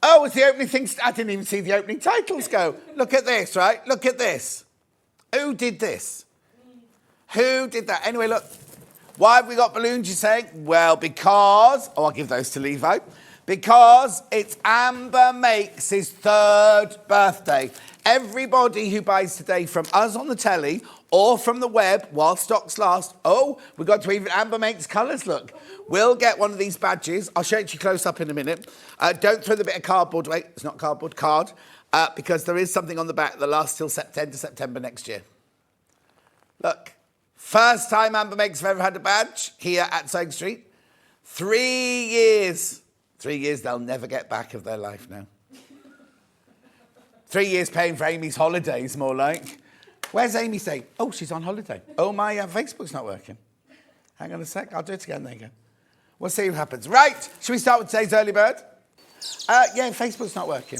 Oh, it's the opening thing. I didn't even see the opening titles go. Look at this, right? Look at this. Who did this? Who did that? Anyway, look. Why have we got balloons, you say? Well, because... Oh, I'll give those to Levi. Because it's Amber Makes his 3rd birthday. Everybody who buys today from us on the telly or from the web while stocks last... Oh, we got to even Amber Makes colours, look. We'll get one of these badges. I'll show it to you close up in a minute. Don't throw the bit of cardboard away. It's not cardboard, card. Because there is something on the back that lasts till September next year. Look. First time Amber Makes have ever had a badge here at Sewing Street. 3 years. 3 years they'll never get back of their life now. 3 years paying for Amy's holidays, more like. Where's Amy saying? Oh, she's on holiday. Oh, my Facebook's not working. Hang on a sec. I'll do it again. There you go. We'll see what happens. Right. Should we start with today's early bird? Yeah, Facebook's not working.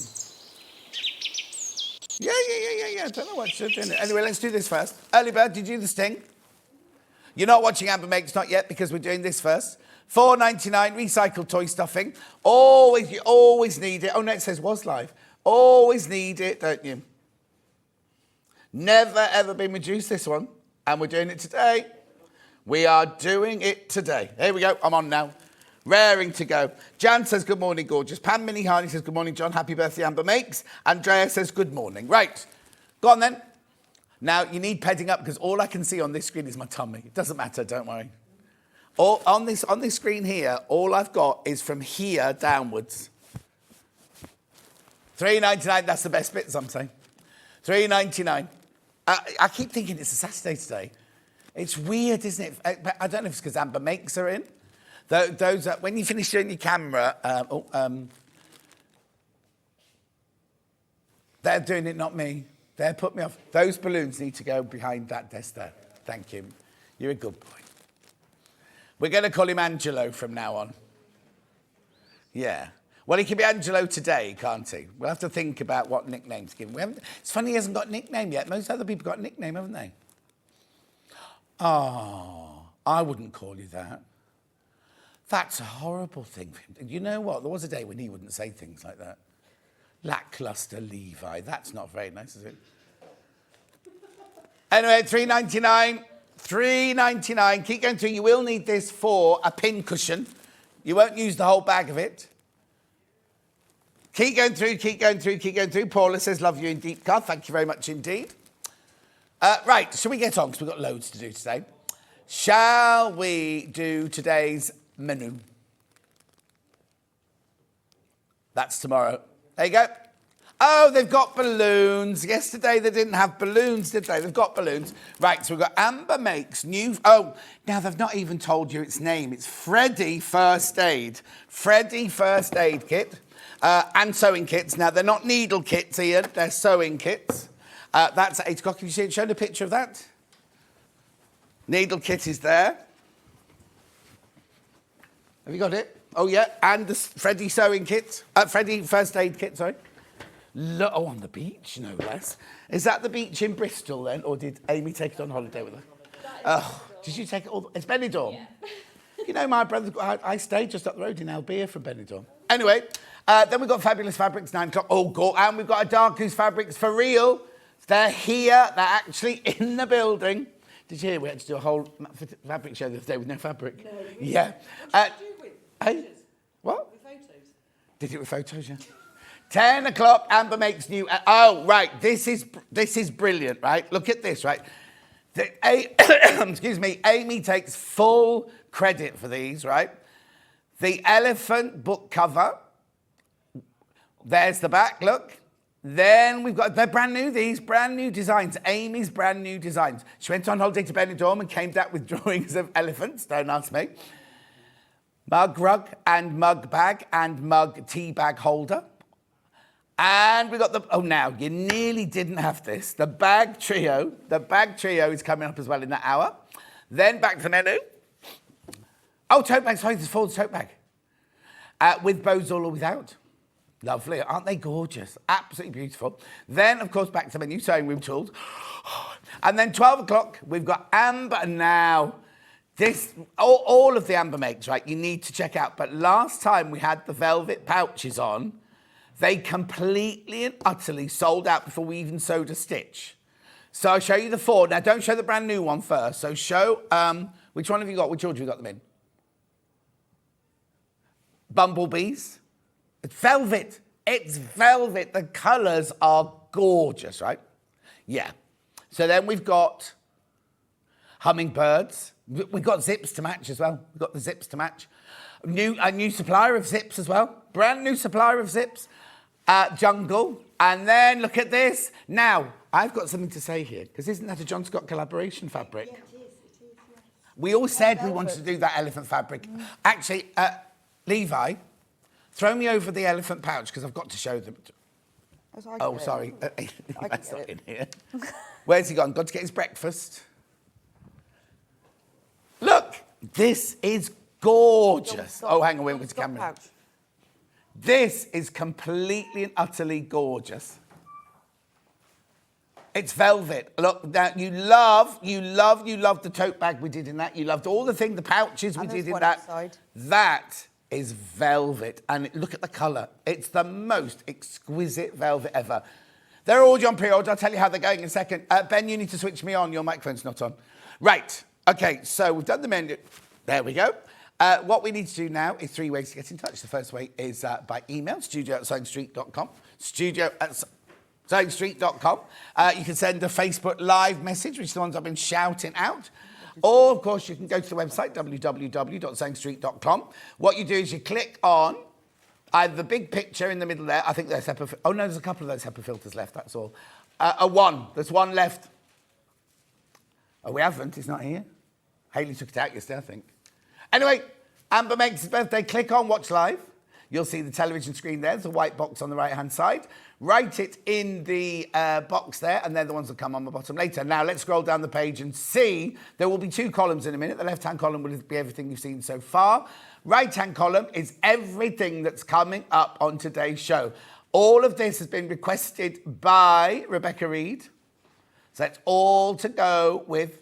Yeah. I don't know what she's doing. Anyway, let's do this first. Early bird, did you do the sting? You're not watching Amber Makes, not yet, because we're doing this first. $4.99 recycled toy stuffing. You always need it. Oh, no, it says was live. Always need it, don't you? Never, ever been reduced, this one. And we're doing it today. We are doing it today. Here we go. I'm on now. Raring to go. Jan says, good morning, gorgeous. Pam Minnie Harney says, good morning, John. Happy birthday, Amber Makes. Andrea says, good morning. Right. Go on, then. Now, you need padding up because all I can see on this screen is my tummy. It doesn't matter, don't worry. On this screen here, all I've got is from here downwards. $3.99, that's the best bit, some say. $3.99. I keep thinking it's a Saturday today. It's weird, isn't it? I don't know if it's because Amber Makes are in. Those when you finish doing your camera, they're doing it, not me. They put me off. Those balloons need to go behind that desk there. Thank you. You're a good boy. We're going to call him Angelo from now on. Yeah. Well, he can be Angelo today, can't he? We'll have to think about what nickname to give him. It's funny he hasn't got a nickname yet. Most other people got a nickname, haven't they? Oh, I wouldn't call you that. That's a horrible thing for him. You know what? There was a day when he wouldn't say things like that. Lackluster Levi. That's not very nice, is it? Anyway, $3.99. $3.99. Keep going through. You will need this for a pin cushion. You won't use the whole bag of it. Keep going through. Paula says, love you in deep cut. Thank you very much indeed. Right, shall we get on? Because we've got loads to do today. Shall we do today's menu? That's tomorrow. There you go. Oh, they've got balloons. Yesterday they didn't have balloons, did they? They've got balloons. Right, so we've got Amber Makes new... Oh, now they've not even told you its name. It's Freddie First Aid. Freddie First Aid Kit. And sewing kits. Now, they're not needle kits, Ian. They're sewing kits. That's at 8 o'clock. Have you shown a picture of that? Needle kit is there. Have you got it? Oh, yeah. And the Freddie sewing kit. Freddie First Aid Kit, sorry. Oh, on the beach, no less. Is that the beach in Bristol, then? Or did Amy take it on holiday with her? Oh, did you take it all? It's Benidorm. Yeah. You know, my brother, I stayed just up the road in Albia from Benidorm. Anyway, then we've got Fabulous Fabrics, 9 o'clock. Oh, God. And we've got a Dark Goose Fabrics for real. They're here. They're actually in the building. Did you hear we had to do a whole fabric show the other day with no fabric? No. Yeah. What did you do with hey? What? With photos. Did it with photos, yeah. 10 o'clock, Amber Makes new... oh, right. This is brilliant, right? Look at this, right? Excuse me. Amy takes full credit for these, right? The elephant book cover. There's the back, look. Then we've got... They're brand new, these. Brand new designs. Amy's brand new designs. She went on holiday to Benidorm and came back with drawings of elephants. Don't ask me. Mug rug and mug bag and mug tea bag holder. And we got the... Oh, now, you nearly didn't have this. The bag trio. The bag trio is coming up as well in that hour. Then back to the menu. Oh, tote bag. Sorry, there's full tote bag. With bows all or without. Lovely. Aren't they gorgeous? Absolutely beautiful. Then, of course, back to the menu. Sewing room tools. And then 12 o'clock, we've got Amber. Now, this... All of the Amber Makes, right, you need to check out. But last time we had the velvet pouches on... They completely and utterly sold out before we even sewed a stitch. So I'll show you the 4. Now, don't show the brand new one first. So show, which one have you got? Which order have you got them in? Bumblebees. It's velvet. It's velvet. The colours are gorgeous, right? Yeah. So then we've got hummingbirds. We've got zips to match as well. We've got the zips to match. A new supplier of zips as well. Brand new supplier of zips. Jungle. And then look at this. Now, I've got something to say here, because isn't that a John Scott collaboration fabric? Yeah, it is. Yeah. We all said we wanted to do that elephant fabric. Actually, Levi, throw me over the elephant pouch, because I've got to show them. Oh, sorry. That's not in here. Where's he gone? Got to get his breakfast. Look, this is gorgeous. Oh, hang on, we'll get the camera. This is completely and utterly gorgeous. It's velvet. Look, that you love the tote bag we did in that. You loved all the things, the pouches we did in that. Inside. That is velvet. And look at the colour. It's the most exquisite velvet ever. They're already on pre-order. I'll tell you how they're going in a second. Ben, you need to switch me on. Your microphone's not on. Right. Okay, so we've done the menu. There we go. What we need to do now is 3 ways to get in touch. The first way is by email, studio@sewingstreet.com. Studio@sewingstreet.com. You can send a Facebook Live message, which is the ones I've been shouting out. Or, of course, you can go to the website, www.sewingstreet.com. What you do is you click on either the big picture in the middle there. I think there's HEPA. Oh, no, there's a couple of those HEPA filters left, that's all. There's one left. Oh, we haven't. It's not here. Hayley took it out yesterday, I think. Anyway, Amber makes his birthday. Click on Watch Live. You'll see the television screen there. There's a white box on the right-hand side. Write it in the box there, and they're the ones that come on the bottom later. Now, let's scroll down the page and see. There will be 2 columns in a minute. The left-hand column will be everything you've seen so far. Right-hand column is everything that's coming up on today's show. All of this has been requested by Rebecca Reid. So it's all to go with...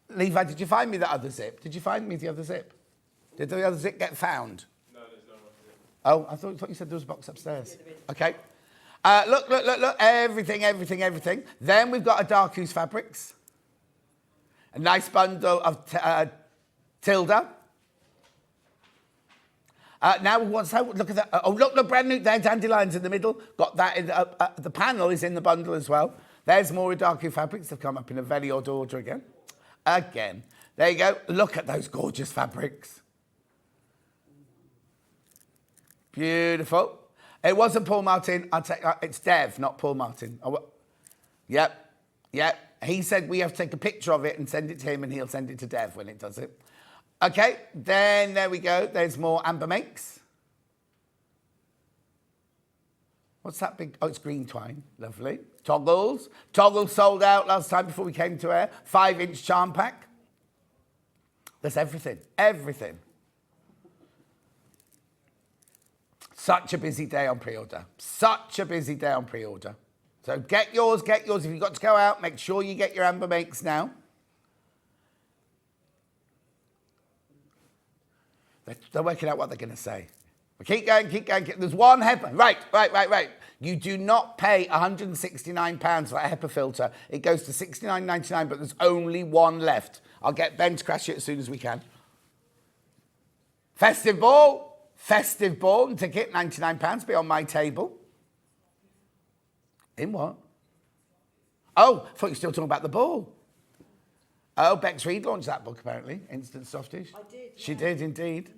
Levi, did you find me the other zip? Did you find me the other zip? Did the other zip get found? No, there's no other zip. Oh, I thought you said there was a box upstairs. Okay. Look. Everything. Then we've got a Darkhouse Fabrics. A nice bundle of Tilda. Now, look at that. Look, brand new there, dandelions in the middle. Got that in the panel is in the bundle as well. There's more Darkhouse Fabrics. They've come up in a very odd order again. There you go. Look at those gorgeous fabrics. Beautiful. It wasn't Paul Martin. It's Dev, not Paul Martin. Yep. He said we have to take a picture of it and send it to him, and he'll send it to Dev when it does it. Okay, then there we go. There's more Amber Makes. What's that big? Oh, it's green twine. Lovely. Toggles. Toggles sold out last time before we came to air. 5-inch charm pack. There's everything. Everything. Such a busy day on pre-order. Such a busy day on pre-order. So get yours. If you've got to go out, make sure you get your Amber Makes now. They're working out what they're going to say. Keep going. There's one HEPA. Right. You do not pay £169 for a HEPA filter. It goes to $69.99, but there's only one left. I'll get Ben to crash it as soon as we can. Festive ball ticket, £99, be on my table. In what? Oh, I thought you were still talking about the ball. Oh, Bex Reid launched that book, apparently, Instant Softish. I did. She did, indeed.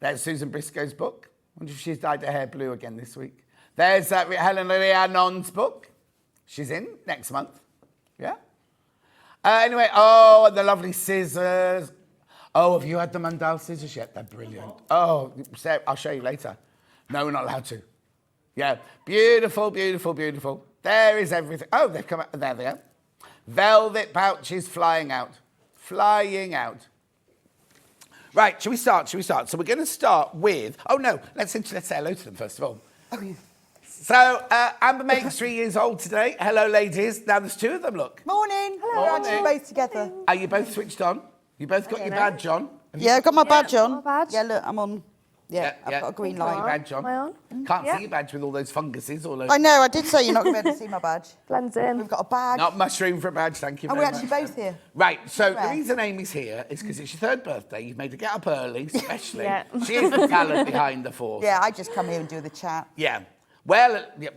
There's Susan Briscoe's book. I wonder if she's dyed her hair blue again this week. There's Helen Rhiannon's book. She's in next month. Yeah. Anyway, and the lovely scissors. Oh, have you had the Mandal scissors yet? They're brilliant. Oh, Sarah, I'll show you later. No, we're not allowed to. Yeah. Beautiful. There is everything. Oh, they've come out. There they are. Velvet pouches flying out. Right, shall we start? So we're going to start with... Oh, no, let's say hello to them, first of all. Oh, yeah. So, Amber Makes 3 years old today. Hello, ladies. Now, there's 2 of them, look. Morning. Hello. We're actually both together. Are you both switched on? You both got your badge on? Yeah, I've got my badge on. got my badge. Yeah, look, I'm on. Yeah, I've got a green Got your line. badge on. Am I on? Can't Yeah. see your badge with all those funguses all over. I know, I did say you're not going to be able to see my badge. Blends in. We've got a bag. Not much room for a badge, thank you Oh, very we're much. actually both here. Right, so the Rare. reason Amy's here is because it's your third birthday. You've made her get up early, especially. Yeah. She is the talent behind the force. Yeah, I just come here and do the chat. Yeah. Well, yeah.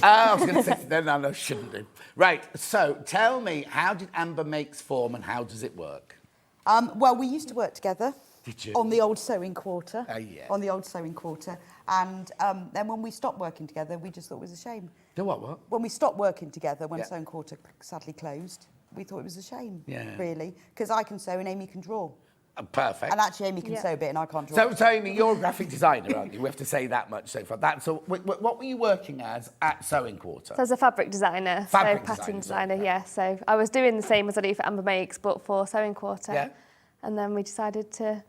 I was going to say, no, shouldn't do. Right, so tell me, how did Amber Makes form and how does it work? Well, we used to work together. Did you? On the old sewing quarter. Oh, yeah. On the old sewing quarter. And then when we stopped working together, we just thought it was a shame. The what? When we stopped working together, when Yeah. sewing quarter sadly closed, we thought it was a shame, Yeah. really. Because I can sew and Amy can draw. Perfect. And actually, Amy can Yeah. sew a bit and I can't draw. So Amy, you're a graphic designer, aren't you? We have to say that much so far. That's all. What were you working as at Sewing Quarter? So I was a fabric designer, Fabric so pattern designer, designer, yeah. So I was doing the same as I do for Amber Makes, but for Sewing Quarter. Yeah. And then we decided to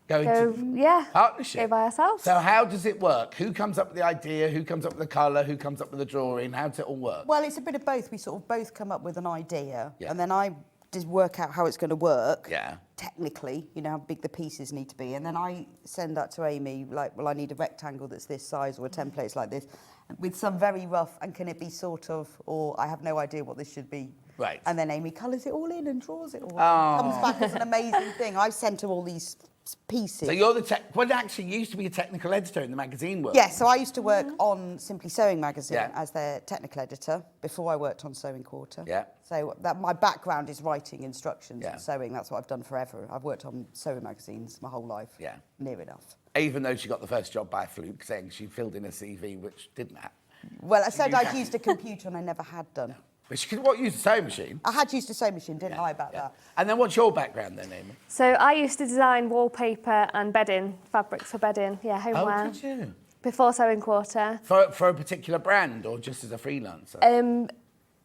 Go into yeah, partnership. go by ourselves. So how does it work? Who comes up with the idea? Who comes up with the colour? Who comes up with the drawing? How does it all work? Well, it's a bit of both. We sort of both come up with an idea, Yeah. and then I just work out how it's going to work. Yeah. Technically, you know, how big the pieces need to be, and then I send that to Amy. Like, well, I need a rectangle that's this size, or a template's like this, with some very rough. And can it be sort of, or I have no idea what this should be. Right. And then Amy colours it all in and draws it all. Oh. Comes back as an amazing thing. I've sent her all these pieces. So you're the well, actually, you used to be a technical editor in the magazine world. Yeah, so I used to work on Simply Sewing magazine Yeah. as their technical editor before I worked on Sewing Quarter. Yeah. So that my background is writing instructions Yeah. and sewing. That's what I've done forever. I've worked on sewing magazines my whole life. Yeah. Near enough. Even though she got the first job by fluke, saying she filled in a CV, which didn't happen. Well, I said used I'd that. used a computer and I never had done. But she could use a sewing machine. I had used a sewing machine, didn't I, about Yeah. that? And then what's your background then, Amy? So I used to design wallpaper and bedding, fabrics for bedding, yeah, homeware. Oh, did you? Before Sewing Quarter. For a particular brand or just as a freelancer?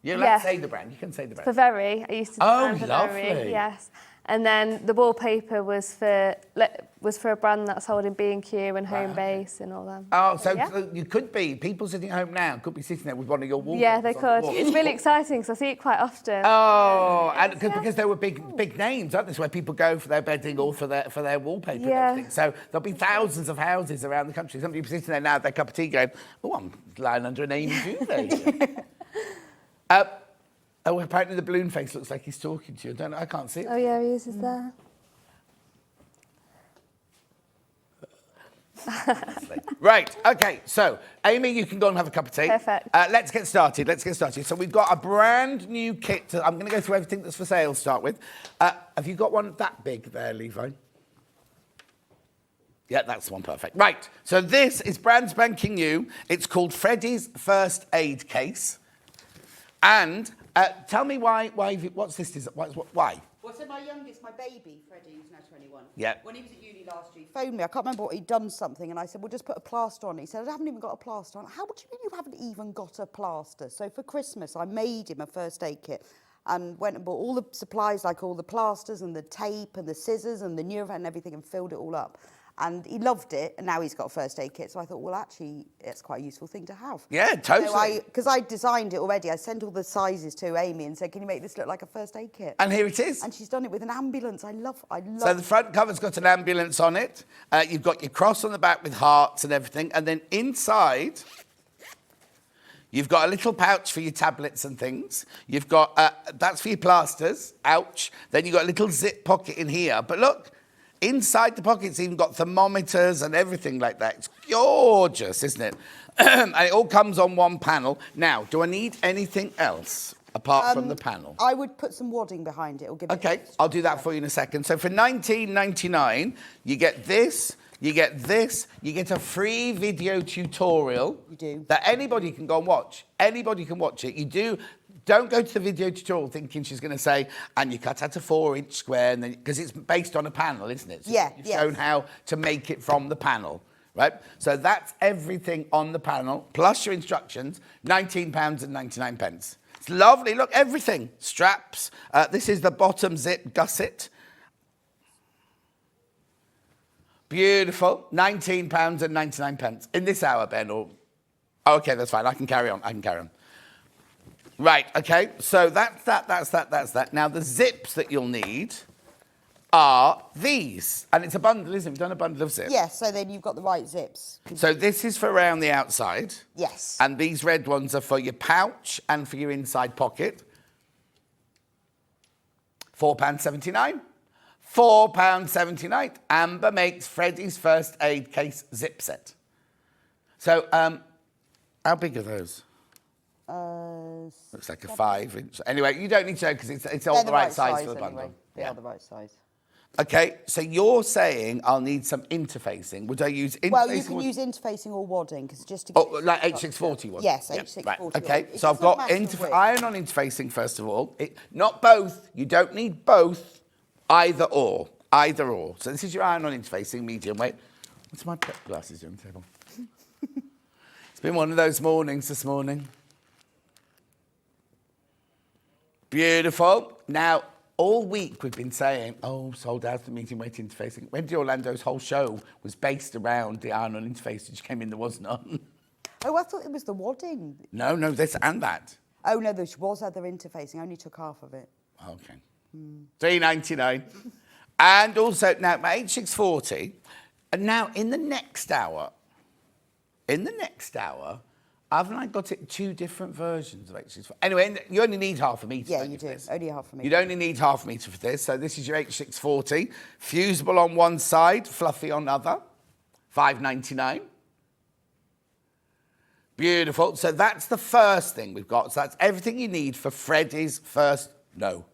You're allowed yeah. to say the brand. You can say the brand. For Very, I used to Oh, design for lovely. Very, yes. And then the wallpaper was for a brand that's sold in B&Q and Homebase and all that. Oh, so yeah. so you could be, people sitting at home now could be sitting there with one of your wallpapers. Yeah, they on the could. wall. It's really exciting because I see it quite often. Oh, and because there were big names, aren't there? Where people go for their bedding or for their wallpaper Yeah. and everything. So therell be thousands of houses around the country. Some people sitting there now with their cup of tea going, oh, I'm lying under an Amy duvet. Oh, apparently the balloon face looks like he's talking to you. I can't see it. Oh yeah, he is there. Right, okay, so Amy, you can go and have a cup of tea. Perfect. Let's get started. So we've got a brand new kit. I'm going to go through everything that's for sale to start with. Have you got one that big there, Levi? Yeah, that's the one, perfect. Right, so this is brand spanking new. It's called Freddie's First Aid Case. And tell me what's this? Why? Well, so my youngest, my baby, Freddie, who's now 21. Yeah. When he was at uni last year, he phoned me. I can't remember what he'd done something. And I said, well, just put a plaster on it. He said, I haven't even got a plaster on. How would you mean you haven't even got a plaster? So for Christmas, I made him a first aid kit and went and bought all the supplies, like all the plasters and the tape and the scissors and the Nurofen and everything, and filled it all up. And he loved it, and now he's got a first aid kit. So I thought, well, actually, it's quite a useful thing to have. Yeah, totally. So because I designed it already, I sent all the sizes to Amy and said, can you make this look like a first aid kit? And here it is. And she's done it with an ambulance. I love. So the front cover's got an ambulance on it. You've got your cross on the back with hearts and everything. And then inside, you've got a little pouch for your tablets and things. You've got, that's for your plasters. Ouch. Then you've got a little zip pocket in here. But look, inside the pocket's even got thermometers and everything like that. It's gorgeous, isn't it? And it all comes on one panel. Now, do I need anything else apart from the panel? I would put some wadding behind it. Or give Okay, it I'll do that for you in a second. So for $19.99, you get this, you get this, you get a free video tutorial. You do. That anybody can go and watch. Anybody can watch it. Don't go to the video tutorial thinking she's going to say, and you cut out a 4-inch square, and then because it's based on a panel, isn't it? So Yeah, you've yes. shown how to make it from the panel, right? So that's everything on the panel, plus your instructions, £19.99. It's lovely. Look, everything. Straps. This is the bottom zip gusset. Beautiful. £19.99. In this hour, Ben, or... Oh, okay, that's fine. I can carry on. Right, okay. So that's that. Now, the zips that you'll need are these. And it's a bundle, isn't it? We've done a bundle of zips. Yes, so then you've got the right zips. So this is for around the outside. Yes. And these red ones are for your pouch and for your inside pocket. £4.79. £4.79. Amber makes Freddie's first aid case zip set. So, how big are those? Looks like a 5-inch. Anyway, you don't need to know because it's all the right size for the bundle. Anyway. They are the right size. Okay, so you're saying I'll need some interfacing. Would I use interfacing? Well, you can use interfacing or wadding because just to get like H640 was? Yes, Yeah, H640. right. Okay, It so I've doesn't got matter which. iron-on interfacing first of all. Not both. You don't need both. Either or. Either or. So this is your iron-on interfacing, medium weight. What's my prep glasses on the table? It's been one of those mornings this morning. Beautiful. Now, all week we've been saying, oh, sold out the medium weight interfacing. Wendy Orlando's whole show was based around the iron-on interface, which came in there was none. Oh, I thought it was the wadding. No, this and that. Oh, no, there was other interfacing. I only took half of it. Okay. $3.99. And also, now, my H640, and now in the next hour, haven't I got it 2 different versions of H640? Anyway, you only need half a metre. Yeah, you do. Only half a metre. You'd only need half a metre for this. So this is your H640. Fusible on one side, fluffy on other. $5.99. Beautiful. So that's the first thing we've got. So that's everything you need for Freddie's first... No.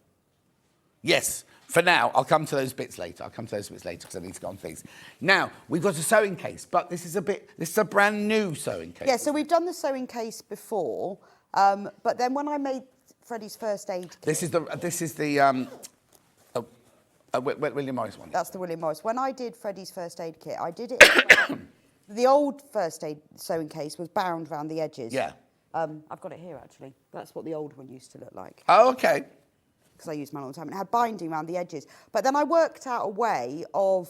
Yes. For now, I'll come to those bits later. because I need to go on things. Now, we've got a sewing case, but this is a brand new sewing case. Yeah, so we've done the sewing case before, but then when I made Freddie's first aid kit... This is the William Morris one. That's the William Morris. When I did Freddie's first aid kit, I did it... The old first aid sewing case was bound around the edges. Yeah. I've got it here, actually. That's what the old one used to look like. Oh, okay. Because I used mine all the time. And it had binding around the edges. But then I worked out a way of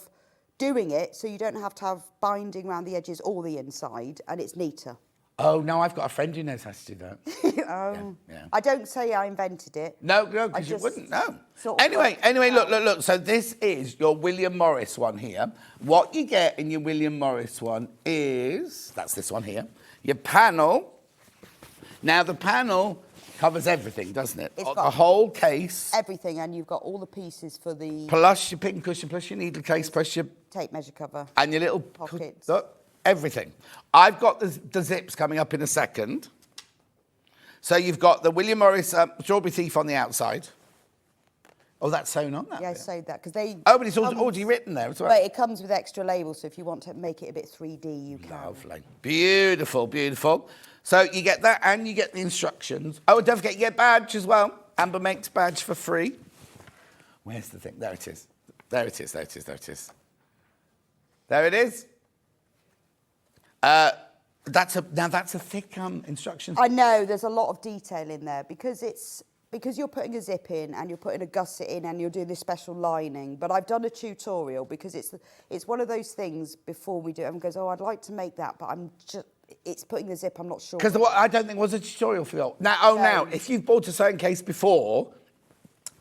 doing it so you don't have to have binding around the edges or the inside, and it's neater. Oh, no, I've got a friend who knows how to do that. Yeah. I don't say I invented it. No, because you wouldn't, no. Sort of Anyway, look. So this is your William Morris one here. What you get in your William Morris one is, that's this one here, your panel. Now, the panel covers everything, doesn't it? It's The got whole case. everything, and you've got all the pieces for the... Plus your pin cushion, plus your needle case, plus your... tape measure cover. And your little... Pockets. Look, everything. I've got the zips coming up in a second. So you've got the William Morris Strawberry Thief on the outside. Oh, that's sewn on that Yeah, I bit. sewed that, because they... Oh, but it's already written there as well. But it comes with extra labels, so if you want to make it a bit 3D, you can. Lovely. Beautiful, beautiful. So you get that and you get the instructions. Oh, and don't forget, you get badge as well. Amber makes badge for free. Where's the thing? There it is. There it is. That's a thick instruction. I know, there's a lot of detail in there, because you're putting a zip in and you're putting a gusset in and you're doing this special lining. But I've done a tutorial because it's one of those things before we do it. Everyone goes, oh, I'd like to make that, but it's putting the zip, I'm not sure. Because I don't think it was a tutorial for you. Now, if you've bought a sewing case before,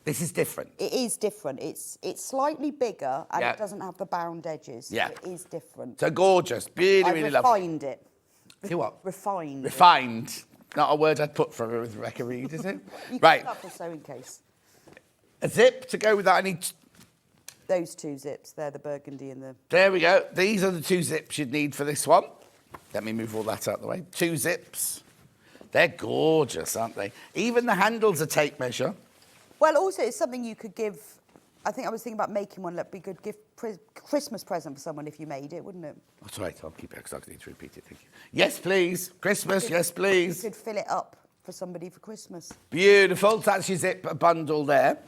this is different. It is different. It's slightly bigger and Yeah. it doesn't have the bound edges. Yeah. So it is different. So gorgeous. Really, really lovely. I refined it. See what? Refined. Refined. Not a word I'd put for Rebecca Reid, is it? You Right. can for a sewing case. A zip to go with that. I need... Those 2 zips, they're the burgundy and the... There we go. These are the 2 zips you'd need for this one. Let me move all that out of the way. 2 zips. They're gorgeous, aren't they? Even the handles are tape measure. Well, also, it's something you could give... I think I was thinking about making one that'd be a good Christmas present for someone if you made it, wouldn't it? That's right. I'll keep it because I need to repeat it. Thank you. Yes, please. Christmas, yes, please. You could fill it up for somebody for Christmas. Beautiful. That's your zip bundle there.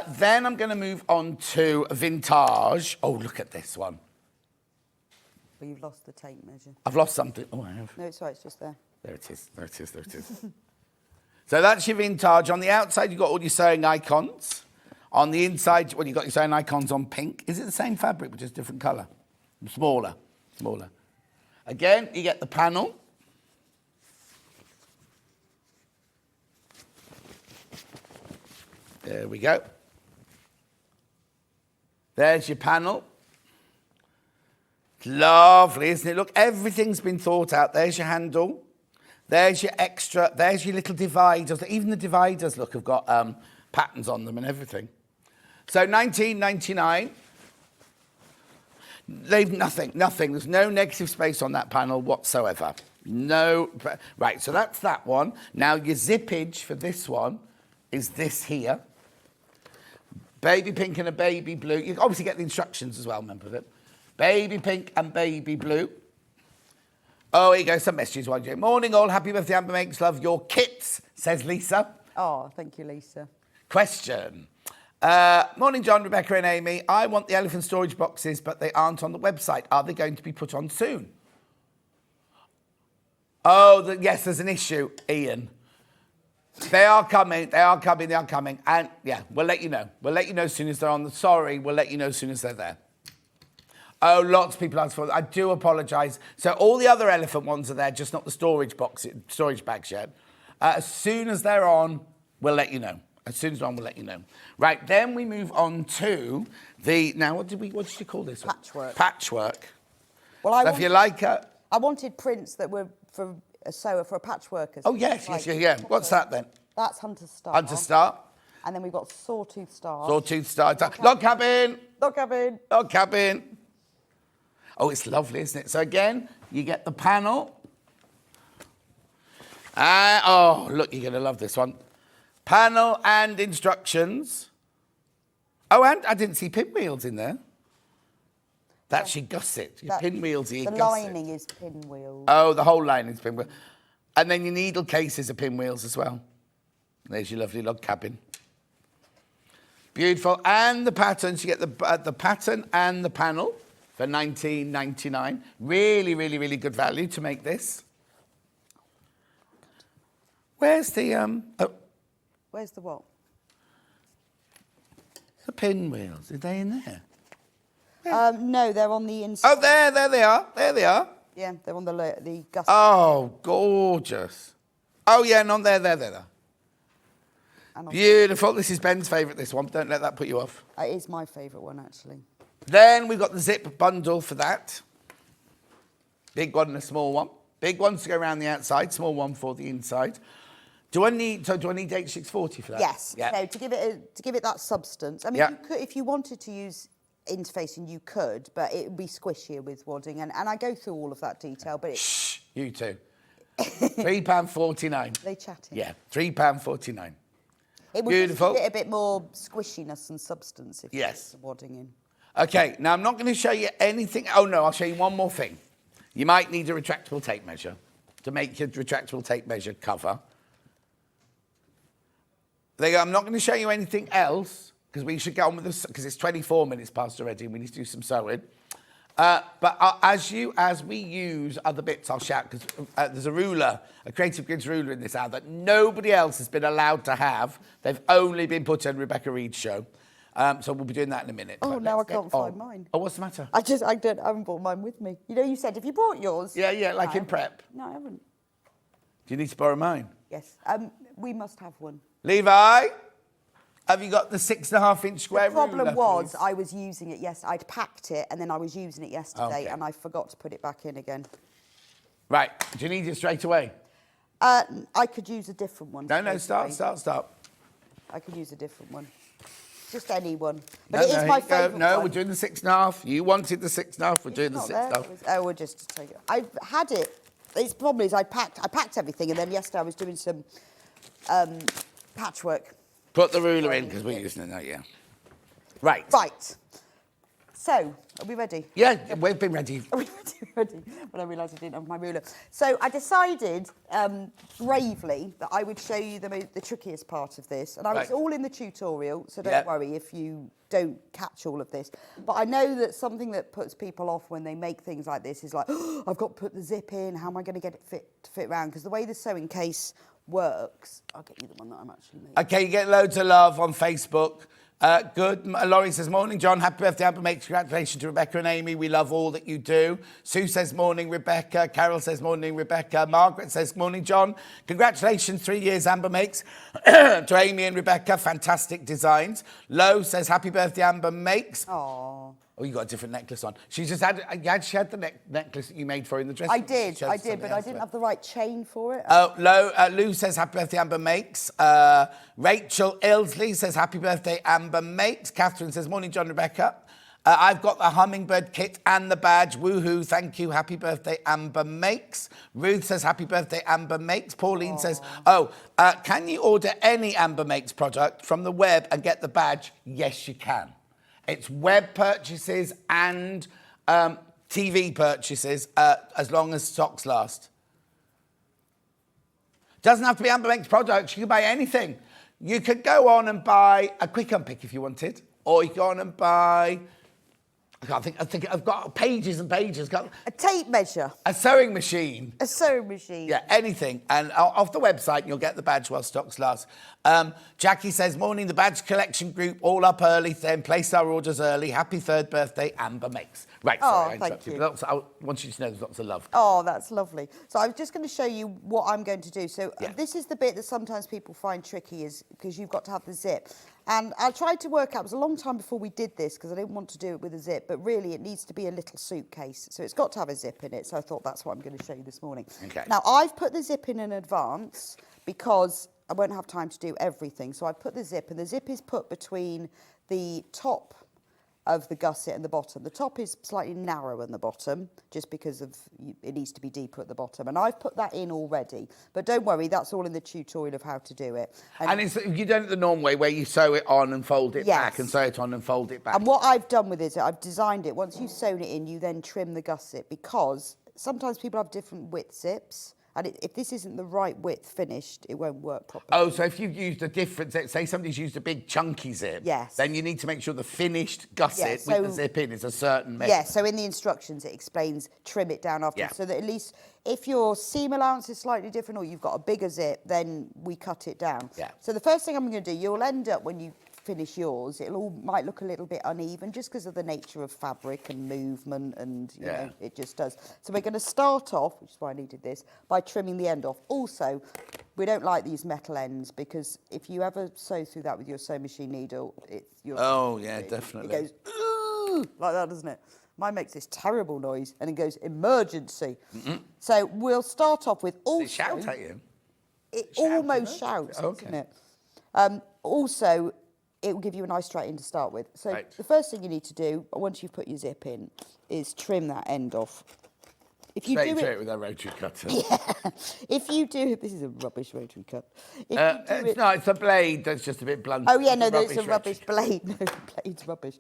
Then I'm going to move on to vintage. Oh, look at this one. Well, you've lost the tape measure. I've lost something. Oh, I have. No, it's right, it's just there. There it is. So that's your vintage. On the outside, you've got all your sewing icons. On the inside, you've got your sewing icons on pink. Is it the same fabric, but just different colour? Smaller. Again, you get the panel. There we go. There's your panel. Lovely, isn't it? Look, everything's been thought out. There's your handle. There's your extra. There's your little dividers. Even the dividers, look, have got patterns on them and everything. So 19.99. They've nothing. There's no negative space on that panel whatsoever. No. Right, so that's that one. Now your zippage for this one is this here. Baby pink and a baby blue. You obviously get the instructions as well, remember that. Baby pink and baby blue. Oh, here you go, some messages. Morning all, happy birthday, Amber makes love. Your kits, says Lisa. Oh, thank you, Lisa. Question. Morning, John, Rebecca and Amy. I want the elephant storage boxes, but they aren't on the website. Are they going to be put on soon? Oh, yes, there's an issue, Ian. They are coming. And, yeah, we'll let you know. We'll let you know as soon as they're on. We'll let you know as soon as they're there. Oh, lots of people ask for it. I do apologise. So all the other elephant ones are there, just not the storage bags yet. As soon as they're on, we'll let you know. As soon as they're on, we'll let you know. Right, then we move on to the... Now, what did you call this one? Patchwork. Patchwork. Well, if you like it... I wanted prints that were for a sewer, for a patchworker. Oh, yes. What's that then? That's Hunter Star. Hunter Star. And then we've got Sawtooth Star. Sawtooth Star. Log cabin. Log cabin. Log cabin. Oh, it's lovely, isn't it? So again, you get the panel. Oh, look, you're going to love this one. Panel and instructions. Oh, and I didn't see pinwheels in there. That's your gusset. Your pinwheels are your gusset. The lining is pinwheels. Oh, the whole lining is pinwheel. And then your needle cases are pinwheels as well. There's your lovely log cabin. Beautiful. And the patterns, you get the pattern and the panel for $19.99. Really, really, really good value to make this. Where's the... Where's the what? The pinwheels. Are they in there? No, they're on the inside. Oh, there they are. There they are. Yeah, they're on the gusset. Oh, gorgeous. Oh, yeah, not there. Beautiful. This is Ben's favourite, this one. Don't let that put you off. It is my favourite one, actually. Then we've got the zip bundle for that. Big one and a small one. Big ones to go around the outside, small one for the inside. Do I need H640 for that? Yes. Yeah. So to give it that substance. I mean, Yeah. you could, if you wanted to use interfacing, you could, but it would be squishier with wadding. And I go through all of that detail, but Shh, you too. £3.49. They chatting. Yeah, £3.49. It would Beautiful. give it a bit more squishiness and substance if you put some wadding in. Okay, now I'm not going to show you anything. Oh, no, I'll show you one more thing. You might need a retractable tape measure to make your retractable tape measure cover. There you go. I'm not going to show you anything else because we should get on with this because it's 24 minutes past already and we need to do some sewing. But as we use other bits, I'll shout because there's a ruler, a Creative Grids ruler in this ad that nobody else has been allowed to have. They've only been put on Rebecca Reid's show. So we'll be doing that in a minute. Oh, now I can't find mine. Oh, what's the matter? I haven't brought mine with me. You know, you said, have you brought yours? Yeah, like in prep. No, I haven't. Do you need to borrow mine? Yes. We must have one. Levi, have you got the 6.5-inch square The problem ruler, was please? I was using it I'd packed it and then I was using it yesterday and I forgot to put it back in again. Right. Do you need it straight away? I could use a different one. No, start. I could use a different one. Just any one. But No, it is my favourite No, one. we're doing the 6.5. You wanted the 6.5. We're doing the 6.5. Oh, we'll just take it. I've had it. The problem is I packed everything and then yesterday I was doing some patchwork. Put the ruler in because we're using it now, yeah. Right. Right. So, are we ready? Yeah, we've been ready. Are we ready? Well, I realised I didn't have my ruler. So I decided bravely that I would show you the trickiest part of this. And it's all in the tutorial, so don't worry if you don't catch all of this. But I know that something that puts people off when they make things like this is like, oh, I've got to put the zip in. How am I going to get it to fit around? Because the way the sewing case works, I'll get you the one that I'm actually making. Okay, you get loads of love on Facebook. Good. Laurie says, morning, John. Happy birthday, Amber Makes. Congratulations to Rebecca and Amy. We love all that you do. Sue says, morning, Rebecca. Carol says, morning, Rebecca. Margaret says, morning, John. Congratulations, 3 years, Amber Makes. To Amy and Rebecca, fantastic designs. Lo says, happy birthday, Amber Makes. Aww. Oh, you got a different necklace on. She just had, she had the necklace that you made for her in the dressing I room. did, She I chose did, something but I else didn't for have the right chain for it. Oh, Lou says, happy birthday, Amber Makes. Rachel Ilsley says, happy birthday, Amber Makes. Catherine says, morning, John, Rebecca. I've got the hummingbird kit and the badge. Woohoo, thank you. Happy birthday, Amber Makes. Ruth says, happy birthday, Amber Makes. Pauline says, can you order any Amber Makes product from the web and get the badge? Yes, you can. It's web purchases and TV purchases as long as stocks last. Doesn't have to be Amber Makes products. You can buy anything. You could go on and buy a quick unpick if you wanted, or you could go on and buy. I think I've got pages and pages. A tape measure. A sewing machine. A sewing machine. Yeah, anything. And off the website, you'll get the badge while stocks last. Jackie says, morning, the badge collection group, all up early, then place our orders early. Happy 3rd birthday, Amber Makes. Right, sorry, I interrupted you. But I want you to know there's lots of love. Oh, that's lovely. So I'm just going to show you what I'm going to do. So this is the bit that sometimes people find tricky, is because you've got to have the zip. And I tried to work out, it was a long time before we did this because I didn't want to do it with a zip, but really it needs to be a little suitcase. So it's got to have a zip in it. So I thought that's what I'm going to show you this morning. Okay. Now, I've put the zip in advance because I won't have time to do everything. So I've put the zip, and the zip is put between the top of the gusset and the bottom. The top is slightly narrower than the bottom, just because of it needs to be deeper at the bottom. And I've put that in already. But don't worry, that's all in the tutorial of how to do it. And it's, you done it the normal way, where you sew it on and fold it back, and sew it on and fold it back. And what I've done with it is I've designed it. Once you've sewn it in, you then trim the gusset, because sometimes people have different width zips. And if this isn't the right width finished, it won't work properly. Oh, so if you've used a different zip, say somebody's used a big chunky zip, yes, then you need to make sure the finished gusset with the zip in is a certain measure. Yeah, so in the instructions it explains trim it down after, so that at least if your seam allowance is slightly different or you've got a bigger zip, then we cut it down. Yeah. So the first thing I'm going to do, you'll end up when you finish yours, might look a little bit uneven just because of the nature of fabric and movement, and you know, it just does. So we're going to start off, which is why I needed this, by trimming the end off. Also, we don't like these metal ends, because if you ever sew through that with your sewing machine needle, definitely. It goes ooh, like that, doesn't it? Mine makes this terrible noise, and it goes emergency. So we'll start off with also. Does it shout at you? It almost shouts, doesn't it? Also, it will give you a nice straight in to start with. So the first thing you need to do, once you've put your zip in, is trim that end off. If you do it with a rotary cutter. Yeah. If you do, this is a rubbish rotary cut. No, it's a blade that's just a bit blunt. Oh yeah, no, it's a rubbish blade. No, the blade's rubbish.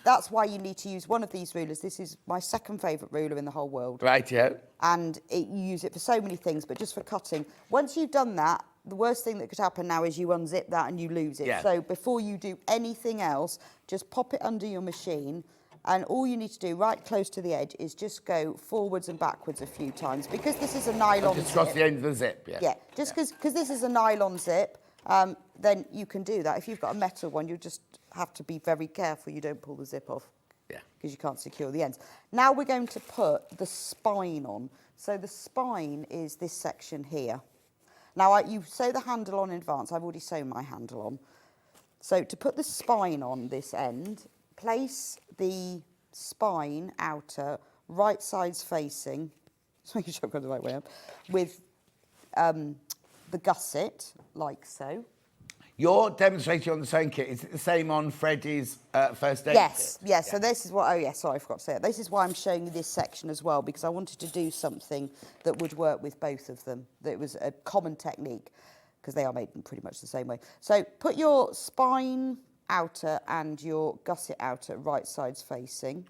That's why you need to use one of these rulers. This is my second favourite ruler in the whole world. Right, yeah. And you use it for so many things, but just for cutting. Once you've done that, the worst thing that could happen now is you unzip that and you lose it. So before you do anything else, just pop it under your machine, and all you need to do right close to the edge is just go forwards and backwards a few times, because this is a nylon zip. Just across the end of the zip, just because this is a nylon zip, then you can do that. If you've got a metal one, you just have to be very careful you don't pull the zip off, because you can't secure the ends. Now we're going to put the spine on. So the spine is this section here. Now, you sew the handle on in advance. I've already sewn my handle on. So to put the spine on this end, place the spine outer, right sides facing, just making sure I've got the right way up, with the gusset, like so. Your demonstration on the sewing kit, is it the same on Freddie's first aid Yes, kit? yes. So this is what, sorry, I forgot to say it. This is why I'm showing you this section as well, because I wanted to do something that would work with both of them, that it was a common technique, because they are made in pretty much the same way. So put your spine outer and your gusset outer right sides facing,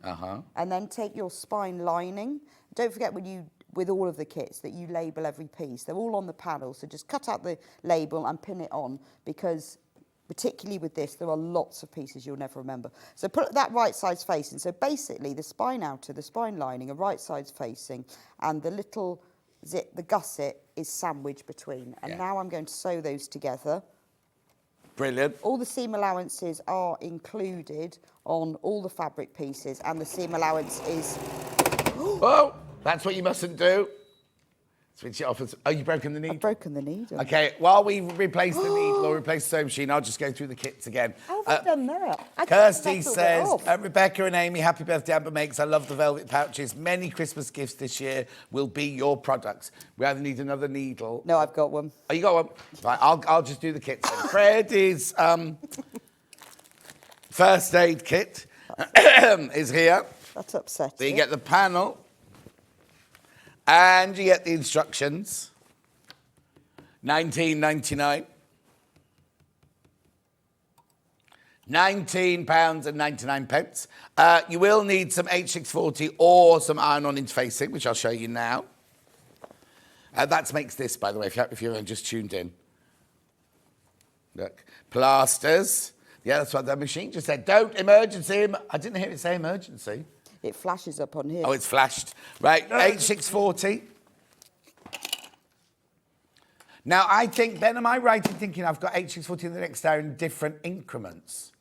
and then take your spine lining. Don't forget with all of the kits that you label every piece. They're all on the panel, so just cut out the label and pin it on, because particularly with this, there are lots of pieces you'll never remember. So put that right sides facing. So basically the spine outer, the spine lining are right sides facing, and the little zip, the gusset, is sandwiched between. And now I'm going to sew those together. Brilliant. All the seam allowances are included on all the fabric pieces, and the seam allowance is... Oh, that's what you mustn't do. Switch it off. Oh, you've broken the needle? I've broken the needle. Okay, while we replace the needle or replace the sewing machine, I'll just go through the kits again. How have I done that? Kirsty says, Rebecca and Amy, happy birthday, Amber Makes. I love the velvet pouches. Many Christmas gifts this year will be your products. We either need another needle. No, I've got one. Oh, you got one? Right, I'll just do the kits then. Freddie's first aid kit is here. That's upsetting. So you get the panel and you get the instructions. £19.99. £19.99. You will need some H640 or some iron-on interfacing, which I'll show you now. That makes this, by the way, if you're just tuned in. Look, plasters. Yeah, that's what the machine just said. Don't emergency. I didn't hear it say emergency. It flashes up on here. Oh, it's flashed. Right, H640. Now, I think, Ben, am I right in thinking I've got H640 in the next hour in different increments?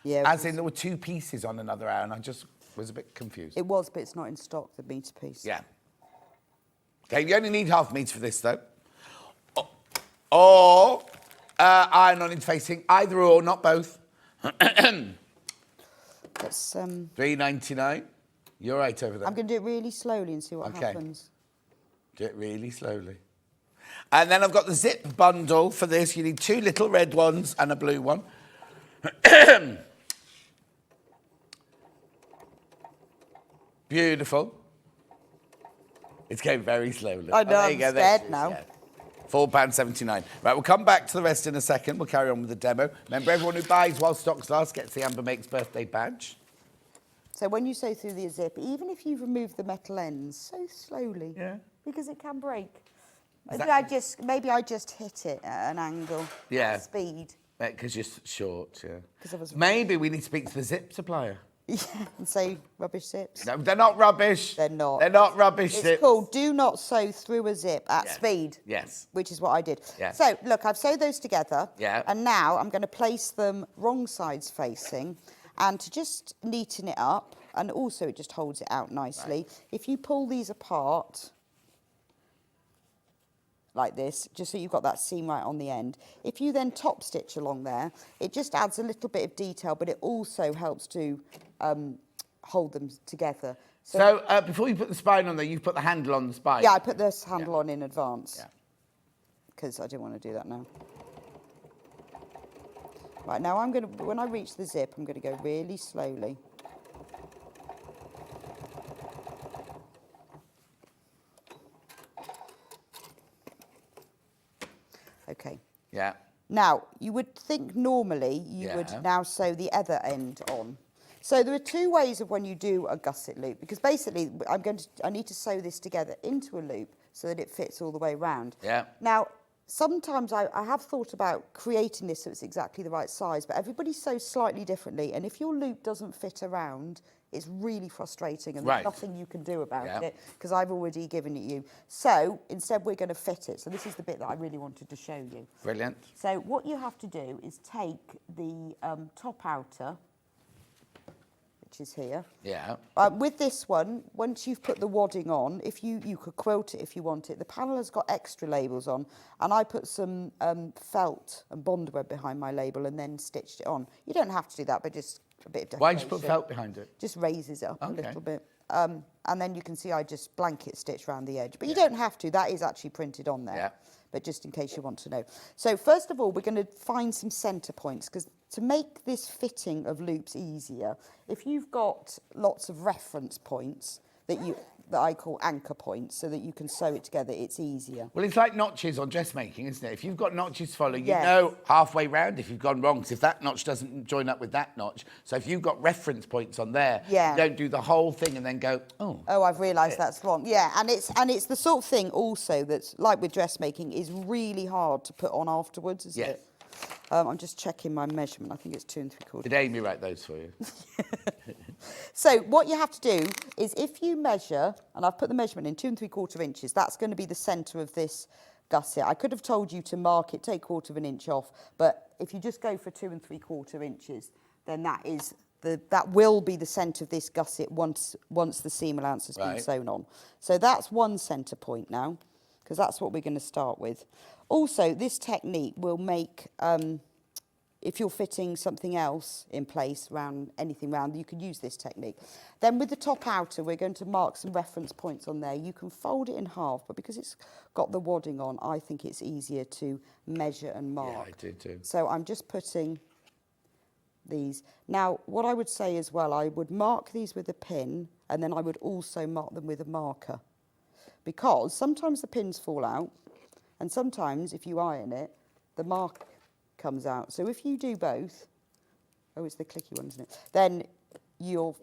Yeah. As in there were 2 pieces on another hour, and I just was a bit confused. It was, but it's not in stock, the metre piece. Yeah. Okay, you only need half metre for this, though. Or iron-on interfacing, either or, not both. That's, $3.99. You're right over there. I'm going to do it really slowly and see what happens. Do it really slowly. And then I've got the zip bundle for this. You need 2 little red ones and a blue one. Beautiful. It's going very slowly. I know, I'm scared now. Yeah. £4.79. Right, we'll come back to the rest in a second. We'll carry on with the demo. Remember, everyone who buys while stocks last gets the Amber Makes birthday badge. So when you sew through the zip, even if you've removed the metal ends, sew slowly. Yeah. Because it can break. Maybe I just hit it at an angle. Yeah. At speed. Because you're short, yeah. Maybe we need to speak to the zip supplier. Yeah, and say rubbish zips. No, they're not rubbish. They're not. They're not rubbish zips. It's called do not sew through a zip at speed. Yes. Which is what I did. Yes. So, look, I've sewed those together. Yeah. And now I'm going to place them wrong sides facing. And to just neaten it up, and also it just holds it out nicely, right. If you pull these apart like this, just so you've got that seam right on the end. If you then top stitch along there, it just adds a little bit of detail, but it also helps to hold them together. So before you put the spine on there, you've put the handle on the spine? Yeah, I put this handle on in advance. Yeah. Because I didn't want to do that now. Right, now I'm going to, when I reach the zip, I'm going to go really slowly. Okay. Yeah. Now, you would think normally you would now sew the other end on. So there are 2 ways of when you do a gusset loop, because basically I need to sew this together into a loop so that it fits all the way round. Yeah. Now, sometimes I have thought about creating this so it's exactly the right size, but everybody sews slightly differently, and if your loop doesn't fit around, it's really frustrating, and there's nothing you can do about it, because I've already given it you. So, instead we're going to fit it. So this is the bit that I really wanted to show you. Brilliant. So what you have to do is take the top outer, which is here. Yeah. With this one, once you've put the wadding on, if you could quilt it if you want it. The panel has got extra labels on, and I put some felt and bondweb behind my label and then stitched it on. You don't have to do that, but just a bit of decoration. Why did you put felt behind it? Just raises it up a little bit. And then you can see I just blanket stitch around the edge. But you don't have to. That is actually printed on there. Yeah. But just in case you want to know. So first of all, we're going to find some centre points, because to make this fitting of loops easier, if you've got lots of reference points that I call anchor points, so that you can sew it together, it's easier. Well, it's like notches on dressmaking, isn't it? If you've got notches to follow, you know halfway round if you've gone wrong, because if that notch doesn't join up with that notch. So if you've got reference points on there, you don't do the whole thing and then go, oh. Oh, I've realised that's wrong. Yeah, and it's the sort of thing also that's, like with dressmaking, is really hard to put on afterwards, isn't it? I'm just checking my measurement. I think it's 2 3/4. Did Amy write those for you? So what you have to do is, if you measure, and I've put the measurement in 2 3/4 inches, that's going to be the centre of this gusset. I could have told you to mark it, take 1/4 inch off, but if you just go for 2 3/4 inches, then that will be the centre of this gusset once the seam allowance has been sewn on. So that's one centre point now, because that's what we're going to start with. Also, this technique will make, if you're fitting something else in place, anything round, you can use this technique. Then with the top outer, we're going to mark some reference points on there. You can fold it in half, but because it's got the wadding on, I think it's easier to measure and mark. Yeah, I do too. So I'm just putting these. Now, what I would say as well, I would mark these with a pin, and then I would also mark them with a marker. Because sometimes the pins fall out, and sometimes if you iron it, the mark comes out. So if you do both, it's the clicky one, isn't it? Then you're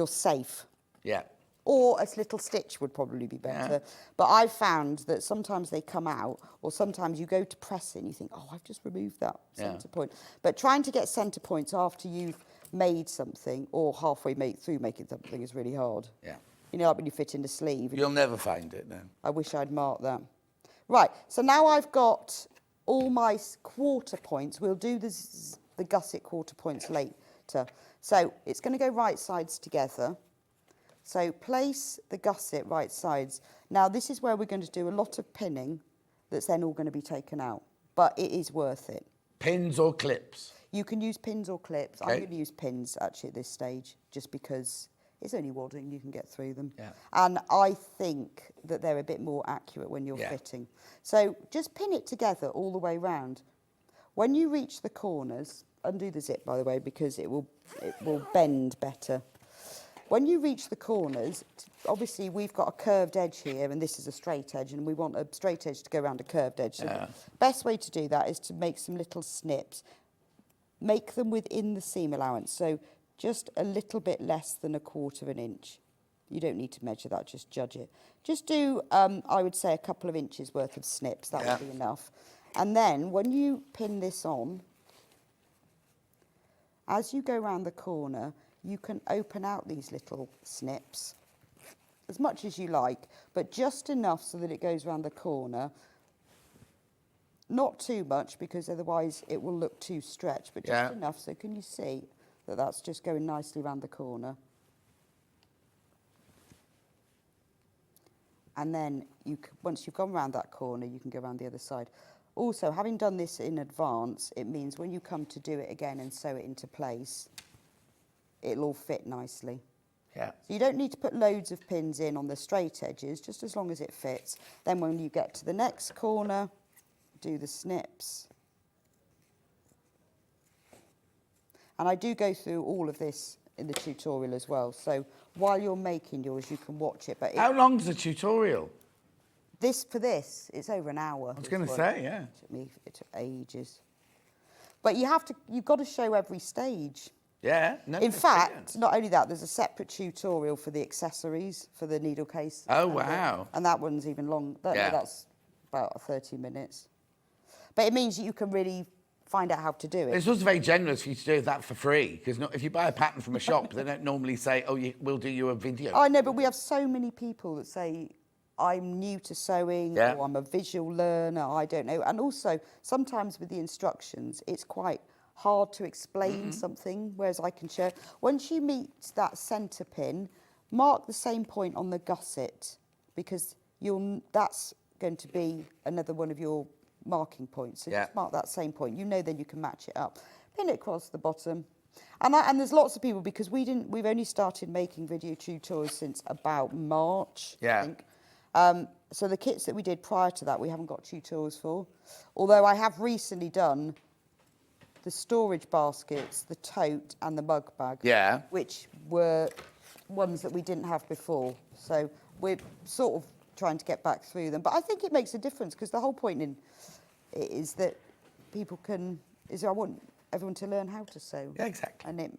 safe. Yeah. Or a little stitch would probably be better. Yeah. But I've found that sometimes they come out, or sometimes you go to press it and you think, oh, I've just removed that centre point. But trying to get centre points after you've made something or halfway through making something is really hard. Yeah. You know, like when you fit in the sleeve. You'll never find it then. I wish I'd marked that. Right, so now I've got all my 1/4 points. We'll do the gusset 1/4 points later. So it's going to go right sides together. So place the gusset right sides. Now this is where we're going to do a lot of pinning that's then all going to be taken out. But it is worth it. Pins or clips? You can use pins or clips. Okay. I'm going to use pins actually at this stage, just because it's only wadding, you can get through them. Yeah. And I think that they're a bit more accurate when you're fitting. So just pin it together all the way round. When you reach the corners, undo the zip by the way, because it will bend better. When you reach the corners, obviously we've got a curved edge here and this is a straight edge, and we want a straight edge to go around a curved edge. So the best way to do that is to make some little snips. Make them within the seam allowance, so just a little bit less than 1/4 inch. You don't need to measure that, just judge it. Just do, I would say, a couple of inches worth of snips, that would be enough. And then when you pin this on, as you go around the corner, you can open out these little snips as much as you like, but just enough so that it goes around the corner. Not too much, because otherwise it will look too stretched, but just enough. So can you see that that's just going nicely around the corner? And then once you've gone around that corner, you can go around the other side. Also, having done this in advance, it means when you come to do it again and sew it into place, it'll all fit nicely. Yeah. So you don't need to put loads of pins in on the straight edges, just as long as it fits. Then when you get to the next corner, do the snips. And I do go through all of this in the tutorial as well. So while you're making yours, you can watch it. But how long's the tutorial? For this, it's over an hour. I was going to say, yeah. It took ages. But you've got to show every stage. Yeah. No, in fact, not only that, there's a separate tutorial for the accessories for the needle case. Oh, wow. And that one's even long. That's about 30 minutes. But it means that you can really find out how to do it. It's also very generous for you to do that for free, because if you buy a pattern from a shop, they don't normally say, oh, we'll do you a video. I know, but we have so many people that say, I'm new to sewing, or I'm a visual learner, I don't know. And also, sometimes with the instructions, it's quite hard to explain something, whereas I can show. Once you meet that centre pin, mark the same point on the gusset, because that's going to be another one of your marking points. So just mark that same point. You know, then you can match it up. Pin it across the bottom. And there's lots of people, because we've only started making video tutorials since about March, I think. So the kits that we did prior to that, we haven't got tutorials for. Although I have recently done the storage baskets, the tote and the mug bag. Yeah. Which were ones that we didn't have before. So we're sort of trying to get back through them. But I think it makes a difference, because the whole point in it is that I want everyone to learn how to sew. Yeah, exactly.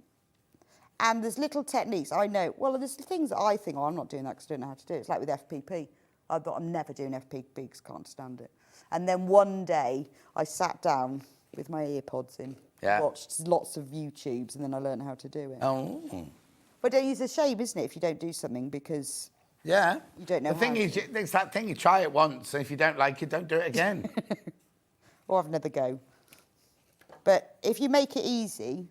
And there's little techniques, I know. Well, there's things that I think, I'm not doing that because I don't know how to do it. It's like with FPP. I thought, I'm never doing FPP because I can't stand it. And then one day, I sat down with my earpods in, watched lots of YouTubes, and then I learned how to do it. Oh. But it's a shame, isn't it, if you don't do something, because Yeah. You don't know The thing how is, to. it's that thing, you try it once, and if you don't like it, don't do it again. Or have another go. But if you make it easy,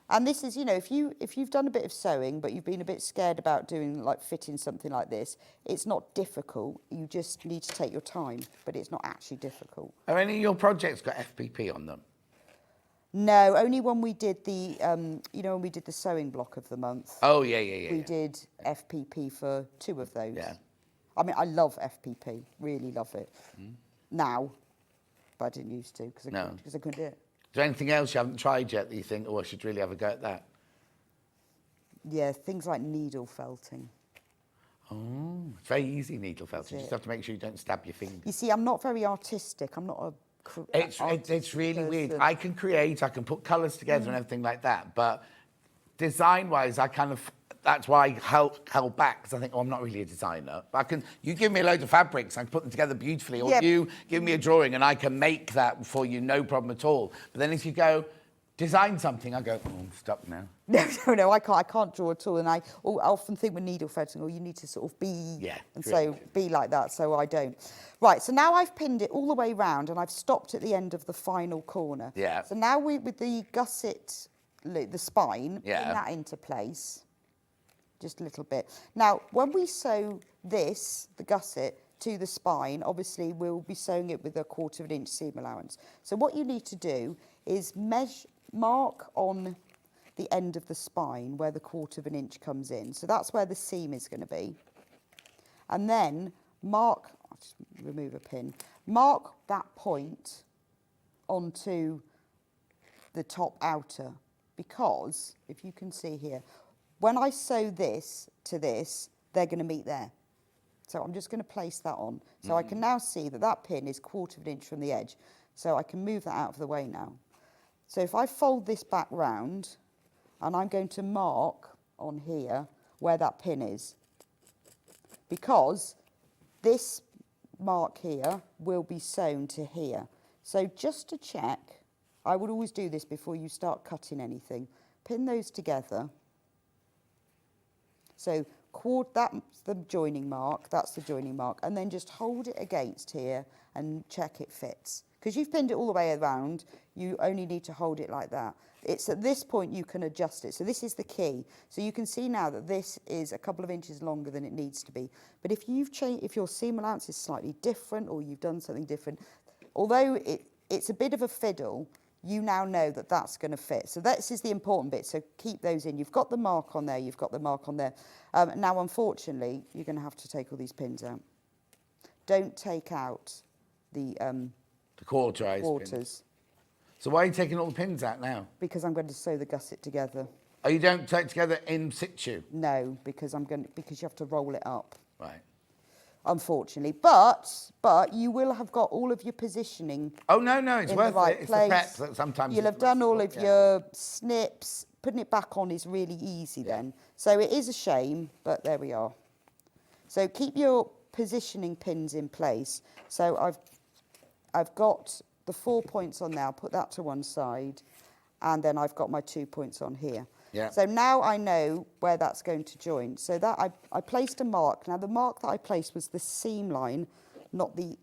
and this is, you know, if you've done a bit of sewing, but you've been a bit scared about doing, like, fitting something like this, it's not difficult. You just need to take your time, but it's not actually difficult. Have any of your projects got FPP on them? No, only when we did the, you know, when we did the sewing block of the month. Oh, yeah. We did FPP for 2 of those. Yeah. I mean, I love FPP, really love it. Now, but I didn't used to because I couldn't do it. Is there anything else you haven't tried yet that you think, oh, I should really have a go at that? Yeah, things like needle felting. Oh, it's very easy, needle felting. You just have to make sure you don't stab your finger. You see, I'm not very artistic. I'm not a. It's really weird. person. I can create, I can put colours together and everything like that, but design-wise, that's why I held back, because I think, oh, I'm not really a designer. But you give me a load of fabrics, I can put them together beautifully, or you give me a drawing and I can make that for you, no problem at all. But then if you go, design something, I go, oh, I'm stuck now. No, I can't draw at all. And I often think with needle felting, you need to sort of be, be like that, so I don't. Right, so now I've pinned it all the way round and I've stopped at the end of the final corner. Yeah. So now with the gusset, the spine, pin that into place. Just a little bit. Now, when we sew this, the gusset, to the spine, obviously we'll be sewing it with a 1/4 inch seam allowance. So what you need to do is mark on the end of the spine where the 1/4 inch comes in. So that's where the seam is going to be. And then mark, I'll just remove a pin, mark that point onto the top outer, because if you can see here, when I sew this to this, they're going to meet there. So I'm just going to place that on. So I can now see that that pin is 1/4 inch from the edge. So I can move that out of the way now. So if I fold this back round, and I'm going to mark on here where that pin is, because this mark here will be sewn to here. So just to check, I would always do this before you start cutting anything. Pin those together. So that's the joining mark, and then just hold it against here and check it fits. Because you've pinned it all the way around, you only need to hold it like that. It's at this point you can adjust it. So this is the key. So you can see now that this is a couple of inches longer than it needs to be. But if your seam allowance is slightly different, or you've done something different, although it's a bit of a fiddle, you now know that that's going to fit. So this is the important bit, so keep those in. You've got the mark on there, you've got the mark on there. Now, unfortunately, you're going to have to take all these pins out. Don't take out the quarters. quarters. So why are you taking all the pins out now? Because I'm going to sew the gusset together. Oh, you don't take it together in situ? No, because you have to roll it up. Right. Unfortunately, but you will have got all of your positioning. Oh no, it's worth right it. It's place. the prep that sometimes You'll have done all of your snips. Putting it back on is really easy then. So it is a shame, but there we are. So keep your positioning pins in place. So I've got the 4 points on now. Put that to one side, and then I've got my 2 points on here. Yeah. So now I know where that's going to join. So that I placed a mark. Now the mark that I placed was the seam line, not the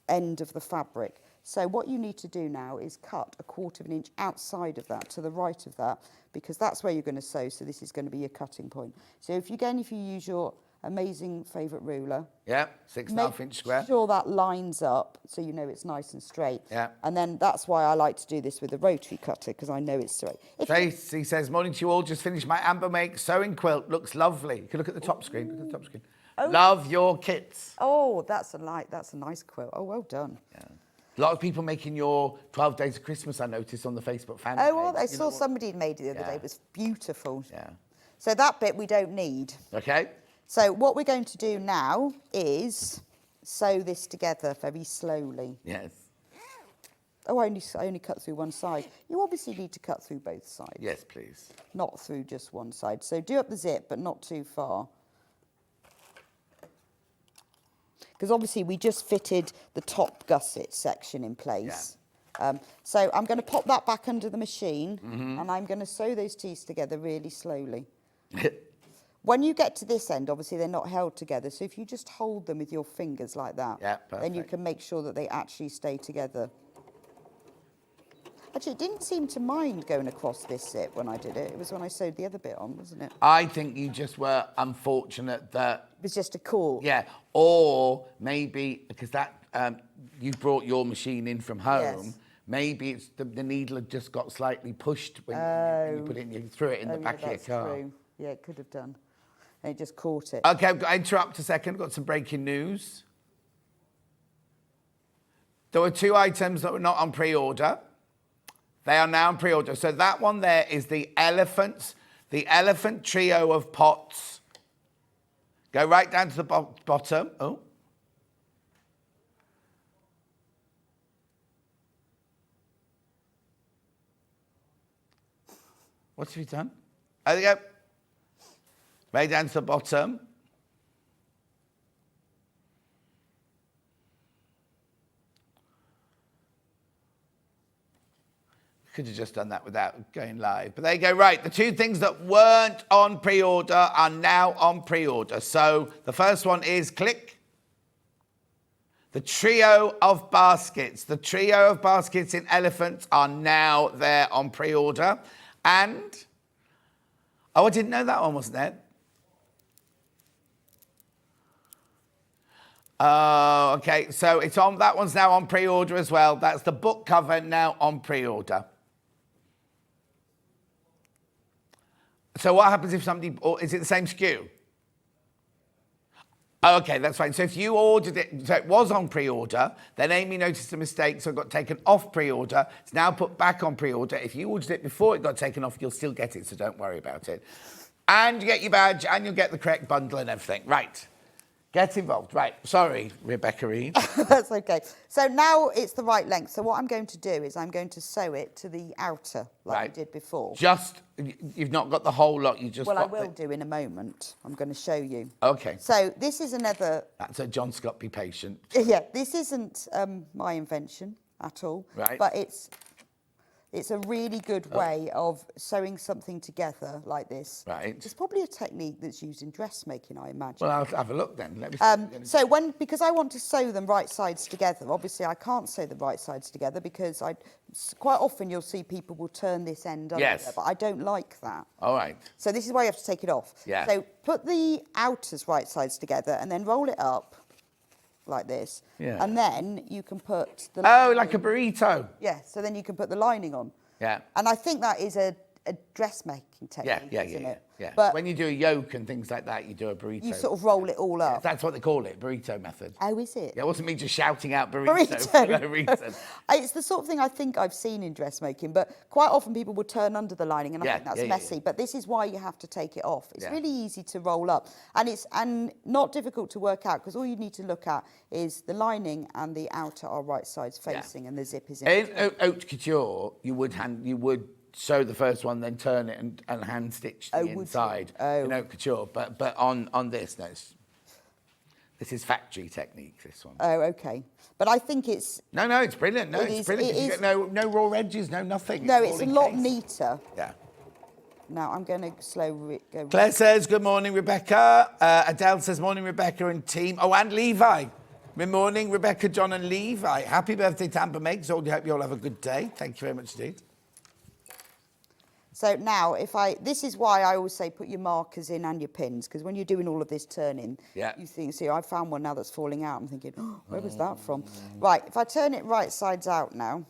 end of the fabric. So what you need to do now is cut a 1/4 inch outside of that, to the right of that, because that's where you're going to sew. So this is going to be your cutting point. So if you use your amazing favourite ruler. Yeah, 6.5 inch square. Make sure that lines up so you know it's nice and straight. Yeah. And then that's why I like to do this with a rotary cutter, because I know it's straight. Tracy says, morning to you all. Just finished my Amber Make sewing quilt. Looks lovely. You can look at the top screen. Look at the top screen. Oh. Love your kits. Oh, that's a nice quilt. Oh, well done. Yeah. A lot of people making your 12 Days of Christmas, I noticed, on the Facebook fan page. Oh, well, I saw somebody made it the other day. It was beautiful. Yeah. So that bit we don't need. Okay. So what we're going to do now is sew this together very slowly. Yes. Oh, I only cut through one side. You obviously need to cut through both sides. Yes, please. Not through just one side. So do up the zip, but not too far. Because obviously we just fitted the top gusset section in place. Yeah. So I'm going to pop that back under the machine, and I'm going to sew those tees together really slowly. When you get to this end, obviously they're not held together. So if you just hold them with your fingers like that, Yeah, then you perfect. can make sure that they actually stay together. Actually, it didn't seem to mind going across this zip when I did it. It was when I sewed the other bit on, wasn't it? I think you just were unfortunate that, It was just a cord. yeah, or maybe because that you brought your machine in from home. Yes. Maybe it's the needle had just got slightly pushed when you put it in. You threw it in the back of your that's car. true. Yeah, it could have done. And it just caught it. Okay, I've got to interrupt a second. Got some breaking news. There were 2 items that were not on pre-order. They are now on pre-order. So that one there is the elephant trio of pots. Go right down to the bottom. Oh. What have you done? There you go. Right down to the bottom. Could have just done that without going live. But there you go. Right. The 2 things that weren't on pre-order are now on pre-order. So the first one is click. The trio of baskets. The trio of baskets in elephants are now there on pre-order. And, oh, I didn't know that one wasn't there. Oh, okay. So it's on. That one's now on pre-order as well. That's the book cover now on pre-order. So what happens if somebody, or is it the same SKU? Oh, okay, that's fine. So if you ordered it, so it was on pre-order, then Amy noticed a mistake, so it got taken off pre-order. It's now put back on pre-order. If you ordered it before it got taken off, you'll still get it, so don't worry about it. And you get your badge, and you'll get the correct bundle and everything. Right. Get involved. Right. Sorry, Rebecca Reid. That's okay. So now it's the right length. So what I'm going to do is I'm going to sew it to the outer like we did before. Just, you've not got the whole lot, you just Well, got I will do in a moment. I'm going to show you. Okay. So this is another... That's a John Scott, be patient. Yeah, this isn't my invention at all. Right. But it's a really good way of sewing something together like this. Right. It's probably a technique that's used in dressmaking, I imagine. Well, I'll have a look then. Let me see. So because I want to sew them right sides together, obviously I can't sew the right sides together because quite often you'll see people will turn this end under, Yes. but I don't like that. All right. So this is why you have to take it off. Yeah. So put the outers right sides together and then roll it up like this. Yeah. And then you can put the... Oh, like a burrito. Yeah, so then you can put the lining on. Yeah. And I think that is a dressmaking technique, isn't it? Yeah. But when you do a yoke and things like that, you do a burrito. you sort of roll it all up. That's what they call it, burrito method. Oh, is it? Yeah, it wasn't me just shouting out burrito for no reason. It's the sort of thing I think I've seen in dressmaking, but quite often people would turn under the lining, and I Yeah, think that's yeah, messy. yeah. But this is why you have to take it off. It's Yeah. really easy to roll up, and it's not difficult to work out because all you need to look at is the lining and the outer are right sides facing, and the zip is in. In haute couture, you would sew the first one, then turn it and hand stitch the Oh, would you? inside Oh. in haute couture. But on this, no, this is factory technique. This one. Oh, okay. But I think it's No, it's brilliant. No, It it's is- brilliant. it 'Cause you is- get no raw edges, no nothing. no, all it's a in lot case. neater. Yeah. Now I'm going to go. Claire says, good morning, Rebecca. Adele says, morning, Rebecca and team. Oh, and Levi. Good morning, Rebecca, John and Levi. Happy birthday, Tampa Makes. I hope you all have a good day. Thank you very much indeed. So now, this is why I always say put your markers in and your pins, because when you're doing all of this turning, you think, see, I found one now that's falling out. I'm thinking, oh, where was that from? Right, if I turn it right sides out now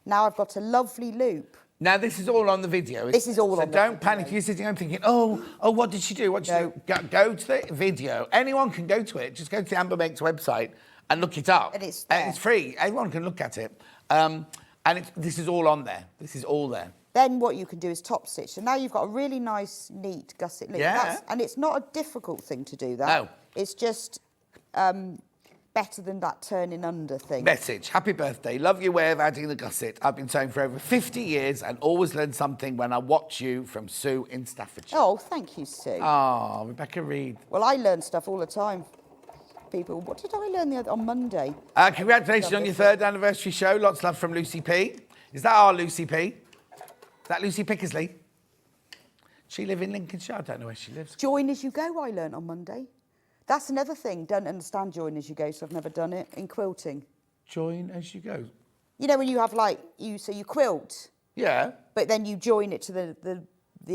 I've got a lovely loop. Now, this is all on the video. This is all on the So don't video. panic. You're sitting home thinking, oh, what did she do? What did she do? Go to the video. Anyone can go to it. Just go to the Amber Makes website and look it up. And it's there. It's free. Everyone can look at it. And this is all on there. This is all there. Then what you can do is top stitch. So now you've got a really nice, neat gusset loop. Yeah. And it's not a difficult thing to do that. No. It's just better than that turning under thing. Message. Happy birthday. Love your way of adding the gusset. I've been sewing for over 50 years and always learn something when I watch you from Sue in Staffordshire. Oh, thank you, Sue. Oh, Rebecca Reid. Well, I learn stuff all the time. People, what did I learn on Monday? Congratulations on your 3rd anniversary show. Lots of love from Lucy P. Is that our Lucy P? Is that Lucy Pickersley? She live in Lincolnshire? I don't know where she lives. Join as you go, I learnt on Monday. That's another thing. Don't understand join as you go, so I've never done it in quilting. Join as you go. You know when you have you quilt, Yeah. but then you join it to the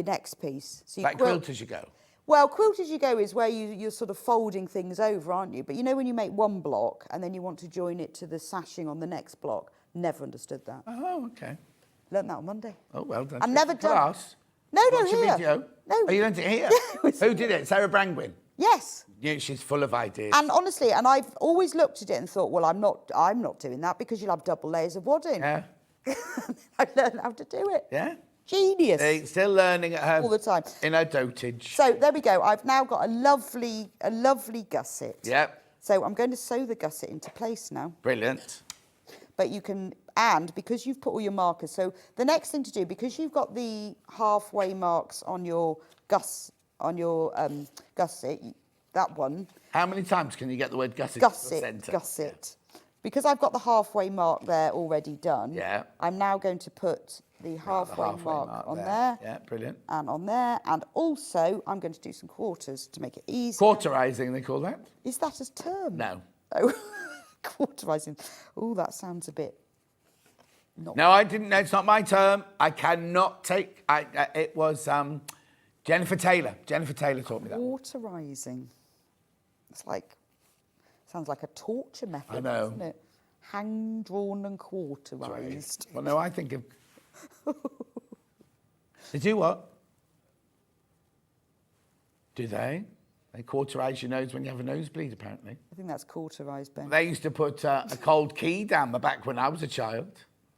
next piece. So you Like quilt as you go. Well, quilt as you go is where you're sort of folding things over, aren't you? But you know when you make one block and then you want to join it to the sashing on the next block? Never understood that. Oh, okay. Learned that on Monday. Oh, well done. I've never done. Class. No, Watch a here. video. No. Oh, you learned it here? Who did it? Sarah Brangwyn? Yes. Yeah, she's full of ideas. And honestly, and I've always looked at it and thought, well, I'm not doing that because you'll have double layers of wadding. Yeah. I learned how to do it. Yeah. Genius. Still learning at home. All the time. In her dotage. So there we go. I've now got a lovely gusset. Yep. So I'm going to sew the gusset into place now. Brilliant. But you can, and because you've put all your markers, so the next thing to do, because you've got the halfway marks on your gusset, that one. How many times can you get the word gusset? Gusset. Because I've got the halfway mark there already done. Yeah. I'm now going to put the halfway mark on there. Yeah, brilliant. And on there, and also I'm going to do some quarters to make it easy. Quarterizing, they call that? Is that a term? No. Oh, quarterizing. Oh, that sounds a bit. No, I didn't know. It's not my term. I cannot take. It was Jennifer Taylor. Jennifer Taylor taught me that. Quarterizing. It's like, sounds like a torture method, I know. doesn't it? Hang, drawn, and quarterized. Well, no, I think of. They do what? Do they? They cauterize your nose when you have a nosebleed, apparently. I think that's cauterized, Ben. They used to put a cold key down my back when I was a child.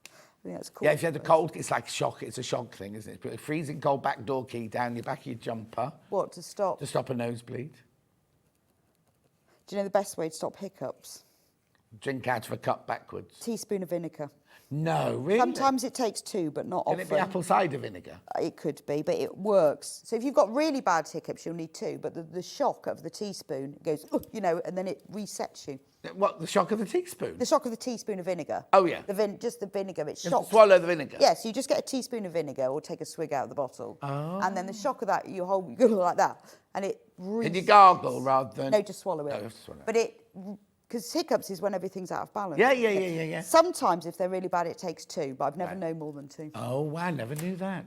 I think that's Yeah, if you had a cold, it's like shock. It's a shock thing, isn't it? Put a freezing cold back door key down your back of your jumper. What, to stop? To stop a nosebleed. Do you know the best way to stop hiccups? Drink out of a cup backwards. Teaspoon of vinegar. No, really? Sometimes it takes two, but not Can often. it be apple cider vinegar? It could be, but it works. So if you've got really bad hiccups, you'll need two. But the shock of the teaspoon goes, you know, and then it resets you. What, the shock of the teaspoon? The shock of the teaspoon of vinegar. Oh, yeah. Just the vinegar, it You have shocks. to swallow the vinegar? Yes, you just get a teaspoon of vinegar or take a swig out of the bottle. Oh. And then the shock of that, you go like that. And it Can you gargle rather than... No, just swallow it. No, you have to swallow it. But because hiccups is when everything's out of balance. Yeah. Sometimes, if they're really bad, it takes two, but I've never known more than two. Oh, wow, I never knew that.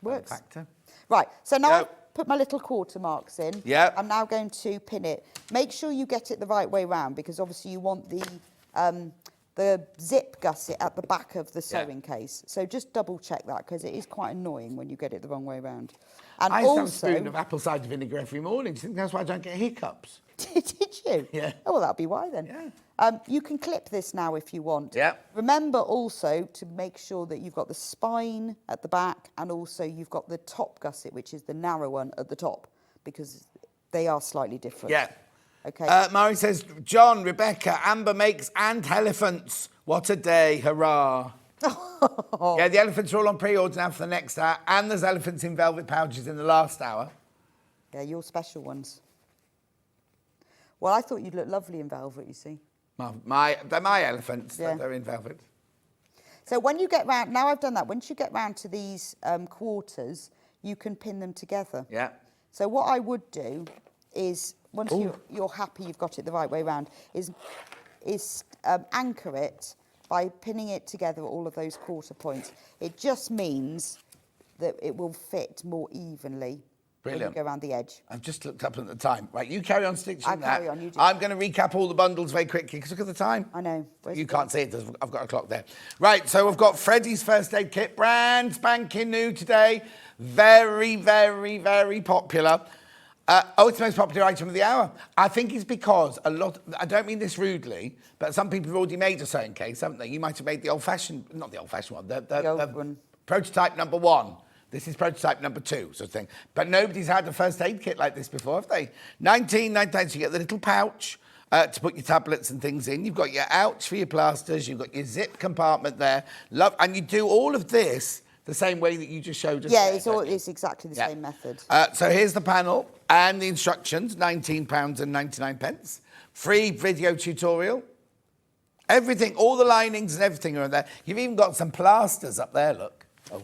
Works. Factor. Right, so now Yep. I've put my little quarter marks in. Yep. I'm now going to pin it. Make sure you get it the right way round, because obviously you want the zip gusset at the back of the sewing case. So just double check that, because it is quite annoying when you get it the wrong way round. And I used to have a also, spoon of apple cider vinegar every morning. Do you think that's why I don't get hiccups? Did you? Yeah. Oh, well, that'll be why then. Yeah. You can clip this now if you want. Yeah. Remember also to make sure that you've got the spine at the back, and also you've got the top gusset, which is the narrow one at the top, because they are slightly different. Yeah. Okay. Murray says, John, Rebecca, Amber makes ant elephants. What a day. Hurrah. Yeah, the elephants are all on pre-order now for the next hour, and there's elephants in velvet pouches in the last hour. Yeah, your special ones. Well, I thought you'd look lovely in velvet, you see. They're my elephants. Yeah. They're in velvet. So when you get round, now I've done that, once you get round to these quarters, you can pin them together. Yeah. So what I would do is, once you're happy you've got it the right way round, is anchor it by pinning it together at all of those quarter points. It just means that it will fit more evenly. Brilliant. When you go around the edge. I've just looked up at the time. Right, you carry on stitching I'll that. carry on, you do. I'm going to recap all the bundles very quickly, because look at the time. I know. You can't see it, I've got a clock there. Right, so we've got Freddie's first aid kit, brand spanking new today. Very, very, very popular. It's the most popular item of the hour. I think it's because I don't mean this rudely, but some people have already made a sewing case, haven't they? You might have made the old-fashioned, not the old-fashioned one, The old one. prototype number 1. This is prototype number 2, sort of thing. But nobody's had a first aid kit like this before, have they? 19.99, so you get the little pouch to put your tablets and things in. You've got your ouch for your plasters. You've got your zip compartment there. And you do all of this the same way that you just showed us. Yeah, there, it's exactly the same method. So here's the panel and the instructions, £19.99. Free video tutorial. Everything, all the linings and everything are in there. You've even got some plasters up there, look. Oh.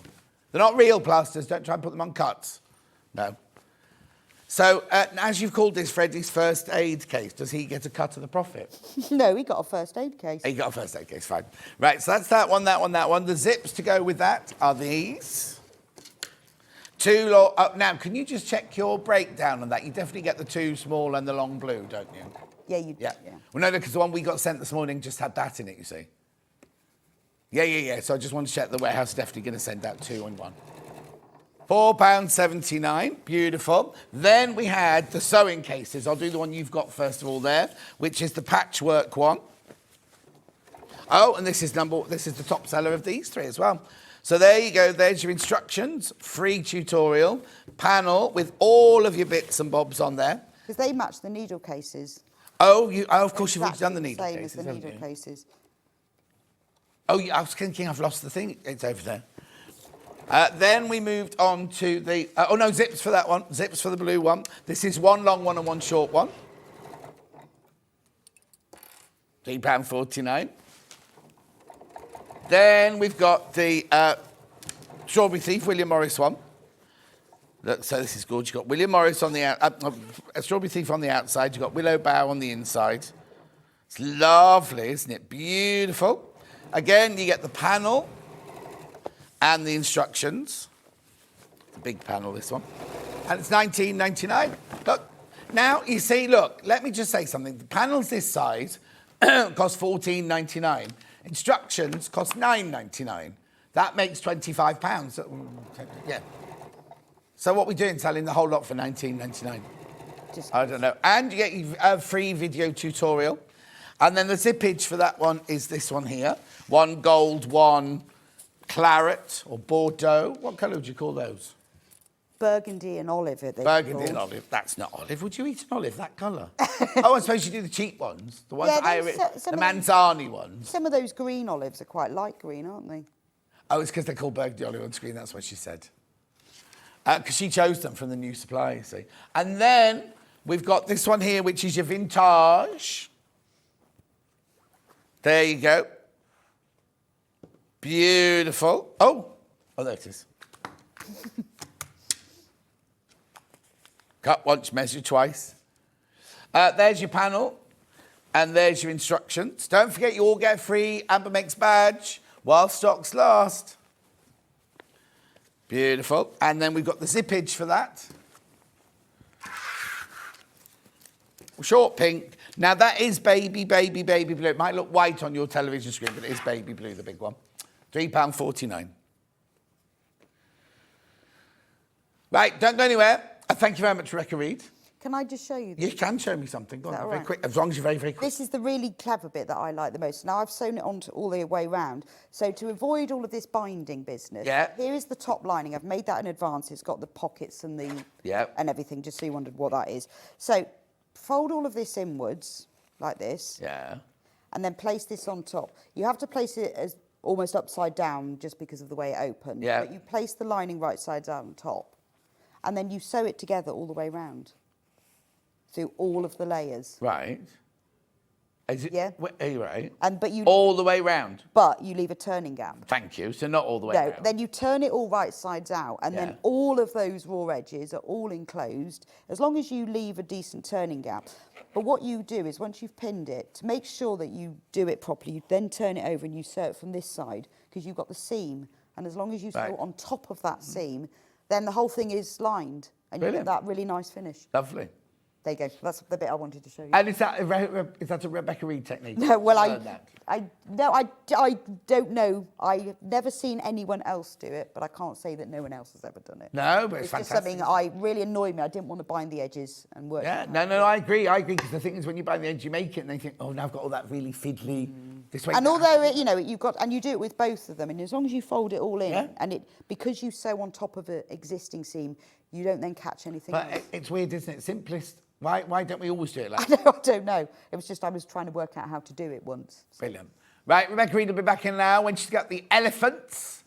They're not real plasters. Don't try and put them on cuts. No. So, as you've called this Freddie's first aid case, does he get a cut of the profit? No, he got a first aid case. He got a first aid case, fine. Right, so that's that one, that one, that one. The zips to go with that are these. Now, can you just check your breakdown on that? You definitely get the 2 small and the long blue, don't you? Yeah, you do. Yeah. Yeah. Well, no, because the one we got sent this morning just had that in it, you see. Yeah. So I just want to check the warehouse is definitely going to send out 2 and 1. £4.79, beautiful. Then we had the sewing cases. I'll do the one you've got first of all there, which is the patchwork one. Oh, and this is the top seller of these 3 as well. So there you go, there's your instructions, free tutorial, panel with all of your bits and bobs on there. Because they match the needle cases. Oh, of course you've already Exactly done the needle same cases, as the haven't needle you? cases. Oh, I was thinking I've lost the thing. It's over there. Then we moved on to the... zips for that one. Zips for the blue one. This is 1 long one and 1 short one. £3.49. Then we've got the Strawberry Thief, William Morris one. So this is good. You've got William Morris on the Strawberry Thief on the outside. You've got Willow Bough on the inside. It's lovely, isn't it? Beautiful. Again, you get the panel and the instructions. The big panel, this one. And it's £19.99. Look, now you see, look, let me just say something. The panels this size cost £14.99. Instructions cost £9.99. That makes £25. Yeah. So what are we doing, selling the whole lot for £19.99? I don't know. And you get a free video tutorial. And then the zippage for that one is this one here. 1 gold, 1 claret or Bordeaux. What colour would you call those? Burgundy and olive. Burgundy and olive. That's not olive. Would you eat an olive that colour? Oh, I suppose you do the cheap ones. The ones the Manzani ones. Some of those green olives are quite light green, aren't they? Oh, it's because they're called burgundy olive on screen. That's what she said. Because she chose them from the new supply, you see. And then we've got this one here, which is your vintage. There you go. Beautiful. Oh, there it is. Cut once, measure twice. There's your panel, and there's your instructions. Don't forget, you all get free Amber Makes badge while stocks last. Beautiful. And then we've got the zippage for that. Short pink. Now, that is baby blue. It might look white on your television screen, but it is baby blue, the big one. £3.49. Right, don't go anywhere. Thank you very much, Rebecca Reid. Can I just show you this? You can show me something. Go on, all very right? quick, as long as you're very, very quick. This is the really clever bit that I like the most. Now, I've sewn it on all the way round. So to avoid all of this binding business, here is the top lining. I've made that in advance. It's got the pockets and and everything, just so you wondered what that is. So fold all of this inwards, like this. Yeah. And then place this on top. You have to place it as almost upside down just because of the way it opens. Yeah. But you place the lining right sides out on top. And then you sew it together all the way round. Through all of the layers. Right. Is it, Yeah. Are you right? But you all the way round? But you leave a turning gap. Thank you. So not all the way round. Then you turn it all right sides out, and then all of those raw edges are all enclosed, as long as you leave a decent turning gap. But what you do is, once you've pinned it, to make sure that you do it properly, you then turn it over and you sew it from this side, because you've got the seam. And as long as you sew on top of that seam, then the whole thing is lined, and you get that really nice finish. Lovely. There you go. That's the bit I wanted to show you. And is that a Rebecca Reid technique? No, well, I don't know. I've never seen anyone else do it, but I can't say that no one else has ever done it. No, but it's just fantastic. something I really annoyed me. I didn't want to bind the edges and work. Yeah, no, I agree, because the thing is, when you bind the edge, you make it, and they think, oh, now I've got all that really fiddly this way. And although you do it with both of them, and as long as you fold it all in, and because you sew on top of an existing seam, you don't then catch anything else. But it's weird, isn't it? Simplest. Why don't we always do it like that? I don't know. It was just I was trying to work out how to do it once. Brilliant. Right, Rebecca Reid will be back in now when she's got the elephants.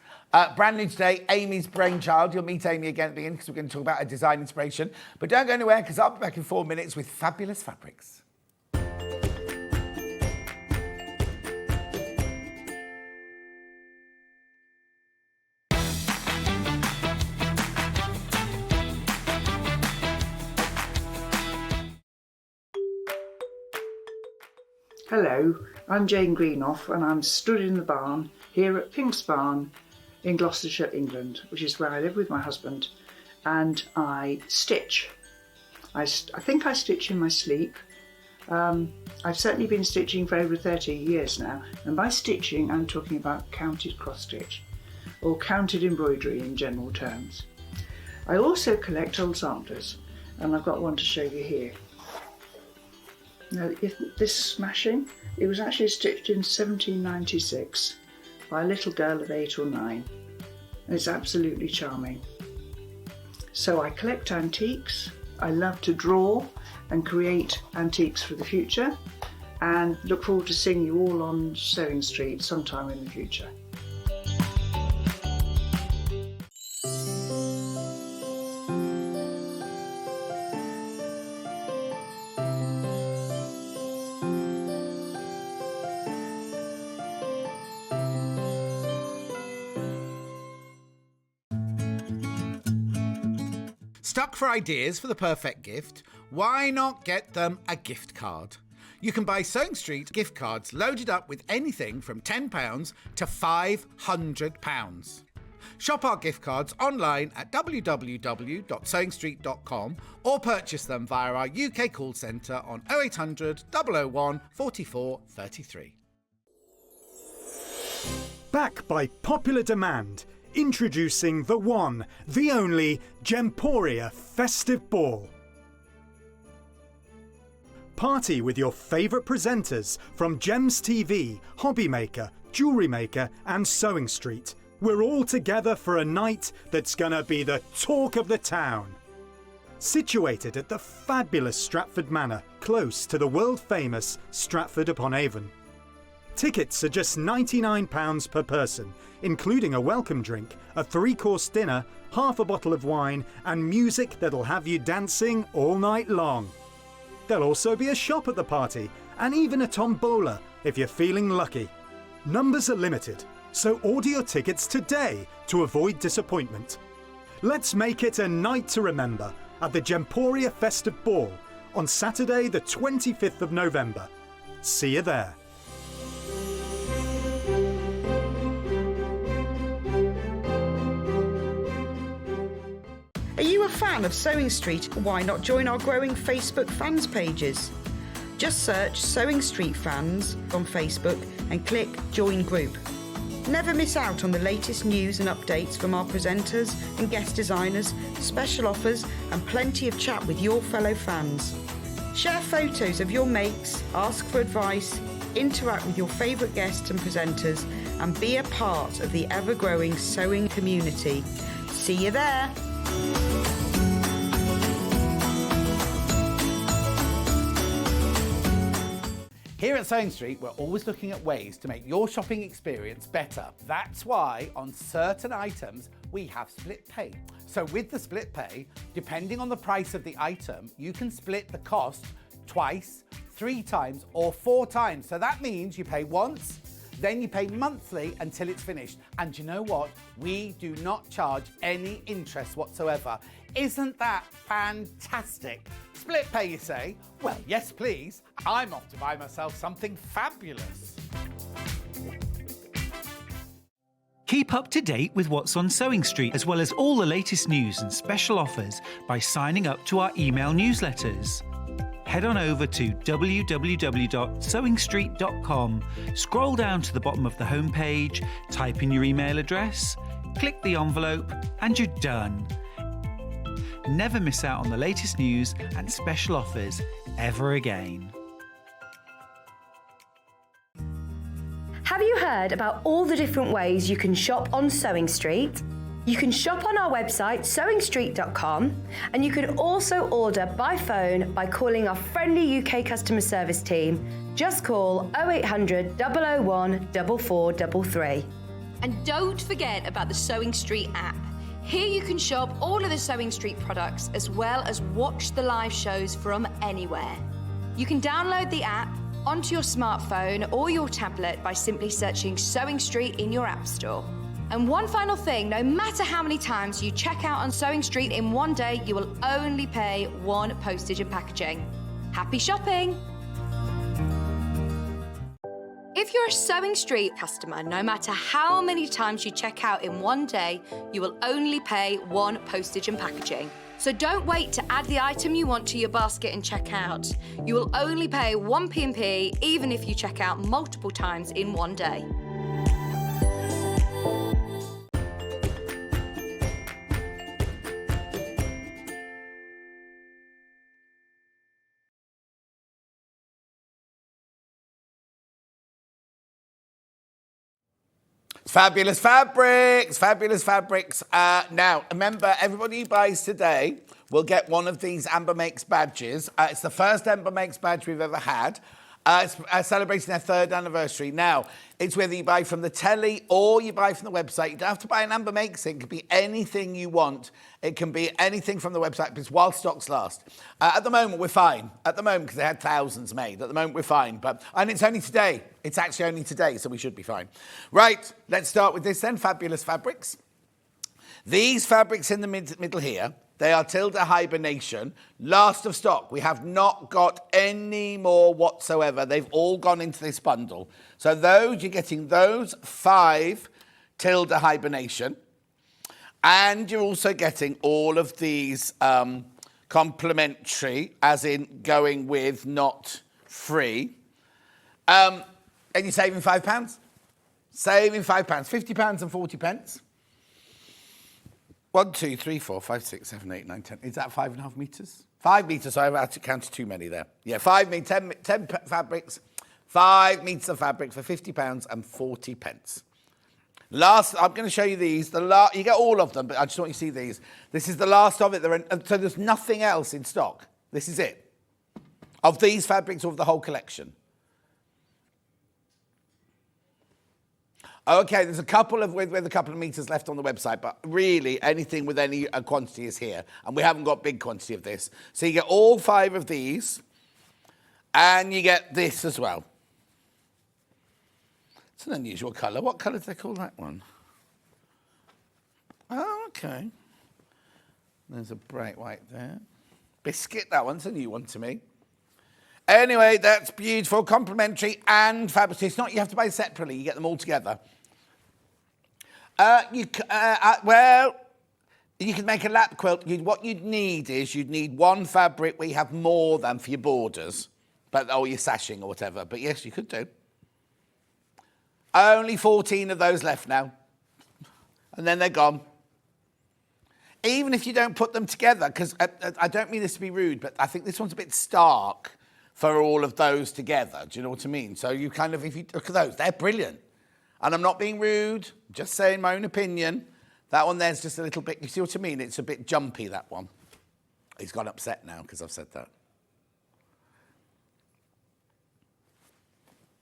Brand new today, Amy's brainchild. You'll meet Amy again at the end because we're going to talk about a design inspiration. But don't go anywhere because I'll be back in 4 minutes with fabulous fabrics. Hello, I'm Jane Greenoff and I'm stood in the barn here at Pink's Barn in Gloucestershire, England, which is where I live with my husband, and I stitch. I think I stitch in my sleep. I've certainly been stitching for over 30 years now, and by stitching I'm talking about counted cross stitch or counted embroidery in general terms. I also collect old samplers, and I've got one to show you here. Now, this smashing, it was actually stitched in 1796 by a little girl of 8 or 9, and it's absolutely charming. So I collect antiques, I love to draw and create antiques for the future, and look forward to seeing you all on Sewing Street sometime in the future. Stuck for ideas for the perfect gift? Why not get them a gift card? You can buy Sewing Street gift cards loaded up with anything from £10 to £500. Shop our gift cards online at www.sewingstreet.com or purchase them via our UK call centre on 0800 001 44 33. Back by popular demand, introducing the one, the only Gemporia Festive Ball. Party with your favourite presenters from Gems TV, Hobby Maker, Jewellery Maker and Sewing Street. We're all together for a night that's gonna be the talk of the town. Situated at the fabulous Stratford Manor, close to the world-famous Stratford-upon-Avon. Tickets are just £99 per person, including a welcome drink, a 3-course dinner, half a bottle of wine and music that'll have you dancing all night long. There'll also be a shop at the party and even a tombola if you're feeling lucky. Numbers are limited, so order your tickets today to avoid disappointment. Let's make it a night to remember at the Gemporia Festive Ball on Saturday the 25th of November. See you there. Are you a fan of Sewing Street? Why not join our growing Facebook fans pages? Just search Sewing Street Fans on Facebook and click Join Group. Never miss out on the latest news and updates from our presenters and guest designers, special offers and plenty of chat with your fellow fans. Share photos of your makes, ask for advice, interact with your favourite guests and presenters and be a part of the ever-growing sewing community. See you there! Here at Sewing Street, we're always looking at ways to make your shopping experience better. That's why on certain items, we have split pay. So with the split pay, depending on the price of the item, you can split the cost twice, 3 times, or 4 times. So that means you pay once, then you pay monthly until it's finished. And you know what? We do not charge any interest whatsoever. Isn't that fantastic? Split pay, you say? Well, yes, please. I'm off to buy myself something fabulous. Keep up to date with what's on Sewing Street, as well as all the latest news and special offers by signing up to our email newsletters. Head on over to www.sewingstreet.com, scroll down to the bottom of the homepage, type in your email address, click the envelope, and you're done. Never miss out on the latest news and special offers ever again. Have you heard about all the different ways you can shop on Sewing Street? You can shop on our website sewingstreet.com, and you can also order by phone by calling our friendly UK customer service team. Just call 0800 001 4433. And don't forget about the Sewing Street app. Here you can shop all of the Sewing Street products as well as watch the live shows from anywhere. You can download the app onto your smartphone or your tablet by simply searching Sewing Street in your app store. And one final thing, no matter how many times you check out on Sewing Street in one day, you will only pay 1 postage and packaging. Happy shopping! if you're a Sewing Street customer, no matter how many times you check out in one day, you will only pay one postage and packaging. So don't wait to add the item you want to your basket and check out. You will only pay one P&P even if you check out multiple times in one day. Fabulous fabrics, fabulous fabrics. Now, remember, everybody who buys today will get one of these Amber Makes badges. It's the first Amber Makes badge we've ever had. It's celebrating their 3rd anniversary. Now, it's whether you buy from the telly or you buy from the website. You don't have to buy an Amber Makes thing. It can be anything you want. It can be anything from the website, because while stocks last. At the moment, we're fine. At the moment, because they had thousands made. At the moment, we're fine. And it's only today. It's actually only today, so we should be fine. Right, let's start with this then. Fabulous fabrics. These fabrics in the middle here, they are Tilda Hibernation. Last of stock. We have not got any more whatsoever. They've all gone into this bundle. So those, you're getting those 5 Tilda Hibernation. And you're also getting all of these complimentary, as in going with, not free. And you're saving £5. Saving £5. £50 and 40 pence. 1, 2, 3, 4, 5, 6, 7, 8, 9, 10. Is that 5.5 metres? 5 metres, so I've had to count too many there. Yeah, 10 fabrics, 5 metres of fabric for £50 and 40 pence. Last, I'm going to show you these. You get all of them, but I just want you to see these. This is the last of it. So there's nothing else in stock. This is it. Of these fabrics, of the whole collection. Okay, there's a couple of meters left on the website, but really anything with any quantity is here. And we haven't got big quantity of this. So you get all 5 of these, and you get this as well. It's an unusual colour. What colour do they call that one? Oh, okay. There's a bright white there. Biscuit, that one's a new one to me. Anyway, that's beautiful, complimentary and fabulous. It's not you have to buy separately, you get them all together. You can make a lap quilt. What you'd need is you'd need one fabric where you have more than for your borders, or your sashing or whatever. But yes, you could do. Only 14 of those left now. And then they're gone. Even if you don't put them together, because I don't mean this to be rude, but I think this one's a bit stark for all of those together. Do you know what I mean? So you kind of, if you look at those, they're brilliant. And I'm not being rude, just saying my own opinion. That one there's just a little bit, you see what I mean? It's a bit jumpy, that one. He's got upset now because I've said that.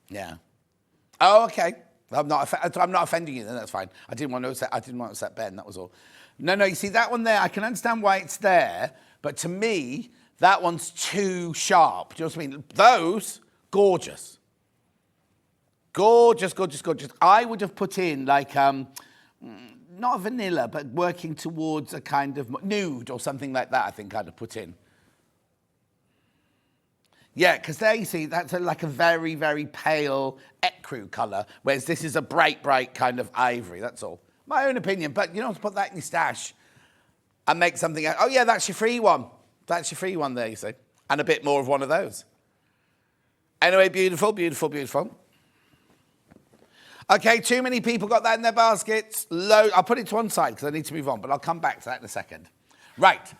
Yeah. Oh, okay. I'm not offending you then, that's fine. I didn't want to upset Ben, that was all. No, you see that one there, I can understand why it's there, but to me, that one's too sharp. Do you know what I mean? Those, gorgeous. Gorgeous, gorgeous, gorgeous. I would have put in like, not a vanilla, but working towards a kind of nude or something like that, I think I'd have put in. Yeah, because there you see, that's like a very, very pale ecru colour, whereas this is a bright, bright kind of ivory, that's all. My own opinion, but you don't have to put that in your stash and make something out. Oh yeah, that's your free one. That's your free one there, you see. And a bit more of one of those. Anyway, beautiful, beautiful, beautiful. Okay, too many people got that in their baskets. I'll put it to one side because I need to move on, but I'll come back to that in a second. Right.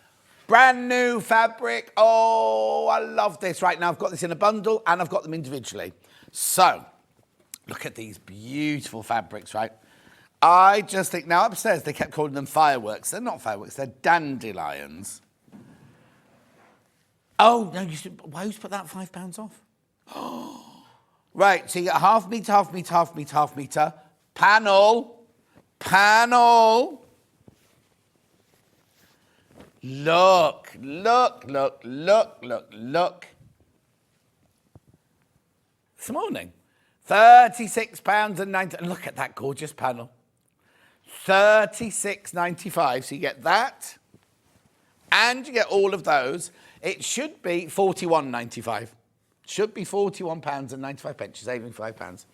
Brand new fabric. Oh, I love this. Right, now I've got this in a bundle and I've got them individually. So, look at these beautiful fabrics, right? I just think, now upstairs they kept calling them fireworks. They're not fireworks, they're dandelions. Oh, no, why would you put that £5 off? Right, so you get half metre, half metre, half metre, half metre. Panel. Look. This morning, £36.90. Look at that gorgeous panel. £36.95. So you get that, and you get all of those. It should be £41.95. Should be £41.95. You're saving £5.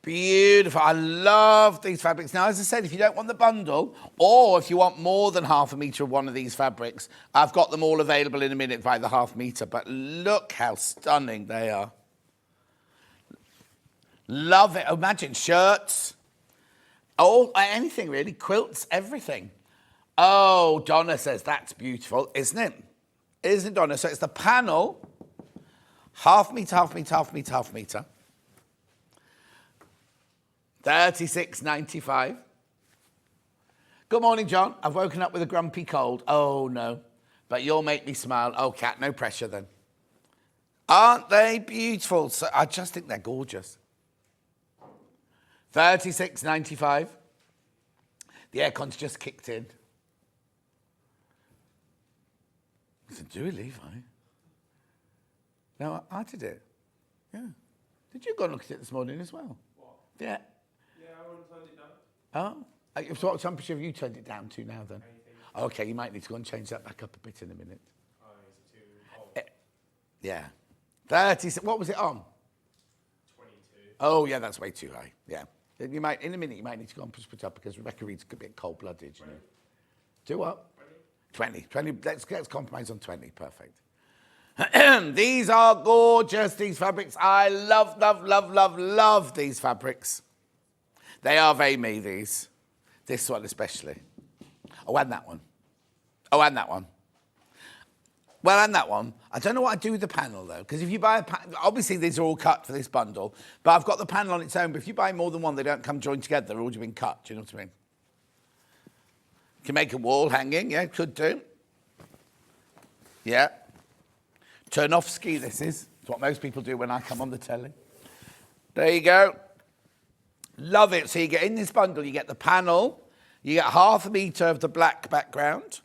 Beautiful. I love these fabrics. Now, as I said, if you don't want the bundle, or if you want more than half a metre of one of these fabrics, I've got them all available in a minute by the half metre. But look how stunning they are. Love it. Imagine shirts. Oh, anything really. Quilts, everything. Oh, Donna says that's beautiful, isn't it? Isn't it, Donna? So it's the panel, half metre, half metre, half metre, half metre. $36.95. Good morning, John. I've woken up with a grumpy cold. Oh, no. But you'll make me smile. Oh, Kat, no pressure then. Aren't they beautiful? So I just think they're gorgeous. $36.95. The aircon's just kicked in. I said, do it, Levi. No, I did it. Yeah. Did you go and look at it this morning as well? What? Yeah. Yeah, I want to turn it down. Oh? So what temperature have you turned it down to now then? Okay, you might need to go and change that back up a bit in a minute. Oh, is it too cold? Yeah. 30, what was it on? 22. Oh, yeah, that's way too high. Yeah. You might, in a minute, you might need to go and push it up because Rebecca Reid's a bit cold-blooded, you know. Do what? 20. 20. Let's compromise on 20. Perfect. These are gorgeous, these fabrics. I love, love, love, love, love these fabrics. They are very me, these. This one especially. Oh, and that one. Oh, and that one. Well, and that one. I don't know what I do with the panel, though, because if you buy a panel, obviously these are all cut for this bundle, but I've got the panel on its own, but if you buy more than one, they don't come joined together. They're already been cut. Do you know what I mean? You can make a wall hanging. Yeah, could do. Yeah. Turnovsky, this is. It's what most people do when I come on the telly. There you go. Love it. So you get in this bundle, you get the panel, you get half a metre of the black background,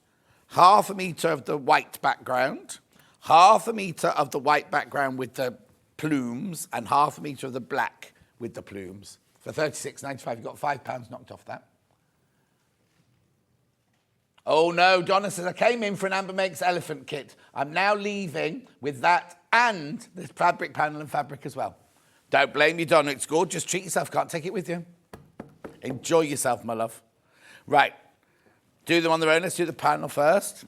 half a metre of the white background, half a metre of the white background with the plumes, and half a metre of the black with the plumes. For $36.95, you've got £5 knocked off that. Oh no, Donna says, I came in for an Amber Makes elephant kit. I'm now leaving with that and the fabric panel and fabric as well. Don't blame you, Donna. It's good. Just treat yourself. Can't take it with you. Enjoy yourself, my love. Right. Do them on their own. Let's do the panel first.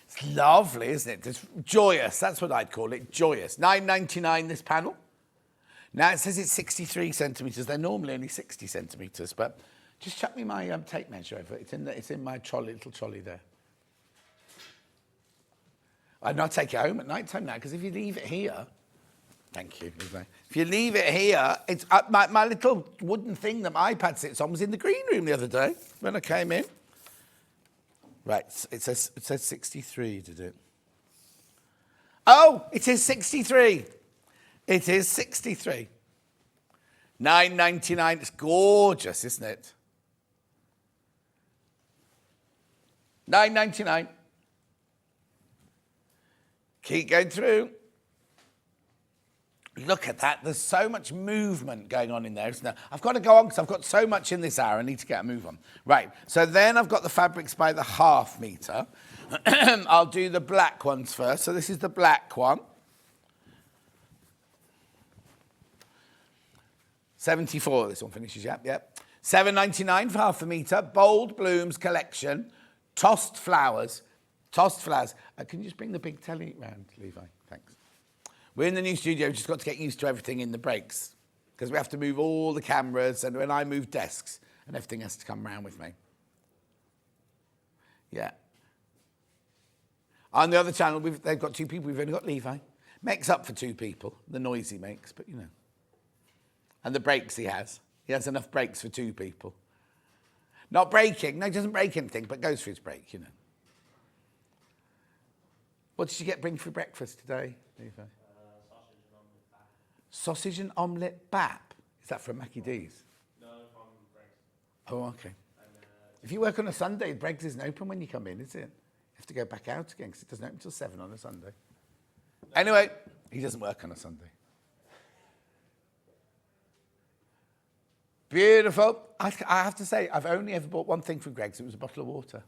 It's lovely, isn't it? It's joyous. That's what I'd call it. Joyous. $9.99 this panel. Now it says it's 63 centimetres. They're normally only 60 centimetres, but just chuck me my tape measure over it. It's in my trolley, little trolley there. I'd not take it home at night time now, because if you leave it here, thank you. If you leave it here, it's my little wooden thing that my iPad sits on was in the green room the other day when I came in. Right, it says 63, did it? Oh, it is 63. It is 63. $9.99. It's gorgeous, isn't it? $9.99. Keep going through. Look at that. There's so much movement going on in there, isn't there? I've got to go on because I've got so much in this hour. I need to get a move on. Right. So then I've got the fabrics by the half metre. I'll do the black ones first. So this is the black one. 74. This one finishes. Yep. $7.99 for half a metre. Bold Blooms collection. Tossed flowers. Can you just bring the big telly round, Levi? Thanks. We're in the new studio. We've just got to get used to everything in the breaks because we have to move all the cameras, and when I move desks, and everything has to come round with me. Yeah. On the other channel, they've got two people. We've only got Levi. Makes up for two people. The noise he makes, but you know. And the breaks he has. He has enough breaks for two people. Not breaking. No, he doesn't break anything, but goes for his break, you know. What did you bring for breakfast today, Levi? Sausage and omelette bap. Is that from Mackie D's? No, from Greg's. Oh, okay. If you work on a Sunday, Greg's isn't open when you come in, is it? You have to go back out again because it doesn't open until 7 on a Sunday. No. Anyway, he doesn't work on a Sunday. Beautiful. I have to say, I've only ever bought one thing from Greg's. It was a bottle of water.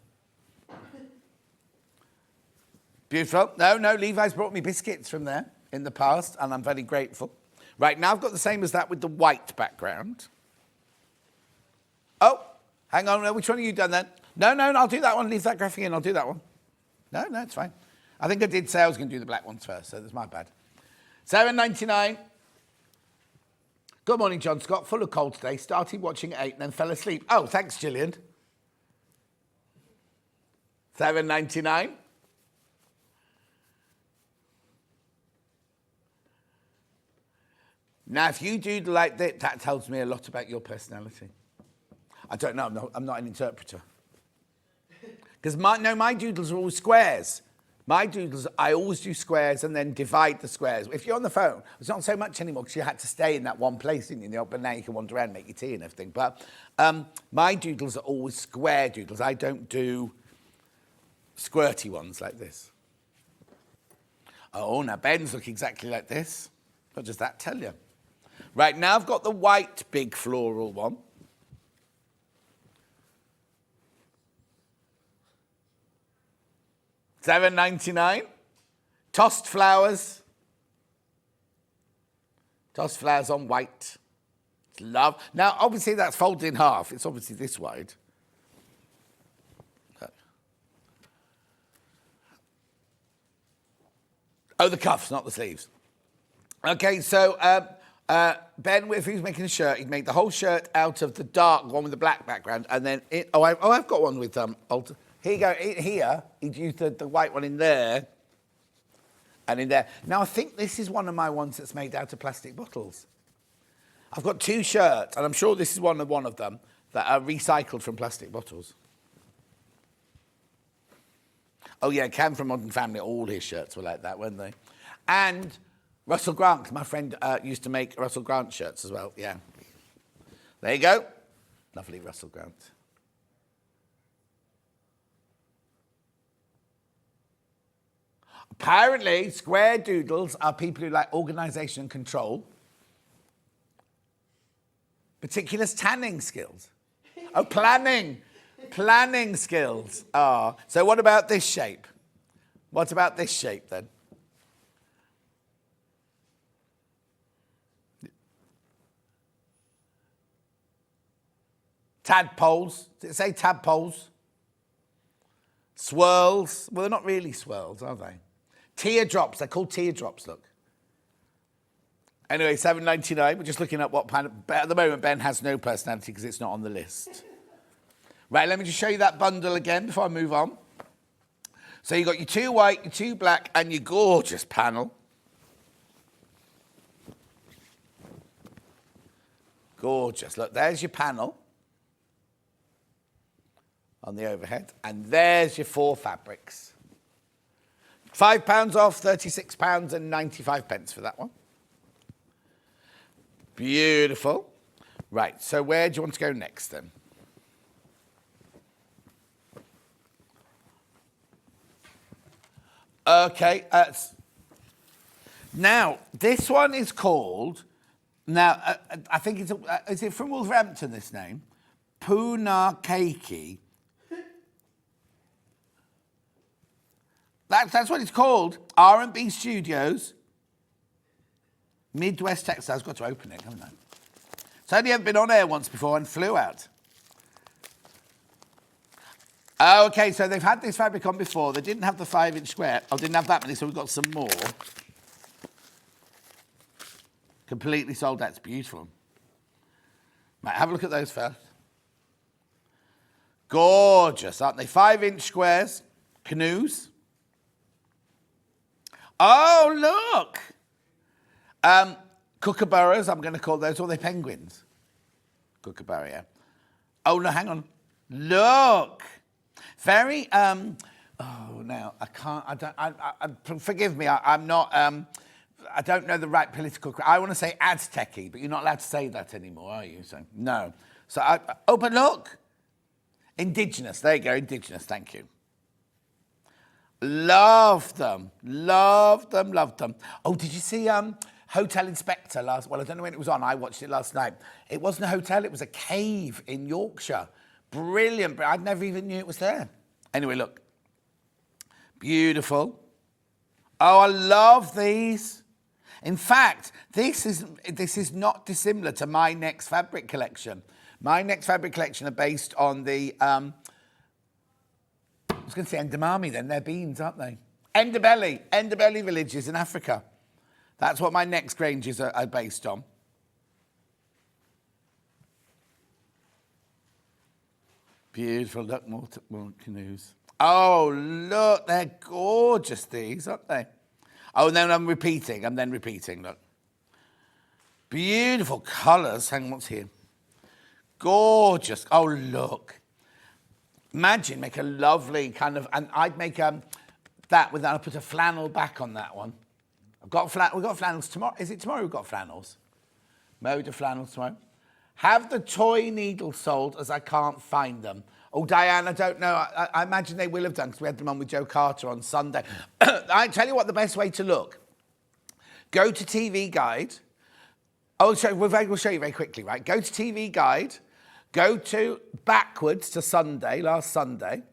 Beautiful. No, Levi's brought me biscuits from there in the past, and I'm very grateful. Right, now I've got the same as that with the white background. Oh, hang on, which one have you done then? No, I'll do that one. Leave that graphic in, I'll do that one. No, it's fine. I think I did say I was going to do the black ones first, so that's my bad. $7.99. Good morning, John Scott. Full of cold today. Started watching at 8 and then fell asleep. Oh, thanks, Gillian. $7.99. Now, if you do like that, that tells me a lot about your personality. I don't know. I'm not an interpreter. Because my doodles are all squares. My doodles, I always do squares and then divide the squares. If you're on the phone, it's not so much anymore because you had to stay in that one place, didn't you? But now you can wander around, make your tea and everything. But my doodles are always square doodles. I don't do squirty ones like this. Oh, now Ben's look exactly like this. What does that tell you? Right, now I've got the white big floral one. $7.99. Tossed flowers. Tossed flowers on white. It's love. Now, obviously, that's folded in half. It's obviously this wide. Oh, the cuffs, not the sleeves. Okay, so Ben, if he was making a shirt, he'd make the whole shirt out of the dark one with the black background, and then I've got one with here you go. Here, he'd use the white one in there and in there. Now, I think this is one of my ones that's made out of plastic bottles. I've got 2 shirts, and I'm sure this is one of them that are recycled from plastic bottles. Oh, yeah, Cam from Modern Family, all his shirts were like that, weren't they? And Russell Grant, 'cause my friend used to make Russell Grant shirts as well, yeah. There you go. Lovely Russell Grant. Apparently, square doodles are people who like organisation and control. Meticulous tanning skills. Oh, planning. Planning skills. Ah, so what about this shape? What about this shape then? Tadpoles. Did it say tadpoles? Swirls. Well, they're not really swirls, are they? Teardrops. They're called teardrops, look. Anyway, $7.99. We're just looking at what at the moment, Ben has no personality because it's not on the list. Right, let me just show you that bundle again before I move on. So you've got your 2 white, your 2 black, and your gorgeous panel. Gorgeous. Look, there's your panel on the overhead, and there's your 4 fabrics. £5 off, £36.95 for that one. Beautiful. Right, so where do you want to go next then? Okay, now this one is called, I think it's, is it from Wolverhampton, this name? Puna Keiki. That's what it's called. R&B Studios. Midwest Textiles. Got to open it, haven't I? It's only ever been on air once before and flew out. Okay, so they've had this fabric on before. They didn't have the 5-inch square. Oh, didn't have that many, so we've got some more. Completely sold out. It's beautiful. Right, have a look at those first. Gorgeous, aren't they? 5-inch squares. Canoes. Oh, look! Kookaburras, I'm going to call those, or are they penguins? Kookaburra, yeah. Oh, no, hang on. Look! Very, now, I can't, forgive me, I'm not, I don't know the right political, I want to say Aztec-y, but you're not allowed to say that anymore, are you? So, no. So, oh, but look! Indigenous, there you go, indigenous, thank you. Love them, love them, love them. Oh, did you see Hotel Inspector last? Well, I don't know when it was on. I watched it last night. It wasn't a hotel. It was a cave in Yorkshire. Brilliant. I never even knew it was there. Anyway, look. Beautiful. Oh, I love these. In fact, this is not dissimilar to my next fabric collection. My next fabric collection are based on the, I was going to say edamame then, they're beans, aren't they? Endobelly villages in Africa. That's what my next ranges are based on. Beautiful, look, more canoes. Oh, look, they're gorgeous, these, aren't they? Oh, and then I'm then repeating, look. Beautiful colours. Hang on, what's here? Gorgeous. Oh, look. Imagine, make a lovely kind of, and I'd make that with that, I'll put a flannel back on that one. We've got flannels tomorrow. Is it tomorrow we've got flannels? Mode of flannels tomorrow. Have the toy needles sold as I can't find them. Oh, Diane, I don't know. I imagine they will have done because we had them on with Joe Carter on Sunday. I tell you what, the best way to look. Go to TV Guide. Oh, we'll show you very quickly, right? Go to TV Guide. Go to backwards to Sunday, last Sunday.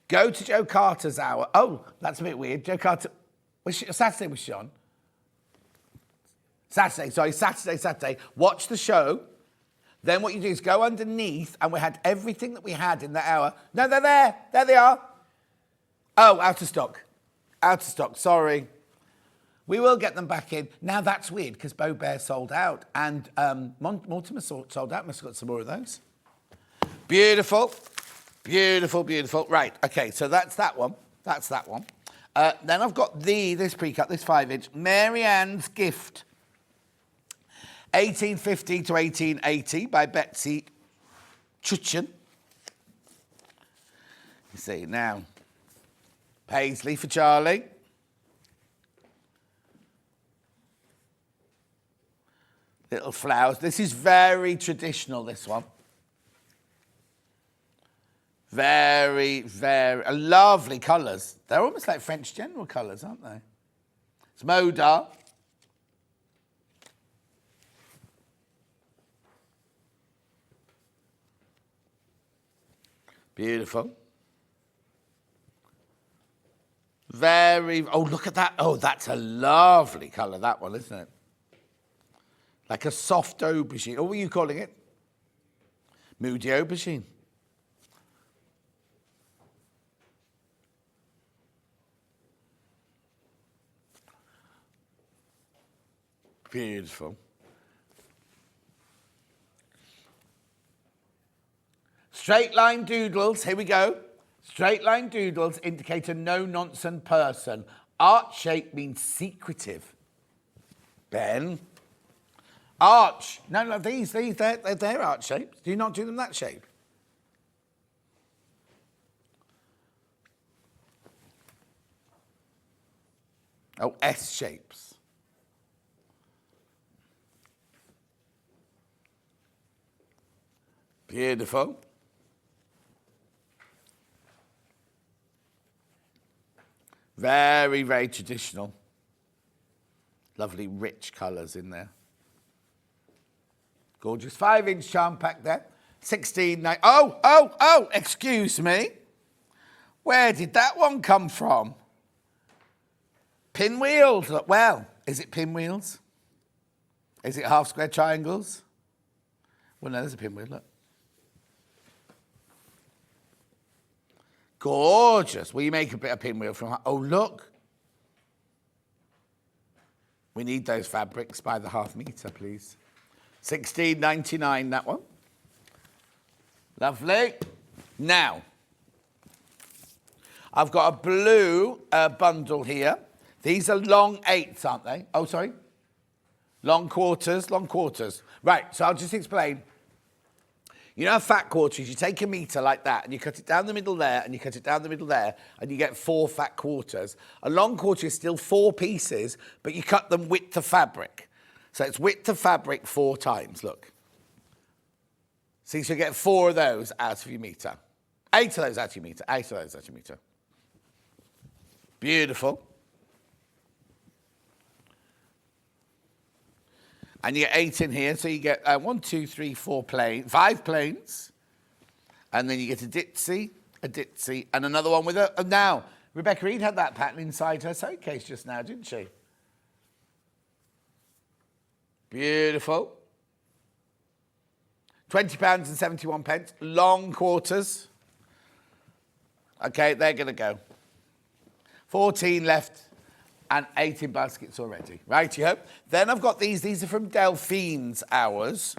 Go to Joe Carter's hour. Oh, that's a bit weird. Joe Carter, Saturday was she on? Saturday. Watch the show. Then what you do is go underneath, and we had everything that we had in that hour. No, they're there. There they are. Oh, out of stock. Sorry. We will get them back in. Now, that's weird, because Bo Bear sold out, and Mortimer sold out. Must have got some more of those. Beautiful. Right, okay, so that's that one. Then I've got this pre-cut, this 5-inch, Mary Ann's Gift. 1850 to 1880 by Betsy Chuchin. You see, now, Paisley for Charlie. Little flowers. This is very traditional, this one. Very, lovely colours. They're almost like French general colours, aren't they? It's Moda. Beautiful. Oh, look at that. Oh, that's a lovely colour, that one, isn't it? Like a soft aubergine. Oh, what are you calling it? Moody aubergine. Beautiful. Straight line doodles, here we go. Straight line doodles indicate a no-nonsense person. Arch shape means secretive. Ben. Arch. No, they're arch shapes. Do you not do them that shape? Oh, S shapes. Beautiful. Very, very traditional. Lovely rich colours in there. Gorgeous 5-inch charm pack there. 16.9. Oh, excuse me. Where did that one come from? Pinwheels. Well, is it pinwheels? Is it half square triangles? Well, no, there's a pinwheel, look. Gorgeous. Will you make a bit of pinwheel from... Oh, look. We need those fabrics by the half metre, please. 16.99, that one. Lovely. Now, I've got a blue bundle here. These are long 8s, aren't they? Oh, sorry. Long quarters. Right, so I'll just explain. You know, fat quarters, you take a metre like that and you cut it down the middle there and you cut it down the middle there and you get 4 fat quarters. A long quarter is still 4 pieces, but you cut them width of fabric. So it's width of fabric 4 times, look. See, so you get 4 of those out of your metre. 8 of those out of your metre, 8 of those out of your metre. Beautiful. And you get 8 in here, so you get 1, 2, 3, 4 planes, 5 planes. And then you get a ditzy, and another one with a... Now, Rebecca Reid had that pattern inside her sewing case just now, didn't she? Beautiful. £20.71. Long quarters. Okay, they're going to go. 14 left and 18 baskets already. Righty-ho. Then I've got these. These are from Delphine's Hours.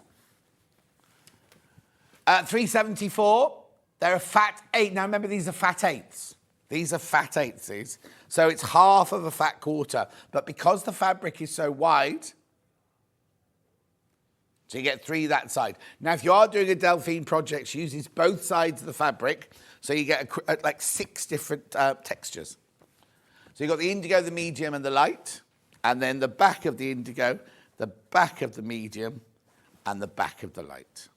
£3.74. They're a fat 8. Now remember, these are fat 8s. These are fat 8s, these. So it's half of a fat quarter. But because the fabric is so wide, so you get 3 that side. Now, if you are doing a Delphine project, she uses both sides of the fabric, so you get like 6 different textures. So you've got the indigo, the medium, and the light, and then the back of the indigo, the back of the medium, and the back of the light.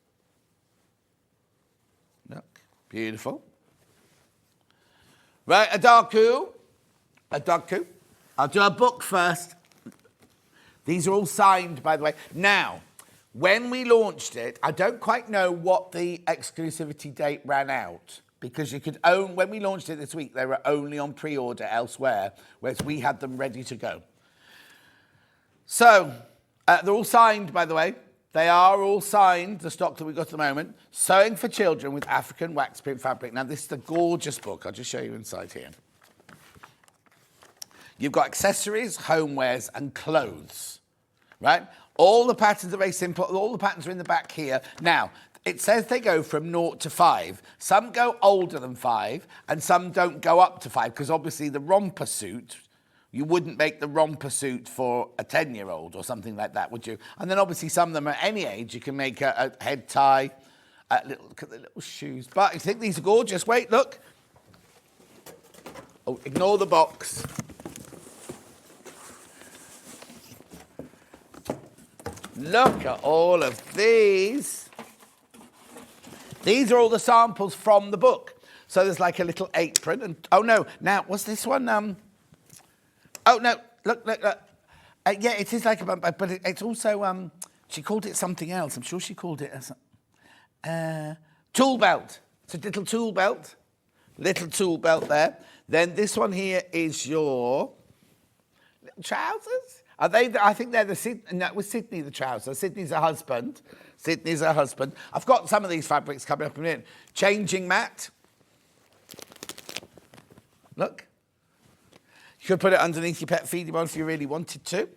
Look, beautiful. Right, a darku. I'll do a book first. These are all signed, by the way. Now, when we launched it, I don't quite know what the exclusivity date ran out, because you could own, when we launched it this week, they were only on pre-order elsewhere, whereas we had them ready to go. So, they're all signed, by the way. They are all signed, the stock that we've got at the moment. Sewing for Children with African Wax Print Fabric. Now, this is a gorgeous book. I'll just show you inside here. You've got accessories, homewares, and clothes, right? All the patterns are very simple. All the patterns are in the back here. Now, it says they go from 0 to 5. Some go older than 5, and some don't go up to 5, because obviously the romper suit, you wouldn't make the romper suit for a 10-year-old or something like that, would you? And then obviously some of them at any age, you can make a head tie, look at the little shoes. But I think these are gorgeous. Wait, look. Oh, ignore the box. Look at all of these. These are all the samples from the book. So there's like a little apron. And oh, no. Now, what's this one? Oh, no. Look. Yeah, it is like a... But it's also... she called it something else. I'm sure she called it a... tool belt. It's a little tool belt. Little tool belt there. Then this one here is your... little trousers. Are they? I think they're the... No, it was Sydney, the trousers. Sydney's her husband. I've got some of these fabrics coming up in a minute. Changing mat. Look. You could put it underneath your pet feeding bowl if you really wanted to.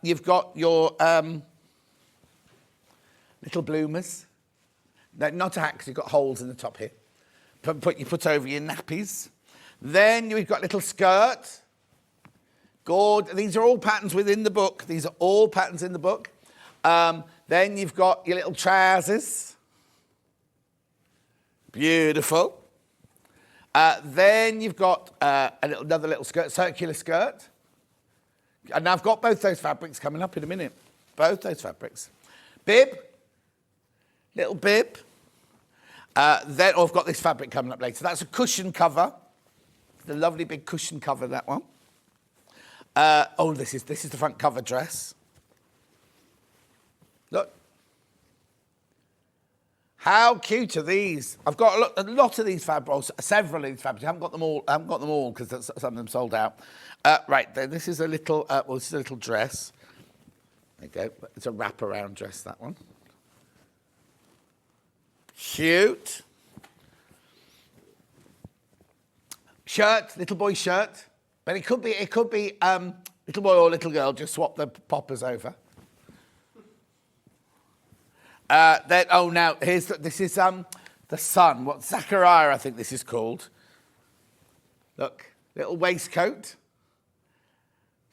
You've got your little bloomers. No, not a hat, because you've got holes in the top here. You put over your nappies. Then you've got little skirt. These are all patterns within the book. These are all patterns in the book. Then you've got your little trousers. Beautiful. Then you've got another little skirt, circular skirt. And I've got both those fabrics coming up in a minute. Both those fabrics. Bib. Little bib. Then I've got this fabric coming up later. That's a cushion cover. The lovely big cushion cover, that one. This is the front cover dress. Look. How cute are these? I've got a lot of these fabrics, several of these fabrics. I haven't got them all because some of them sold out. Right, then this is a little, this is a little dress. There you go. It's a wraparound dress, that one. Cute. Shirt, little boy shirt. But it could be little boy or little girl, just swap the poppers over. Now, this is the sun. What, Zachariah, I think this is called. Look, little waistcoat.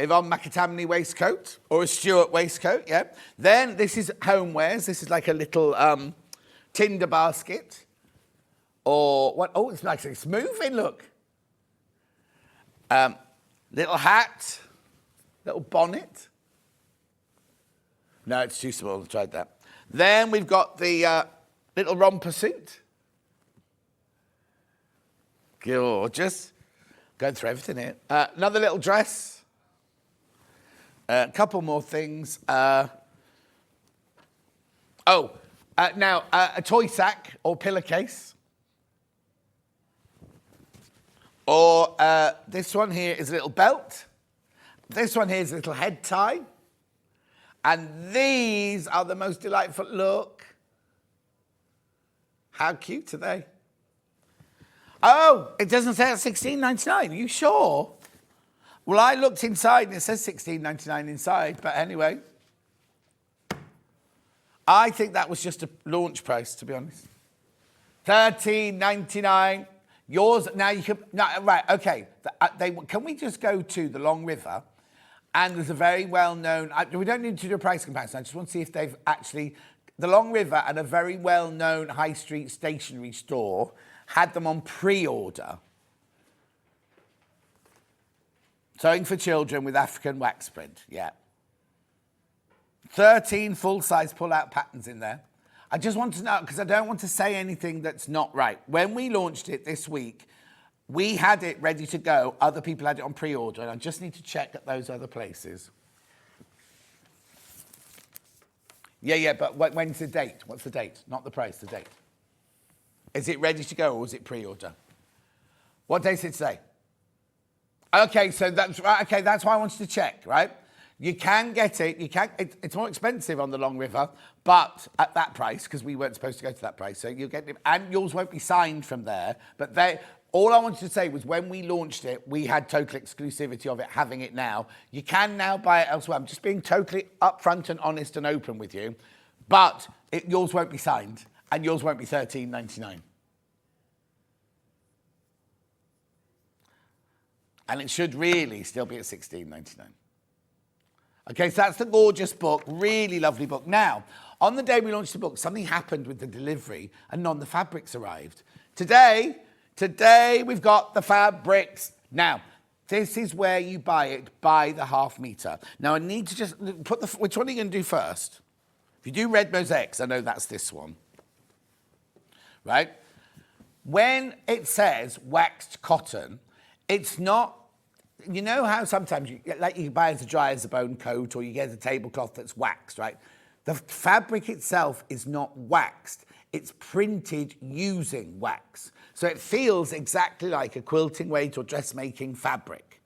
Yvonne McAtamney waistcoat, or a Stewart waistcoat, yeah. Then this is homewares. This is like a little tinder basket. Or what? Oh, it's like it's moving, look. Little hat, little bonnet. No, it's too small. I tried that. Then we've got the little romper suit. Gorgeous. Going through everything here. Another little dress. A couple more things. Now, a toy sack or pillowcase. Or this one here is a little belt. This one here is a little head tie. And these are the most delightful. Look. How cute are they? Oh, it doesn't say it's $16.99. Are you sure? Well, I looked inside and it says $16.99 inside, but anyway. I think that was just a launch price, to be honest. $13.99. Yours, now you can, no, right, okay. Can we just go to the Long River? And there's a very well-known, we don't need to do a price comparison. I just want to see if they've actually, the Long River and a very well-known high street stationery store had them on pre-order. Sewing for children with African wax print, yeah. 13 full-size pull-out patterns in there. I just want to know, because I don't want to say anything that's not right. When we launched it this week, we had it ready to go. Other people had it on pre-order, and I just need to check at those other places. Yeah, but when's the date? What's the date? Not the price, the date. Is it ready to go, or was it pre-order? What day does it say? Okay, so that's right. Okay, that's why I wanted to check, right? You can get it. It's more expensive on the Long River, but at that price, because we weren't supposed to go to that price. So you'll get it, and yours won't be signed from there. But all I wanted to say was when we launched it, we had total exclusivity of it, having it now. You can now buy it elsewhere. I'm just being totally upfront and honest and open with you. But yours won't be signed, and yours won't be $13.99. And it should really still be at $16.99. Okay, so that's the gorgeous book, really lovely book. Now, on the day we launched the book, something happened with the delivery and none of the fabrics arrived. Today, we've got the fabrics. Now, this is where you buy it by the half metre. Now, I need to just put which one are you going to do first? If you do red mosaics, I know that's this one. Right? When it says waxed cotton, it's not, you know how sometimes you buy as a dry as a bone coat or you get a tablecloth that's waxed, right? The fabric itself is not waxed. It's printed using wax. So it feels exactly like a quilting weight or dressmaking fabric.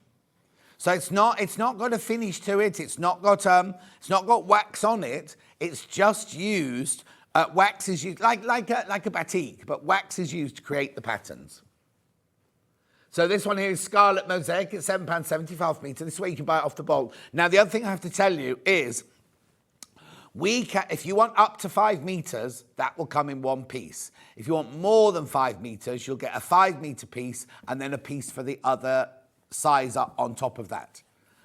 So it's not got a finish to it. It's not got wax on it. It's just used, wax is used, like a batik, but wax is used to create the patterns. So this one here is Scarlet Mosaic. It's £7.75 a metre. This is where you can buy it off the bolt. Now, the other thing I have to tell you is, if you want up to 5 metres, that will come in one piece. If you want more than 5 metres, you'll get a 5 metre piece and then a piece for the other size up on top of that.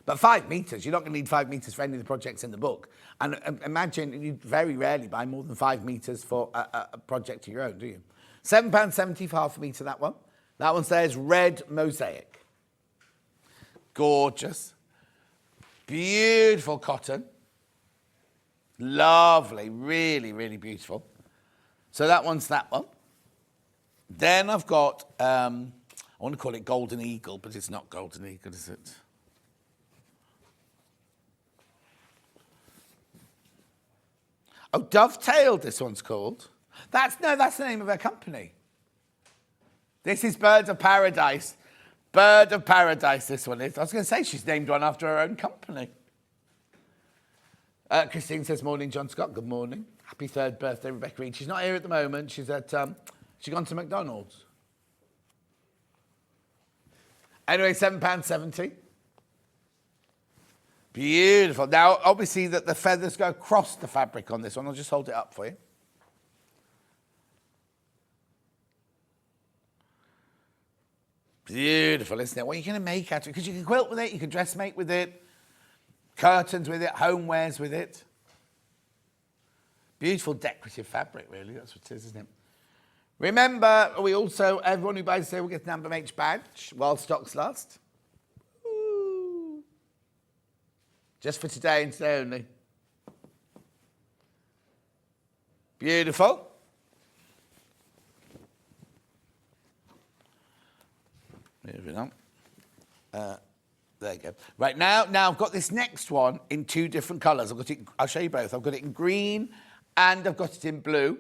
But 5 metres, you're not going to need 5 metres for any of the projects in the book. And imagine you very rarely buy more than 5 metres for a project of your own, do you? £7.75 a metre, that one. That one says red mosaic. Gorgeous. Beautiful cotton. Lovely. Really, really beautiful. So that one's that one. Then I've got, I want to call it Golden Eagle, but it's not Golden Eagle, is it? Oh, Dovetailed, this one's called. That's the name of her company. This is Bird of Paradise. Bird of Paradise, this one is. I was going to say she's named one after her own company. Christine says, morning, John Scott. Good morning. Happy 3rd birthday, Rebecca Reid. She's not here at the moment. She's at, she's gone to McDonald's. Anyway, £7.70. Beautiful. Now, obviously, that the feathers go across the fabric on this one. I'll just hold it up for you. Beautiful, isn't it? What are you going to make out of it? Because you can quilt with it, you can dressmake with it, curtains with it, homewares with it. Beautiful decorative fabric, really. That's what it is, isn't it? Remember, everyone who buys today will get an Amber H badge while stocks last. Ooh. Just for today and today only. Beautiful. Moving on. There you go. Right, now I've got this next one in 2 different colours. I'll show you both. I've got it in green and I've got it in blue.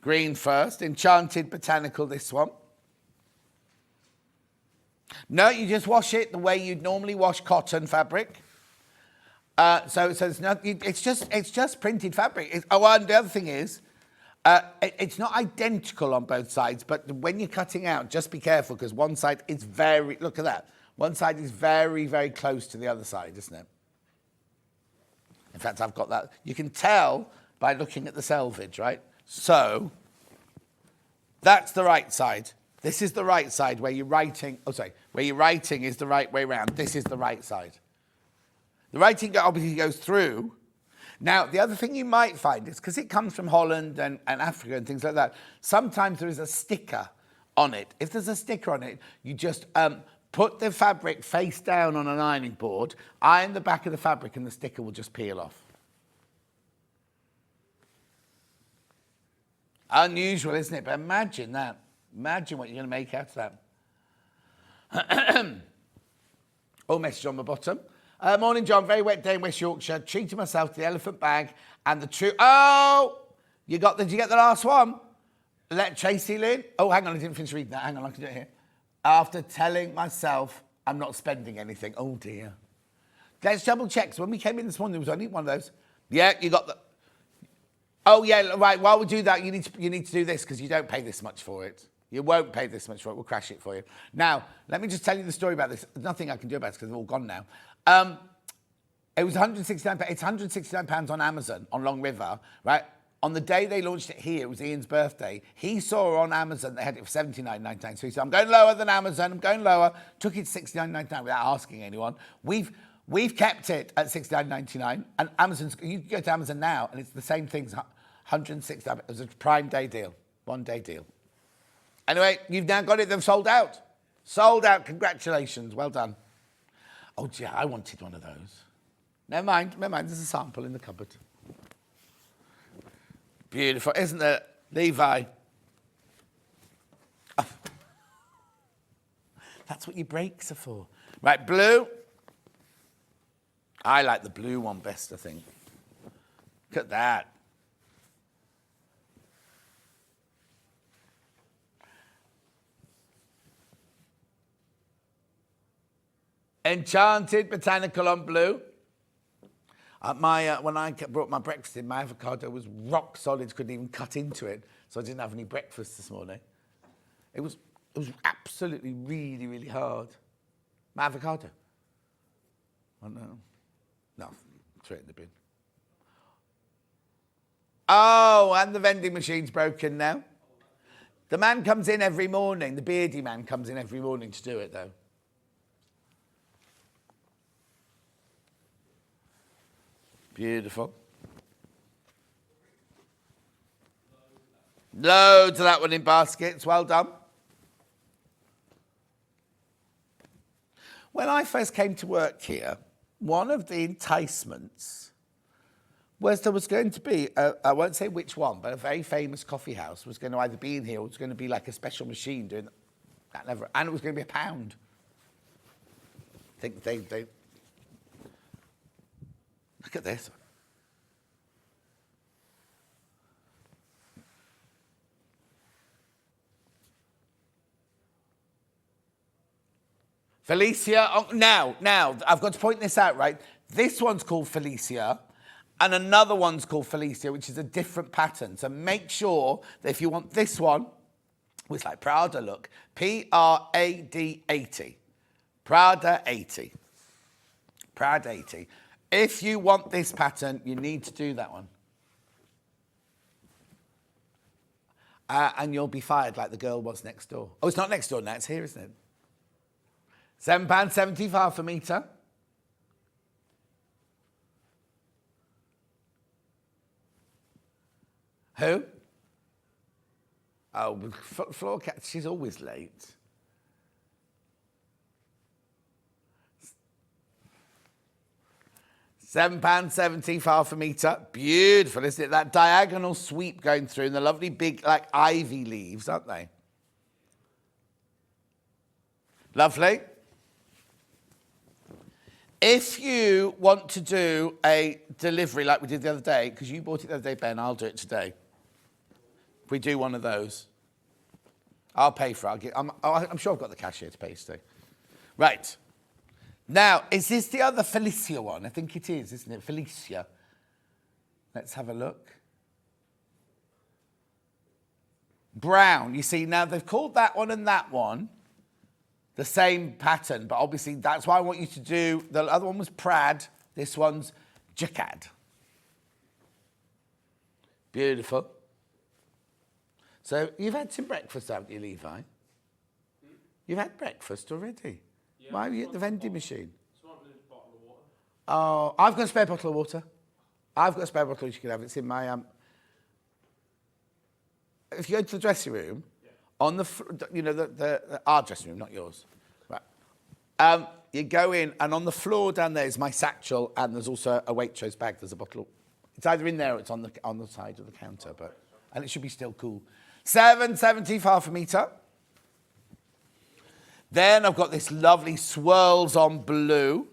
Green first. Enchanted Botanical, this one. No, you just wash it the way you'd normally wash cotton fabric. So it's not. It's just printed fabric. And the other thing is, it's not identical on both sides. But when you're cutting out, just be careful because one side is very. Look at that. One side is very, very close to the other side, isn't it? In fact, I've got that. You can tell by looking at the selvage, right? So that's the right side. This is the right side where you're writing. Oh, sorry. Where you're writing is the right way round. This is the right side. The writing obviously goes through. Now, the other thing you might find is, because it comes from Holland and Africa and things like that, sometimes there is a sticker on it. If there's a sticker on it, you just put the fabric face down on an ironing board, iron the back of the fabric, and the sticker will just peel off. Unusual, isn't it? But imagine that. Imagine what you're going to make out of that. Oh, message on the bottom. Morning, John. Very wet day in West Yorkshire. Treating myself to the elephant bag and the true. Oh, did you get the last one? Let Tracy Lynn. Oh, hang on, I didn't finish reading that. Hang on, I can do it here. After telling myself I'm not spending anything. Oh dear. Let's double check. So when we came in this morning, there was only one of those. Yeah, you got the. Oh yeah, right. While we do that, you need to do this because you don't pay this much for it. You won't pay this much for it. We'll crash it for you. Now, let me just tell you the story about this. There's nothing I can do about it because they're all gone now. It was £169. It's £169 on Amazon on Long River, right? On the day they launched it here, it was Ian's birthday. He saw on Amazon they had it for $79.99. So he said, "I'm going lower than Amazon. I'm going lower." Took it to $69.99 without asking anyone. We've kept it at $69.99, and Amazon's. You can go to Amazon now, and it's the same thing. $169. It was a Prime Day deal, 1 day deal. Anyway, you've now got it. They've sold out. Sold out. Congratulations. Well done. Oh, gee, I wanted one of those. Never mind. There's a sample in the cupboard. Beautiful, isn't it? Levi. Oh. That's what your brakes are for. Right, blue. I like the blue one best, I think. Look at that. Enchanted botanical on blue. When I brought my breakfast in, my avocado was rock solid, couldn't even cut into it, so I didn't have any breakfast this morning. It was absolutely really, really hard. My avocado. Oh no. No, throw it in the bin. Oh, and the vending machine's broken now. The man comes in every morning, the beardy man comes in every morning to do it though. Beautiful. Loads of that one in baskets. Well done. When I first came to work here, one of the enticements was there was going to be, I won't say which one, but a very famous coffee house was going to either be in here or it was going to be like a special machine doing that level, and it was going to be £1. I think they look at this. Felicia, oh, now, I've got to point this out, right? This one's called Felicia, and another one's called Felicia, which is a different pattern. So make sure that if you want this one, it's like Prada look, Prad 80. Prada 80. Prada 80. If you want this pattern, you need to do that one. And you'll be fired like the girl was next door. Oh, it's not next door now, it's here, isn't it? £7.75 per metre. Who? Oh, Floor Cat, she's always late. £7.75 per metre. Beautiful, isn't it? That diagonal sweep going through and the lovely big, like, ivy leaves, aren't they? Lovely. If you want to do a delivery like we did the other day, because you bought it the other day, Ben, I'll do it today. If we do one of those, I'll pay for it. I'm sure I've got the cash here to pay today. Right. Now, is this the other Felicia one? I think it is, isn't it? Felicia. Let's have a look. Brown. You see, now they've called that one and that one the same pattern, but obviously that's why I want you to do, the other one was Prad, this one's Jacquard. Beautiful. So you've had some breakfast, haven't you, Levi? You've had breakfast already? Yeah, why are you at the vending machine? Just wanted a bottle of water. Oh, I've got a spare bottle of water. I've got a spare bottle you can have. It's in my... If you go to the dressing room, on the... You know, our dressing room, not yours. Right. You go in, and on the floor down there is my satchel, and there's also a Waitrose bag. There's a bottle. It's either in there or it's on the side of the counter, and it should be still cool. $7.70 for half a metre. Then I've got this lovely swirls on blue.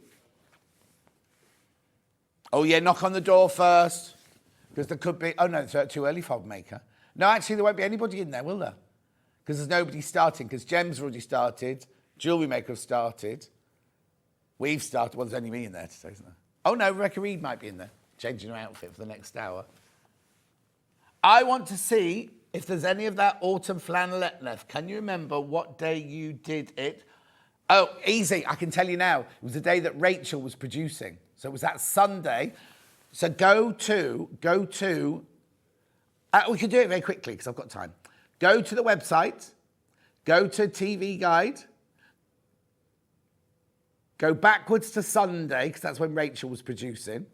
Oh yeah, knock on the door first, because there could be. Oh no, it's too early for maker. No, actually, there won't be anybody in there, will there? Because there's nobody starting. Because Gem's already started. Jewellery maker have started. We've started. Well, there's only me in there today, isn't there? Oh no, Rebecca Reid might be in there, changing her outfit for the next hour. I want to see if there's any of that autumn flannelette left. Can you remember what day you did it? Oh, easy. I can tell you now. It was the day that Rachel was producing. So it was that Sunday. So go to, we can do it very quickly because I've got time. Go to the website, go to TV Guide, go backwards to Sunday because that's when Rachel was producing.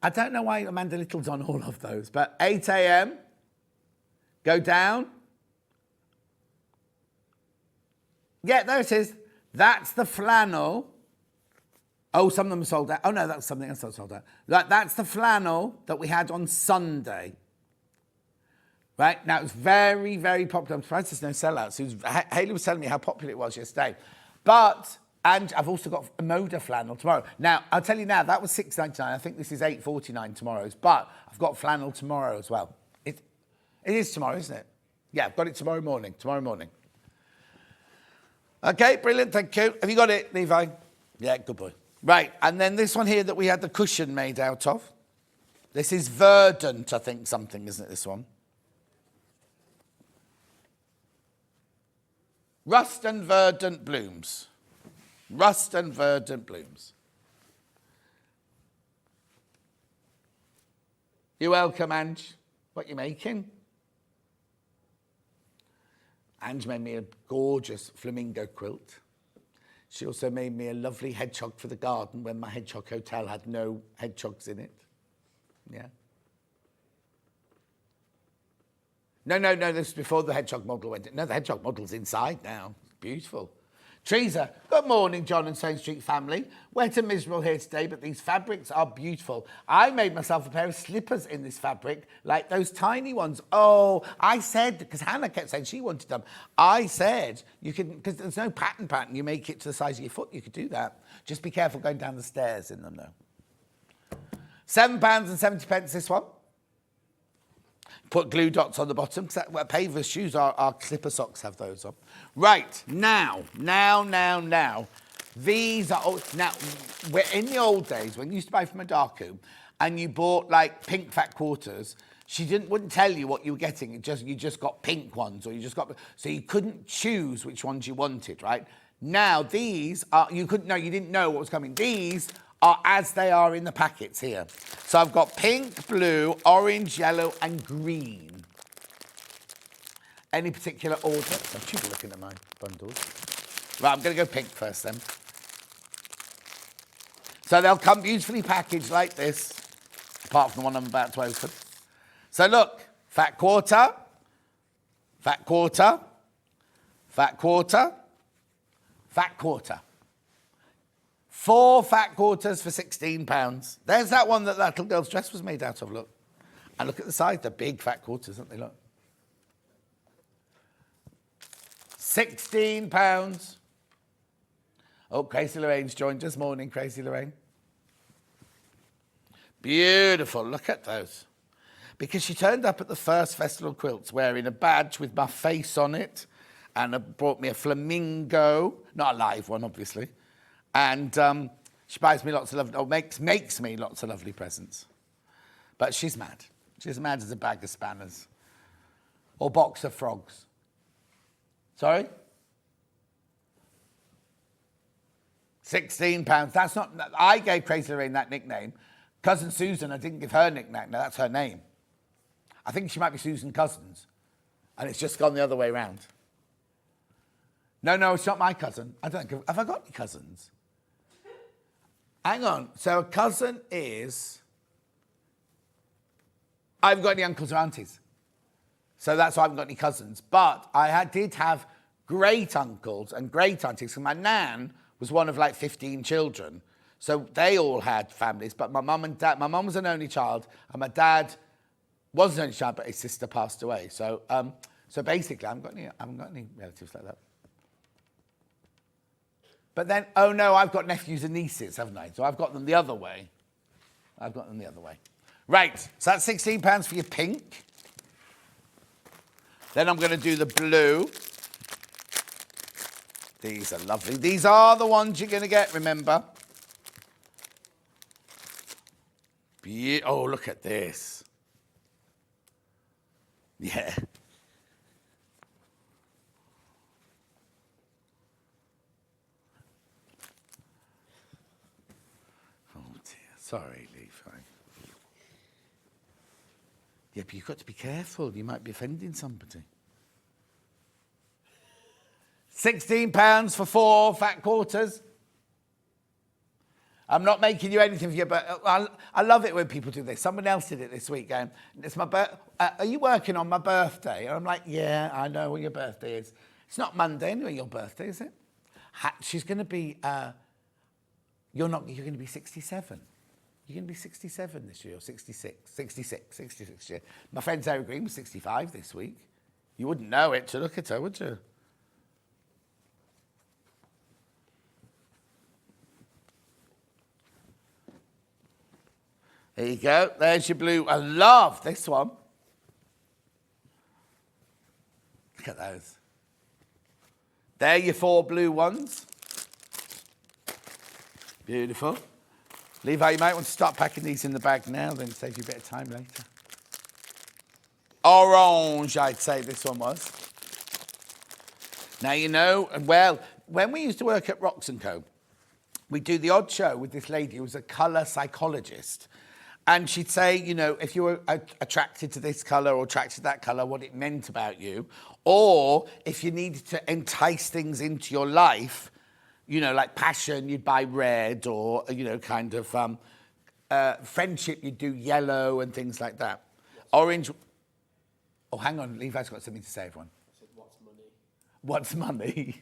I don't know why Amanda Little's on all of those, but 8 a.m., go down. Yeah, there it is. That's the flannel. Oh, some of them are sold out. Oh, no, that's something else that's sold out. That's the flannel that we had on Sunday. Right? Now, it was very, very popular. I'm surprised there's no sellouts. Hayley was telling me how popular it was yesterday. And I've also got a Moda flannel tomorrow. Now, I'll tell you now, that was $6.99. I think this is $8.49 tomorrow's. But I've got flannel tomorrow as well. It is tomorrow, isn't it? Yeah, I've got it tomorrow morning. Okay, brilliant, thank you. Have you got it, Levi? Yeah, good boy. Right, and then this one here that we had the cushion made out of. This is verdant, I think, something, isn't it, this one? Rust and verdant blooms. Rust and verdant blooms. You're welcome, Ange. What you making? Ange made me a gorgeous flamingo quilt. She also made me a lovely hedgehog for the garden when my hedgehog hotel had no hedgehogs in it. Yeah. No, this was before the hedgehog model went in. No, the hedgehog model's inside now. Beautiful. Teresa, good morning, John and Sane Street family. Wet and miserable here today, but these fabrics are beautiful. I made myself a pair of slippers in this fabric, like those tiny ones. Oh, I said, because Hannah kept saying she wanted them. I said, you can, because there's no pattern. You make it to the size of your foot, you could do that. Just be careful going down the stairs in them, though. £7.70 this one. Put glue dots on the bottom, because Paver's shoes, our slipper socks have those on. Right, now. These are, now, in the old days, when you used to buy from a Darku, and you bought, like, pink fat quarters, she wouldn't tell you what you were getting. You just got pink ones, or you just got, so you couldn't choose which ones you wanted, right? Now, these are, you didn't know what was coming. These are as they are in the packets here. So I've got pink, blue, orange, yellow, and green. Any particular order? I'm cheaply looking at my bundles. Right, I'm going to go pink first then. So they'll come beautifully packaged like this, apart from the one I'm about to open. So look, fat quarter, fat quarter, fat quarter, fat quarter. 4 fat quarters for £16. There's that one that little girl's dress was made out of, look. And look at the size, they're big fat quarters, aren't they, look. £16. Oh, Crazy Lorraine's joined us. Morning, Crazy Lorraine. Beautiful, look at those. Because she turned up at the first Festival of Quilts wearing a badge with my face on it and brought me a flamingo, not a live one, obviously, And she buys me lots of lovely, or makes me lots of lovely presents. But she's mad. She's mad as a bag of spanners. Or box of frogs. Sorry? £16. That's not, I gave Crazy Lorraine that nickname. Cousin Susan, I didn't give her nickname. No, that's her name. I think she might be Susan Cousins. And it's just gone the other way around. No, it's not my cousin. I don't think, have I got any cousins? Hang on. So a cousin is, I haven't got any uncles or aunties. So that's why I haven't got any cousins. But I did have great uncles and great aunties. So my nan was one of like 15 children. So they all had families. But my mum and dad, my mum was an only child. And my dad was an only child, but his sister passed away. So basically, I haven't got any relatives like that. But then, oh no, I've got nephews and nieces, haven't I? So I've got them the other way. Right, so that's £16 for your pink. Then I'm going to do the blue. These are lovely. These are the ones you're going to get, remember. Oh, look at this. Yeah. Oh, dear. Sorry, Levi. Yeah, but you've got to be careful. You might be offending somebody. £16 for 4 fat quarters. I'm not making you anything for you, but I love it when people do this. Someone else did it this week, going, "It's my are you working on my birthday?" And I'm like, "Yeah, I know when your birthday is. It's not Monday anyway. Your birthday, is it?" She's going to be. You're not. You're going to be 67. You're going to be 67 this year, or 66 year. My friend Sarah Green was 65 this week. You wouldn't know it to look at her, would you? There you go. There's your blue. I love this one. Look at those. There are your 4 blue ones. Beautiful. Levi, you might want to start packing these in the bag now, then save you a bit of time later. Orange, I'd say this one was. Now, you know, well, when we used to work at Rox & Co., we'd do the odd show with this lady who was a colour psychologist. And she'd say, you know, if you were attracted to this colour or attracted to that colour, what it meant about you. Or if you needed to entice things into your life, you know, like passion, you'd buy red, or, you know, kind of friendship, you'd do yellow and things like that. Yes. Orange. Oh, hang on, Levi's got something to say, everyone. I said, what's money? What's money?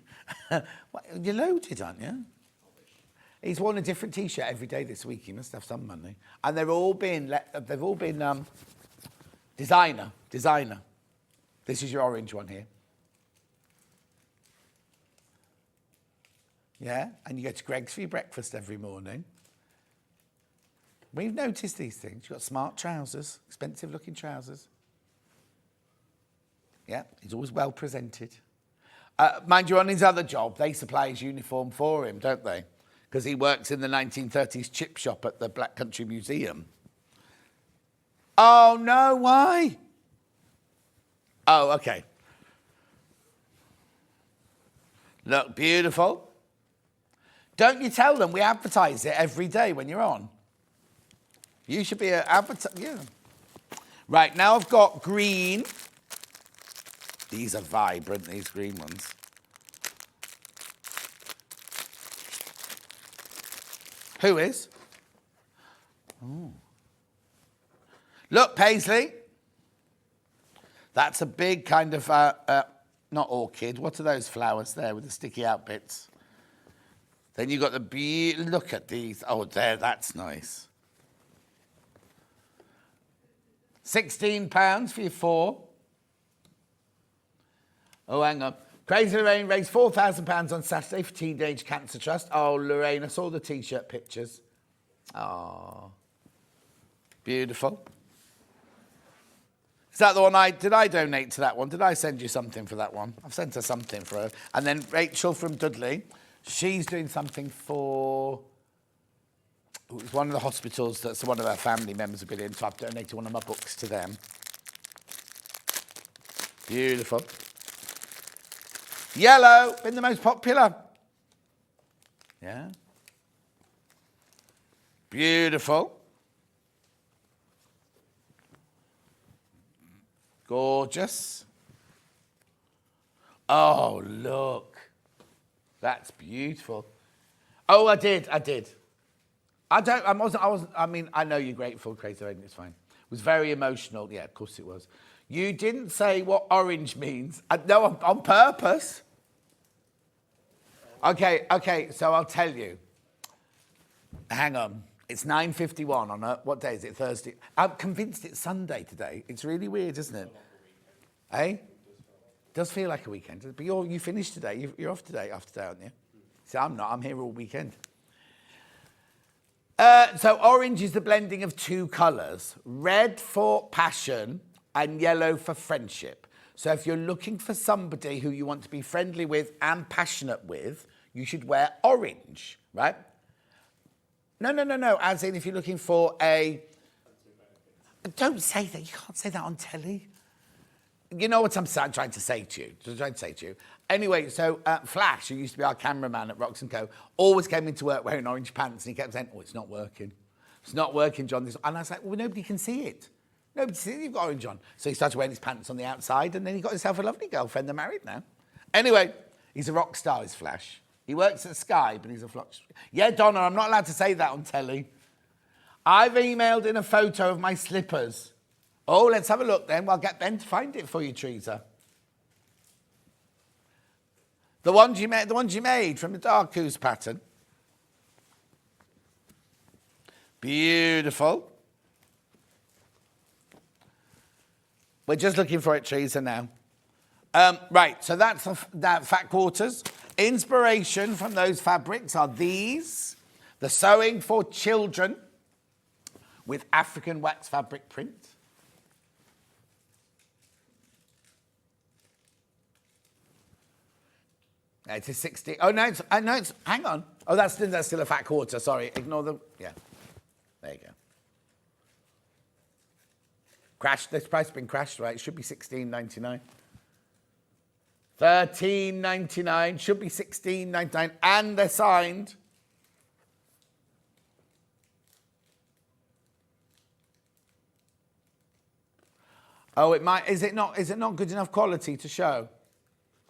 You're loaded, aren't you? He's worn a different T-shirt every day this week. He must have some money. And they've all been designer. This is your orange one here. Yeah, and you go to Greg's for your breakfast every morning. We've noticed these things. You've got smart trousers, expensive-looking trousers. Yeah, he's always well presented. Mind you, on his other job, they supply his uniform for him, don't they? Because he works in the 1930s chip shop at the Black Country Museum. Oh, no, why? Oh, okay. Look, beautiful. Don't you tell them we advertise it every day when you're on? You should be an advertiser. Yeah. Right, now I've got green. These are vibrant, these green ones. Who is? Oh. Look, Paisley. That's a big kind of, not orchid. What are those flowers there with the sticky out bits? Then you've got the look at these. Oh, there, that's nice. £16 for your 4. Oh, hang on. Crazy Lorraine raised £4,000 on Saturday for Teenage Cancer Trust. Oh, Lorraine, I saw the T-shirt pictures. Oh, beautiful. Is that the one did I donate to that one? Did I send you something for that one? I've sent her something for her. And then Rachel from Dudley, She's doing something for... It was one of the hospitals that one of our family members have been in, so I've donated one of my books to them. Beautiful. Yellow, been the most popular. Yeah. Beautiful. Gorgeous. Oh, look. That's beautiful. Oh, I did. I mean, I know you're grateful, Crazy Reid, it's fine. It was very emotional. Yeah, of course it was. You didn't say what orange means. No, on purpose. Okay, so I'll tell you. Hang on. It's 9:51 on what day is it? Thursday. I'm convinced it's Sunday today. It's really weird, isn't it? Eh? It does feel like a weekend. But you finished today. You're off today, aren't you? See, I'm not. I'm here all weekend. So orange is the blending of two colours. Red for passion and yellow for friendship. So if you're looking for somebody who you want to be friendly with and passionate with, you should wear orange, right? No. As in if you're looking for a... Don't say that. You can't say that on telly. You know what I'm trying to say to you. Anyway, so Flash, who used to be our cameraman at Rox & Co, always came into work wearing orange pants, and he kept saying, oh, it's not working. It's not working, John. And I was like, well, nobody can see it. Nobody can see it. You've got orange on. So he started wearing his pants on the outside, and then he got himself a lovely girlfriend. They're married now. Anyway, he's a rock star, is Flash. He works at Sky, but he's a Flash. Yeah, Donna, I'm not allowed to say that on telly. I've emailed in a photo of my slippers. Oh, let's have a look then. I'll get Ben to find it for you, Teresa. The ones you made from the Darkhouse pattern. Beautiful. We're just looking for it, Teresa, now. Right, so that's that fat quarters. Inspiration from those fabrics are these. The Sewing for Children with African wax fabric print. It's a 60. Oh, no, it's, hang on. Oh, that's still a fat quarter. Sorry, ignore the, yeah. There you go. Crashed, this price has been crashed, right? It should be $16.99. $13.99, should be $16.99, and they're signed. Oh, it might, is it not good enough quality to show?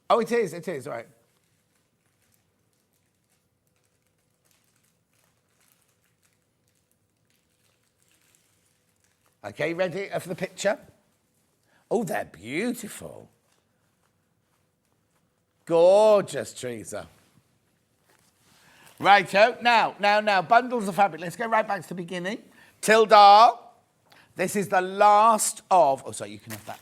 Oh, it is, right. Okay, ready for the picture? Oh, they're beautiful. Gorgeous, Teresa. Righto, now, bundles of fabric. Let's go right back to the beginning. Tilda, this is the last of, oh, sorry, you can have that.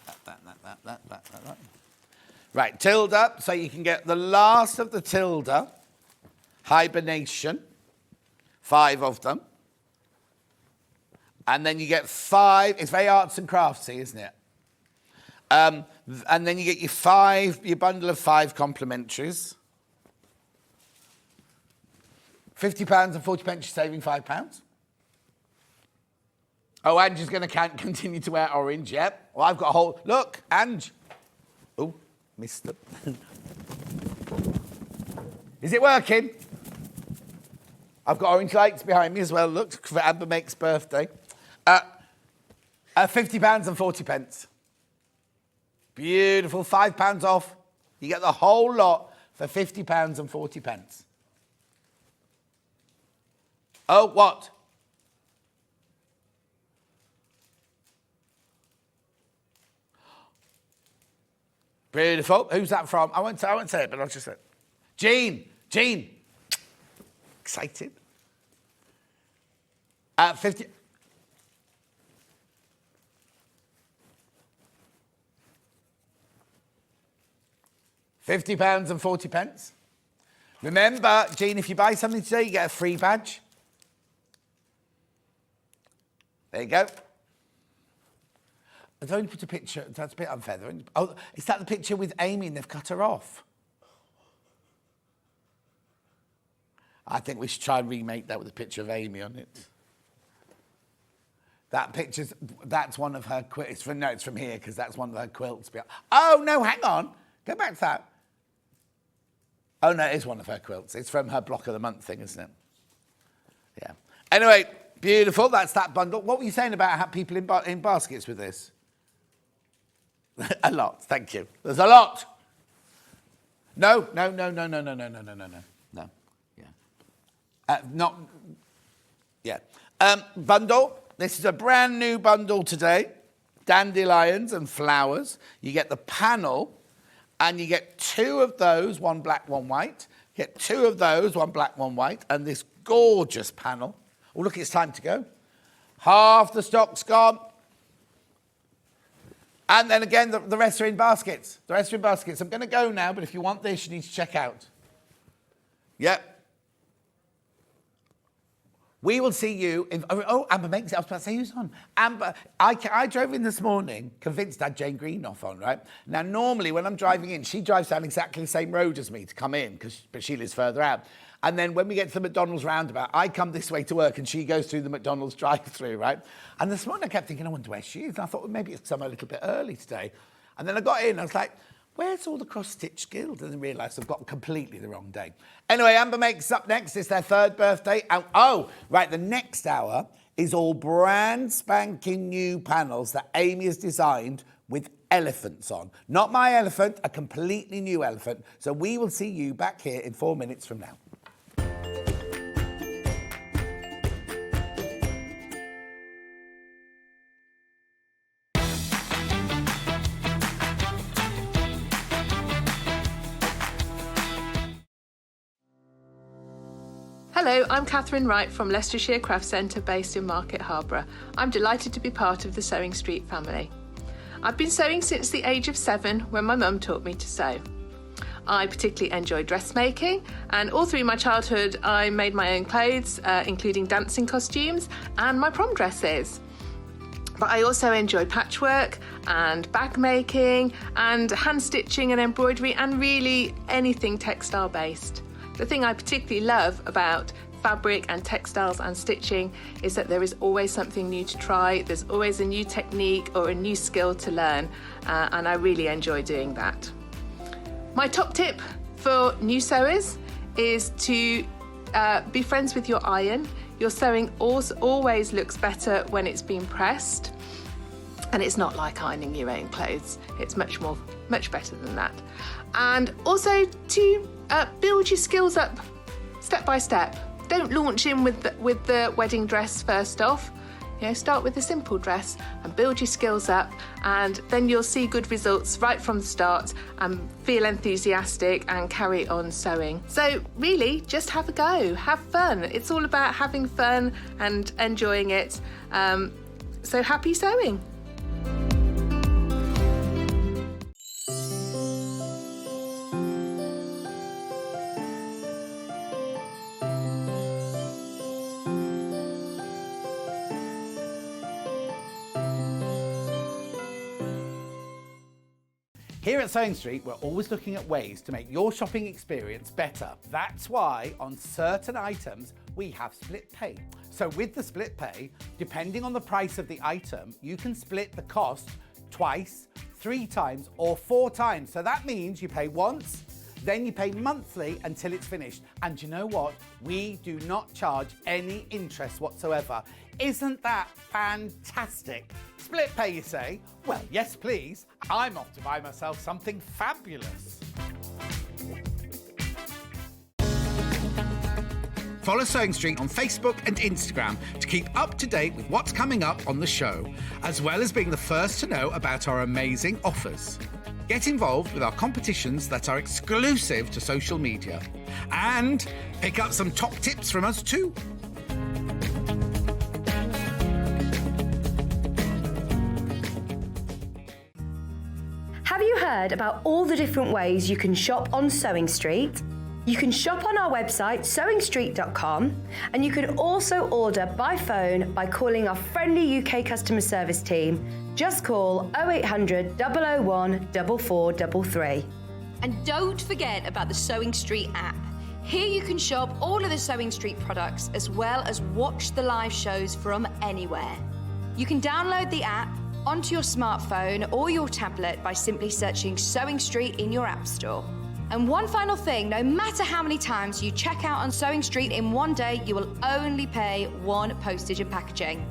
Right, Tilda, so you can get the last of the Tilda hibernation, 5 of them. And then you get 5, it's very arts and craftsy, isn't it? And then you get your bundle of 5 complimentaries. £50 and 40 pence, you're saving £5. Oh, Angie's going to continue to wear orange, yep. Well, I've got a whole, look, Ange. Oh, missed it. Is it working? I've got orange lights behind me as well, look, for Amber Make's birthday. £50 and 40 pence. Beautiful, £5 off. You get the whole lot for £50 and 40 pence. Oh, what? Beautiful. Who's that from? I won't say it, but I'll just say it. Jean. Excited. 50. £50 and 40 pence. Remember, Jean, if you buy something today, you get a free badge. There you go. I've only put a picture. That's a bit unfair. Oh, is that the picture with Amy and they've cut her off? I think we should try and remake that with a picture of Amy on it. That's one of her quilts. It's from here, because that's one of her quilts. Oh, no, hang on. Go back to that. Oh, no, it is one of her quilts. It's from her block of the month thing, isn't it? Yeah. Anyway, beautiful. That's that bundle. What were you saying about how people in baskets with this? A lot. Thank you. There's a lot. No. Yeah. Bundle. This is a brand new bundle today. Dandelions and flowers. You get the panel, and you get 2 of those, one black, one white. You get 2 of those, one black, one white, and this gorgeous panel. Oh, look, it's time to go. Half the stock's gone. And then again, the rest are in baskets. The rest are in baskets. I'm going to go now, but if you want this, you need to check out. Yep. We will see you in... Oh, Amber makes it. I was about to say, who's on? Amber, I drove in this morning, convinced I had Jane Greenough on, right? Now, normally, when I'm driving in, she drives down exactly the same road as me to come in, but she lives further out. And then when we get to the McDonald's roundabout, I come this way to work, and she goes through the McDonald's drive-through, right? And this morning, I kept thinking, I wonder where she is. And I thought, well, maybe it's somewhere a little bit early today. And then I got in, I was like... Where's all the cross-stitch guild? And then realised I've got completely the wrong day. Anyway, Amber Makes up next. It's their 3rd birthday. Oh, right, the next hour is all brand spanking new panels that Amy has designed with elephants on. Not my elephant, a completely new elephant. So we will see you back here in 4 minutes from now. Hello, I'm Catherine Wright from Leicestershire Craft Centre based in Market Harborough. I'm delighted to be part of the Sewing Street family. I've been sewing since the age of 7 when my mum taught me to sew. I particularly enjoy dressmaking, and all through my childhood I made my own clothes, including dancing costumes and my prom dresses. But I also enjoy patchwork and bag making and hand stitching and embroidery and really anything textile based. The thing I particularly love about fabric and textiles and stitching is that there is always something new to try. There's always a new technique or a new skill to learn, and I really enjoy doing that. My top tip for new sewers is to be friends with your iron. Your sewing always looks better when it's been pressed, and it's not like ironing your own clothes. It's much better than that. And also to build your skills up step by step. Don't launch in with the wedding dress first off. Start with a simple dress and build your skills up, and then you'll see good results right from the start and feel enthusiastic and carry on sewing. So really, just have a go, have fun. It's all about having fun and enjoying it. So happy sewing. Here at Sewing Street, we're always looking at ways to make your shopping experience better. That's why on certain items, we have split pay. So with the split pay, depending on the price of the item, you can split the cost twice, 3 times, or 4 times. So that means you pay once, then you pay monthly until it's finished. And you know what? We do not charge any interest whatsoever. Isn't that fantastic? Split pay, you say? Well, yes, please. I'm off to buy myself something fabulous. Follow Sewing Street on Facebook and Instagram to keep up to date with what's coming up on the show, as well as being the first to know about our amazing offers. Get involved with our competitions that are exclusive to social media, and pick up some top tips from us too. Have you heard about all the different ways you can shop on Sewing Street? You can shop on our website sewingstreet.com, and you can also order by phone by calling our friendly UK customer service team. Just call 0800 001 4433. And don't forget about the Sewing Street app. Here you can shop all of the Sewing Street products as well as watch the live shows from anywhere. You can download the app onto your smartphone or your tablet by simply searching Sewing Street in your app store. And one final thing, no matter how many times you check out on Sewing Street in one day, you will only pay one postage and packaging.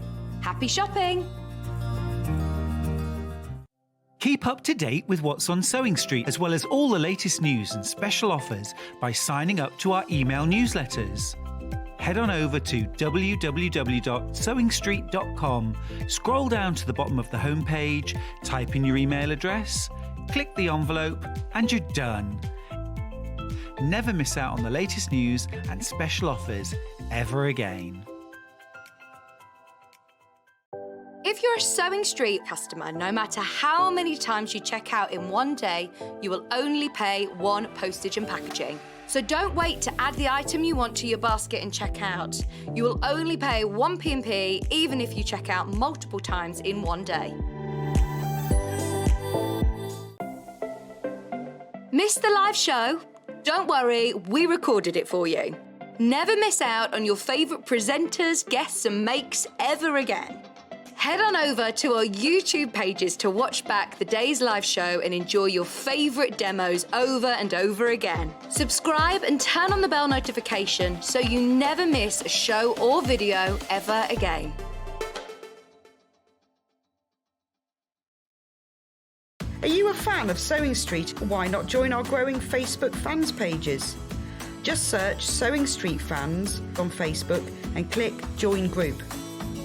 Happy shopping! Keep up to date with what's on Sewing Street, as well as all the latest news and special offers by signing up to our email newsletters. Head on over to www.sewingstreet.com, scroll down to the bottom of the homepage, type in your email address, click the envelope, and you're done. Never miss out on the latest news and special offers ever again. If you're a Sewing Street customer, no matter how many times you check out in one day, you will only pay one postage and packaging. So don't wait to add the item you want to your basket and check out. You will only pay one P&P even if you check out multiple times in one day. Missed the live show? Don't worry, we recorded it for you. Never miss out on your favourite presenters, guests and makes ever again. Head on over to our YouTube pages to watch back the day's live show and enjoy your favourite demos over and over again. Subscribe and turn on the bell notification so you never miss a show or video ever again. Are you a fan of Sewing Street? Why not join our growing Facebook fans pages? Just search Sewing Street Fans on Facebook and click Join Group.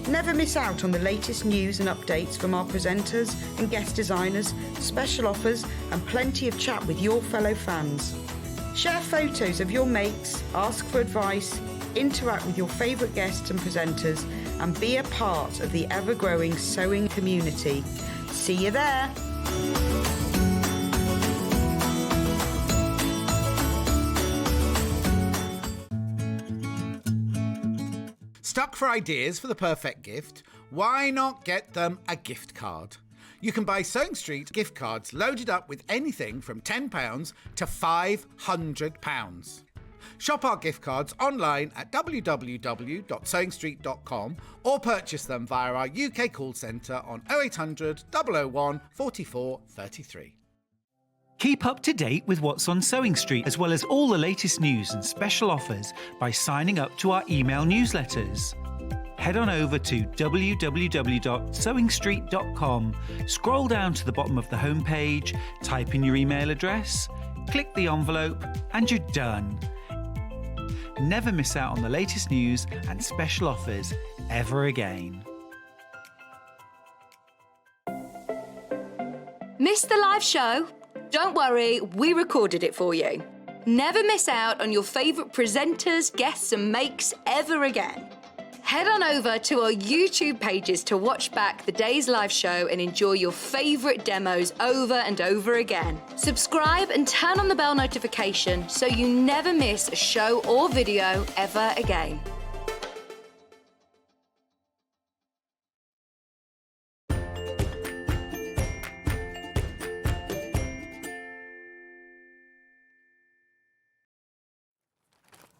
Never miss out on the latest news and updates from our presenters and guest designers, special offers and plenty of chat with your fellow fans. Share photos of your makes, ask for advice, interact with your favourite guests and presenters and be a part of the ever-growing sewing community. See you there! Stuck for ideas for the perfect gift? Why not get them a gift card? You can buy Sewing Street gift cards loaded up with anything from £10 to £500. Shop our gift cards online at www.sewingstreet.com or purchase them via our UK call centre on 0800 001 44 33. Keep up to date with what's on Sewing Street, as well as all the latest news and special offers by signing up to our email newsletters. Head on over to www.sewingstreet.com, scroll down to the bottom of the homepage, type in your email address, click the envelope, and you're done. Never miss out on the latest news and special offers ever again. Missed the live show? Don't worry, we recorded it for you. Never miss out on your favourite presenters, guests and makes ever again. Head on over to our YouTube pages to watch back the day's live show and enjoy your favourite demos over and over again. Subscribe and turn on the bell notification so you never miss a show or video ever again.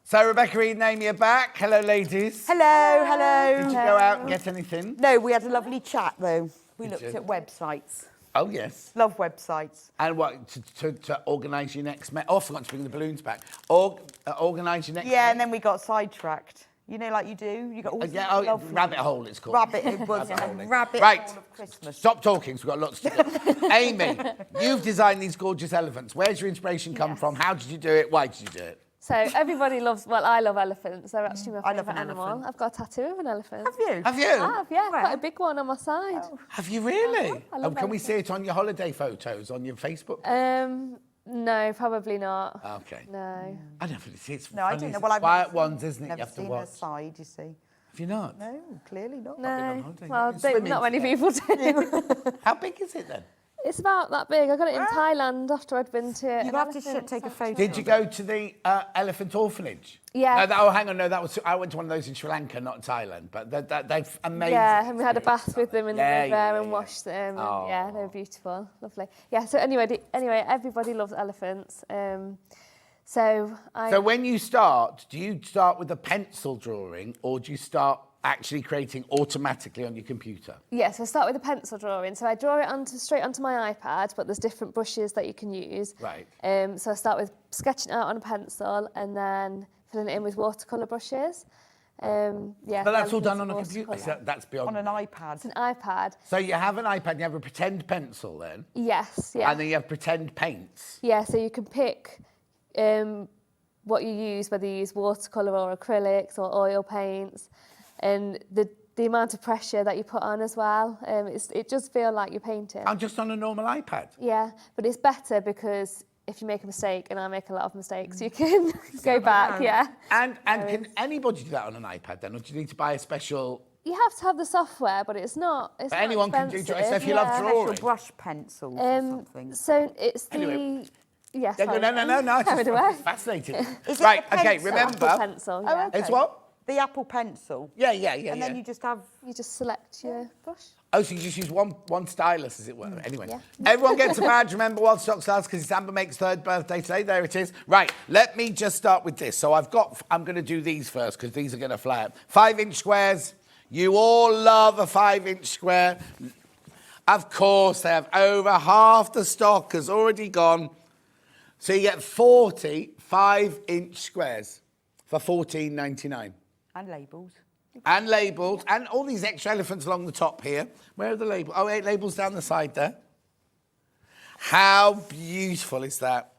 So, Rebecca, Reid and Amy are back. Hello, ladies. Hello, hello. Did you go out and get anything? No, we had a lovely chat though. We Did looked you? at websites. Oh, yes. Love websites. And what, to organise your next... Oh, I forgot to bring the balloons back. Organise your next... Yeah, and then we got sidetracked. You know, like you do. You got all these lovely- Rabbit Hole, it's called. Rabbit, it was rabbit Right, hole of Christmas. stop talking, 'cause we've got lots to do. Amy, you've designed these gorgeous elephants. Where's your inspiration come from? How did you do it? Why did you do it? So everybody loves, well, I love elephants. They're actually my I love favourite an animal. elephant. I've got a tattoo of an elephant. Have you? Have you? I have, yeah. Where? Quite a big one on my side. Have you really? I love Can we elephants. see it on your holiday photos on your Facebook? No, probably not. Okay. No. I don't really see it. It's No, I funny, didn't know. it's Well, I've quiet never seen- ones, isn't it? Never You have to seen watch. her side, you see. Have you not? No, clearly not. been on No. holiday. Well, You've been swimming not many today. people do. How big is it then? It's about that big. I got it in Thailand after I'd been to You an have to elephant take a sanctuary. photo. Did you go to the elephant orphanage? Yeah. Oh, hang on. No, that was. I went to one of those in Sri Lanka, not Thailand. But they've amazing. Yeah, and we had a bath with them in the Yeah, river yeah, and yeah. washed them. Oh. And yeah, they were beautiful, lovely. Yeah. So anyway, everybody loves elephants. So So when you start, do you start with a pencil drawing or do you start actually creating automatically on your computer? Yes, I start with a pencil drawing. So I draw it straight onto my iPad, but there's different brushes that you can use. Right. So I start with sketching it out on a pencil and then filling it in with watercolour brushes. Yeah. But that's all done on a watercolour. computer. So that's beyond. On an iPad. It's an iPad. So you have an iPad and you have a pretend pencil then? Yes, yeah. And then you have pretend paints? Yeah, so you can pick what you use, whether you use watercolour or acrylics or oil paints, and the amount of pressure that you put on as well. It does feel like you're painting. I'm just on a normal iPad. Yeah, but it's better because if you make a mistake, and I make a lot of mistakes, you can go back, yeah. And can anybody do that on an iPad then, or do you need to buy a special... You have to have the software, but it's not But anyone can do expensive. so if you love drawing. Special brush pencils or something. So it's the... Anyway. Yes, Yeah, no, it's fascinating. Is it Right, the okay, pencil? remember... Apple pencil, yeah. okay. It's what? The Apple Pencil. Yeah. And then you just have... You just select your brush. Oh, so you just use one stylus, as it were. Anyway, Yeah. everyone gets a badge. Remember, while stock lasts, because it's Amber Make's 3rd birthday today. There it is. Right, let me just start with this. So I'm going to do these first, because these are going to fly up. 5-inch squares. You all love a 5-inch square. Of course, they have over half the stock has already gone. So you get 40 5-inch squares for $14.99. And labels. And labels, and all these extra elephants along the top here. Where are the labels? Oh, 8 labels down the side there. How beautiful is that?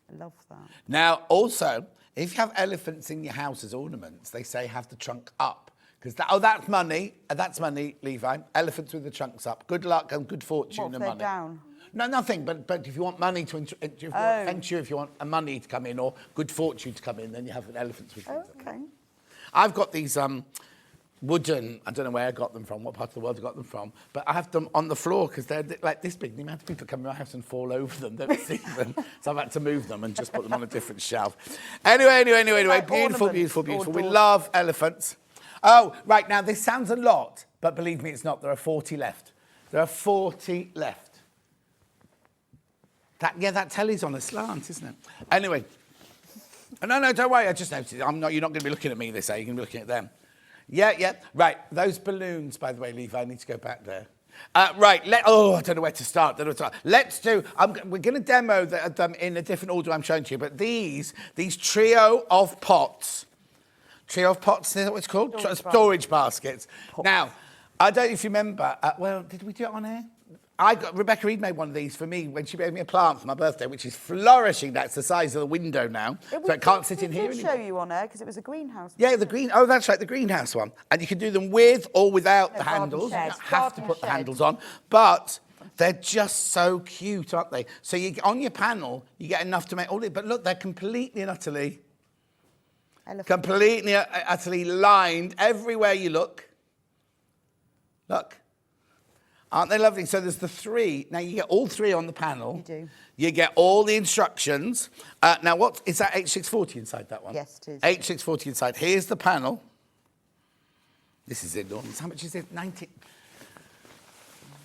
I love that. Now, also, if you have elephants in your house as ornaments, they say have the trunk up. Because that's money. That's money, Levi. Elephants with the trunks up. Good luck and good fortune What if and they're money. down? No, nothing. But if you want money to if you want venture, if you want a money to come in or good fortune to come in, then you have an elephant with things. Okay. I've got these wooden, I don't know where I got them from, what part of the world I got them from, but I have them on the floor because they're like this big. The amount of people come to my house and fall over them, don't see them. So I've had to move them and just put them on a different shelf. Anyway, Like beautiful. ornaments We or love elephants. Oh, right, now this sounds a lot, but believe me, it's not. There are 40 left. There are 40 left. That telly's on a slant, isn't it? Anyway. No, don't worry. I just noticed. You're not going to be looking at me this way. You're going to be looking at them. Yeah. Right. Those balloons, by the way, Levi, I need to go back there. Right. I don't know where to start. Let's do. We're going to demo them in a different order I'm showing to you. But these trio of pots. Trio of pots, is that what it's called? Storage baskets. Pots. Now, I don't know if you remember. Did we do it on air? Rebecca Reid made one of these for me when she gave me a plant for my birthday, which is flourishing. That's the size of the window now, so it can't sit in here anymore. We did show you on air because it was a greenhouse. Yeah, the green. Oh, that's right, the greenhouse one. And you can do them with or without the handles. You don't have to put the handles on, but they're just so cute, aren't they? So on your panel, you get enough to make all it. But look, they're completely and utterly lined everywhere you look. Look. Aren't they lovely? So there's the 3. Now, you get all 3 on the panel. You do. You get all the instructions. Now, what is that H640 inside that one? Yes, it is. H640 inside. Here's the panel. This is enormous. How much is it? 90.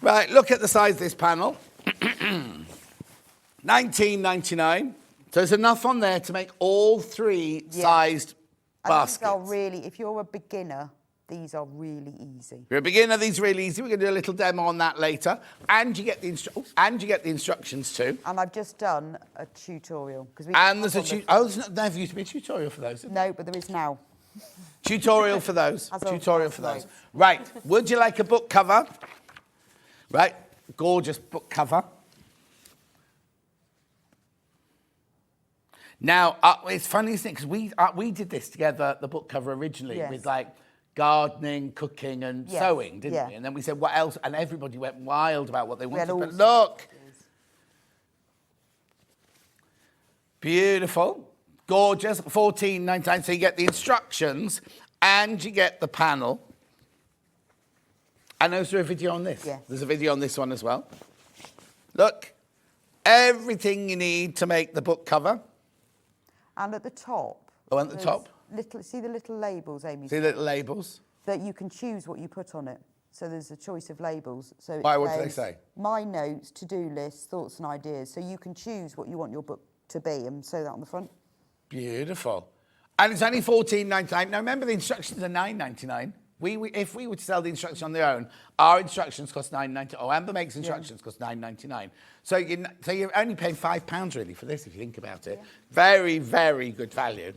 Right, look at the size of this panel. $19.99. So there's enough on there to make all 3 sized baskets. These are really, if you're a beginner, these are really easy. If you're a beginner, these are really easy. We're going to do a little demo on that later. And you get the instructions too. And I've just done a tutorial. There's a tutorial. There used to be a tutorial for those. No, but there is now. Tutorial for those. Right. Would you like a book cover? Right. Gorgeous book cover. Now, it's funny, isn't it? Because we did this together, the book cover originally, with gardening, cooking and sewing, didn't we? And then we said, what else? And everybody went wild about what they wanted. But look. Beautiful. Gorgeous. $14.99. So you get the instructions and you get the panel. And is there a video on this? Yes. There's a video on this one as well. Look. Everything you need to make the book cover. And at the top. Oh, at the top? See the little labels, Amy? See the little labels? That you can choose what you put on it. So there's a choice of labels. So Why, what do they say? My notes, to-do list, thoughts and ideas. So you can choose what you want your book to be and sew that on the front. Beautiful. And it's only $14.99. Now, remember, the instructions are $9.99. If we were to sell the instructions on their own, our instructions cost $9.99. Oh, Amber Makes instructions cost $9.99. So you're only paying £5 really for this, if you think about it. Yeah. Very, very good value.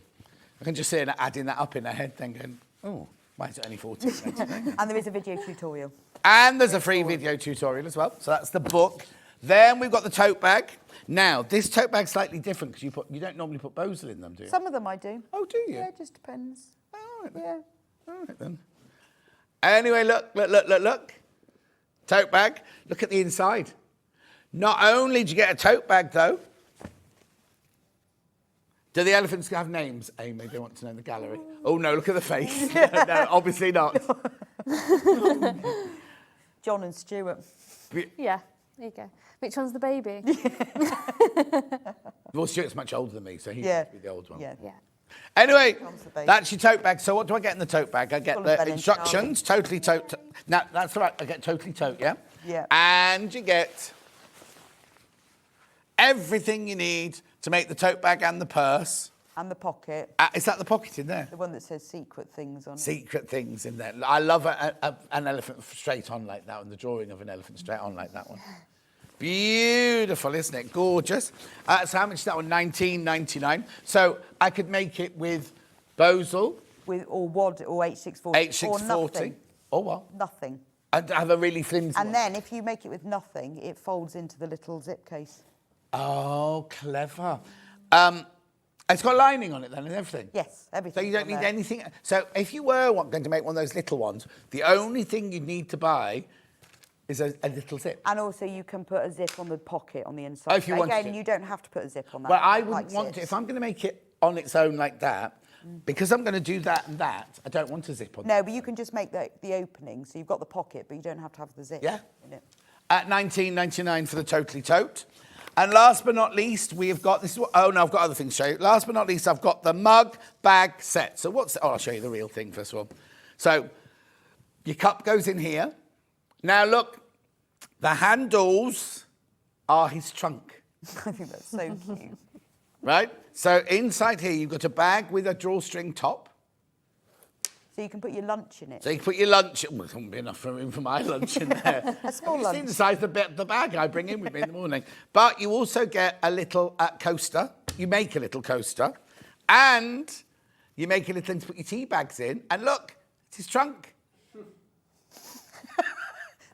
I can just see her adding that up in her head, then going, oh, why is it only $14.99? And there is a video tutorial. And there's a free video tutorial as well. So that's the book. Then we've got the tote bag. Now, this tote bag's slightly different because you don't normally put Bozel in them, do you? Some of them I do. Oh, do you? Yeah, it just depends. All right, yeah. All right, then. Anyway, look. Tote bag. Look at the inside. Not only do you get a tote bag, though. Do the elephants have names, Amy? They want to know in the gallery. Oh, no, look at the face. No, obviously not. John and Stuart. Yeah, there you go. Which one's the baby? Well, Stuart's much older than me, so he must be the old one. Yeah. Anyway, that's your tote bag. So what do I get in the tote bag? I get Full the of instructions, totally tote. No, that's all right. I get totally tote, yeah? Yeah. And you get everything you need to make the tote bag and the purse. And the pocket. Is that the pocket in there? The one that says secret things on it. Secret things in there. I love an elephant straight on like that, and the drawing of an elephant straight on like that one. Beautiful, isn't it? Gorgeous. So how much is that one? $19.99. So I could make it with Bozel. Or WAD or H640. H640. Or nothing. Or what? Nothing. I'd have a really flimsy one. And then if you make it with nothing, it folds into the little zip case. Oh, clever. It's got lining on it then and everything? Yes, everything. So you don't need anything. So if you were going to make one of those little ones, the only thing you'd need to buy is a little zip. And also you can put a zip on the pocket on the inside. Oh, if you want to. Again, you don't have to put a zip on that. Well, I wouldn't want to. If I'm going to make it on its own like that, because I'm going to do that and that, I don't want a zip on it. No, but you can just make the opening, so you've got the pocket, but you don't have to have the zip in it. At $19.99 for the Totally Tote. And last but not least, we have got this. Oh, no, I've got other things to show you. Last but not least, I've got the mug bag set. So I'll show you the real thing first of all. So your cup goes in here. Now, look, the handles are his trunk. I think that's so cute. Right? So inside here, you've got a bag with a drawstring top. So you can put your lunch in it. So you can put your lunch. Well, there won't be enough room for my lunch in there. A small It's lunch. in the size of the bag I bring in with me in the morning. But you also get a little coaster. You make a little coaster. And you make a little thing to put your tea bags in. And look, it's his trunk.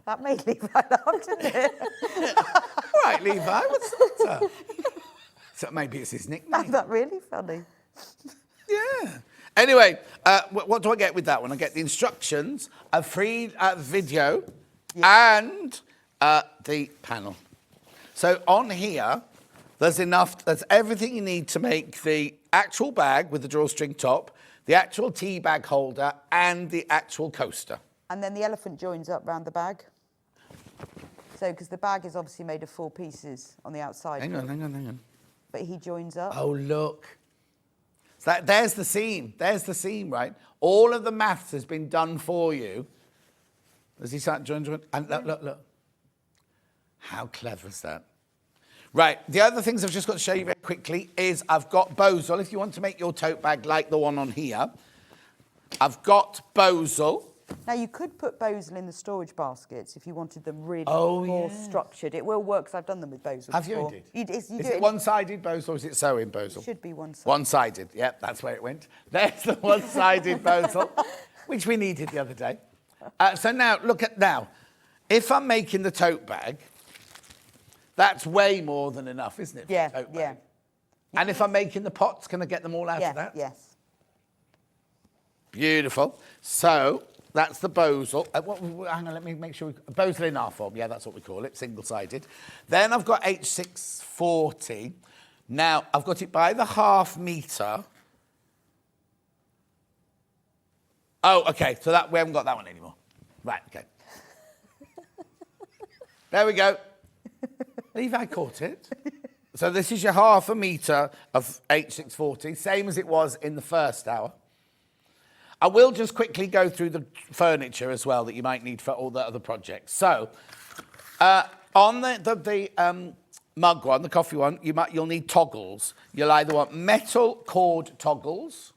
That made Levi laugh, didn't it? All right, Levi, what's the matter? So maybe it's his nickname. Isn't that really funny? Yeah. Anyway, what do I get with that one? I get the instructions, a free video, and the panel. So on here, there's everything you need to make the actual bag with the drawstring top, the actual tea bag holder, and the actual coaster. And then the elephant joins up round the bag. So, because the bag is obviously made of 4 pieces on the outside. Hang on. But he joins up. Oh, look. So there's the seam. There's the seam, right? All of the maths has been done for you. Does he start join? And look. How clever is that? Right, the other things I've just got to show you very quickly is I've got Bozel. If you want to make your tote bag like the one on here, I've got Bozel. Now, you could put Bozel in the storage baskets if you wanted them really more structured. It will work, because I've done them with Bozel Have before. you indeed? Is it one-sided Bozel or is it sewing Bozel? It should be one-sided. One-sided, yep, that's where it went. There's the one-sided Bozel, which we needed the other day. So now, if I'm making the tote bag, that's way more than enough, isn't it? For the tote bag? And if I'm making the pots, can I get them all out of that? Yes. Beautiful. So that's the Bozel. Hang on, let me make sure. Bozel in our form. Yeah, that's what we call it, single-sided. Then I've got H640. Now, I've got it by the ½ metre. Oh, OK, so we haven't got that one anymore. Right, OK. There we go. Levi caught it. So this is your ½ metre of H640, same as it was in the first hour. I will just quickly go through the furniture as well that you might need for all the other projects. So, on the mug one, the coffee one, you'll need toggles. You'll either want metal cord toggles.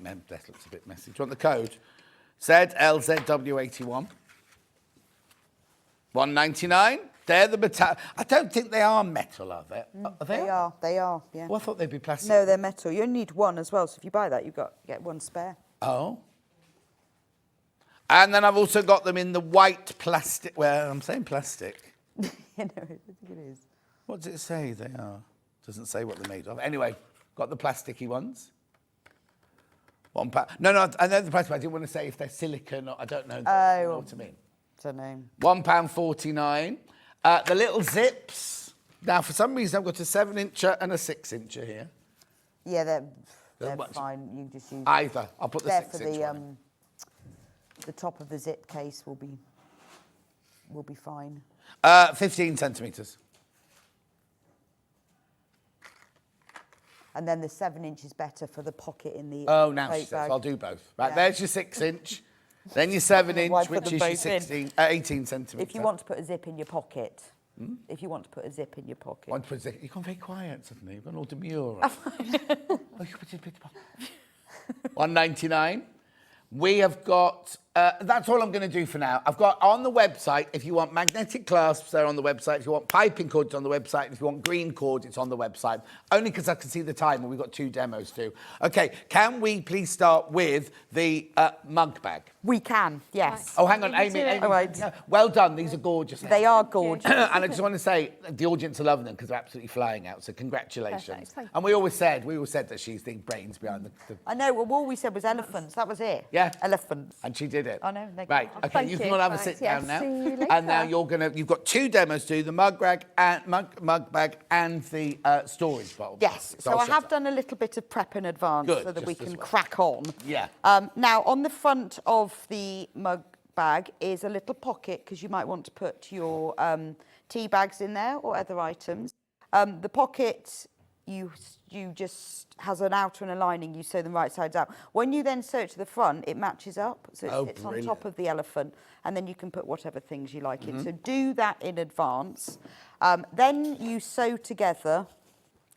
That looks a bit messy. Do you want the code? ZLZW81. $1.99. They're the metal. I don't think they are metal, are they? Are they? They are, yeah. Well, I thought they'd be plastic. No, they're metal. You only need one as well, so if you buy that, get one spare. Oh. And then I've also got them in the white plastic. Well, I'm saying plastic. You know, I think it is. What does it say they are? Doesn't say what they're made of. Anyway, got the plasticky ones. £1. No, I know the price, but I didn't want to say if they're silicone or I don't know. You know what I mean? Don't know. £1.49. The little zips. Now, for some reason, I've got a 7-incher and a 6-incher here. Yeah, they're fine. You just use either. I'll put the 6-inch one. The top of the zip case will be fine. 15 centimetres. And then the 7-inch is better for the pocket in the Oh, now she tote says. bag. I'll do both. Right, Yeah. there's your 6-inch. Then your 7-inch, which is your 18 centimetres. If you want to put a zip in your pocket. If you want to put a zip in your pocket. You've gone very quiet suddenly. You've gone all demure. Oh, you put it in your pocket. $1.99. We have got, that's all I'm going to do for now. I've got on the website, if you want magnetic clasps, they're on the website. If you want piping cord, it's on the website. If you want green cord, it's on the website. Only because I can see the time and we've got 2 demos to do. Okay, can we please start with the mug bag? We can, yes. Oh, hang on, Amy. All right. No, well done, these are gorgeous. They are gorgeous. And I just want to say, the audience are loving them because they're absolutely flying out, so congratulations. Perfect, thank you. And we always said that she's the brains behind the... I know, well, all we said was elephants. That was it. Yeah. Elephants. And she did it. I know. Right, okay, Thank you you. can all have a Right, sit yeah, down now. see you later. And now you've got 2 demos to do, the mug bag and the storage bottle. Yes, so I shut have up. done a little bit of prep in advance Good, so that just we this can one. crack on. Yeah. Now, on the front of the mug bag is a little pocket because you might want to put your tea bags in there or other items. The pocket you just has an outer and a lining. You sew them right sides out. When you then sew it to the front, it matches up, so it's on top of the elephant, and then you can put whatever things you like in. So do that in advance. Then you sew together.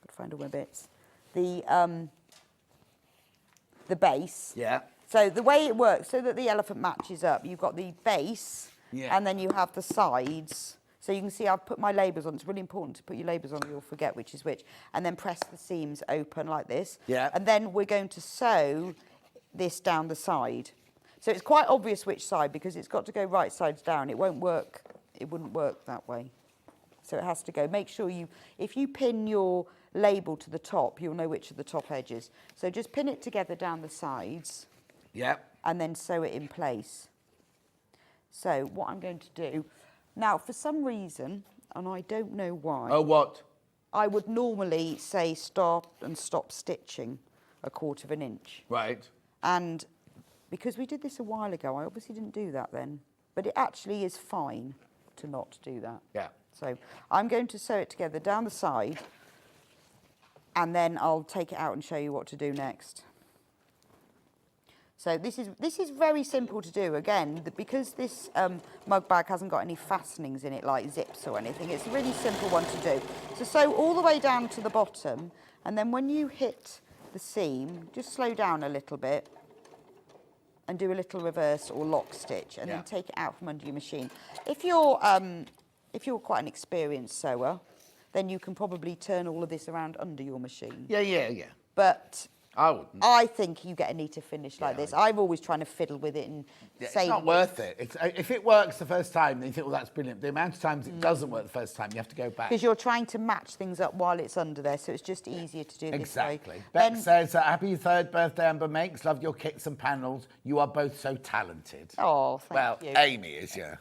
Got to find all my bits. The base. Yeah. So the way it works, so that the elephant matches up, you've got the base, Yeah. and then you have the sides. So you can see I've put my labels on. It's really important to put your labels on or you'll forget which is which. And then press the seams open like this. Yeah. And then we're going to sew this down the side. So it's quite obvious which side because it's got to go right sides down. It won't work. It wouldn't work that way. So it has to go. Make sure if you pin your label to the top, you'll know which are the top edges. So just pin it together down the sides. Yeah. And then sew it in place. So what I'm going to do, now for some reason, and I don't know why. Oh, what? I would normally say start and stop stitching 1/4 inch. Right. And because we did this a while ago, I obviously didn't do that then. But it actually is fine to not do that. Yeah. So I'm going to sew it together down the side, and then I'll take it out and show you what to do next. So this is very simple to do. Again, because this mug bag hasn't got any fastenings in it like zips or anything, it's a really simple one to do. So sew all the way down to the bottom, and then when you hit the seam, just slow down a little bit and do a little reverse or lock stitch, and then take it out from under your machine. If you're quite an experienced sewer, then you can probably turn all of this around under your machine. Yeah. But I wouldn't. I think you get a neater finish like this. I'm always trying to fiddle with it and say... It's not worth it. If it works the first time, then you think, well, that's brilliant. The amount of times it doesn't work the first time, you have to go back. Because you're trying to match things up while it's under there, so it's just easier to do this way. Exactly. Beck says, happy 3rd birthday, Amber Makes. Loved your kits and panels. You are both so talented. Oh, thank you. Well, Amy is, yeah.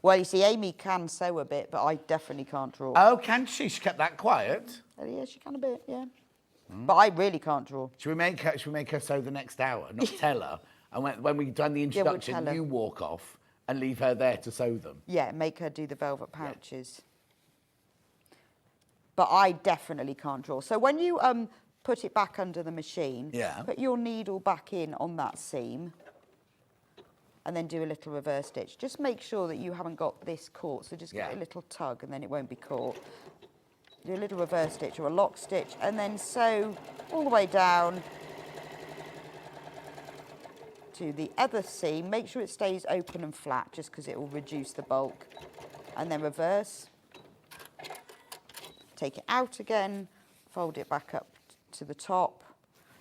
Well, you see, Amy can sew a bit, but I definitely can't draw. Oh, can she? She kept that quiet. Oh, yeah, she can a bit, yeah. But I really can't draw. Should we make her sew the next hour, not tell her? And when we've done the introduction, tell her. you walk off and leave her there to sew them. Yeah, make her do the velvet pouches. But I definitely can't draw. So when you put it back under the machine, put your needle back in on that seam. and then do a little reverse stitch. Just make sure that you haven't got this caught, so just give it a little tug and then it won't be caught. Do a little reverse stitch or a lock stitch and then sew all the way down to the other seam. Make sure it stays open and flat just because it will reduce the bulk. And then reverse, take it out again, fold it back up to the top.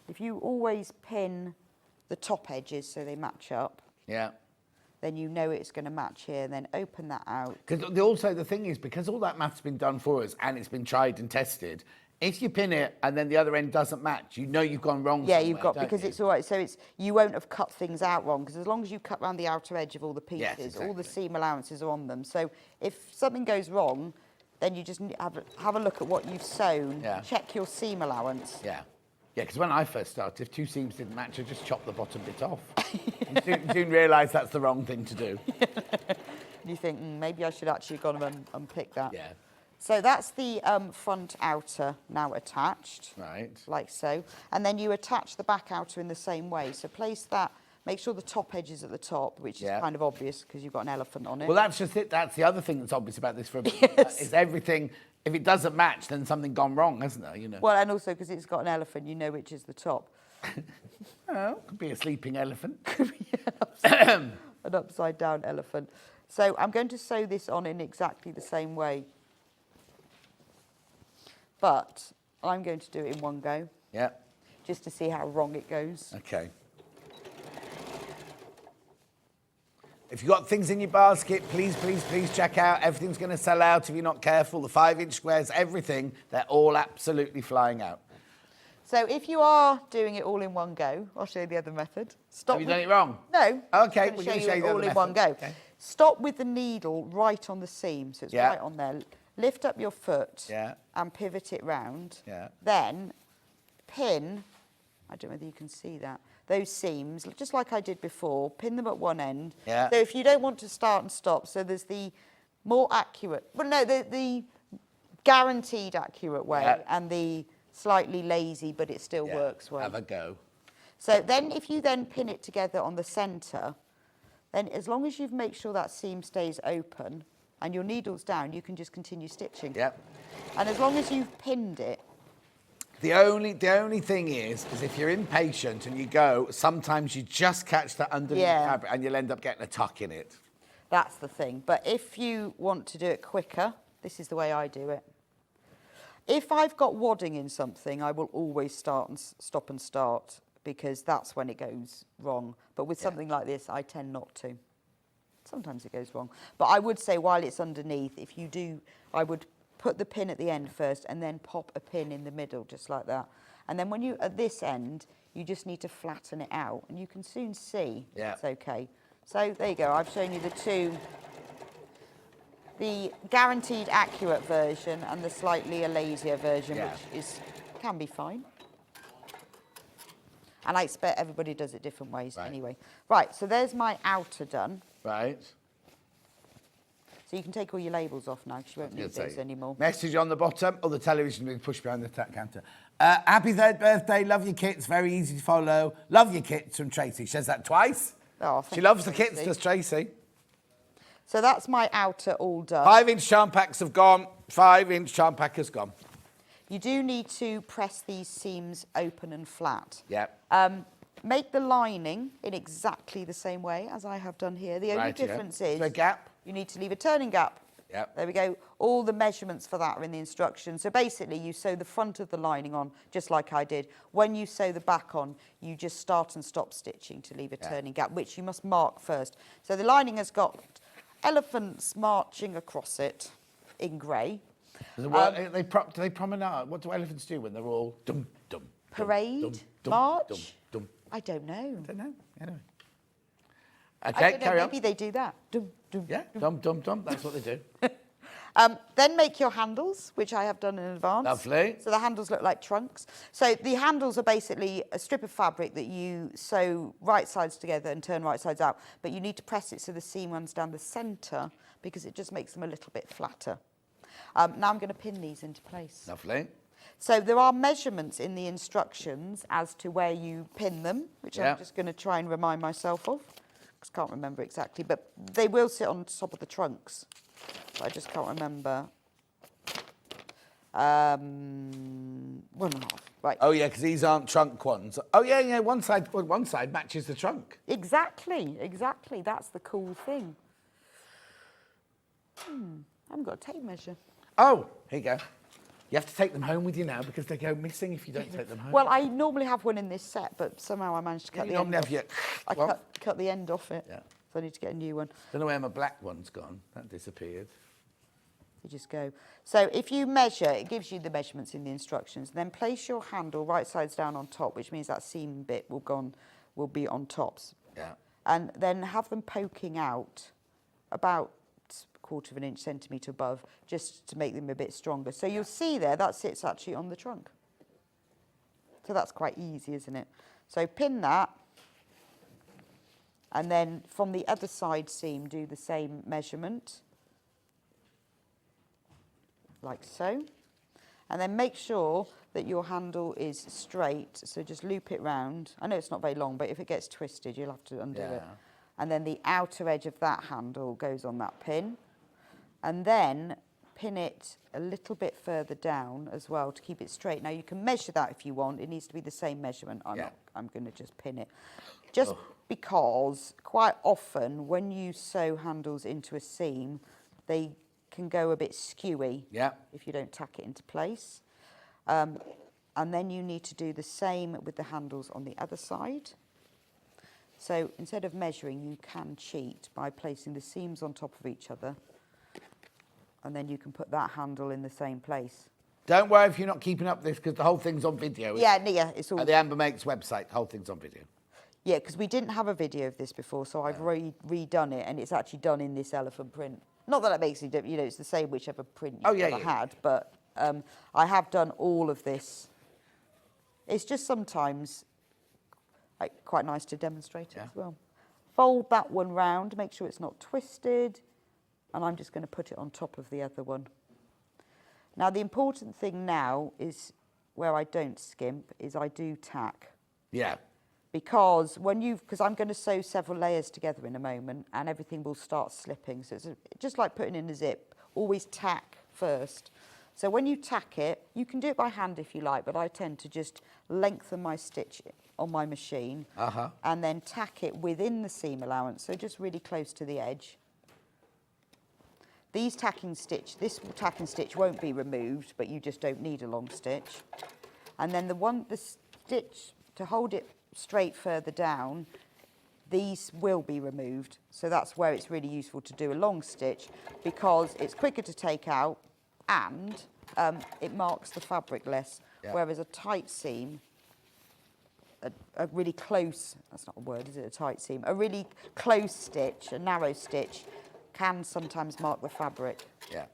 If you always pin the top edges so they match up, then you know it's going to match here, and then open that out. Because also the thing is, because all that math's been done for us and it's been tried and tested, if you pin it and then the other end doesn't match, you know you've gone wrong somewhere, you've got, because it's all right. So you won't have cut things out wrong, because as long as you cut around the outer edge of all the pieces, all the seam allowances are on them. So if something goes wrong, then you just have a look at what you've sewn, check your seam allowance. Yeah, because when I first started, if two seams didn't match, I just chopped the bottom bit off. You soon realise that's the wrong thing to do. You think, maybe I should actually have gone and unpick that. Yeah. So that's the front outer now attached. Right. Like so. And then you attach the back outer in the same way. So place that, make sure the top edge is at the top, which is kind of obvious because you've got an elephant on it. Well, that's just it. That's the other thing that's obvious about this for a bit. Is everything, if it doesn't match, then something gone wrong, hasn't there? You know. Well, and also because it's got an elephant, you know which is the top. Well, could be a sleeping elephant. An upside down elephant. So I'm going to sew this on in exactly the same way. But I'm going to do it in one go. Yeah. Just to see how wrong it goes. Okay. If you've got things in your basket, please check out. Everything's going to sell out if you're not careful. The 5-inch squares, everything, they're all absolutely flying out. So if you are doing it all in one go, I'll show you the other method. Stop. Have you done it wrong? No. Okay, we're going to show you it all in one go. Okay. Stop with the needle right on the seam, so it's right on there. Lift up your foot and pivot it round. Then pin, I don't know whether you can see that, those seams, just like I did before, pin them at one end. So if you don't want to start and stop, so there's the more accurate, well no, the guaranteed accurate way and the slightly lazy but it still works way. Have a go. So then if you then pin it together on the centre, then as long as you make sure that seam stays open and your needle's down, you can just continue stitching. And as long as you've pinned it. The only thing is if you're impatient and you go, sometimes you just catch that underneath fabric and you'll end up getting a tuck in it. That's the thing. But if you want to do it quicker, this is the way I do it. If I've got wadding in something, I will always stop and start because that's when it goes wrong. But with something like this, I tend not to. Sometimes it goes wrong. But I would say while it's underneath, if you do, I would put the pin at the end first and then pop a pin in the middle, just like that. And then when you, at this end, you just need to flatten it out. And you can soon see it's okay. So there you go. I've shown you the two. The guaranteed accurate version and the slightly lazier version, which can be fine. And I expect everybody does it different ways anyway. Right, so there's my outer done. Right. So you can take all your labels off now because you won't need those anymore. Message on the bottom or the television being pushed behind the counter. Happy 3rd birthday, love your kits, very easy to follow. Love your kits from Tracy. She says that twice. Oh, she loves the kits, does Tracy. So that's my outer all done. 5-inch charm packs have gone. 5-inch charm pack has gone. You do need to press these seams open and flat. Make the lining in exactly the same way as I have done here. The only difference is a gap. You need to leave a turning gap. There we go. All the measurements for that are in the instructions. So basically you sew the front of the lining on just like I did. When you sew the back on, you just start and stop stitching to leave a turning gap, which you must mark first. So the lining has got elephants marching across it in grey. Do they promenade? What do elephants do when they're all dum dum? Parade? Dum, dum, march? Dum, dum. I don't know. Anyway. Okay, carry on. Maybe they do that. Dum, dum, dum, dum, dum. That's what they do. Then make your handles, which I have done in advance. Lovely. So the handles look like trunks. So the handles are basically a strip of fabric that you sew right sides together and turn right sides out. But you need to press it so the seam runs down the centre because it just makes them a little bit flatter. Now I'm going to pin these into place. Lovely. So there are measurements in the instructions as to where you pin them, which I'm just going to try and remind myself of. can't remember exactly, but they will sit on top of the trunks. But I just can't remember. 1.5, right. Oh yeah, because these aren't trunk ones. Oh yeah, one side matches the trunk. Exactly. That's the cool thing. I haven't got a tape measure. Oh, here you go. You have to take them home with you now because they go missing if you don't take them home. Well, I normally have one in this set, but somehow I managed to cut You the end normally have off. your... I cut the end off it. Yeah. So I need to get a new one. Don't know where my black one's gone. That disappeared. You just go. So if you measure, it gives you the measurements in the instructions. Then place your handle right sides down on top, which means that seam bit will be on tops. Yeah. And then have them poking out about 1/4 inch, centimetre above, just to make them a bit stronger. So you'll see there, that sits actually on the trunk. So that's quite easy, isn't it? So pin that. And then from the other side seam, do the same measurement. Like so. And then make sure that your handle is straight. So just loop it round. I know it's not very long, but if it gets twisted, you'll have to undo it. And then the outer edge of that handle goes on that pin. And then pin it a little bit further down as well to keep it straight. Now you can measure that if you want. It needs to be the same measurement. I'm going to just pin it. Just because quite often when you sew handles into a seam, they can go a bit skewy if you don't tack it into place. And then you need to do the same with the handles on the other side. So instead of measuring, you can cheat by placing the seams on top of each other. And then you can put that handle in the same place. Don't worry if you're not keeping up with this because the whole thing's on video. It's all... At the Amber Makes website, the whole thing's on video. Yeah, because we didn't have a video of this before, so I've redone it, and it's actually done in this elephant print. Not that it makes any difference, it's the same whichever print you've ever had, but I have done all of this. It's just sometimes quite nice to demonstrate it as well. Fold that one round, make sure it's not twisted, and I'm just going to put it on top of the other one. Now, the important thing now is, where I don't skimp, is I do tack. Yeah. Because I'm going to sew several layers together in a moment, and everything will start slipping. So it's just like putting in a zip. Always tack first. So when you tack it, you can do it by hand if you like, but I tend to just lengthen my stitch on my machine and then tack it within the seam allowance, so just really close to the edge. This tacking stitch won't be removed, but you just don't need a long stitch. And then the stitch to hold it straight further down, these will be removed. So that's where it's really useful to do a long stitch, because it's quicker to take out and it marks the fabric less. Whereas a tight seam, a really close, that's not a word, is it, a tight seam? A really close stitch, a narrow stitch, can sometimes mark the fabric. Yeah.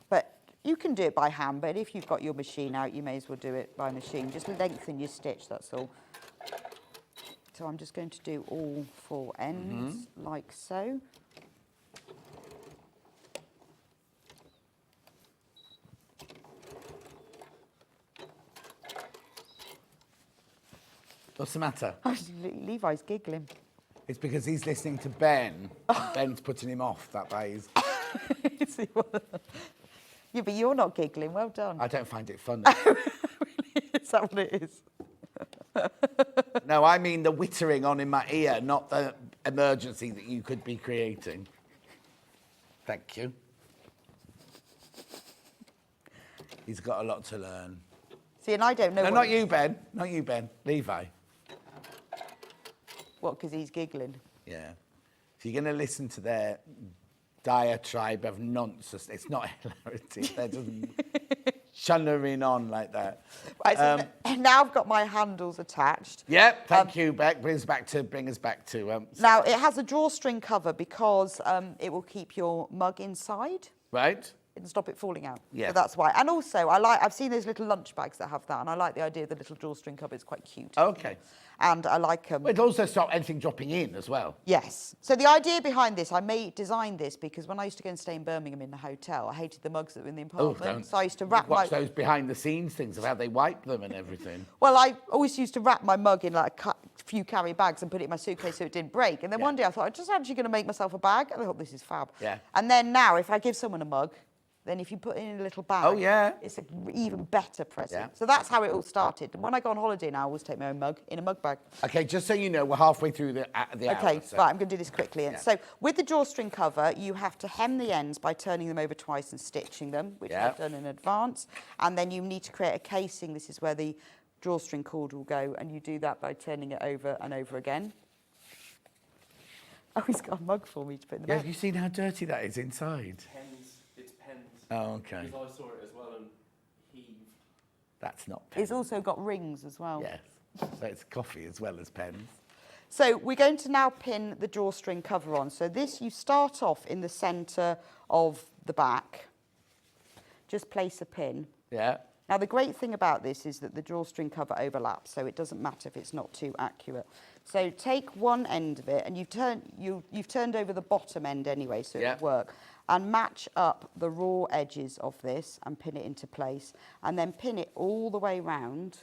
But you can do it by hand, but if you've got your machine out, you may as well do it by machine. Just lengthen your stitch, that's all. So I'm just going to do all 4 ends, like so. What's the matter? Levi's giggling. It's because he's listening to Ben. Ben's putting him off, that way. Yeah, but you're not giggling. Well done. I don't find it funny. Is that what it is? No, I mean the whittering on in my ear, not the emergency that you could be creating. Thank you. He's got a lot to learn. See, and I don't know. No, not you, Ben. Not you, Ben. Levi. What, because he's giggling? Yeah. So you're going to listen to their diatribe of nonsense. It's not hilarity. They're just chunnering on like that. Right, so now I've got my handles attached. Yep, thank you, Beck. Bring us back to. Now, it has a drawstring cover because it will keep your mug inside. Right. and stop it falling out. Yeah. So that's why. And also, I've seen those little lunch bags that have that, and I like the idea of the little drawstring cover. It's quite cute. Okay. And I like them. It also stop anything dropping in as well. Yes. So the idea behind this, designed this because when I used to go and stay in Birmingham in the hotel, I hated the mugs that were in the apartment. So I used to wrap Watch those behind the scenes things of how they wipe them and everything. Well, I always used to wrap my mug in like a few carry bags and put it in my suitcase so it didn't break. And then one day I thought, I'm just actually going to make myself a bag. And I thought, this is fab. Yeah. And then now, if I give someone a mug, then if you put it in a little bag, it's an even better present. Yeah. So that's how it all started. And when I go on holiday now, I always take my own mug in a mug bag. Okay, just so you know, we're halfway through the hour. Okay, So. right, I'm going to do this quickly. And so with the drawstring cover, you have to hem the ends by turning them over twice and stitching them, which I've done in advance. And then you need to create a casing. This is where the drawstring cord will go, and you do that by turning it over and over again. Oh, he's got a mug for me to put in the bag. Have you seen how dirty that is inside? It's pens. Oh, okay. Because I saw it as well and heaved. That's not pens. It's also got rings as well. Yes. So it's coffee as well as pens. So we're going to now pin the drawstring cover on. So this, you start off in the centre of the back. Just place a pin. Yeah. Now, the great thing about this is that the drawstring cover overlaps, so it doesn't matter if it's not too accurate. So take one end of it, and you've turned over the bottom end anyway, so it'll work. And match up the raw edges of this and pin it into place. And then pin it all the way round.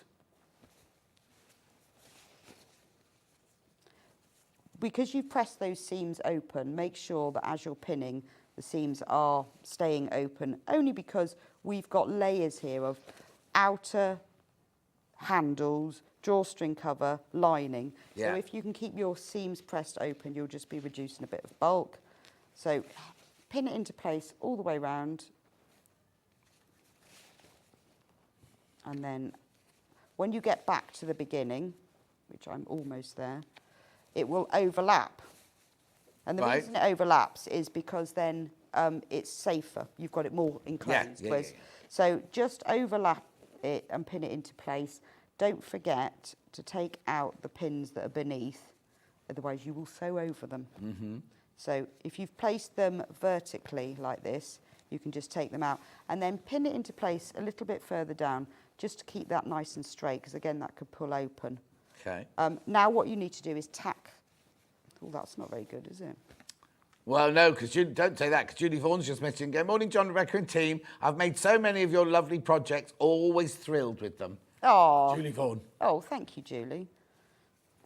Because you've pressed those seams open, make sure that as you're pinning, the seams are staying open, only because we've got layers here of outer handles, drawstring cover, lining. So if you can keep your seams pressed open, you'll just be reducing a bit of bulk. So pin it into place all the way round. And then when you get back to the beginning, which I'm almost there, it will overlap. And the reason it overlaps is because then it's safer. You've got it more enclosed. So just overlap it and pin it into place. Don't forget to take out the pins that are beneath, otherwise you will sew over them. So if you've placed them vertically like this, you can just take them out and then pin it into place a little bit further down, just to keep that nice and straight, because again that could pull open. Okay. Now what you need to do is tack. Oh, that's not very good, is it? Well, no, because don't say that, because Julie Vaughan's just mentioned, good morning, John, Rebecca and team. I've made so many of your lovely projects, always thrilled with them. Oh. Julie Vaughan. Oh, thank you, Julie.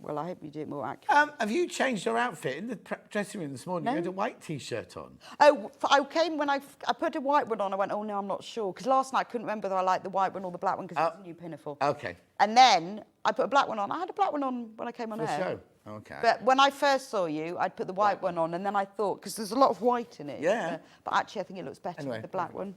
Well, I hope you do it more accurate. Have you changed your outfit in the dressing room this morning? No. You had a white T-shirt on. Oh, I came when I put a white one on, I went, oh, no, I'm not sure. Because last night I couldn't remember whether I liked the white one or the black one, because it was a new pinafore. Okay. And then I put a black one on. I had a black one on when I came on For air. show. Okay. But when I first saw you, I'd put the white one on, and then I thought, because there's a lot of white in it. Yeah. But actually, I think it looks better with the black one.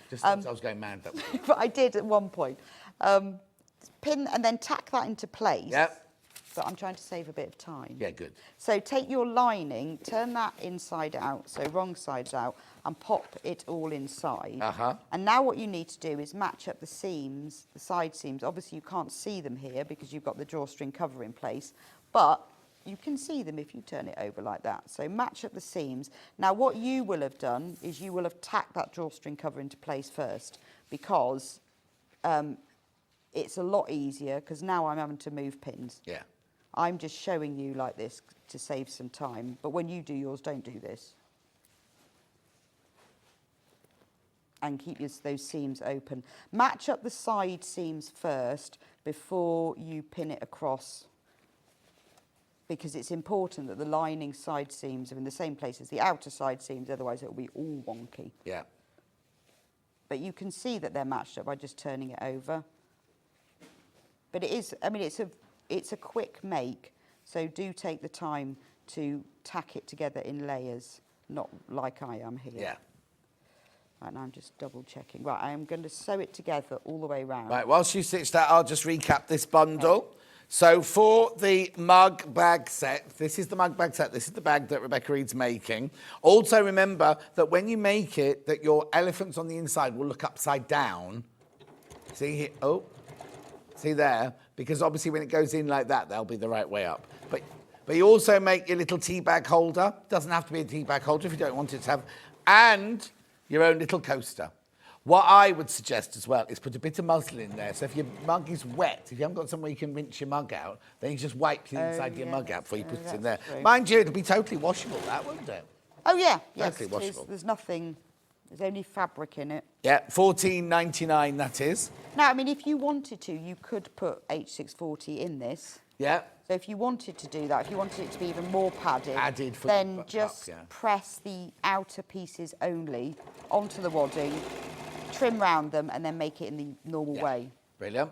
Just I was going mad that way. But I did at one point. Pin and then tack that into place. Yep. But I'm trying to save a bit of time. Yeah, good. So take your lining, turn that inside out, so wrong sides out, and pop it all inside. And now what you need to do is match up the seams, the side seams. Obviously you can't see them here because you've got the drawstring cover in place, but you can see them if you turn it over like that. So match up the seams. Now what you will have done is you will have tacked that drawstring cover into place first, because it's a lot easier, because now I'm having to move pins. Yeah. I'm just showing you like this to save some time. But when you do yours, don't do this. And keep those seams open. Match up the side seams first before you pin it across, because it's important that the lining side seams are in the same place as the outer side seams, otherwise it'll be all wonky. Yeah. But you can see that they're matched up by just turning it over. But it is, I mean, it's a quick make, so do take the time to tack it together in layers, not like I am here. Yeah. Right, now I'm just double checking. Right, I am going to sew it together all the way round. Right, whilst you stitch that, I'll just recap this bundle. Okay. So for the mug bag set, this is the mug bag set. This is the bag that Rebecca Reid's making. Also remember that when you make it, that your elephants on the inside will look upside down. See here? Oh, see there? Because obviously when it goes in like that, they'll be the right way up. But you also make your little tea bag holder. Doesn't have to be a tea bag holder if you don't want it to have. And your own little coaster. What I would suggest as well is put a bit of muslin in there. So if your mug is wet, if you haven't got somewhere you can rinse your mug out, then you just wipe the inside of your mug out before you put it in there. true. Mind you, it'll be totally washable, that, wouldn't it? Oh, yeah. Yes, Totally it is. washable. There's nothing... There's only fabric in it. Yeah, $14.99 that is. Now, I mean, if you wanted to, you could put H640 in this. Yeah. So if you wanted to do that, if you wanted it to be even more padded, Added for then the just cup, yeah. press the outer pieces only onto the wadding, trim round them, and then make it in the normal way. Brilliant.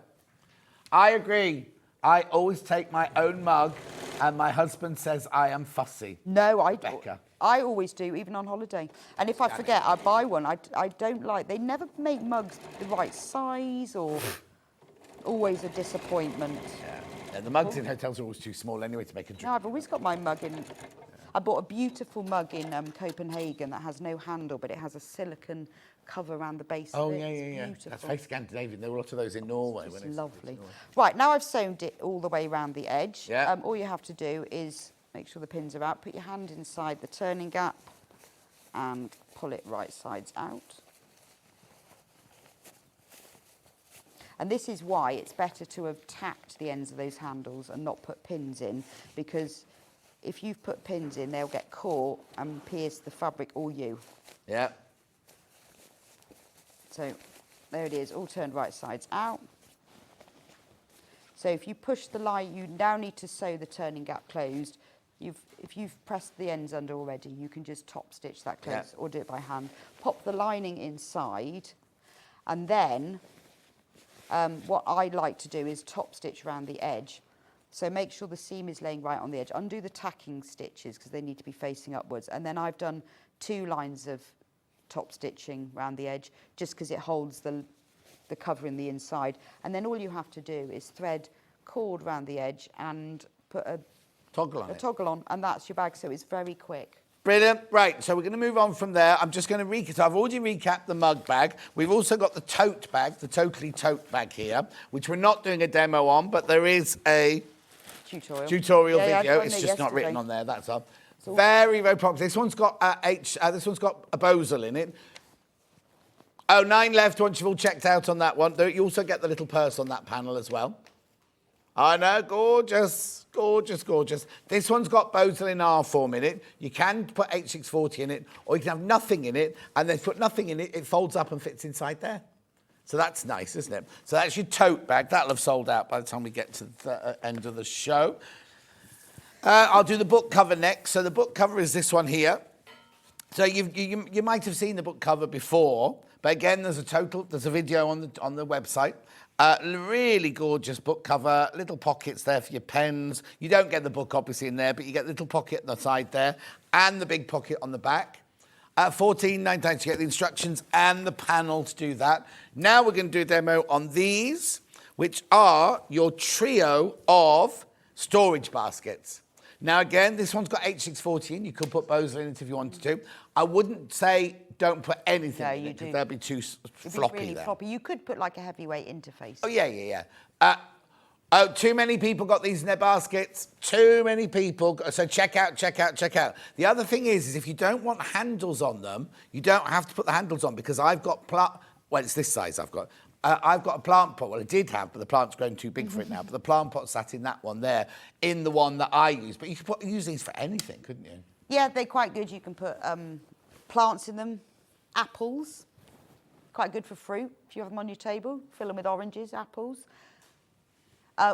I agree. I always take my own mug, and my husband says I am fussy. No, Becca. I always do, even on holiday. And if I forget, I buy one. I don't like... They never make mugs the right size or... Always a disappointment. Yeah. And the mugs in hotels are always too small anyway to make a drink. No, I've always got my mug in... I bought a beautiful mug in Copenhagen that has no handle, but it has a silicone cover around the base Oh, of it. yeah, It's yeah, yeah. beautiful. That's very Scandinavian. There were a lot of those in Norway. It's when lovely. Right, now I've sewn it all the way around the edge. Yeah. All you have to do is make sure the pins are out, put your hand inside the turning gap and pull it right sides out. And this is why it's better to have tacked the ends of those handles and not put pins in, because if you've put pins in, they'll get caught and pierce the fabric or you. Yeah. So there it is, all turned right sides out. So if you push the line, you now need to sew the turning gap closed. If you've pressed the ends under already, you can just top stitch that close or do it by hand. Pop the lining inside, and then what I like to do is top stitch around the edge. So make sure the seam is laying right on the edge. Undo the tacking stitches because they need to be facing upwards. And then I've done 2 lines of top stitching around the edge just because it holds the cover in the inside. And then all you have to do is thread cord around the edge and put a toggle on, and that's your bag. So it's very quick. Brilliant. Right, so we're going to move on from there. I'm just going to recap. I've already recapped the mug bag. We've also got the tote bag, the Totally Tote bag here, which we're not doing a demo on, but there is a tutorial video. It's just not written on there, that's all. Very, very popular. This one's got this one's got a bozel in it. Oh, 9 left once you've all checked out on that one. You also get the little purse on that panel as well. I know, gorgeous, gorgeous, gorgeous. This one's got bozel in R form in it. You can put H640 in it, or you can have nothing in it, and then put nothing in it, it folds up and fits inside there. So that's nice, isn't it? So that's your tote bag. That'll have sold out by the time we get to the end of the show. I'll do the book cover next. So the book cover is this one here. So you might have seen the book cover before, but again, there's a video on the website. Really gorgeous book cover, little pockets there for your pens. You don't get the book obviously in there, but you get the little pocket on the side there and the big pocket on the back. $14.99 to get the instructions and the panel to do that. Now we're going to do a demo on these, which are your trio of storage baskets. Now again, this one's got H640 in. You could put bozel in it if you wanted to. I wouldn't say don't put anything in it because they'll be too floppy. It'd be really floppy. You could put like a heavyweight interface. Oh, yeah. Too many people got these in their baskets. Too many people. So check out. The other thing is if you don't want handles on them, you don't have to put the handles on because I've got well, it's this size I've got. I've got a plant pot. Well, I did have, but the plant's grown too big for it now. But the plant pot sat in that one there, in the one that I use. But you could use these for anything, couldn't you? Yeah, they're quite good. You can put plants in them, apples. Quite good for fruit if you have them on your table. Fill them with oranges, apples.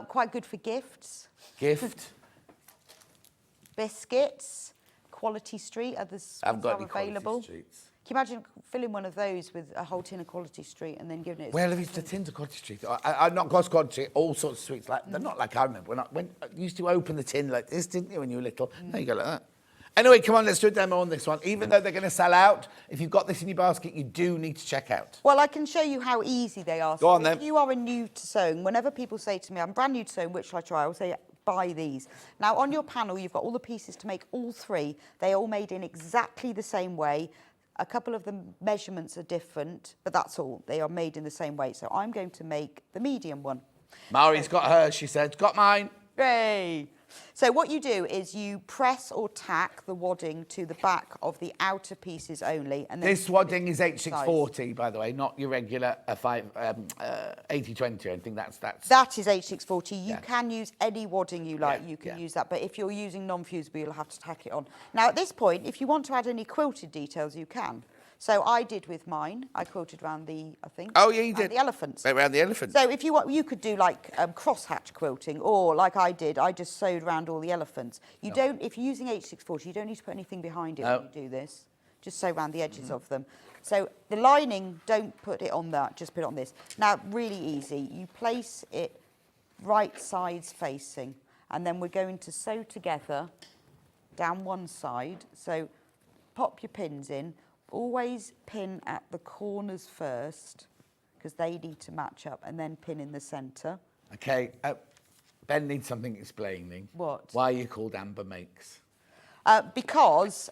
Quite good for gifts. Biscuits. Quality Street. Others I've got are any available. Quality Streets. Can you imagine filling one of those with a whole tin of Quality Street and then giving it... Well, if it's the tins of Quality Street, not Quality Street, all sorts of sweets. They're not like I remember when you used to open the tin like this, didn't you, when you were little? There you go, like that. Anyway, come on, let's do a demo on this one. Even though they're going to sell out, if you've got this in your basket, you do need to check out. Well, I can show you how easy they are. Go on, then. If you are new to sewing, whenever people say to me, I'm brand new to sewing, which shall I try? I will say, buy these. Now, on your panel, you've got all the pieces to make all 3. They're all made in exactly the same way. A couple of the measurements are different, but that's all. They are made in the same way. So I'm going to make the medium one. Mari's got hers, she said. Got mine. Yay! So what you do is you press or tack the wadding to the back of the outer pieces only. And then This wadding is H640, by the way, not your regular 8020 or anything. That's That is H640. You Yeah. can use any wadding you like. Yeah, You can yeah. use that. But if you're using non-fusible, you'll have to tack it on. Now, at this point, if you want to add any quilted details, you can. So I did with mine. I quilted around the, I think. Oh, yeah, you around did. the elephants. Around the elephants. So if you want, you could do like crosshatch quilting, or like I did, I just sewed around all the elephants. You don't, if you're using H640, you don't need to put anything behind it when you do this. Just sew around the edges of them. So the lining, don't put it on that, just put it on this. Now, really easy. You place it right sides facing, and then we're going to sew together down one side. So pop your pins in. Always pin at the corners first, because they need to match up, and then pin in the centre. Okay, Ben needs something explaining. What? Why are you called Amber Makes? Because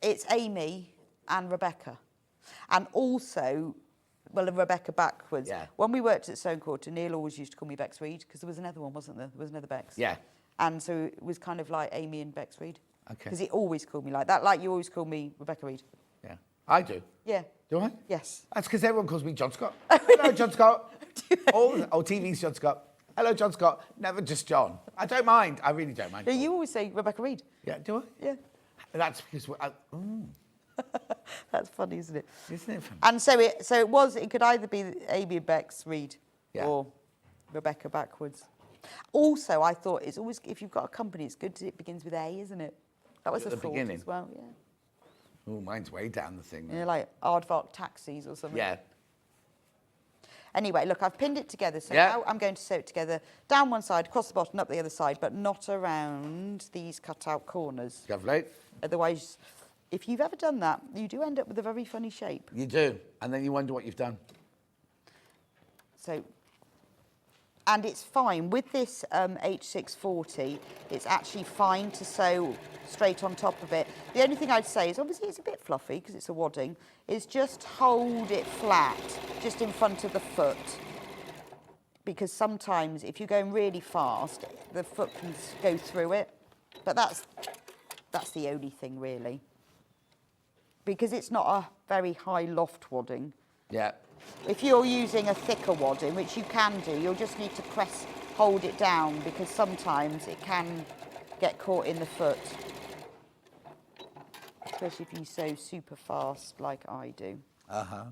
it's Amy and Rebecca. And also, well, Rebecca backwards. Yeah. When we worked at Stone Quarter, Neil always used to call me Bex Reid, because there was another one, wasn't there? There was another Bex. Yeah. And so it was kind of like Amy and Bex Reid. Okay. Because he always called me like that, like you always call me Rebecca Reid. Yeah. I do. Yeah. Do I? Yes. That's because everyone calls me John Scott. Hello, John Scott. TV's John Scott. Hello, John Scott. Never just John. I don't mind. I really don't mind. No, you always say Rebecca Reid. Yeah, do I? Yeah. That's because That's funny, isn't it? isn't it funny? And so it could either be Amy and Bex Reid or Rebecca backwards. Also, I thought it's always, if you've got a company, it's good it begins with A, isn't it? That was At a the thought beginning. as well, yeah. Oh, mine's way down the thing. You know, like Aardvark Taxis or something. Yeah. Anyway, look, I've pinned it together, so Yeah. now I'm going to sew it together down one side, across the bottom, up the other side, but not around these cut-out corners. Lovely. Otherwise, if you've ever done that, you do end up with a very funny shape. You do. And then you wonder what you've done. So, and it's fine. With this H640, it's actually fine to sew straight on top of it. The only thing I'd say is, obviously it's a bit fluffy because it's a wadding, is just hold it flat, just in front of the foot. Because sometimes if you're going really fast, the foot can go through it. But that's the only thing really. Because it's not a very high loft wadding. Yeah. If you're using a thicker wadding, which you can do, you'll just need to hold it down, because sometimes it can get caught in the foot. Especially if you sew super fast like I do. Uh-huh.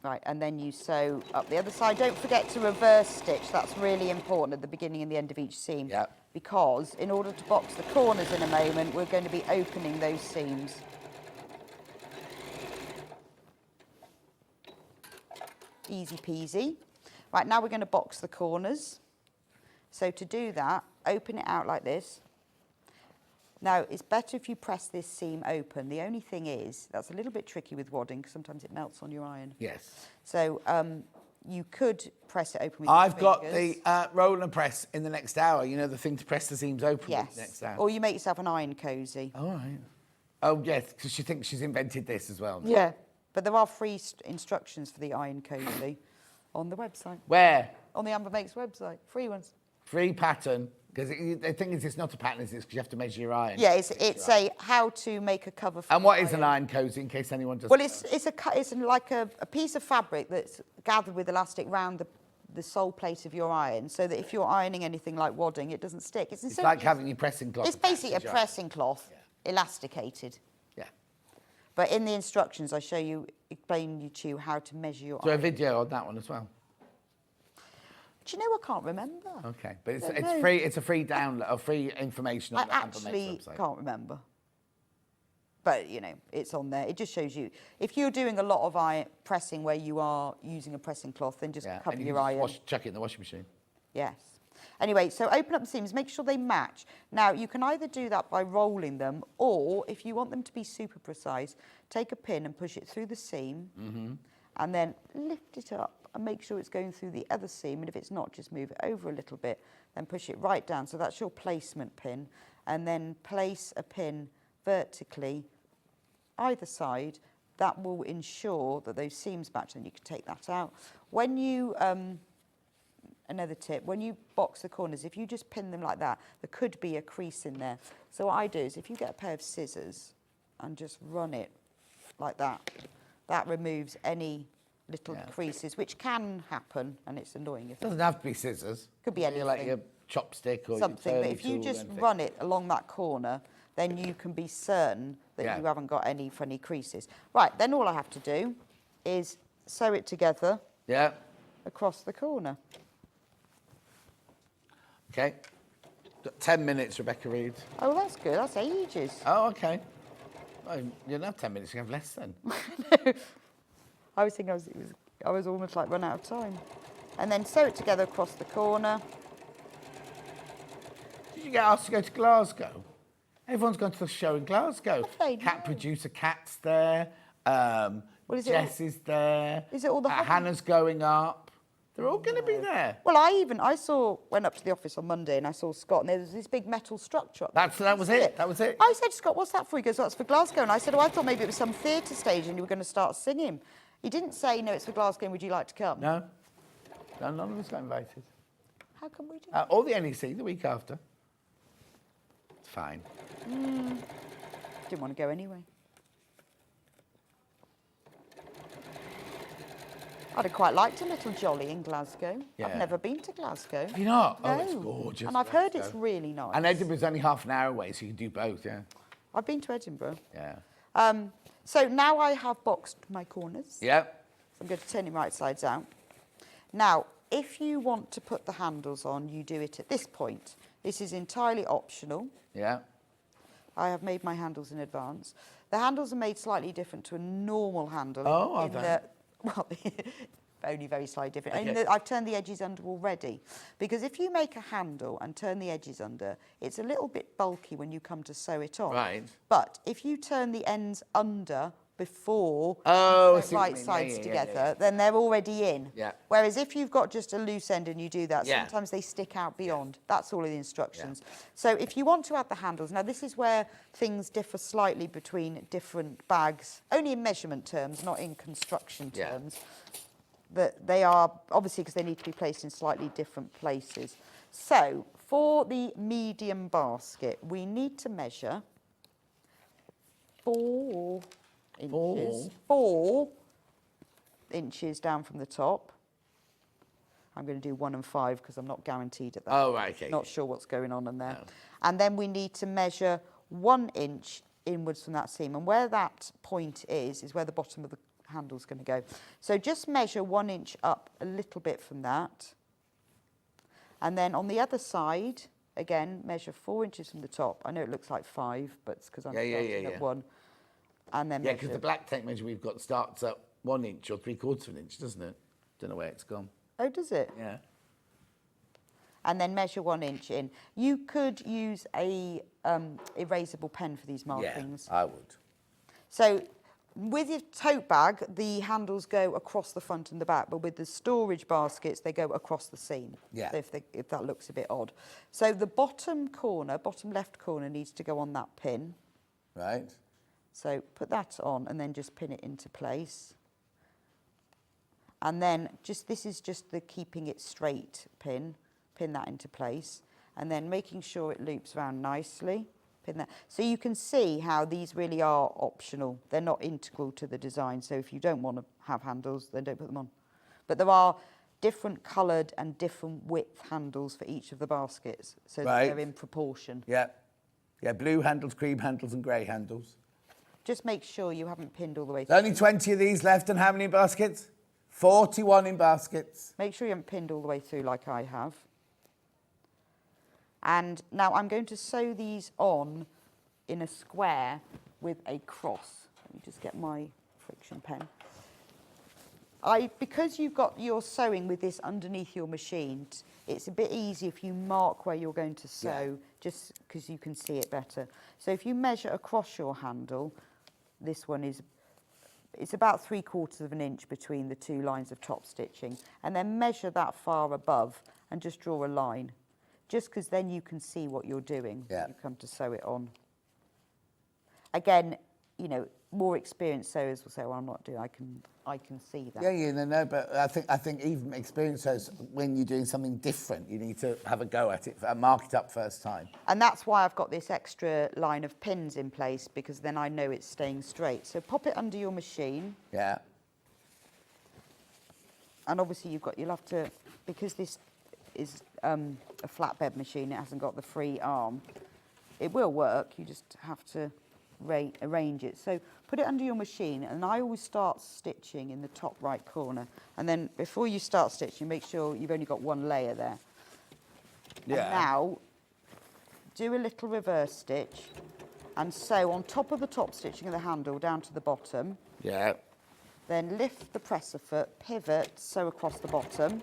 Right, and then you sew up the other side. Don't forget to reverse stitch. That's really important at the beginning and the end of each seam. Yeah. Because in order to box the corners in a moment, we're going to be opening those seams. Easy peasy. Right, now we're going to box the corners. So to do that, open it out like this. Now, it's better if you press this seam open. The only thing is, that's a little bit tricky with wadding, because sometimes it melts on your iron. Yes. So you could press it open with I've your got fingers. the roller press in the next hour. You know, the thing to press the seams open with Yes. next hour. Or you make yourself an iron cosy. All right. Oh, yes, because she thinks she's invented this as well. Yeah. But there are free instructions for the iron cosy on the website. Where? On the Amber Makes website. Free ones. Free pattern. Because the thing is, it's not a pattern, it's because you have to measure your iron. Yeah, it's a how to make a cover for And what your is an iron cozy, in case anyone doesn't Well, know? it's like a piece of fabric that's gathered with elastic round the sole plate of your iron, so that if you're ironing anything like wadding, it doesn't stick. It's like having your pressing cloth. It's basically a attached to your- pressing cloth, elasticated. Yeah. But in the instructions, I explain to you how to measure your Do a iron. video on that one as well. Do you know, I can't remember. Okay, but it's No. free. It's a free download, or free information on I the Amber Makes actually website. can't remember. But, you know, it's on there. It just shows you. If you're doing a lot of iron pressing where you are using a pressing cloth, then just Yeah, cover and you your can iron. just chuck it in the washing machine. Yes. Anyway, so open up the seams, make sure they match. Now, you can either do that by rolling them, or if you want them to be super precise, take a pin and push it through the seam, and then lift it up and make sure it's going through the other seam. And if it's not, just move it over a little bit, then push it right down. So that's your placement pin. And then place a pin vertically either side. That will ensure that those seams match, and you can take that out. When you another tip. When you box the corners, if you just pin them like that, there could be a crease in there. So what I do is if you get a pair of scissors and just run it like that, that removes any little creases, which can happen, and it's annoying. If Doesn't have to be scissors. Could be anything. Like your chopstick or something. your But turning if you tool, just anything. run it along that corner, then you can be certain that Yeah. you haven't got any funny creases. Right, then all I have to do is sew it together Yeah. across the corner. Okay. 10 minutes, Rebecca Reid. Oh, that's good. That's ages. Oh, okay. Well, you don't have 10 minutes, you have less then. I was thinking I was almost like run out of time. And then sew it together across the corner. Did you get asked to go to Glasgow? Everyone's gone to the show in Glasgow. Have they? Cat No. producer Cat's there. Is it all- Jess is there. Is it all the hobby- Hannah's going up. They're all going to be there. Well, went up to the office on Monday and I saw Scott, and there was this big metal structure up there. That was it. That was it. I said to Scott, what's that for? He goes, that's for Glasgow. And I said, oh, I thought maybe it was some theatre stage and you were going to start singing. He didn't say, no, it's for Glasgow, would you like to come? No. No, none of us got invited. How come we do? Or the NEC the week after. It's fine. Didn't want to go anyway. I'd have quite liked a little jolly in Glasgow. Yeah. I've never been to Glasgow. Have you not? No. Oh, it's gorgeous. And I've heard Glasgow. it's really nice. And Edinburgh's only half an hour away, so you can do both, yeah. I've been to Edinburgh. Yeah. So now I have boxed my corners. Yeah. So I'm going to turn it right sides out. Now, if you want to put the handles on, you do it at this point. This is entirely optional. Yeah. I have made my handles in advance. The handles are made slightly different to a normal handle. Oh, are in they? that- well, only very slightly different. Okay. In that I've turned the edges under already. Because if you make a handle and turn the edges under, it's a little bit bulky when you come to sew it on. Right. But if you turn the ends under before Oh, I you see sew what right you mean. sides Yeah, yeah, together, yeah. then they're already in. Yeah. Whereas if you've got just a loose end and you do that, Yeah. sometimes they stick out beyond. That's all of the instructions. So if you want to add the handles, now this is where things differ slightly between different bags, only in measurement terms, not in construction Yeah. terms. That they are, obviously because they need to be placed in slightly different places. So for the medium basket, we need to measure 4 inches. 4 inches down from the top. I'm going to do 1 and 5 because I'm not guaranteed at that. Oh, right, okay. Not sure what's going on in there. No. And then we need to measure 1 inch inwards from that seam. And where that point is where the bottom of the handle's going to go. So just measure 1 inch up a little bit from that. And then on the other side, again, measure 4 inches from the top. I know it looks like 5, but it's because I'm starting at 1. And then Yeah, measure. because the black tape measure we've got starts at 1 inch or 3/4 of an inch, doesn't it? Don't know where it's gone. Oh, does it? Yeah. And then measure 1 inch in. You could use a erasable pen for these markings. Yeah, I would. So with your tote bag, the handles go across the front and the back, but with the storage baskets, they go across the seam. Yeah. So if that looks a bit odd. So the bottom left corner needs to go on that pin. Right. So put that on and then just pin it into place. And then this is just the keeping it straight pin. Pin that into place. And then making sure it loops around nicely. Pin that. So you can see how these really are optional. They're not integral to the design. So if you don't want to have handles, then don't put them on. But there are different coloured and different width handles for each of the baskets. So that Right. they're in proportion. Yeah. Yeah, blue handles, cream handles and grey handles. Just make sure you haven't pinned all the way through. There's only 20 of these left and how many in baskets? 41 in baskets. Make sure you haven't pinned all the way through like I have. And now I'm going to sew these on in a square with a cross. Let me just get my friction pen. Because you're sewing with this underneath your machine, it's a bit easy if you mark where you're going to sew, just because you can see it better. So if you measure across your handle, this one it's about 3/4 of an inch between the two lines of top stitching, and then measure that far above and just draw a line, just because then you can see what you're doing when you come to sew it on. Again, more experienced sewers will say, well, I'm not doing, I can I can see that. Yeah, no, but I think even experience shows when you're doing something different, you need to have a go at it, mark it up first time. And that's why I've got this extra line of pins in place, because then I know it's staying straight. So pop it under your machine. Yeah. And obviously you'll have to, because this is a flatbed machine, it hasn't got the free arm. It will work, you just have to arrange it. So put it under your machine, and I always start stitching in the top right corner. And then before you start stitching, make sure you've only got one layer there. Yeah. And now, do a little reverse stitch, and sew on top of the top stitching of the handle down to the bottom. Yeah. Then lift the presser foot, pivot, sew across the bottom.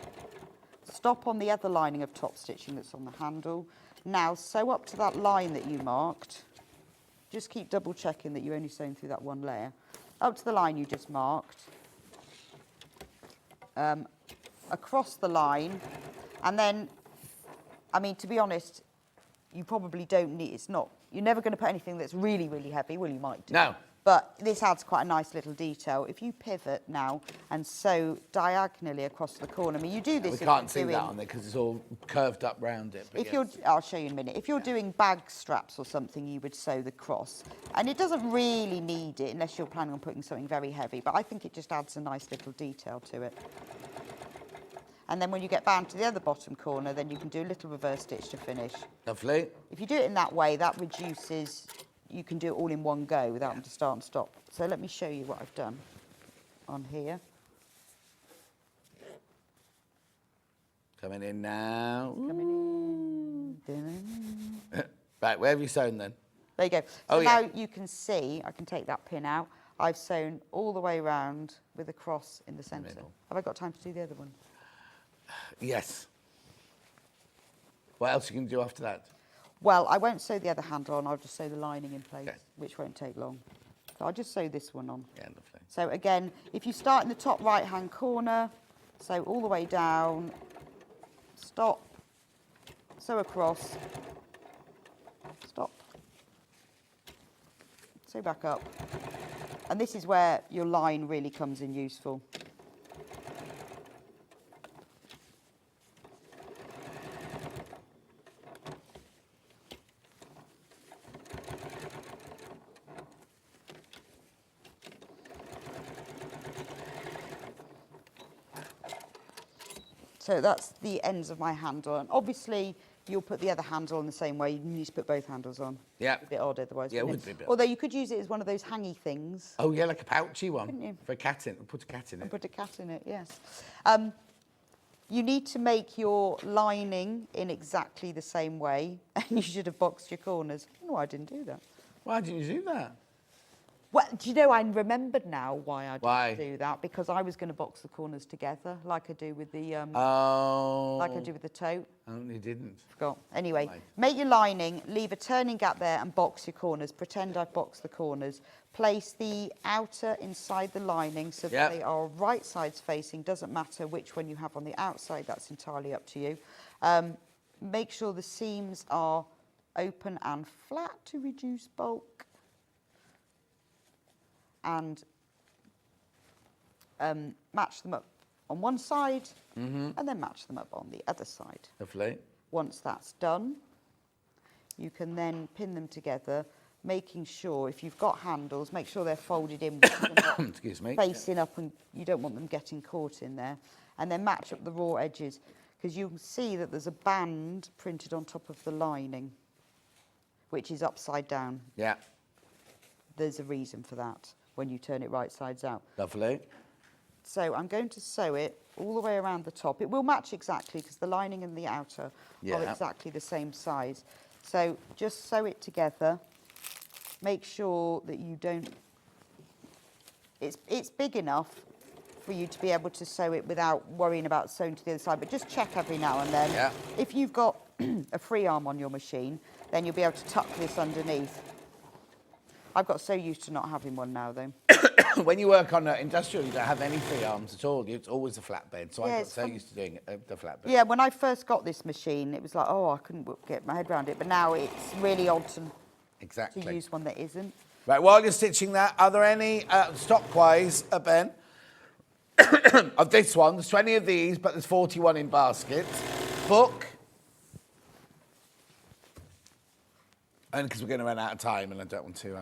Stop on the other lining of top stitching that's on the handle. Now sew up to that line that you marked. Just keep double checking that you're only sewing through that one layer. Up to the line you just marked. Across the line. And then, I mean, to be honest, you probably don't need, you're never going to put anything that's really, really heavy. Well, you might do. No. But this adds quite a nice little detail. If you pivot now and sew diagonally across the corner, I mean, you do this. We can't see that on there because it's all curved up round it. If I'll show you in a minute. If you're doing bag straps or something, you would sew the cross. And it doesn't really need it unless you're planning on putting something very heavy. But I think it just adds a nice little detail to it. And then when you get down to the other bottom corner, then you can do a little reverse stitch to finish. Lovely. If you do it in that way, that reduces. You can do it all in one go without having to start and stop. So let me show you what I've done on here. Coming in now. Coming in. Right, where have you sewn then? There you go. Oh, So now yeah. you can see, I can take that pin out. I've sewn all the way around with a cross in the centre. Middle. Have I got time to do the other one? Yes. What else are you going to do after that? Well, I won't sew the other handle on, I'll just sew the lining in place, Okay. which won't take long. So I'll just sew this one on. Yeah, lovely. So again, if you start in the top right-hand corner, sew all the way down, stop, sew across, stop, sew back up. And this is where your line really comes in useful. So that's the ends of my handle. And obviously, you'll put the other handle on the same way. You need to put both handles on. Yeah. It's a bit odd otherwise. Yeah, it wouldn't would be a bit Although you could use it as one of those hangy things. Oh, yeah, like a pouchy one. Couldn't you? For a cat in. Put a cat in it. And put a cat in it, yes. You need to make your lining in exactly the same way. And you should have boxed your corners. I don't know why I didn't do that. Why didn't you do that? Well, do you know, I remembered now why I didn't Why? do that. Because I was going to box the corners together, like I do with the Oh. like I do with the tote. Oh, you didn't. Forgot. Anyway, Right. make your lining, leave a turning gap there and box your corners. Pretend I've boxed the corners. Place the outer inside the lining so that Yep. they are right sides facing. Doesn't matter which one you have on the outside, that's entirely up to you. Make sure the seams are open and flat to reduce bulk. And match them up on one side and then match them up on the other side. Lovely. Once that's done, you can then pin them together, making sure, if you've got handles, make sure they're folded in, Excuse me. facing up, and you don't want them getting caught in there. And then match up the raw edges, because you can see that there's a band printed on top of the lining, which is upside down. Yeah. There's a reason for that when you turn it right sides out. Lovely. So I'm going to sew it all the way around the top. It will match exactly because the lining and the outer are Yeah. exactly the same size. So just sew it together. Make sure that you don't... It's big enough for you to be able to sew it without worrying about sewing to the other side, but just check every now and then. Yeah. If you've got a free arm on your machine, then you'll be able to tuck this underneath. I've got so used to not having one now, though. When you work on industrial, you don't have any free arms at all. It's always a flatbed. So Yeah, I got it's so fun. used to doing the flatbed. Yeah, when I first got this machine, it was like, oh, I couldn't get my head around it. But now it's really odd to Exactly. use one that isn't. Right, while you're stitching that, are there any, stock-wise, Ben, of this one. There's 20 of these, but there's 41 in baskets. Book. And because we're going to run out of time and I don't want to.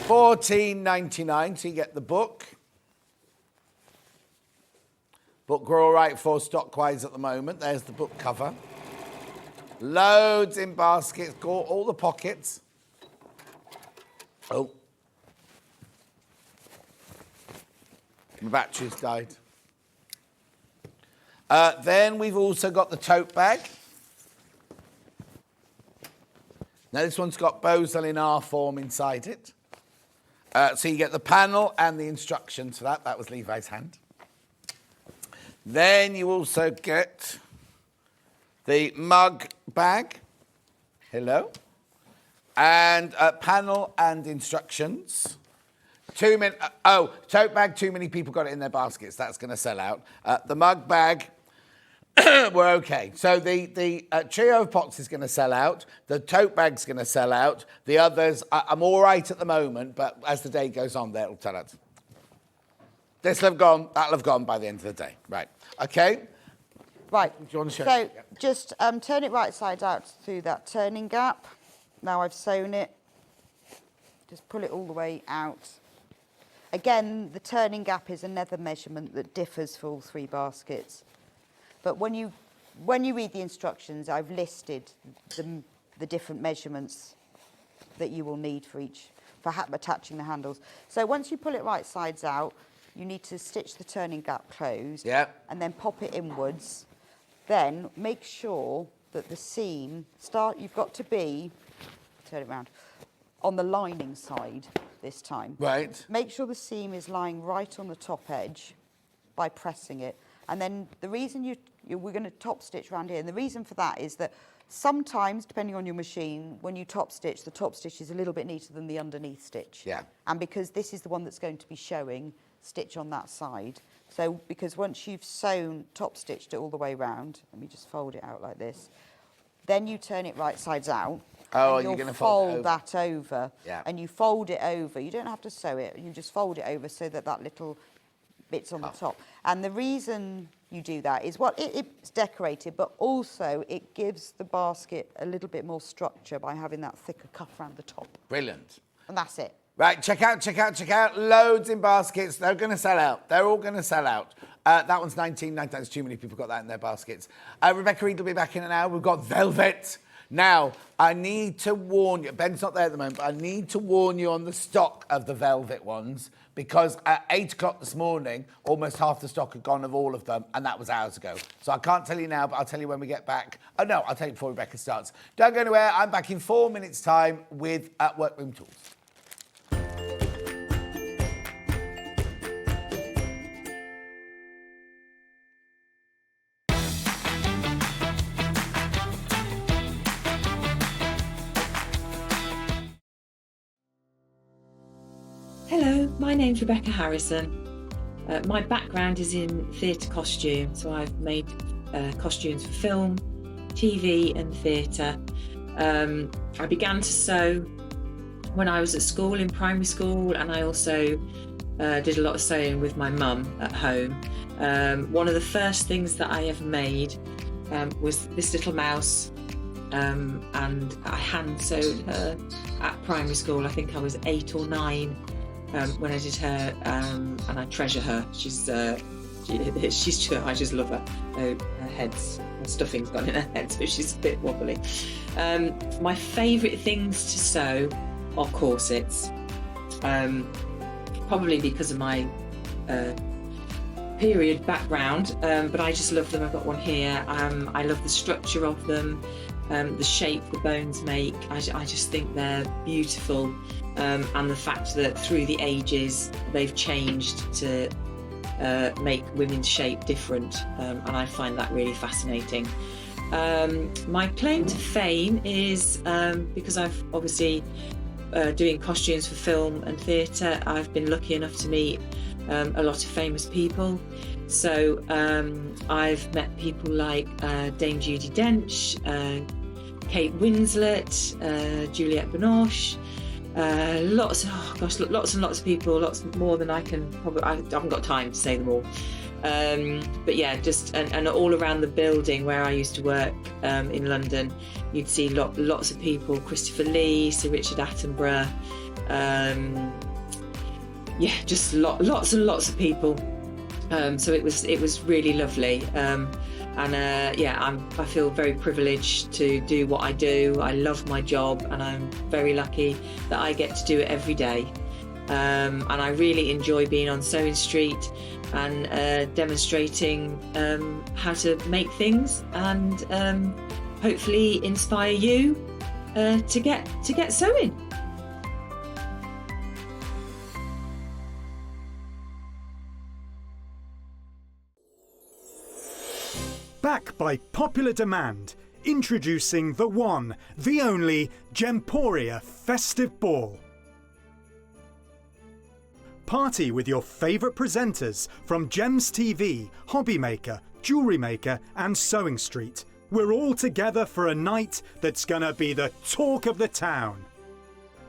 $14.99, so you get the book. Book we're all right for stock-wise at the moment. There's the book cover. Loads in baskets, got all the pockets. Oh. My battery's died. Then we've also got the tote bag. Now this one's got Bosel in R form inside it. So you get the panel and the instructions for that. That was Levi's hand. Then you also get the mug bag. Hello. And panel and instructions. Tote bag, too many people got it in their baskets. That's going to sell out. The mug bag, we're okay. So the trio of pots is going to sell out. The tote bag's going to sell out. The others, I'm all right at the moment, but as the day goes on, they'll sell out. This will have gone, that'll have gone by the end of the day. Right. Okay? Right. Do you want to show So it? Yep. just turn it right side out through that turning gap. Now I've sewn it. Just pull it all the way out. Again, the turning gap is another measurement that differs for all three baskets. But when you read the instructions, I've listed the different measurements that you will need for attaching the handles. So once you pull it right sides out, you need to stitch the turning gap closed. Yeah. And then pop it inwards. Then make sure that the seam you've got to be, turn it around, on the lining side this time. Right. Make sure the seam is lying right on the top edge by pressing it. And then the reason we're going to top stitch around here, and the reason for that is that sometimes, depending on your machine, when you top stitch, the top stitch is a little bit neater than the underneath stitch. Yeah. And because this is the one that's going to be showing, stitch on that side. So because once you've sewn, top stitched it all the way round, let me just fold it out like this, then you turn it right sides out. Oh, and you're you'll going to fold that over. Yeah. And you fold it over. You don't have to sew it. You just fold it over so that little bit's on the top. And the reason you do that is, well, it's decorated, but also it gives the basket a little bit more structure by having that thicker cuff around the top. Brilliant. And that's it. Right, check out. Loads in baskets. They're going to sell out. They're all going to sell out. That one's $19.99. There's too many people got that in their baskets. Rebecca Reid will be back in an hour. We've got velvet. Now, I need to warn you. Ben's not there at the moment, but I need to warn you on the stock of the velvet ones because at 8 o'clock this morning, almost half the stock had gone of all of them, and that was hours ago. So I can't tell you now, but I'll tell you when we get back. Oh, no, I'll tell you before Rebecca starts. Don't go anywhere. I'm back in 4 minutes' time with Workroom Tools. Hello, my name's Rebecca Harrison. My background is in theatre costume, so I've made costumes for film, TV and theatre. I began to sew when I was at school, in primary school, and I also did a lot of sewing with my mum at home. One of the first things that I ever made was this little mouse, and I hand sewed her at primary school. I think I was 8 or 9 when I did her, and I treasure her. She's I just love her. Her stuffing's gone in her head, so she's a bit wobbly. My favourite things to sew are corsets, probably because of my period background, but I just love them. I've got one here. I love the structure of them, the shape the bones make. I just think they're beautiful, and the fact that through the ages they've changed to make women's shape different, and I find that really fascinating. My claim to fame is because I've obviously doing costumes for film and theatre, I've been lucky enough to meet a lot of famous people. So I've met people like Dame Judi Dench, Kate Winslet, Juliette Binoche, Lots and lots of people, lots more than I can probably, I haven't got time to say them all. But yeah, just and all around the building where I used to work in London, you'd see lots of people, Christopher Lee, Sir Richard Attenborough, just lots and lots of people. So it was really lovely. I feel very privileged to do what I do. I love my job, and I'm very lucky that I get to do it every day. And I really enjoy being on Sewing Street and demonstrating how to make things, and hopefully inspire you to get sewing. Back by popular demand, introducing the one, the only Gemporia Festive Ball. Party with your favourite presenters from Gems TV, Hobby Maker, Jewellery Maker and Sewing Street. We're all together for a night that's gonna be the talk of the town.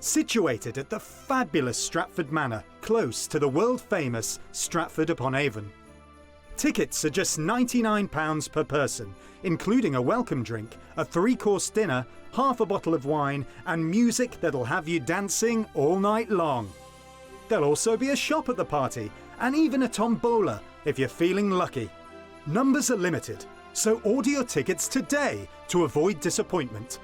Situated at the fabulous Stratford Manor, close to the world-famous Stratford-upon-Avon. Tickets are just £99 per person, including a welcome drink, a 3-course dinner, half a bottle of wine and music that'll have you dancing all night long. There'll also be a shop at the party and even a tombola if you're feeling lucky. Numbers are limited, so order your tickets today to avoid disappointment.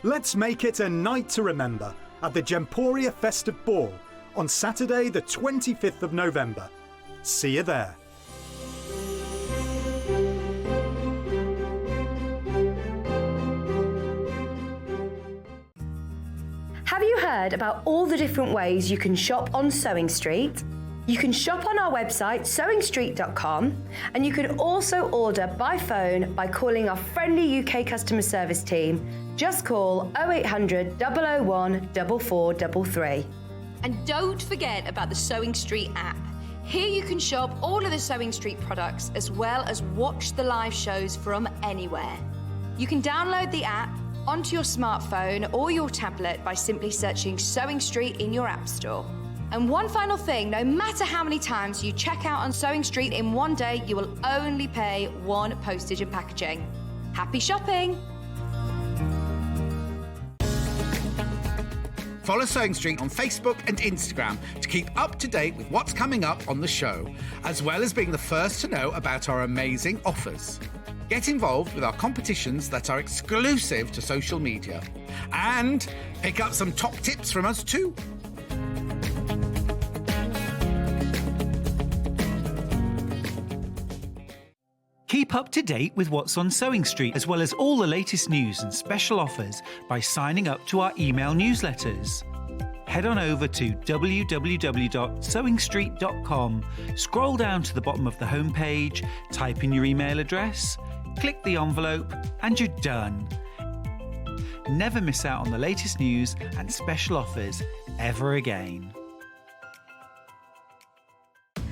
Let's make it a night to remember at the Gemporia Festive Ball on Saturday the 25th of November. See you there. Have you heard about all the different ways you can shop on Sewing Street? You can shop on our website sewingstreet.com, and you can also order by phone by calling our friendly UK customer service team. Just call 0800 001 4433. And don't forget about the Sewing Street app. Here you can shop all of the Sewing Street products as well as watch the live shows from anywhere. You can download the app onto your smartphone or your tablet by simply searching Sewing Street in your app store. And one final thing, no matter how many times you check out on Sewing Street in one day, you will only pay one postage and packaging. Happy shopping! Follow Sewing Street on Facebook and Instagram to keep up to date with what's coming up on the show, as well as being the first to know about our amazing offers. Get involved with our competitions that are exclusive to social media. And pick up some top tips from us too. Keep up to date with what's on Sewing Street, as well as all the latest news and special offers by signing up to our email newsletters. Head on over to www.sewingstreet.com, scroll down to the bottom of the homepage, type in your email address, click the envelope, and you're done. Never miss out on the latest news and special offers ever again.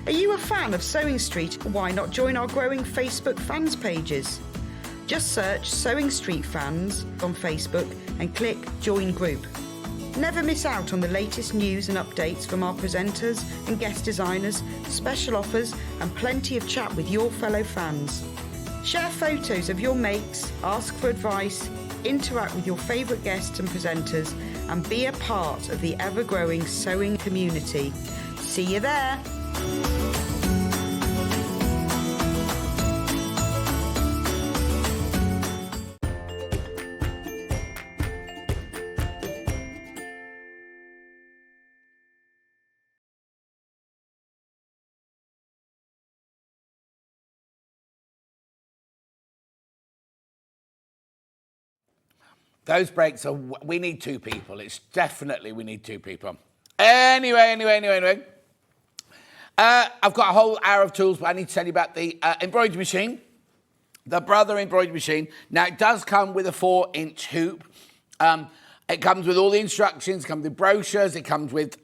Are you a fan of Sewing Street? Why not join our growing Facebook fans pages? Just search Sewing Street Fans on Facebook and click Join Group. Never miss out on the latest news and updates from our presenters and guest designers, special offers and plenty of chat with your fellow fans. Share photos of your makes, ask for advice, interact with your favourite guests and presenters and be a part of the ever-growing sewing community. See you there! Those breaks are, we need two people. It's definitely we need two people. Anyway. I've got a whole hour of tools, but I need to tell you about the embroidery machine, the Brother embroidery machine. Now, it does come with a 4-inch hoop. It comes with all the instructions, it comes with brochures, it comes with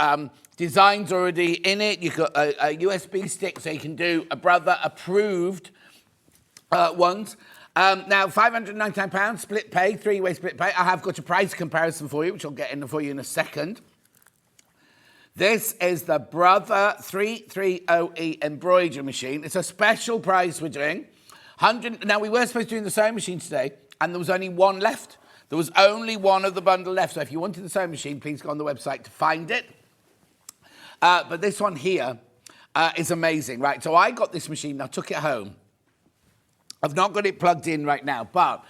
designs already in it. You've got a USB stick, so you can do a Brother approved ones. Now, £599, split pay, 3-way split pay. I have got a price comparison for you, which I'll get in for you in a second. This is the Brother 330E embroidery machine. It's a special price we're doing. Now, we were supposed to do the sewing machine today, and there was only one left. There was only one of the bundle left. So if you wanted the sewing machine, please go on the website to find it. But this one here is amazing, right? So I got this machine, I took it home. I've not got it plugged in right now, but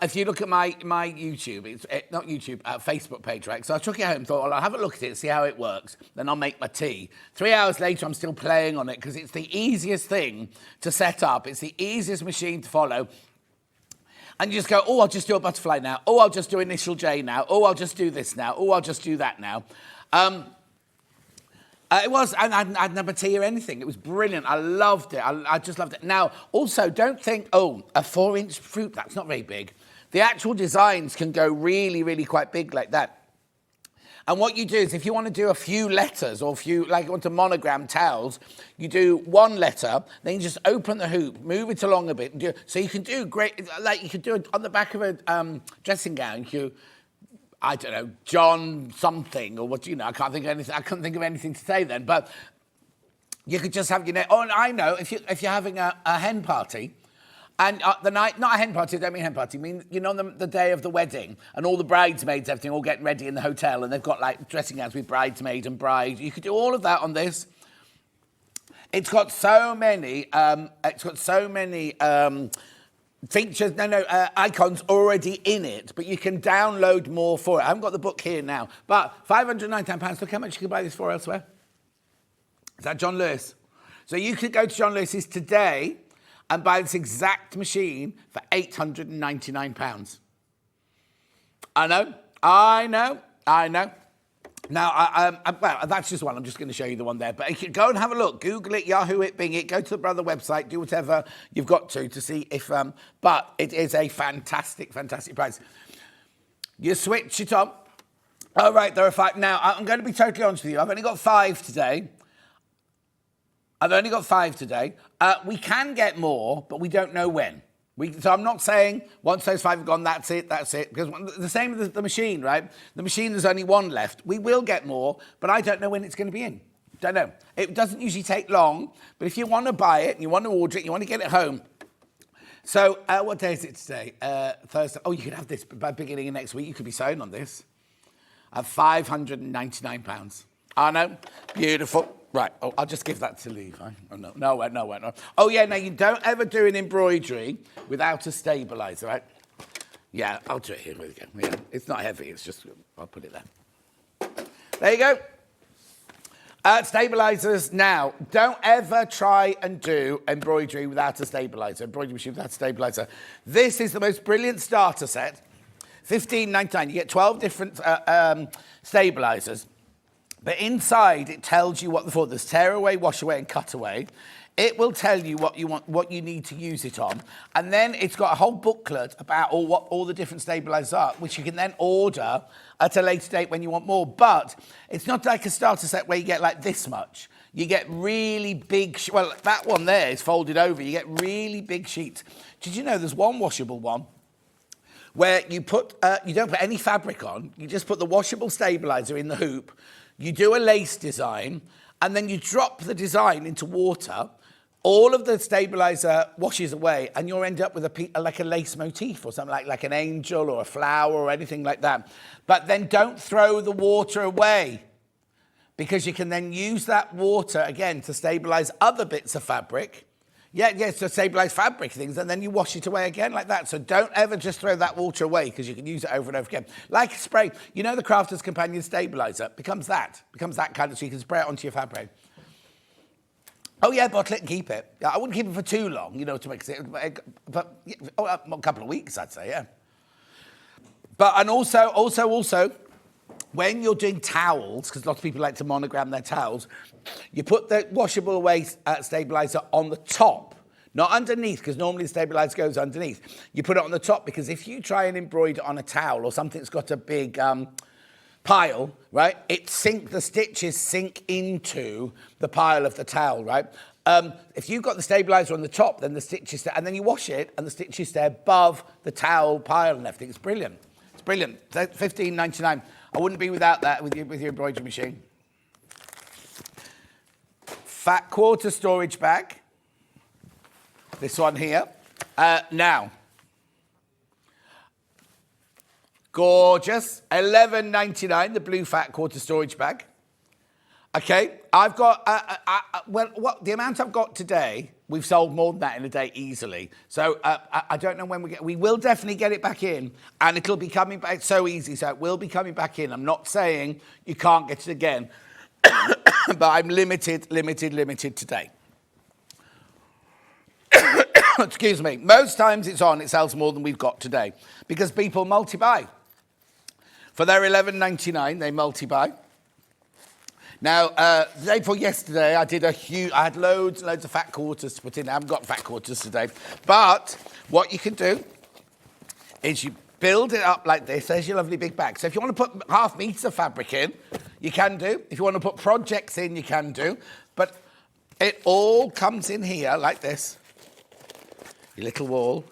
if you look at my YouTube, it's not YouTube, Facebook page, right? So I took it home, thought, well, I'll have a look at it, see how it works, then I'll make my tea. 3 hours later, I'm still playing on it because it's the easiest thing to set up. It's the easiest machine to follow. And you just go, oh, I'll just do a butterfly now. Oh, I'll just do initial J now. Oh, I'll just do this now. Oh, I'll just do that now. It was, and I'd never tea or anything. It was brilliant. I loved it. I just loved it. Now, also, don't think, oh, a 4-inch fruit, that's not very big. The actual designs can go really, really quite big like that. And what you do is if you want to do a few letters or like you want to monogram towels, you do one letter, then you just open the hoop, move it along a bit. So you can do great, like you could do it on the back of a dressing gown. I don't know, John something or what, I can't think of anything. I couldn't think of anything to say then, but you could just have your name. Oh, and I know if you're having a hen party, and the night, not a hen party, I don't mean hen party, I mean, the day of the wedding, and all the bridesmaids, everything, all getting ready in the hotel, and they've got like dressing gowns with bridesmaid and bride. You could do all of that on this. It's got so many, features, icons already in it, but you can download more for it. I haven't got the book here now, but £599, look how much you can buy this for elsewhere. Is that John Lewis? So you could go to John Lewis's today and buy this exact machine for £899. I know. Now, well, that's just one. I'm just going to show you the one there. But you can go and have a look. Google it, Yahoo it, Bing it. Go to the Brother website. Do whatever you've got to see if... but it is a fantastic, fantastic price. You switch it on. All right, there are 5. Now, I'm going to be totally honest with you. I've only got 5 today. We can get more, but we don't know when. So I'm not saying once those 5 have gone, that's it. Because the same with the machine, right? The machine, there's only one left. We will get more, but I don't know when it's going to be in. Don't know. It doesn't usually take long, but if you want to buy it, and you want to order it, you want to get it home. So what day is it today? Thursday. Oh, you could have this by beginning of next week. You could be sewing on this. At £599. I know. Beautiful. Right, I'll just give that to Levi. Oh, no. Oh, yeah, now you don't ever do an embroidery without a stabiliser, right? Yeah, I'll do it here. There we go. Yeah, it's not heavy, it's just, I'll put it there. There you go. Stabilisers. Now, don't ever try and do embroidery without a stabiliser, embroidery machine without a stabiliser. This is the most brilliant starter set. $15.99. You get 12 different stabilisers. But inside, it tells you what the for. There's tear away, wash away, and cut away. It will tell you what you want, what you need to use it on. And then it's got a whole booklet about what all the different stabilisers are, which you can then order at a later date when you want more. But it's not like a starter set where you get like this much. You get really big, well, that one there is folded over. You get really big sheets. Did you know there's one washable one where you don't put any fabric on. You just put the washable stabiliser in the hoop. You do a lace design, and then you drop the design into water. All of the stabiliser washes away, and you'll end up with like a lace motif or something like an angel or a flower or anything like that. But then don't throw the water away, because you can then use that water again to stabilise other bits of fabric. Yeah, to stabilise fabric things, and then you wash it away again like that. So don't ever just throw that water away, because you can use it over and over again. Like a spray, the Crafter's Companion Stabiliser becomes that kind of, so you can spray it onto your fabric. Oh yeah, bottle it and keep it. Yeah, I wouldn't keep it for too long, to make it, but a couple of weeks, I'd say, yeah. But, and also, when you're doing towels, because lots of people like to monogram their towels, you put the washable away stabiliser on the top, not underneath, because normally the stabiliser goes underneath. You put it on the top, because if you try and embroider on a towel or something that's got a big pile, right, the stitches sink into the pile of the towel, right? If you've got the stabiliser on the top, then the stitches, and then you wash it, and the stitches stay above the towel pile and everything. It's brilliant. It's brilliant. $15.99. I wouldn't be without that with your embroidery machine. fat quarter storage bag. This one here. Now, gorgeous, $11.99, the blue fat quarter storage bag. Okay, I've got, the amount I've got today, we've sold more than that in a day easily. So I don't know when we will definitely get it back in, and it'll be coming back. It's so easy, so it will be coming back in. I'm not saying you can't get it again, but I'm limited today. Excuse me. Most times it's on, it sells more than we've got today because people multi-buy. For their $11.99, they multi-buy. Now, the day before yesterday, I had loads of fat quarters to put in. I haven't got fat quarters today. But what you can do is you build it up like this. There's your lovely big bag. So if you want to put half meters of fabric in, you can do. If you want to put projects in, you can do. But it all comes in here like this. Your little wall.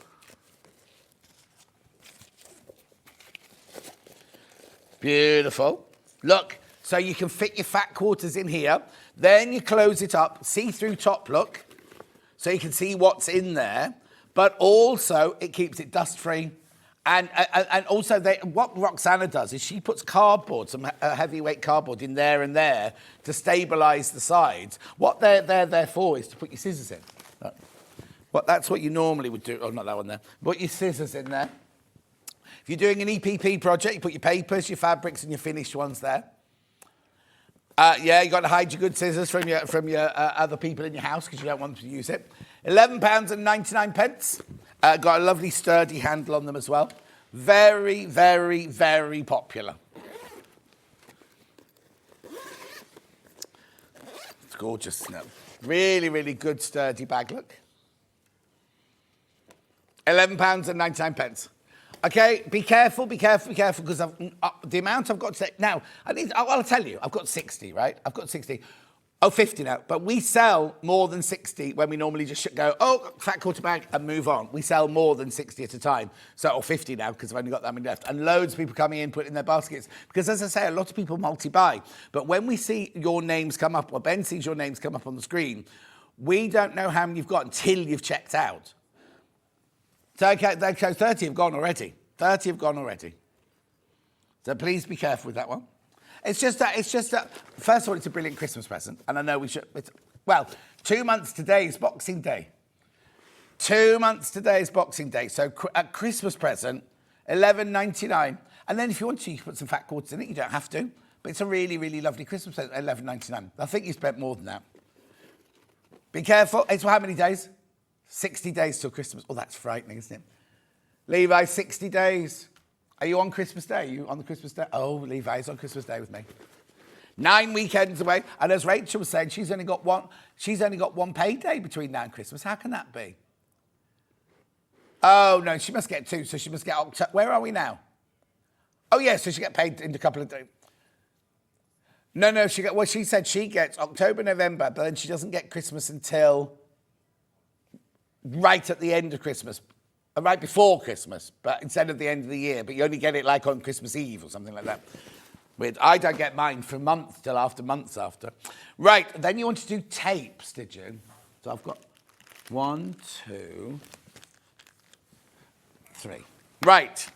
Beautiful. Look, so you can fit your fat quarters in here. Then you close it up, see-through top look, so you can see what's in there. But also, it keeps it dust-free. And also, what Roxana does is she puts cardboard, some heavyweight cardboard in there and there to stabilise the sides. What they're there for is to put your scissors in. That's what you normally would do. Oh, not that one there. Put your scissors in there. If you're doing an EPP project, you put your papers, your fabrics, and your finished ones there. You got to hide your good scissors from your other people in your house because you don't want them to use it. £11.99. Got a lovely sturdy handle on them as well. Very, very, very popular. It's gorgeous. No. Really, really good sturdy bag look. £11.99. Okay, be careful, because the amount I've got to say. Now, I'll tell you, I've got 60, right? I've got 60. Oh, 50 now. But we sell more than 60 when we normally just go, fat quarter bag, and move on. We sell more than 60 at a time. or 50 now, because I've only got that many left. And loads of people coming in, putting in their baskets. Because as I say, a lot of people multi-buy. But when we see your names come up, or Ben sees your names come up on the screen, we don't know how many you've got until you've checked out. So, okay, 30 have gone already. 30 have gone already. So please be careful with that one. It's just that, first of all, it's a brilliant Christmas present. And I know we should, 2 months today is Boxing Day. 2 months today is Boxing Day. So a Christmas present, $11.99. And then if you want to, you can put some fat quarters in it. You don't have to. But it's a really, really lovely Christmas present, $11.99. I think you spent more than that. Be careful. It's how many days? 60 days till Christmas. Oh, that's frightening, isn't it? Levi, 60 days. Are you on Christmas Day? Are you on the Christmas Day? Oh, Levi's on Christmas Day with me. 9 weekends away. And as Rachel was saying, she's only got one payday between now and Christmas. How can that be? Oh, no, she must get 2. So she must get October. Where are we now? Oh, yeah, so she get paid in a couple of days. No, she said she gets October, November, but then she doesn't get Christmas until right at the end of Christmas, right before Christmas, but instead of the end of the year. But you only get it like on Christmas Eve or something like that. I don't get mine for months after. Right, then you want to do tapes, did you? So I've got 1, 2, 3. Right.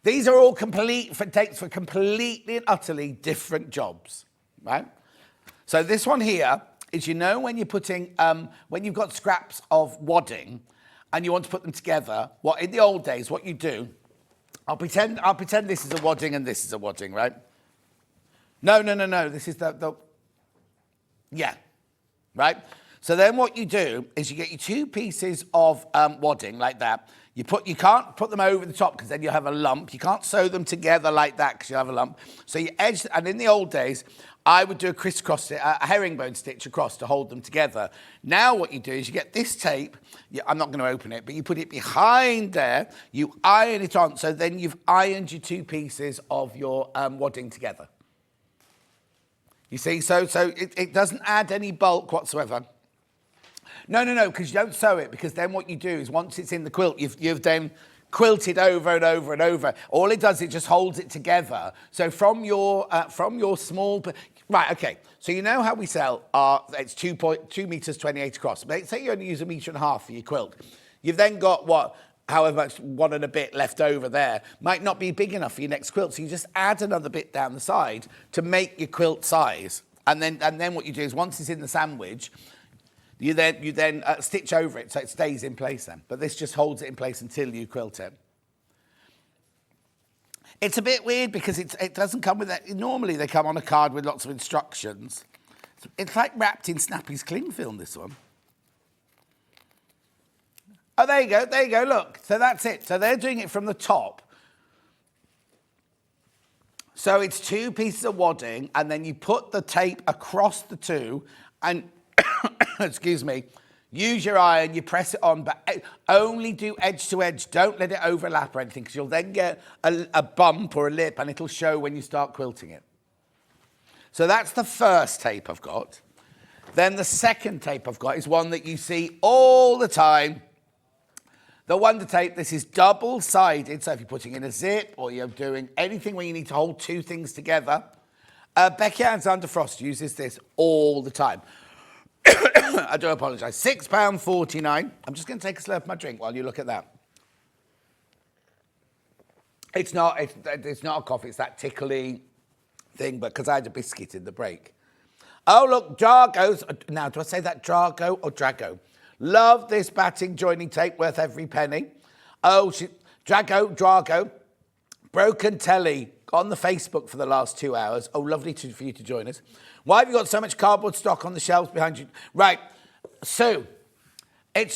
These are all tapes for completely and utterly different jobs, right? So this one here is, when you're putting, when you've got scraps of wadding and you want to put them together, in the old days, what you do, I'll pretend this is a wadding and this is a wadding, right? No, this is yeah, right? So then what you do is you get your 2 pieces of wadding like that. You can't put them over the top because then you'll have a lump. You can't sew them together like that because you'll have a lump. So you edge, and in the old days, I would do a crisscross, a herringbone stitch across to hold them together. Now what you do is you get this tape, I'm not going to open it, but you put it behind there, you iron it on, so then you've ironed your 2 pieces of your wadding together. You see, so it doesn't add any bulk whatsoever. No, because you don't sew it, because then what you do is once it's in the quilt, you've then quilted over and over and over. All it does, it just holds it together. So from your small, right, okay. So you know how we sell it's 2 meters 28 across. Say you only use 1.5 meters for your quilt. You've then got however much, 1 and a bit left over there. Might not be big enough for your next quilt. So you just add another bit down the side to make your quilt size. And then what you do is once it's in the sandwich, you then stitch over it so it stays in place then. But this just holds it in place until you quilt it. It's a bit weird because it doesn't come with that. Normally they come on a card with lots of instructions. It's like wrapped in Snappy's cling film, this one. Oh, there you go, look. So that's it. So they're doing it from the top. So it's 2 pieces of wadding, and then you put the tape across the 2, and, excuse me, use your iron, you press it on, but only do edge to edge. Don't let it overlap or anything, because you'll then get a bump or a lip, and it'll show when you start quilting it. So that's the first tape I've got. Then the second tape I've got is one that you see all the time. The Wonder Tape, this is double-sided, so if you're putting in a zip or you're doing anything where you need to hold 2 things together, Becky Alexander Frost uses this all the time. I do apologise. £6.49. I'm just going to take a slurp of my drink while you look at that. It's not a coffee, it's that tickly thing, but because I had a biscuit in the break. Oh, look, Drago's. Now, do I say that Drago or Drago? Love this batting joining tape, worth every penny. Oh, Drago, broken telly on the Facebook for the last 2 hours. Oh, lovely for you to join us. Why have you got so much cardboard stock on the shelves behind you? Right, Sue,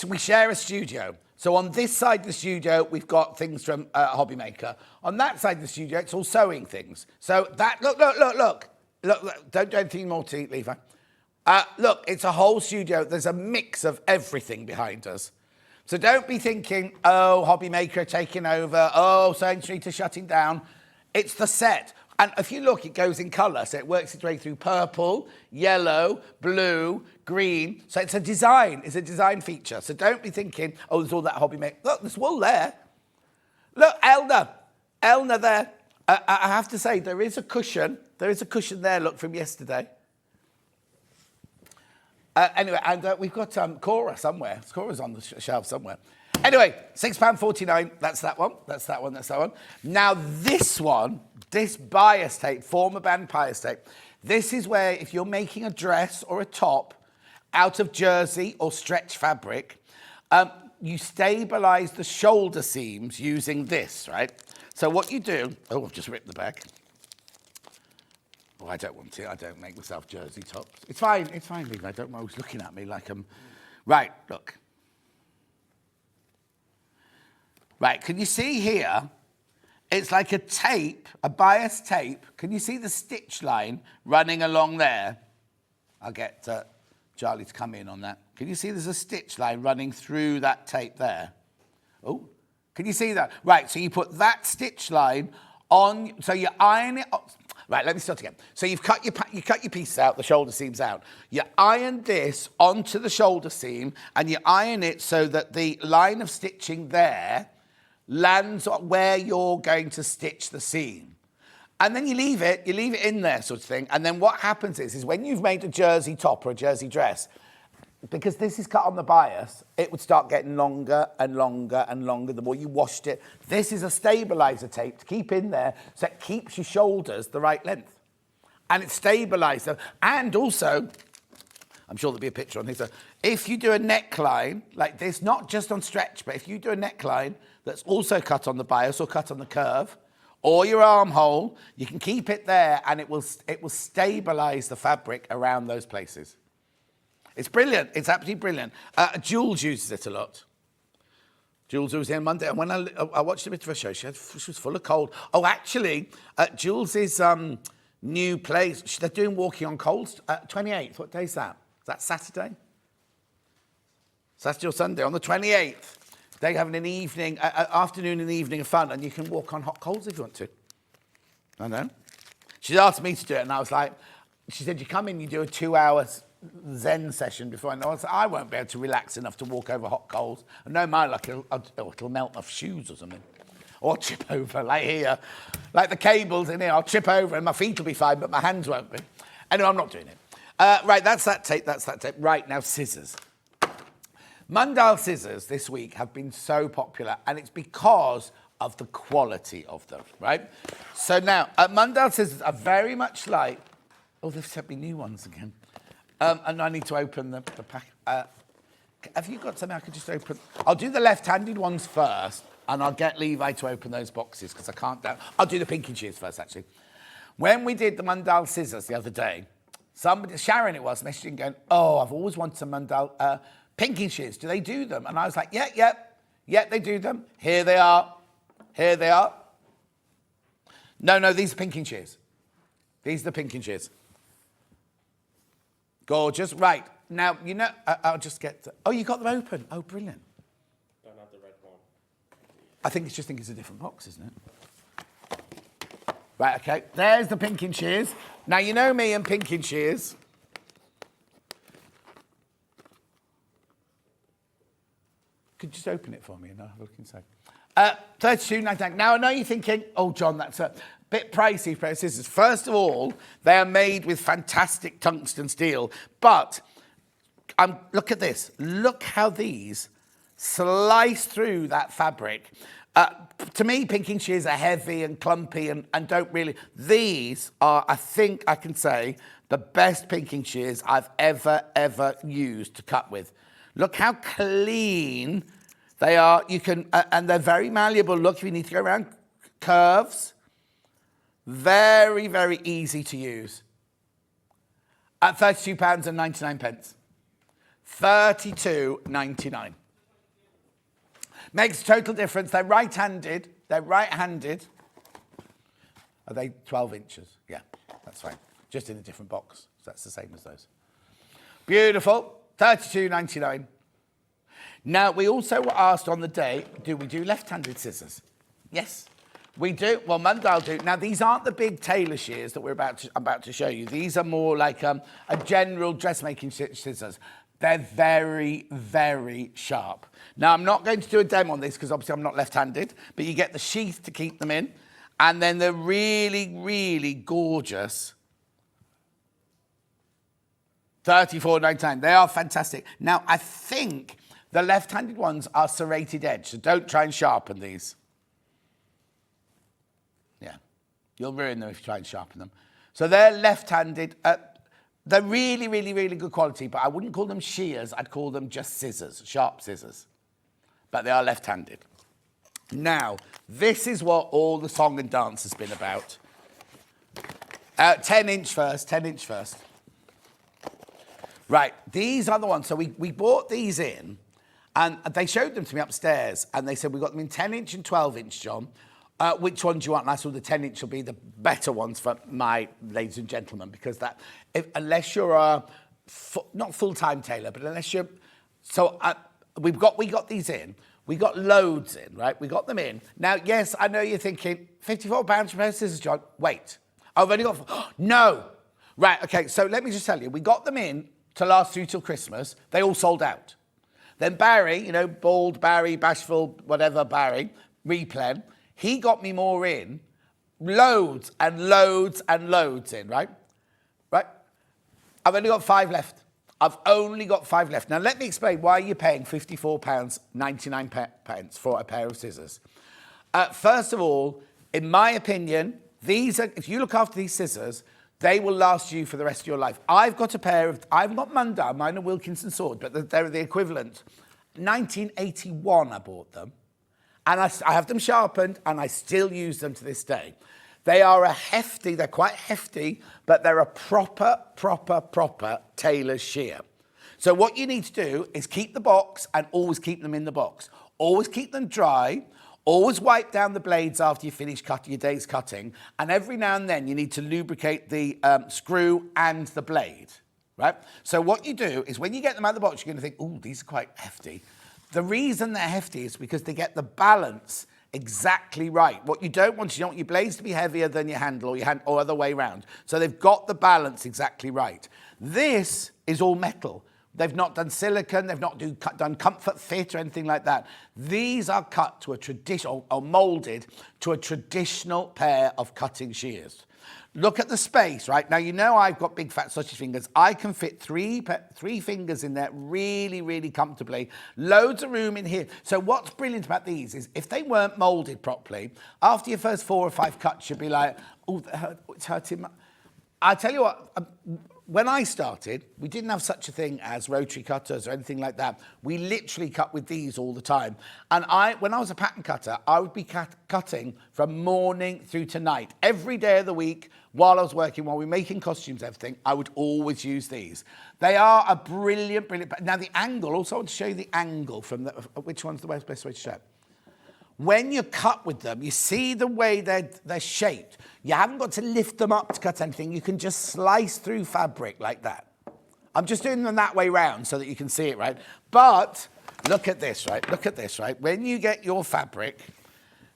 we share a studio. So on this side of the studio, we've got things from Hobby Maker. On that side of the studio, it's all sewing things. So that, look, don't do anything more to Levi. Look, it's a whole studio. There's a mix of everything behind us. So don't be thinking, oh, Hobby Maker are taking over. Oh, Sewing Street are shutting down. It's the set. And if you look, it goes in colour. So it works its way through purple, yellow, blue, green. So it's a design. It's a design feature. So don't be thinking, oh, there's all that Hobby Maker. Look, there's wool there. Look, Elna there. I have to say, there is a cushion. There is a cushion there, look, from yesterday. Anyway, and we've got Cora somewhere. Cora's on the shelf somewhere. Anyway, £6.49. That's that one. That's that one. That's that one. Now, this one, this bias tape, former band bias tape, this is where if you're making a dress or a top out of jersey or stretch fabric, you stabilise the shoulder seams using this, right? So what you do... Oh, I've just ripped the back. Oh, I don't want to. I don't make myself jersey tops. It's fine, Levi. Don't always looking at me like I'm... Right, look. Right, can you see here? It's like a tape, a bias tape. Can you see the stitch line running along there? I'll get Charlie to come in on that. Can you see there's a stitch line running through that tape there? Oh, can you see that? Right, so you put that stitch line on... So you iron it... Right, let me start again. So you cut your piece out, the shoulder seam's out. You iron this onto the shoulder seam, and you iron it so that the line of stitching there lands where you're going to stitch the seam. And then you leave it in there sort of thing. And then what happens is when you've made a jersey top or a jersey dress, because this is cut on the bias, it would start getting longer and longer and longer the more you washed it. This is a stabiliser tape to keep in there so it keeps your shoulders the right length. And it's stabiliser. And also, I'm sure there'll be a picture on here, so if you do a neckline like this, not just on stretch, but if you do a neckline that's also cut on the bias or cut on the curve, or your armhole, you can keep it there and it will stabilise the fabric around those places. It's brilliant. It's absolutely brilliant. Jules uses it a lot. Jules was here Monday, and when I watched a bit of her show, she was full of cold. Oh, actually, Jules's new place, they're doing Walking on Coals, 28th. What day is that? Is that Saturday? Saturday or Sunday? On the 28th. They're having an evening, afternoon and evening of fun, and you can walk on hot coals if you want to. I know. She asked me to do it, and I was like, she said, you come in, you do a 2 hours Zen session before I know it. I won't be able to relax enough to walk over hot coals. And no, my luck, it'll melt my shoes or something. Or chip over, like here. Like the cables in here, I'll chip over and my feet will be fine, but my hands won't be. Anyway, I'm not doing it. Right, that's that tape. Right, now scissors. Mundal scissors this week have been so popular, and it's because of the quality of them, right? So now, Mundal scissors are very much like... Oh, they've sent me new ones again. And I need to open the pack. Have you got something I could just open? I'll do the left-handed ones first, and I'll get Levi to open those boxes, because I can't... I'll do the pinky shears first, actually. When we did the Mundal scissors the other day, Sharon it was, messaging going, oh, I've always wanted some Mundal pinky shears. Do they do them? And I was like, yeah, they do them. Here they are. No, these are pinky shears. These are the pinky shears. Gorgeous. Right. Now, you know, I'll just get... Oh, you got them open. Oh, brilliant. Don't have the red one. I think it's a different box, isn't it? Right, okay. There's the pinking shears. Now, you know me and pinking shears. Could you just open it for me and I'll have a look inside? $32.99. Now, I know you're thinking, oh, John, that's a bit pricey for scissors. First of all, they are made with fantastic tungsten steel. But look at this. Look how these slice through that fabric. To me, pinking shears are heavy and clumpy and don't really... These are, I think I can say, the best pinking shears I've ever used to cut with. Look how clean they are. You can, and they're very malleable. Look, if you need to go around curves, very, very easy to use. At £32.99. £32.99. Makes a total difference. They're right-handed. Are they 12 inches? Yeah, that's fine. Just in a different box. So that's the same as those. Beautiful. £32.99. Now, we also were asked on the day, do we do left-handed scissors? Yes, we do. Well, Mundal do. Now, these aren't the big tailor shears that I'm about to show you. These are more like a general dressmaking scissors. They're very, very sharp. Now, I'm not going to do a demo on this because obviously I'm not left-handed, but you get the sheath to keep them in, and then they're really, really gorgeous. $34.99. They are fantastic. Now, I think the left-handed ones are serrated edge, so don't try and sharpen these. Yeah, you'll ruin them if you try and sharpen them. So they're left-handed. They're really, really, really good quality, but I wouldn't call them shears. I'd call them just scissors, sharp scissors. But they are left-handed. Now, this is what all the song and dance has been about. 10-inch first. Right, these are the ones. So we bought these in, and they showed them to me upstairs, and they said, we've got them in 10-inch and 12-inch, John. Which one do you want? And I saw the 10-inch will be the better ones for my ladies and gentlemen, because unless you're a, not full-time tailor, but unless you're, so we got these in. We got loads in, right? We got them in. Now, yes, I know you're thinking, £54 for a pair of scissors, John. Wait, I've only got, no. Right, okay, so let me just tell you, we got them in to last through till Christmas. They all sold out. Then Barry, you know, bald Barry, bashful, whatever Barry, replen, he got me more in, loads and loads and loads in, right? Right? I've only got 5 left. Now, let me explain why you're paying £54.99 for a pair of scissors. First of all, in my opinion, if you look after these scissors, they will last you for the rest of your life. I've got Mundal, mine are Wilkinson Sword, but they're the equivalent. 1981 I bought them. And I have them sharpened, and I still use them to this day. They're quite hefty, but they're a proper tailor's shear. So what you need to do is keep the box and always keep them in the box. Always keep them dry. Always wipe down the blades after you finish your day's cutting. And every now and then you need to lubricate the screw and the blade, right? So what you do is when you get them out of the box, you're going to think, ooh, these are quite hefty. The reason they're hefty is because they get the balance exactly right. What you don't want, you don't want your blades to be heavier than your handle or other way around. So they've got the balance exactly right. This is all metal. They've not done silicone, they've not done comfort fit or anything like that. These are cut to a traditional, or moulded to a traditional pair of cutting shears. Look at the space, right? Now, you know I've got big fat sausage fingers. I can fit three fingers in there really, really comfortably. Loads of room in here. So what's brilliant about these is if they weren't moulded properly, after your first 4 or 5 cuts, you'd be like, oh, it's hurting. I tell you what, when I started, we didn't have such a thing as rotary cutters or anything like that. We literally cut with these all the time. And when I was a pattern cutter, I would be cutting from morning through to night. Every day of the week, while I was working, while we were making costumes, everything, I would always use these. They are a brilliant, brilliant... Now, the angle, also I want to show you the angle from which one's the best way to show it. When you cut with them, you see the way they're shaped. You haven't got to lift them up to cut anything. You can just slice through fabric like that. I'm just doing them that way round so that you can see it, right? But look at this, right? Look at this, right? When you get your fabric,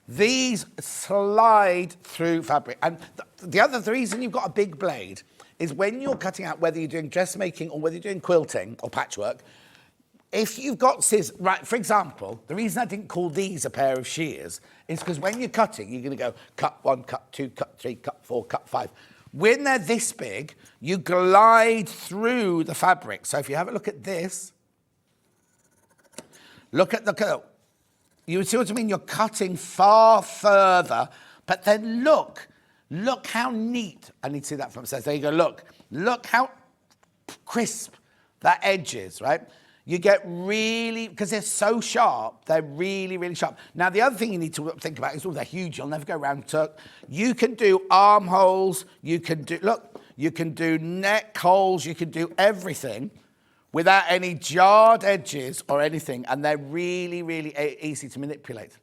these slide through fabric. And the reason you've got a big blade is when you're cutting out, whether you're doing dressmaking or whether you're doing quilting or patchwork, if you've got scissors, right, for example, the reason I didn't call these a pair of shears is because when you're cutting, you're going to go cut 1, cut 2, cut 3, cut 4, cut 5. When they're this big, you glide through the fabric. So if you have a look at this, look at the curl. You see what I mean? You're cutting far further, but then look how neat. I need to see that from upstairs. There you go, look how crisp that edge is, right? You get really, because they're so sharp, they're really, really sharp. Now, the other thing you need to think about is, they're huge, you'll never go around tuck. You can do armholes, you can do neck holes, you can do everything without any jarred edges or anything, and they're really, really easy to manipulate.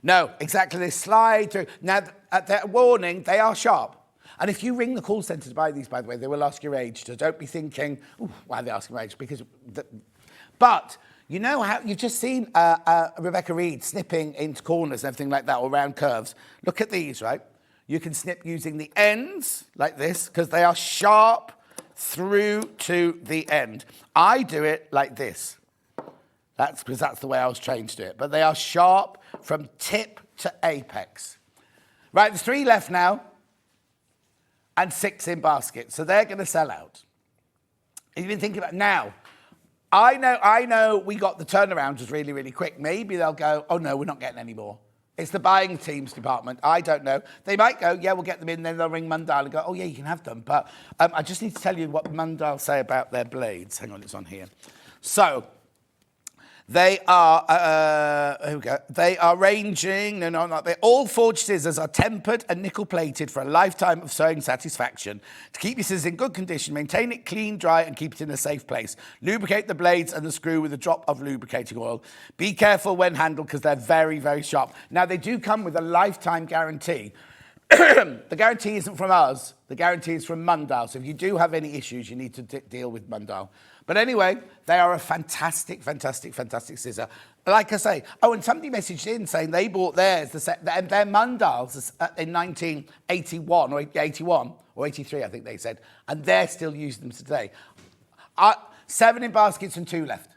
No, exactly, they slide through. Now, at their warning, they are sharp. And if you ring the call centre to buy these, by the way, they will ask your age, so don't be thinking, why are they asking my age? Because... But you know how you've just seen Rebecca Reid snipping into corners and everything like that, or round curves. Look at these, right? You can snip using the ends like this because they are sharp through to the end. I do it like this. That's because that's the way I was trained to do it. But they are sharp from tip to apex. Right, there's 3 left now and 6 in basket. So they're going to sell out. You've been thinking about now. I know we got the turnaround was really, really quick. Maybe they'll go, oh no, we're not getting any more. It's the buying team's department. I don't know. They might go, yeah, we'll get them in. Then they'll ring Mundal and go, oh yeah, you can have them. But I just need to tell you what Mundal say about their blades. Hang on, it's on here. So they are, here we go. They are ranging, all forged scissors are tempered and nickel plated for a lifetime of sewing satisfaction. To keep your scissors in good condition, maintain it clean, dry, and keep it in a safe place. Lubricate the blades and the screw with a drop of lubricating oil. Be careful when handled because they're very, very sharp. Now, they do come with a lifetime guarantee. The guarantee isn't from us. The guarantee is from Mundal. So if you do have any issues, you need to deal with Mundal. But anyway, they are a fantastic, fantastic, fantastic scissor. Like I say, and somebody messaged in saying they bought theirs, their Mundals in 1981 or 81 or 83, I think they said, and they're still using them today. 7 in baskets and 2 left.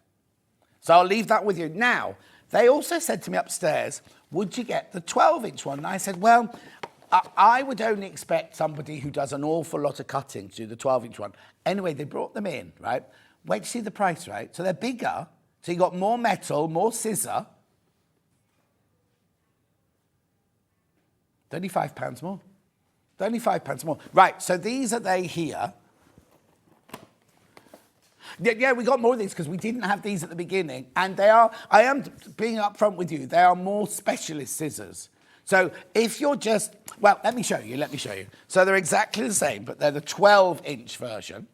So I'll leave that with you. Now, they also said to me upstairs, would you get the 12-inch one? And I said, well, I would only expect somebody who does an awful lot of cutting to do the 12-inch one. Anyway, they brought them in, right? Wait to see the price, right? So they're bigger. So you got more metal, more scissor. £35 more. £35 more. Right, so these are they here. Yeah, we got more of these because we didn't have these at the beginning. And they are, I am being upfront with you, they are more specialist scissors. So if you're just, well, let me show you. So they're exactly the same, but they're the 12-inch version.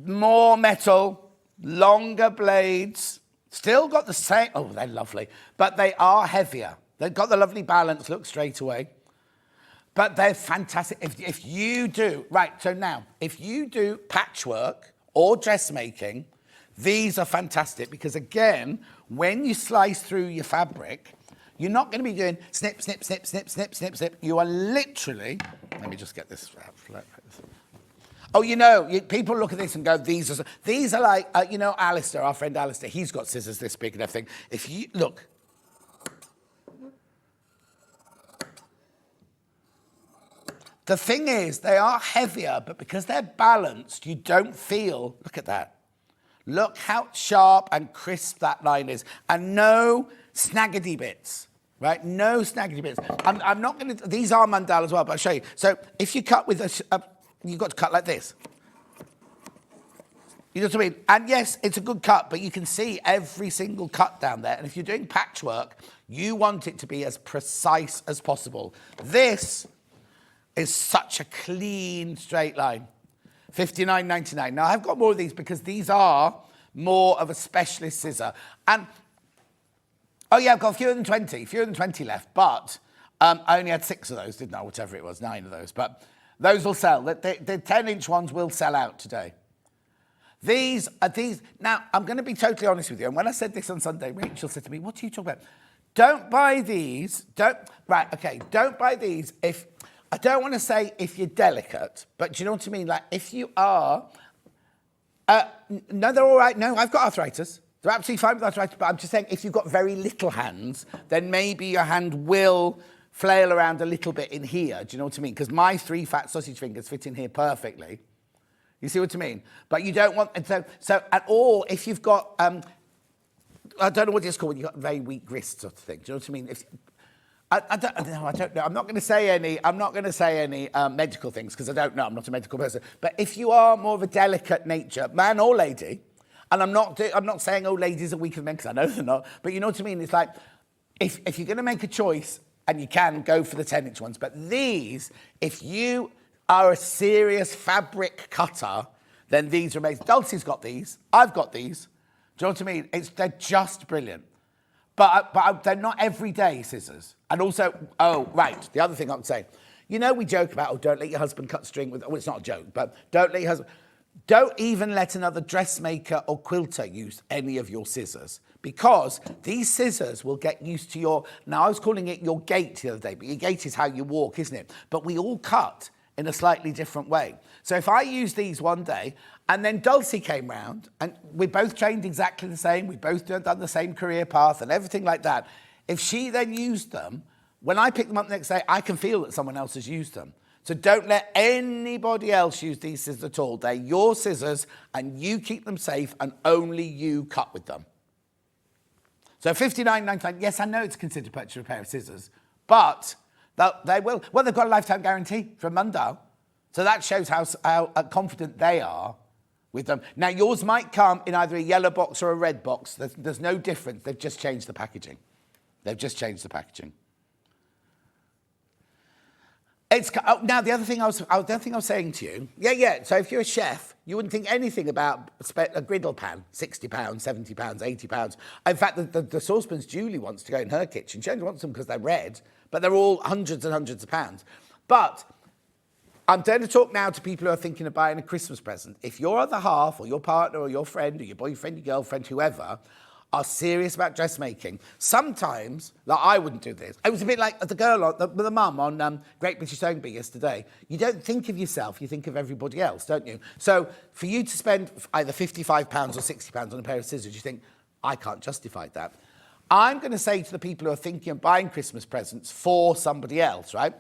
More metal, longer blades, still got the same, oh, they're lovely, but they are heavier. They've got the lovely balance, look straight away. But they're fantastic. If you do, right, so now, if you do patchwork or dressmaking, these are fantastic because, again, when you slice through your fabric, You're not going to be doing snip, snip, snip, snip, snip, snip, snip. You are literally, let me just get this out. Oh, people look at this and go, these are like, Alistair, our friend Alistair, he's got scissors this big and everything. If you, look. The thing is, they are heavier, but because they're balanced, you don't feel, look at that. Look how sharp and crisp that line is. And no snaggedy bits, right? No snaggedy bits. I'm not going to, these are mandala as well, but I'll show you. So if you cut with you've got to cut like this. You know what I mean? And yes, it's a good cut, but you can see every single cut down there. And if you're doing patchwork, you want it to be as precise as possible. This is such a clean straight line. $59.99. Now, I've got more of these because these are more of a specialist scissor. And, oh yeah, I've got fewer than 20 left, but I only had 6 of those, didn't I? Whatever it was, 9 of those. But those will sell. The 10-inch ones will sell out today. These. Now, I'm going to be totally honest with you. And when I said this on Sunday, Rachel said to me, what are you talking about? Don't buy these. Don't buy these if... I don't want to say if you're delicate, but do you know what I mean? Like, if you are... no, they're all right. No, I've got arthritis. They're absolutely fine with arthritis, but I'm just saying if you've got very little hands, then maybe your hand will flail around a little bit in here. Do you know what I mean? Because my 3 fat sausage fingers fit in here perfectly. You see what I mean? But you don't want... And so at all, if you've got... I don't know what it's called when you've got very weak wrists sort of thing. Do you know what I mean? I don't know. I'm not going to say any medical things because I don't know. I'm not a medical person. But if you are more of a delicate nature, man or lady, and I'm not saying ladies are weaker than men because I know they're not. But you know what I mean? It's like if you're going to make a choice and you can go for the 10-inch ones. But these, if you are a serious fabric cutter, then these are amazing. Dulcie's got these. I've got these. Do you know what I mean? They're just brilliant. But they're not everyday scissors. And also, the other thing I would say, we joke about, don't let your husband cut string with, it's not a joke, but don't even let another dressmaker or quilter use any of your scissors because these scissors will get used to now I was calling it your gait the other day, but your gait is how you walk, isn't it? But we all cut in a slightly different way. So if I use these one day, and then Dulcie came round, and we both trained exactly the same, we both done the same career path and everything like that. If she then used them, when I pick them up the next day, I can feel that someone else has used them. So don't let anybody else use these scissors at all. They're your scissors, and you keep them safe, and only you cut with them. So $59.99, yes, I know it's considered purchase of a pair of scissors, but they will. Well, they've got a lifetime guarantee from Mundell. So that shows how confident they are with them. Now, yours might come in either a yellow box or a red box. There's no difference. They've just changed the packaging. Now, the other thing I was saying to you, so if you're a chef, you wouldn't think anything about a griddle pan, £60, £70, £80. In fact, the saucepans Julie wants to go in her kitchen. She only wants them because they're red, but they're all hundreds and hundreds of pounds. But I'm going to talk now to people who are thinking of buying a Christmas present. If your other half or your partner or your friend or your boyfriend, your girlfriend, whoever, are serious about dressmaking, sometimes, I wouldn't do this. It was a bit like the girl, the mum on Great British Sewing Bee yesterday. You don't think of yourself, you think of everybody else, don't you? So for you to spend either £55 or £60 on a pair of scissors, you think, I can't justify that. I'm going to say to the people who are thinking of buying Christmas presents for somebody else, right?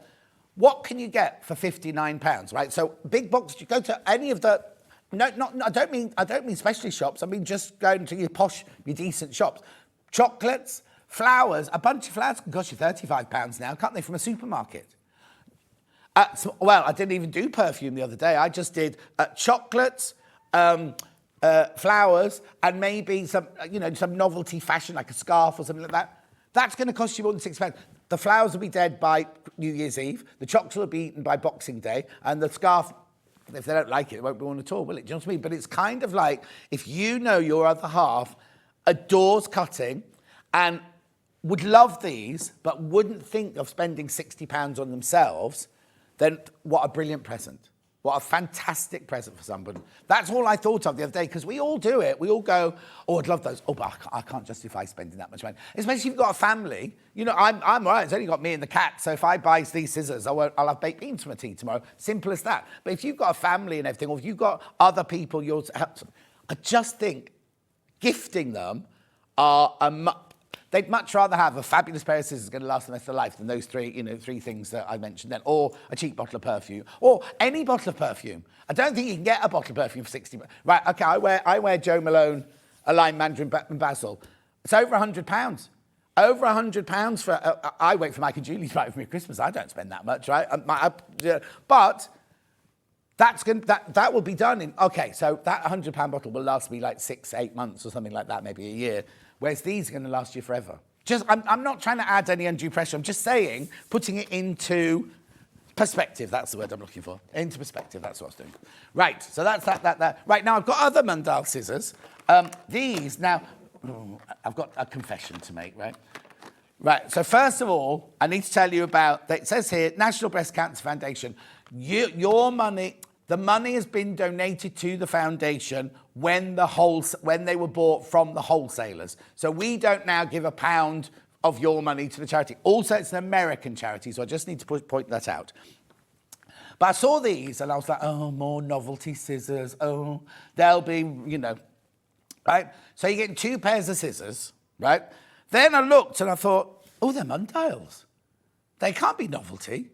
What can you get for £59, right? So big box, you go to any of the... No, I don't mean specialist shops. I mean just going to your posh, your decent shops. Chocolates, flowers, a bunch of flowers can cost you £35 now, can't they, from a supermarket? Well, I didn't even do perfume the other day. I just did chocolates, flowers, and maybe some novelty fashion like a scarf or something like that. That's going to cost you more than £6. The flowers will be dead by New Year's Eve. The chocolates will be eaten by Boxing Day, and the scarf, if they don't like it, it won't be one at all, will it? Do you know what I mean? But it's kind of like if you know your other half adores cutting and would love these, but wouldn't think of spending £60 on themselves, then what a brilliant present. What a fantastic present for somebody. That's all I thought of the other day, because we all do it. We all go, oh, I'd love those. Oh, but I can't justify spending that much money. Especially if you've got a family. You know, I'm all right. It's only got me and the cat. So if I buy these scissors, I'll have baked beans for my tea tomorrow. Simple as that. But if you've got a family and everything, or if you've got other people, I just think gifting them they'd much rather have a fabulous pair of scissors going to last the rest of their life than those three things that I mentioned then, or a cheap bottle of perfume, or any bottle of perfume. I don't think you can get a bottle of perfume for 60. Right? Okay, I wear Jo Malone, a lime mandarin and basil. It's over £100. Over £100 for. I wait for Mike and Julie to buy it for me at Christmas. I don't spend that much, right? But that will be done in. Okay, so that £100 bottle will last me like 6-8 months or something like that, maybe a year. Whereas these are going to last you forever. I'm not trying to add any undue pressure. I'm just saying, putting it into perspective. That's the word I'm looking for. Into perspective. That's what I was doing. Right. So that's that. Right. Now, I've got other Mundal scissors. These, now, I've got a confession to make, right? Right. So first of all, I need to tell you about, it says here, National Breast Cancer Foundation. Your money, the money has been donated to the foundation when they were bought from the wholesalers. So we don't now give £1 of your money to the charity. Also, it's an American charity, so I just need to point that out. But I saw these and I was like, oh, more novelty scissors. Oh, they'll be, right? So you get 2 pairs of scissors, right? Then I looked and I thought, oh, they're Mundials. They can't be novelty.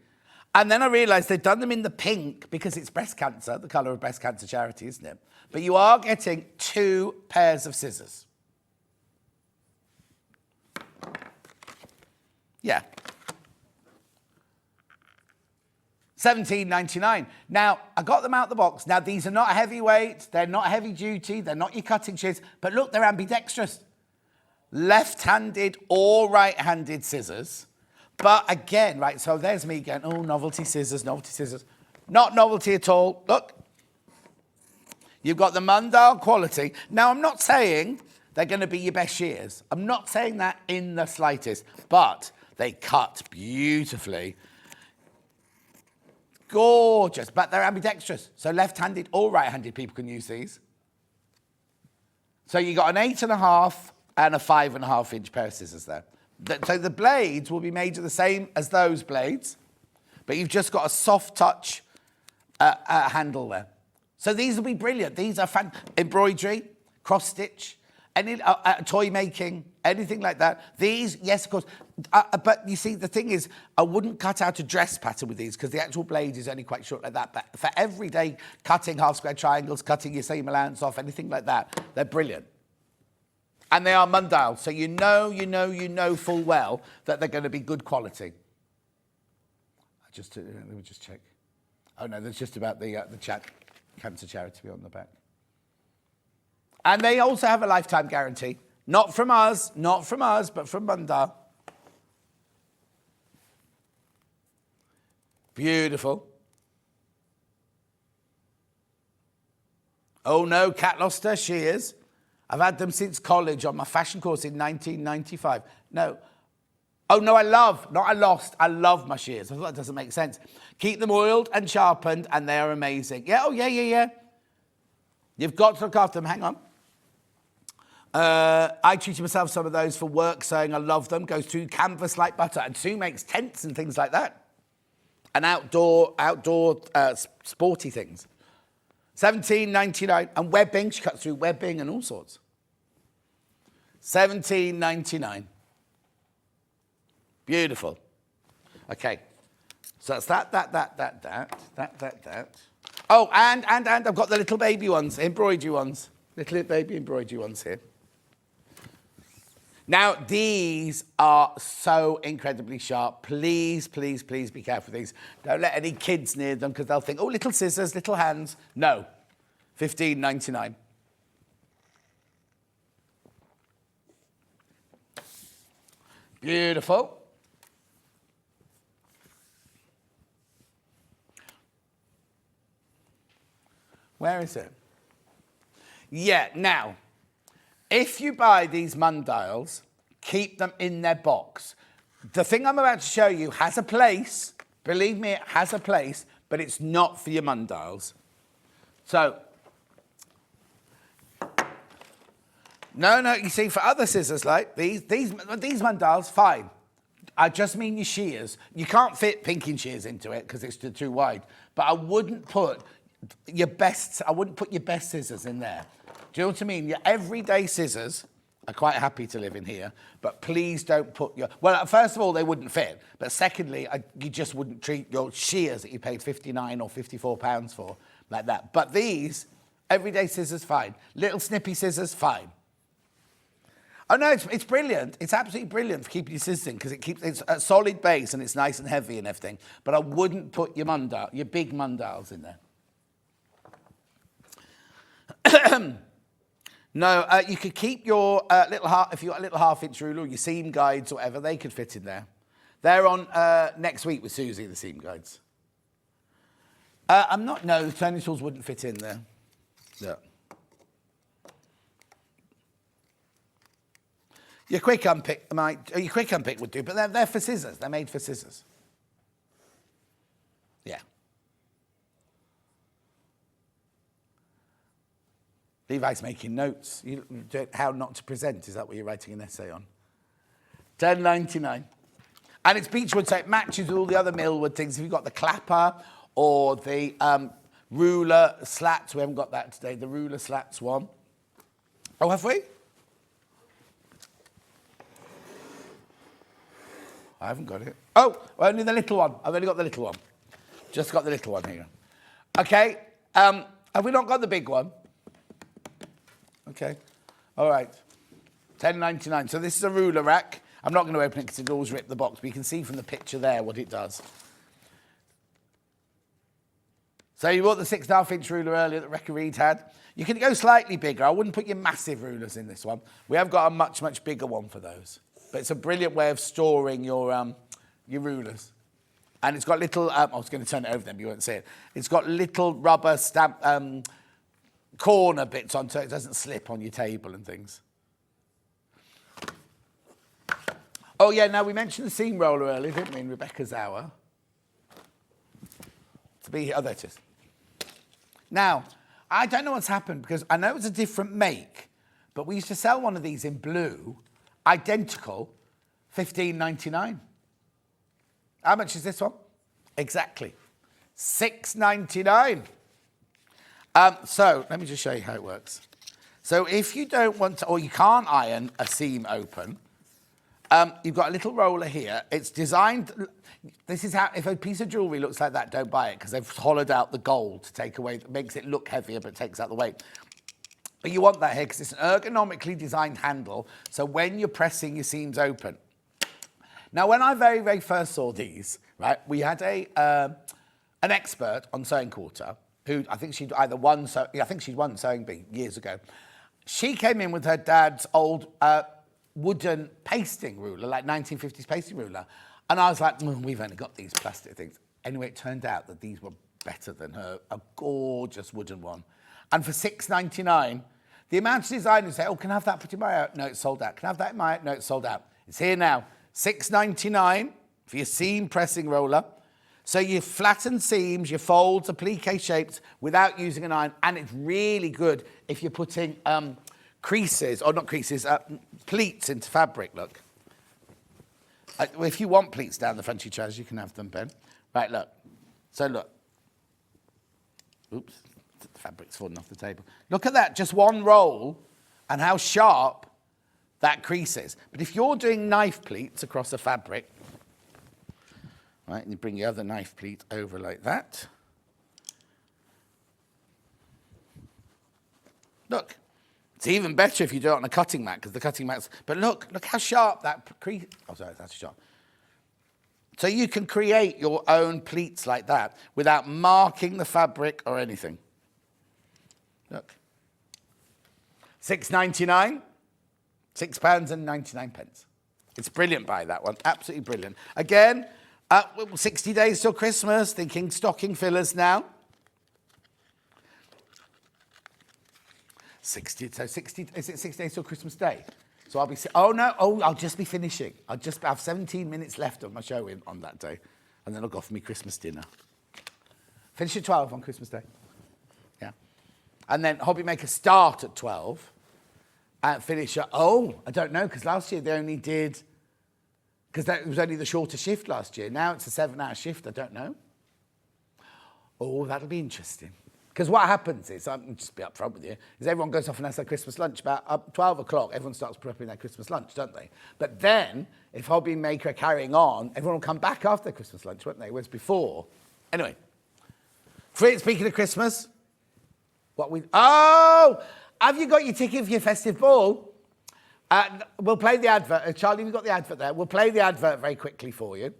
And then I realised they've done them in the pink because it's breast cancer, the colour of breast cancer charity, isn't it? But you are getting 2 pairs of scissors. Yeah. $17.99. Now, I got them out the box. Now, these are not heavyweight. They're not heavy duty. They're not your cutting shears. But look, they're ambidextrous. Left-handed or right-handed scissors. But again, right, so there's me going, oh, novelty scissors, novelty scissors. Not novelty at all. Look. You've got the Mundal quality. Now, I'm not saying they're going to be your best shears. I'm not saying that in the slightest. But they cut beautifully. Gorgeous. But they're ambidextrous. So left-handed or right-handed people can use these. So you've got an 8.5 and a 5.5 inch pair of scissors there. So the blades will be made the same as those blades, but you've just got a soft touch handle there. So these will be brilliant. These are embroidery, cross stitch, any toy making, anything like that. These, yes, of course. But you see, the thing is, I wouldn't cut out a dress pattern with these because the actual blade is only quite short like that. But for everyday cutting half square triangles, cutting your seam allowance off, anything like that, they're brilliant. And they are Mundal, so you know full well that they're going to be good quality. Let me just check. Oh no, there's just about the cancer charity on the back. And they also have a lifetime guarantee. Not from us, but from Mundal. Beautiful. Oh no, Cat lost her shears. I've had them since college on my fashion course in 1995. No. Oh, no, I love my shears. I thought that doesn't make sense. Keep them oiled and sharpened, and they are amazing. Yeah, oh, yeah. You've got to look after them. Hang on. I treated myself some of those for work, saying I love them. Goes through canvas like butter. And Sue makes tents and things like that. And outdoor sporty things. $17.99. And webbing. She cuts through webbing and all sorts. $17.99. Beautiful. Okay. So that's that. Oh, and I've got the little baby ones, embroidery ones. Little baby embroidery ones here. Now, these are so incredibly sharp. Please be careful with these. Don't let any kids near them because they'll think, oh, little scissors, little hands. No. $15.99. Beautiful. Where is it? Yeah, now, if you buy these Mundials, keep them in their box. The thing I'm about to show you has a place. Believe me, it has a place. but it's not for your mundials. So, no, you see, for other scissors like these mundials, fine. I just mean your shears. You can't fit pinking shears into it because it's too wide. But I wouldn't put your best scissors in there. Do you know what I mean? Your everyday scissors are quite happy to live in here, but please don't put your... Well, first of all, they wouldn't fit. But secondly, you just wouldn't treat your shears that you paid £59 or £54 for like that. But these, everyday scissors, fine. Little snippy scissors, fine. Oh no, it's brilliant. It's absolutely brilliant for keeping your scissors in because it's a solid base and it's nice and heavy and everything. But I wouldn't put your big mundials in there. No, you could keep your if you got a little half-inch ruler or your seam guides or whatever, they could fit in there. They're on next week with Susie, the seam guides. No, the turning tools wouldn't fit in there. Yeah. Your quick unpick would do, but they're for scissors. They're made for scissors. Yeah. Levi's making notes. How not to present, is that what you're writing an essay on? $10.99. And it's beechwood, so it matches with all the other millwood things. If you've got the clapper or the ruler slats, we haven't got that today, the ruler slats one. Oh, have we? I haven't got it. Oh, only the little one. I've only got the little one. Just got the little one here. Okay. Have we not got the big one? Okay. All right. $10.99. So this is a ruler rack. I'm not going to open it because it always ripped the box, but you can see from the picture there what it does. So you bought the 6.5-inch ruler earlier that Reid had. You can go slightly bigger. I wouldn't put your massive rulers in this one. We have got a much, much bigger one for those. But it's a brilliant way of storing your rulers. And it's got little, I was going to turn it over then, but you won't see it. It's got little rubber stamp corner bits on so it doesn't slip on your table and things. Oh yeah, now we mentioned the seam roller earlier, didn't we, in Rebecca's hour? Oh, there it is. Now, I don't know what's happened because I know it's a different make, but we used to sell one of these in blue, identical, $15.99. How much is this one? Exactly. $6.99. So let me just show you how it works. So if you don't want to, or you can't iron a seam open, you've got a little roller here. It's designed, this is how, if a piece of jewellery looks like that, don't buy it because they've hollowed out the gold to take away, makes it look heavier but takes out the weight. But you want that here because it's an ergonomically designed handle, so when you're pressing your seams open. Now, when I very, very first saw these, right, we had an expert on Sewing Quarter who I think she'd won Sewing Bee years ago. She came in with her dad's old wooden pasting ruler, like 1950s pasting ruler. And I was like, we've only got these plastic things. Anyway, it turned out that these were better than her, a gorgeous wooden one. And for $6.99, the amount of designers say, oh, can I have that put in my out? No, it's sold out. Can I have that in my out? No, it's sold out. It's here now. $6.99 for your seam pressing roller. So you flatten seams, your folds, applique shapes without using an iron. And it's really good if you're putting creases, or not creases, pleats into fabric, look. If you want pleats down the front of your trousers, you can have them, Ben. Right, look. So look. Oops. The fabric's falling off the table. Look at that, just one roll and how sharp that crease is. But if you're doing knife pleats across a fabric, right, and you bring your other knife pleat over like that. Look, it's even better if you do it on a cutting mat because the cutting mat's, but look how sharp that crease, oh sorry, that's sharp. So you can create your own pleats like that without marking the fabric or anything. Look, $6.99, £6.99. It's brilliant buy, that one, absolutely brilliant. Again, 60 days till Christmas, thinking stocking fillers now. 60 days till Christmas Day? So I'll be, I'll just be finishing. I'll just have 17 minutes left of my show on that day, and then I'll go for me Christmas dinner. Finish at 12 on Christmas Day. Yeah. And then Hobby Maker start at 12 and finish at, I don't know, because last year they only did, because it was only the shorter shift last year. Now it's a 7-hour shift, I don't know. Oh, that'll be interesting. Because what happens is, I'm just be upfront with you, is everyone goes off and has their Christmas lunch. About 12 o'clock, everyone starts prepping their Christmas lunch, don't they? But then, if Hobby Maker are carrying on, everyone will come back after their Christmas lunch, won't they? Whereas before. Anyway, speaking of Christmas, have you got your ticket for your festive ball? We'll play the advert. Charlie, we've got the advert there. We'll play the advert very quickly for you.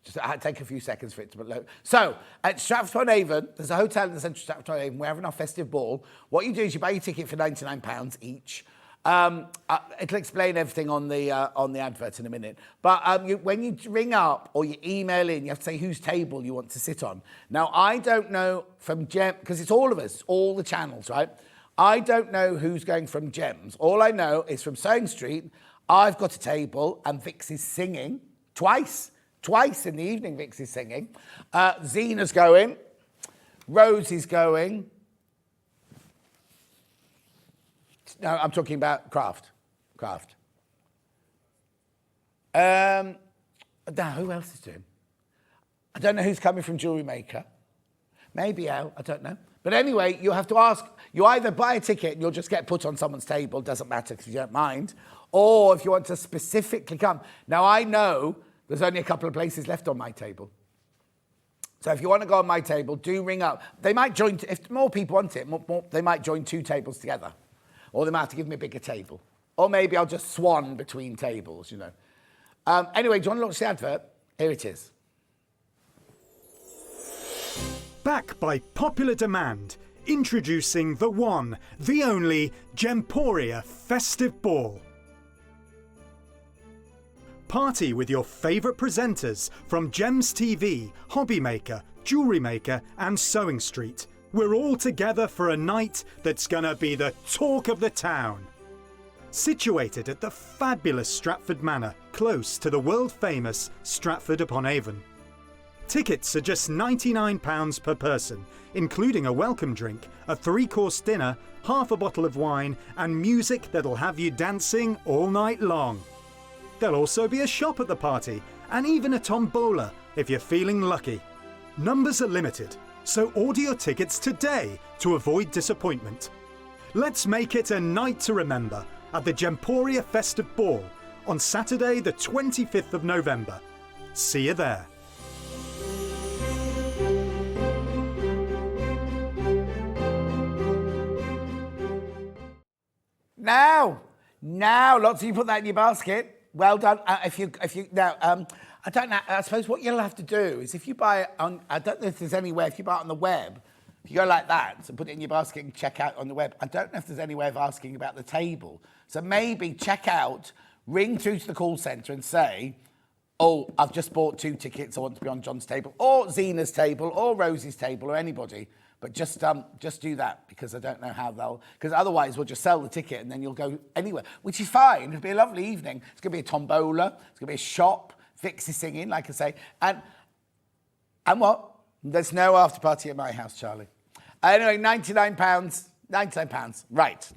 Just take a few seconds for it to load. So, at Stratford-upon-Avon, there's a hotel in the centre of Stratford-upon-Avon. We're having our festive ball. What you do is you buy your ticket for £99 each. It'll explain everything on the advert in a minute. But when you ring up or you email in, you have to say whose table you want to sit on. Now, I don't know from Gem, because it's all of us, all the channels, right? I don't know who's going from Gems. All I know is from Sewing Street, I've got a table and Vix is singing twice in the evening. Vix is singing. Zena's going. Rosie's going. No, I'm talking about Craft. Now, who else is doing? I don't know who's coming from Jewelry Maker. Maybe Elle, I don't know. But anyway, you have to ask. You either buy a ticket and you'll just get put on someone's table, doesn't matter because you don't mind, or if you want to specifically come. Now, I know there's only a couple of places left on my table. So if you want to go on my table, do ring up. They might join, if more people want it, they might join 2 tables together. Or they might have to give me a bigger table. Or maybe I'll just swan between tables, you know. Anyway, do you want to launch the advert? Here it is. Back by popular demand, introducing the one, the only Gemporia Festive Ball. Party with your favourite presenters from Gems TV, Hobby Maker, Jewelry Maker and Sewing Street. We're all together for a night that's gonna be the talk of the town. Situated at the fabulous Stratford Manor, close to the world-famous Stratford-upon-Avon. Tickets are just £99 per person, including a welcome drink, a 3-course dinner, half a bottle of wine and music that'll have you dancing all night long. There'll also be a shop at the party, and even a tombola if you're feeling lucky. Numbers are limited, so order your tickets today to avoid disappointment. Let's make it a night to remember at the Gemporia Festive Ball on Saturday the 25th of November. See you there. Now, lots of you put that in your basket. Well done. I don't know. I suppose what you'll have to do is if you buy it on, I don't know if there's anywhere, if you buy it on the web, if you go like that, so put it in your basket and check out on the web, I don't know if there's any way of asking about the table. So maybe check out, ring through to the call centre and say, I've just bought 2 tickets, I want to be on John's table, or Zena's table, or Rosie's table, or anybody. But just do that, because I don't know how because otherwise we'll just sell the ticket and then you'll go anywhere, which is fine. It'll be a lovely evening. It's going to be a tombola. It's going to be a shop. Vix is singing, like I say. And what? There's no after party at my house, Charlie. Anyway, £99. Right.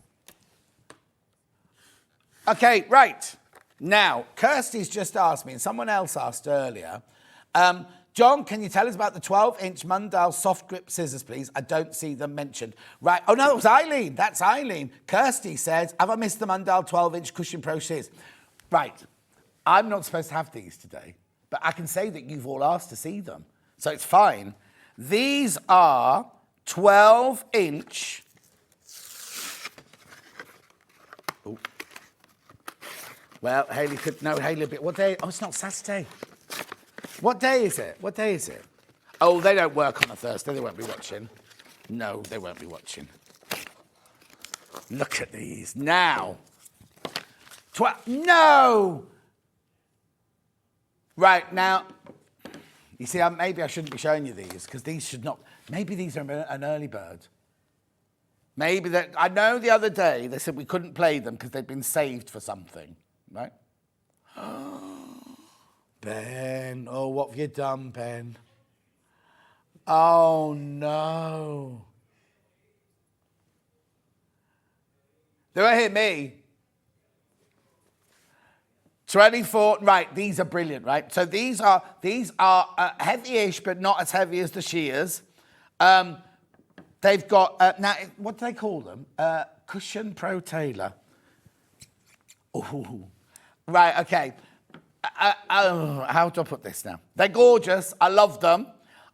Okay, right. Now, Kirsty's just asked me, and someone else asked earlier, John, can you tell us about the 12-inch Mundal soft grip scissors, please? I don't see them mentioned. Right. Oh, no, it was Eileen. That's Eileen. Kirsty says, have I missed the Mundal 12-inch cushion pro scissors? Right. I'm not supposed to have these today, but I can say that you've all asked to see them, so it's fine. These are 12-inch... Oh. Well, Hayley could... No, Hayley... What day? Oh, it's not Saturday. What day is it? Oh, they don't work on a Thursday. They won't be watching. No, they won't be watching. Look at these. Now. No! Right, now. You see, maybe I shouldn't be showing you these, because these should not... Maybe these are an early bird. Maybe that... I know the other day they said we couldn't play them because they'd been saved for something, right? Ben, what have you done, Ben? Oh, no. They won't hit me. 24, right, these are brilliant, right? So these are heavy-ish, but not as heavy as the shears. They've got, now, what do they call them? Cushion Pro Tailor. Ooh. Right, okay. How do I put this now? They're gorgeous. I love them.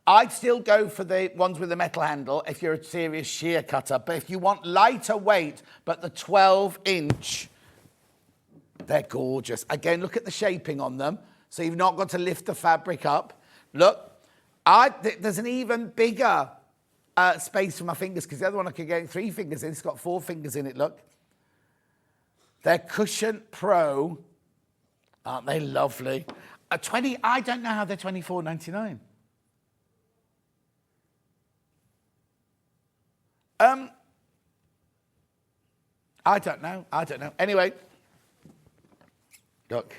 I'd still go for the ones with the metal handle if you're a serious shear cutter. But if you want lighter weight, but the 12-inch, they're gorgeous. Again, look at the shaping on them. So you've not got to lift the fabric up. Look, there's an even bigger space for my fingers because the other one I could get 3 fingers in. It's got 4 fingers in it, look. They're Cushion Pro. Aren't they lovely? I don't know how they're $24.99. I don't know. Anyway, look.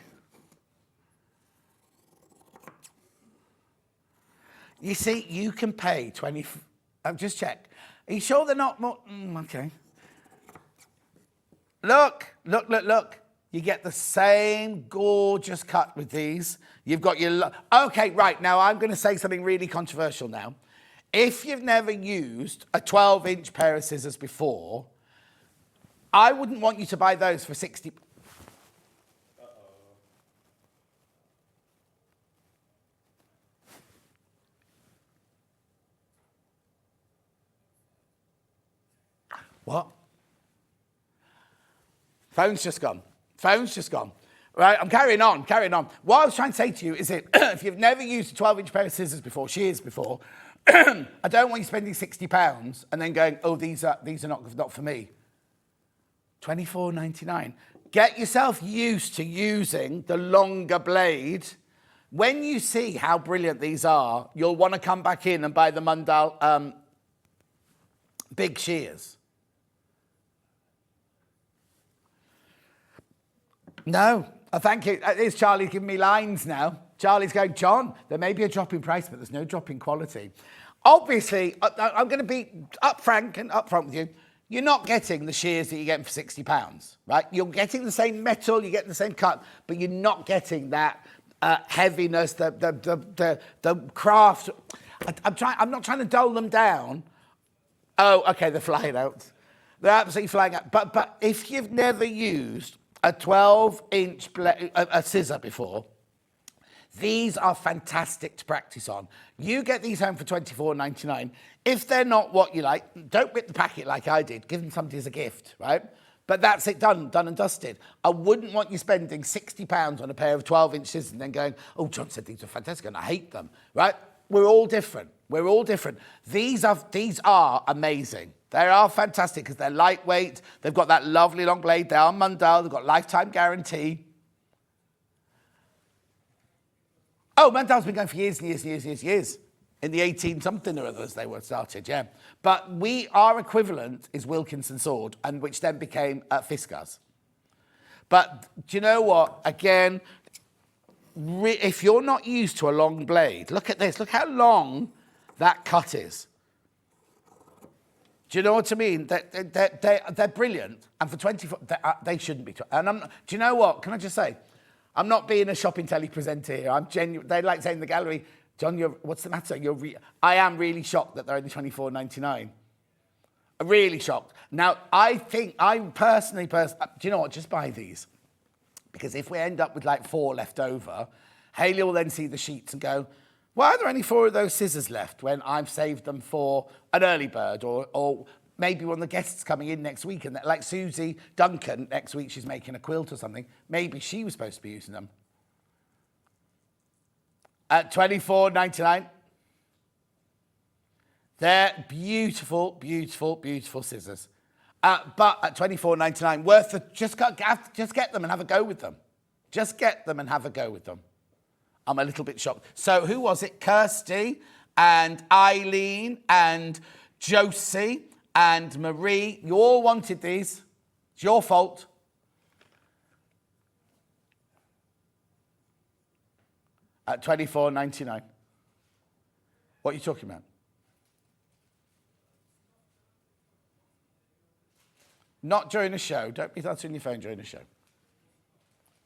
You see, you can pay 20. Just check. Are you sure they're not more? Okay. Look. You get the same gorgeous cut with these. You've got your... Okay, right. Now, I'm going to say something really controversial now. If you've never used a 12-inch pair of scissors before, I wouldn't want you to buy those for 60... What? Phone's just gone. Right, I'm carrying on. What I was trying to say to you is that if you've never used a 12-inch pair of scissors before, shears before, I don't want you spending £60 and then going, oh, these are not for me. $24.99. Get yourself used to using the longer blade. When you see how brilliant these are, you'll want to come back in and buy the Mundal big shears. No, thank you. It's Charlie giving me lines now. Charlie's going, John, there may be a drop in price, but there's no drop in quality. Obviously, I'm going to be upfront with you. You're not getting the shears that you're getting for £60, right? You're getting the same metal, you're getting the same cut, but you're not getting that heaviness, the craft. I'm not trying to dull them down. Oh, okay, they're flying out. They're absolutely flying out. But if you've never used a 12-inch a scissor before, these are fantastic to practice on. You get these home for £24.99. If they're not what you like, don't rip the packet like I did. Give them somebody as a gift, right? But that's it, done and dusted. I wouldn't want you spending £60 on a pair of 12-inch scissors and then going, oh, John said these are fantastic and I hate them, right? We're all different. These are amazing. They are fantastic because they're lightweight. They've got that lovely long blade. They are Mundal. They've got lifetime guarantee. Oh, Mundal's been going for years. In the 18-something or others they were started, yeah. But our equivalent is Wilkinson Sword, and which then became Fiskars. But do you know what? Again, if you're not used to a long blade, look at this. Look how long that cut is. Do you know what I mean? They're brilliant, and for 24, they shouldn't be. And do you know what? Can I just say, I'm not being a shopping telly presenter here. I'm genuine. They like saying in the gallery, John, what's the matter? I am really shocked that they're only £24.99. I'm really shocked. Now, I personally, do you know what? Just buy these, because if we end up with like 4 left over, Hayley will then see the sheets and go, why are there only 4 of those scissors left when I've saved them for an early bird or maybe one of the guests coming in next week, and like Susie Duncan next week, she's making a quilt or something. Maybe she was supposed to be using them. At $24.99, they're beautiful scissors. But at $24.99, worth the just get them and have a go with them. I'm a little bit shocked. So who was it? Kirsty and Eileen and Josie and Marie. You all wanted these. It's your fault. At $24.99. What are you talking about? Not during the show. Don't be answering your phone during the show.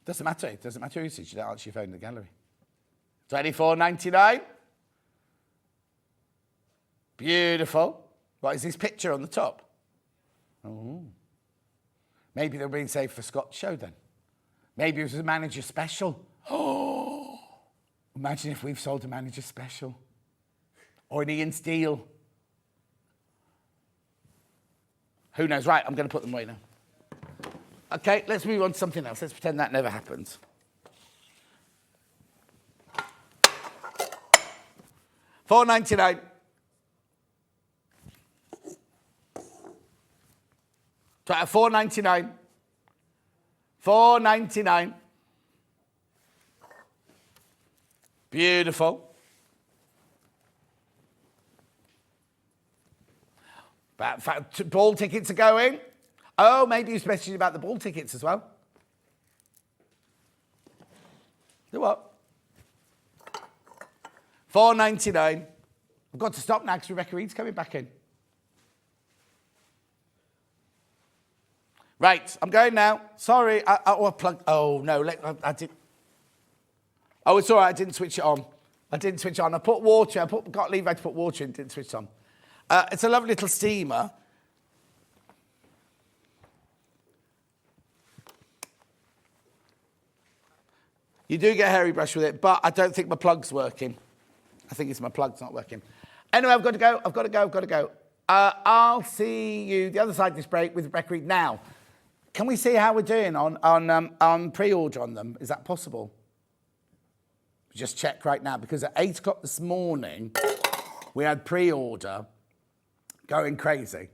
Doesn't matter. It doesn't matter who it is. You don't answer your phone in the gallery. $24.99. Beautiful. What is this picture on the top? Oh. Maybe they're being saved for Scott's show then. Maybe it was a manager special. Oh, imagine if we've sold a manager special. Or an Ian Steele. Who knows? Right, I'm going to put them away now. Okay, let's move on to something else. Let's pretend that never happens. $4.99. $4.99. $4.99. Beautiful. Ball tickets are going. Oh, maybe he's messaging about the ball tickets as well. Do what? $4.99. I've got to stop now because Rebecca Reid's coming back in. Right, I'm going now. Sorry, I plugged. Oh no, I did. Oh, it's all right. I didn't switch it on. I put water. Got Levi to put water in. Didn't switch it on. It's a lovely little steamer. You do get a hairy brush with it, but I don't think my plug's working. I think it's my plug's not working. Anyway, I've got to go. I'll see you the other side of this break with Rebecca Reid. Now, can we see how we're doing on pre-order on them? Is that possible? Just check right now, because at 8 o'clock this morning, we had pre-order going crazy.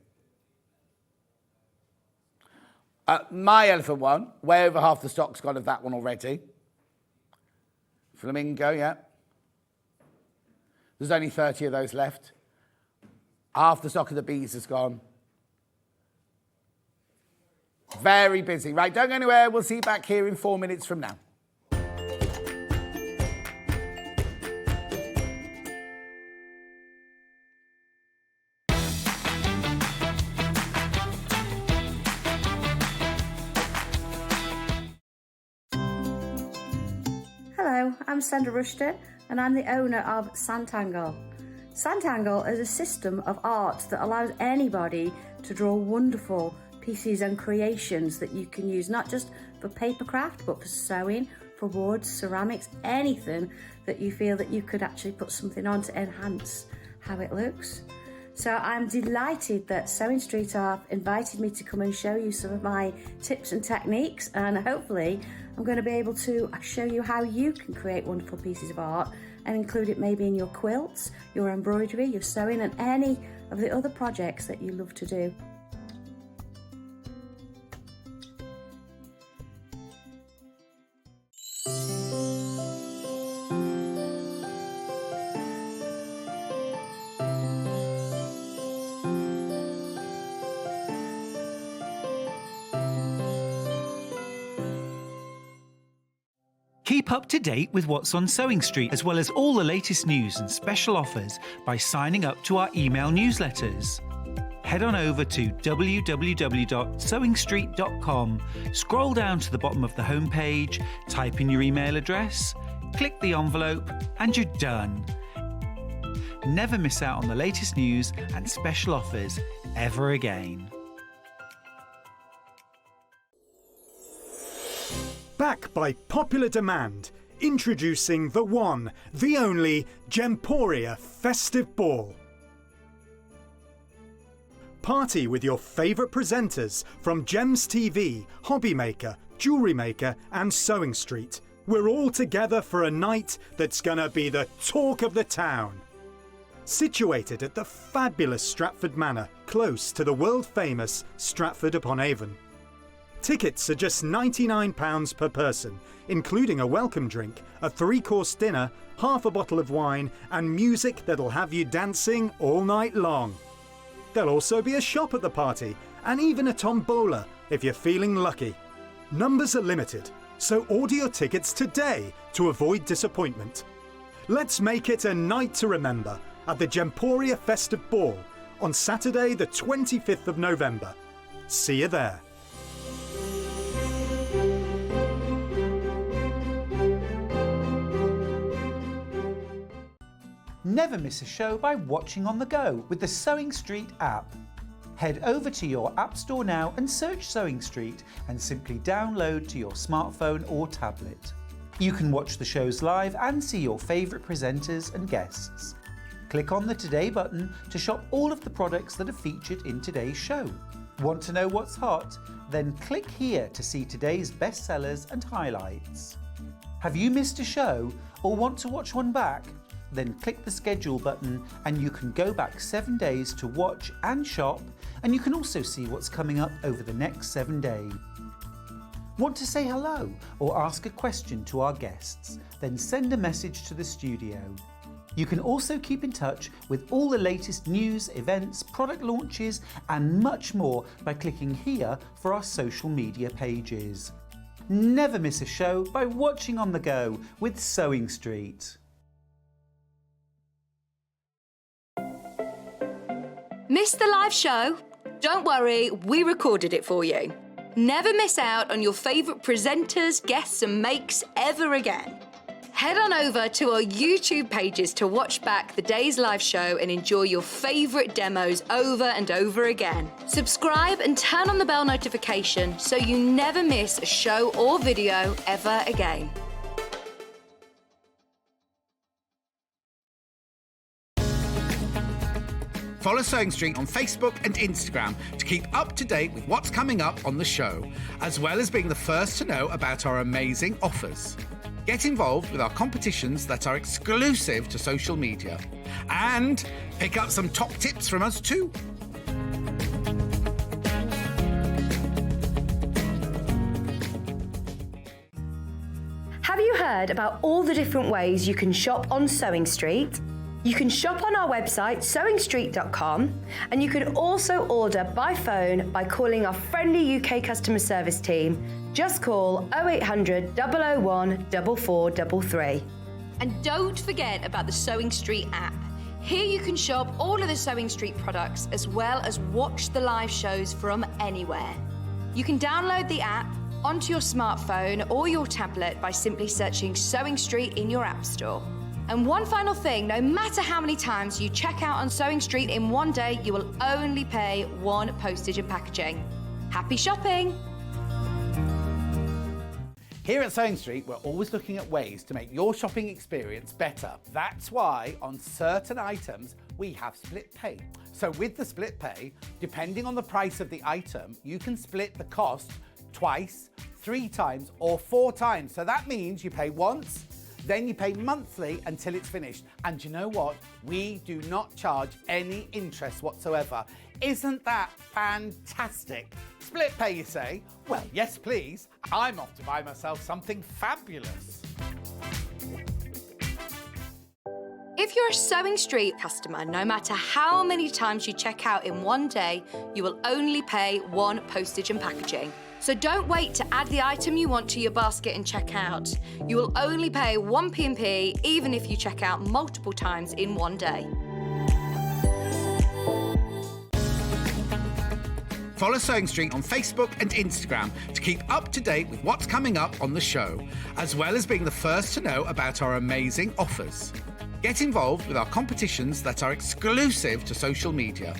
My elephant one, way over half the stock's gone of that one already. Flamingo, yeah. There's only 30 of those left. Half the stock of the bees is gone. Very busy. Right, don't go anywhere. We'll see you back here in 4 minutes from now. Hello, I'm Sandra Rushton and I'm the owner of Sanntangle. Sanntangle is a system of art that allows anybody to draw wonderful pieces and creations that you can use not just for paper craft but for sewing, for wood, ceramics, anything that you feel that you could actually put something on to enhance how it looks. So I'm delighted that Sewing Street have invited me to come and show you some of my tips and techniques, and hopefully I'm going to be able to show you how you can create wonderful pieces of art and include it maybe in your quilts, your embroidery, your sewing and any of the other projects that you love to do. Keep up to date with what's on Sewing Street, as well as all the latest news and special offers by signing up to our email newsletters. Head on over to www.sewingstreet.com, scroll down to the bottom of the homepage, type in your email address, click the envelope, and you're done. Never miss out on the latest news and special offers ever again. Back by popular demand, introducing the one, the only Gemporia Festive Ball. Party with your favourite presenters from Gems TV, Hobby Maker, Jewellery Maker and Sewing Street. We're all together for a night that's gonna be the talk of the town. Situated at the fabulous Stratford Manor, close to the world-famous Stratford-upon-Avon. Tickets are just £99 per person, including a welcome drink, a 3-course dinner, half a bottle of wine and music that'll have you dancing all night long. There'll also be a shop at the party and even a tombola if you're feeling lucky. Numbers are limited, so order your tickets today to avoid disappointment. Let's make it a night to remember at the Gemporia Festive Ball on Saturday the 25th of November. See you there. Never miss a show by watching on the go with the Sewing Street app. Head over to your App Store now and search Sewing Street and simply download to your smartphone or tablet. You can watch the shows live and see your favourite presenters and guests. Click on the Today button to shop all of the products that are featured in today's show. Want to know what's hot? Then click here to see today's bestsellers and highlights. Have you missed a show or want to watch one back? Then click the schedule button and you can go back 7 days to watch and shop, and you can also see what's coming up over the next 7 days. Want to say hello or ask a question to our guests? Then send a message to the studio. You can also keep in touch with all the latest news, events, product launches and much more by clicking here for our social media pages. Never miss a show by watching on the go with Sewing Street. Missed the live show? Don't worry, we recorded it for you. Never miss out on your favourite presenters, guests and makes ever again. Head on over to our YouTube pages to watch back the day's live show and enjoy your favourite demos over and over again. Subscribe and turn on the bell notification so you never miss a show or video ever again. Follow Sewing Street on Facebook and Instagram to keep up to date with what's coming up on the show, as well as being the first to know about our amazing offers. Get involved with our competitions that are exclusive to social media. And pick up some top tips from us too. Have you heard about all the different ways you can shop on Sewing Street? You can shop on our website sewingstreet.com, and you can also order by phone by calling our friendly UK customer service team. Just call 0800 001 4433. And don't forget about the Sewing Street app. Here you can shop all of the Sewing Street products as well as watch the live shows from anywhere. You can download the app onto your smartphone or your tablet by simply searching Sewing Street in your App Store. And one final thing, no matter how many times you check out on Sewing Street in one day, you will only pay one postage and packaging. Happy shopping! Here at Sewing Street, we're always looking at ways to make your shopping experience better. That's why on certain items, we have split pay. So with the split pay, depending on the price of the item, you can split the cost twice, 3 times, or 4 times. So that means you pay once, then you pay monthly until it's finished. And you know what? We do not charge any interest whatsoever. Isn't that fantastic? Split pay, you say? Well, yes, please. I'm off to buy myself something fabulous. If you're a Sewing Street customer, no matter how many times you check out in one day, you will only pay one postage and packaging. So don't wait to add the item you want to your basket and check out. You will only pay one P&P even if you check out multiple times in one day. Follow Sewing Street on Facebook and Instagram to keep up to date with what's coming up on the show, as well as being the first to know about our amazing offers. Get involved with our competitions that are exclusive to social media.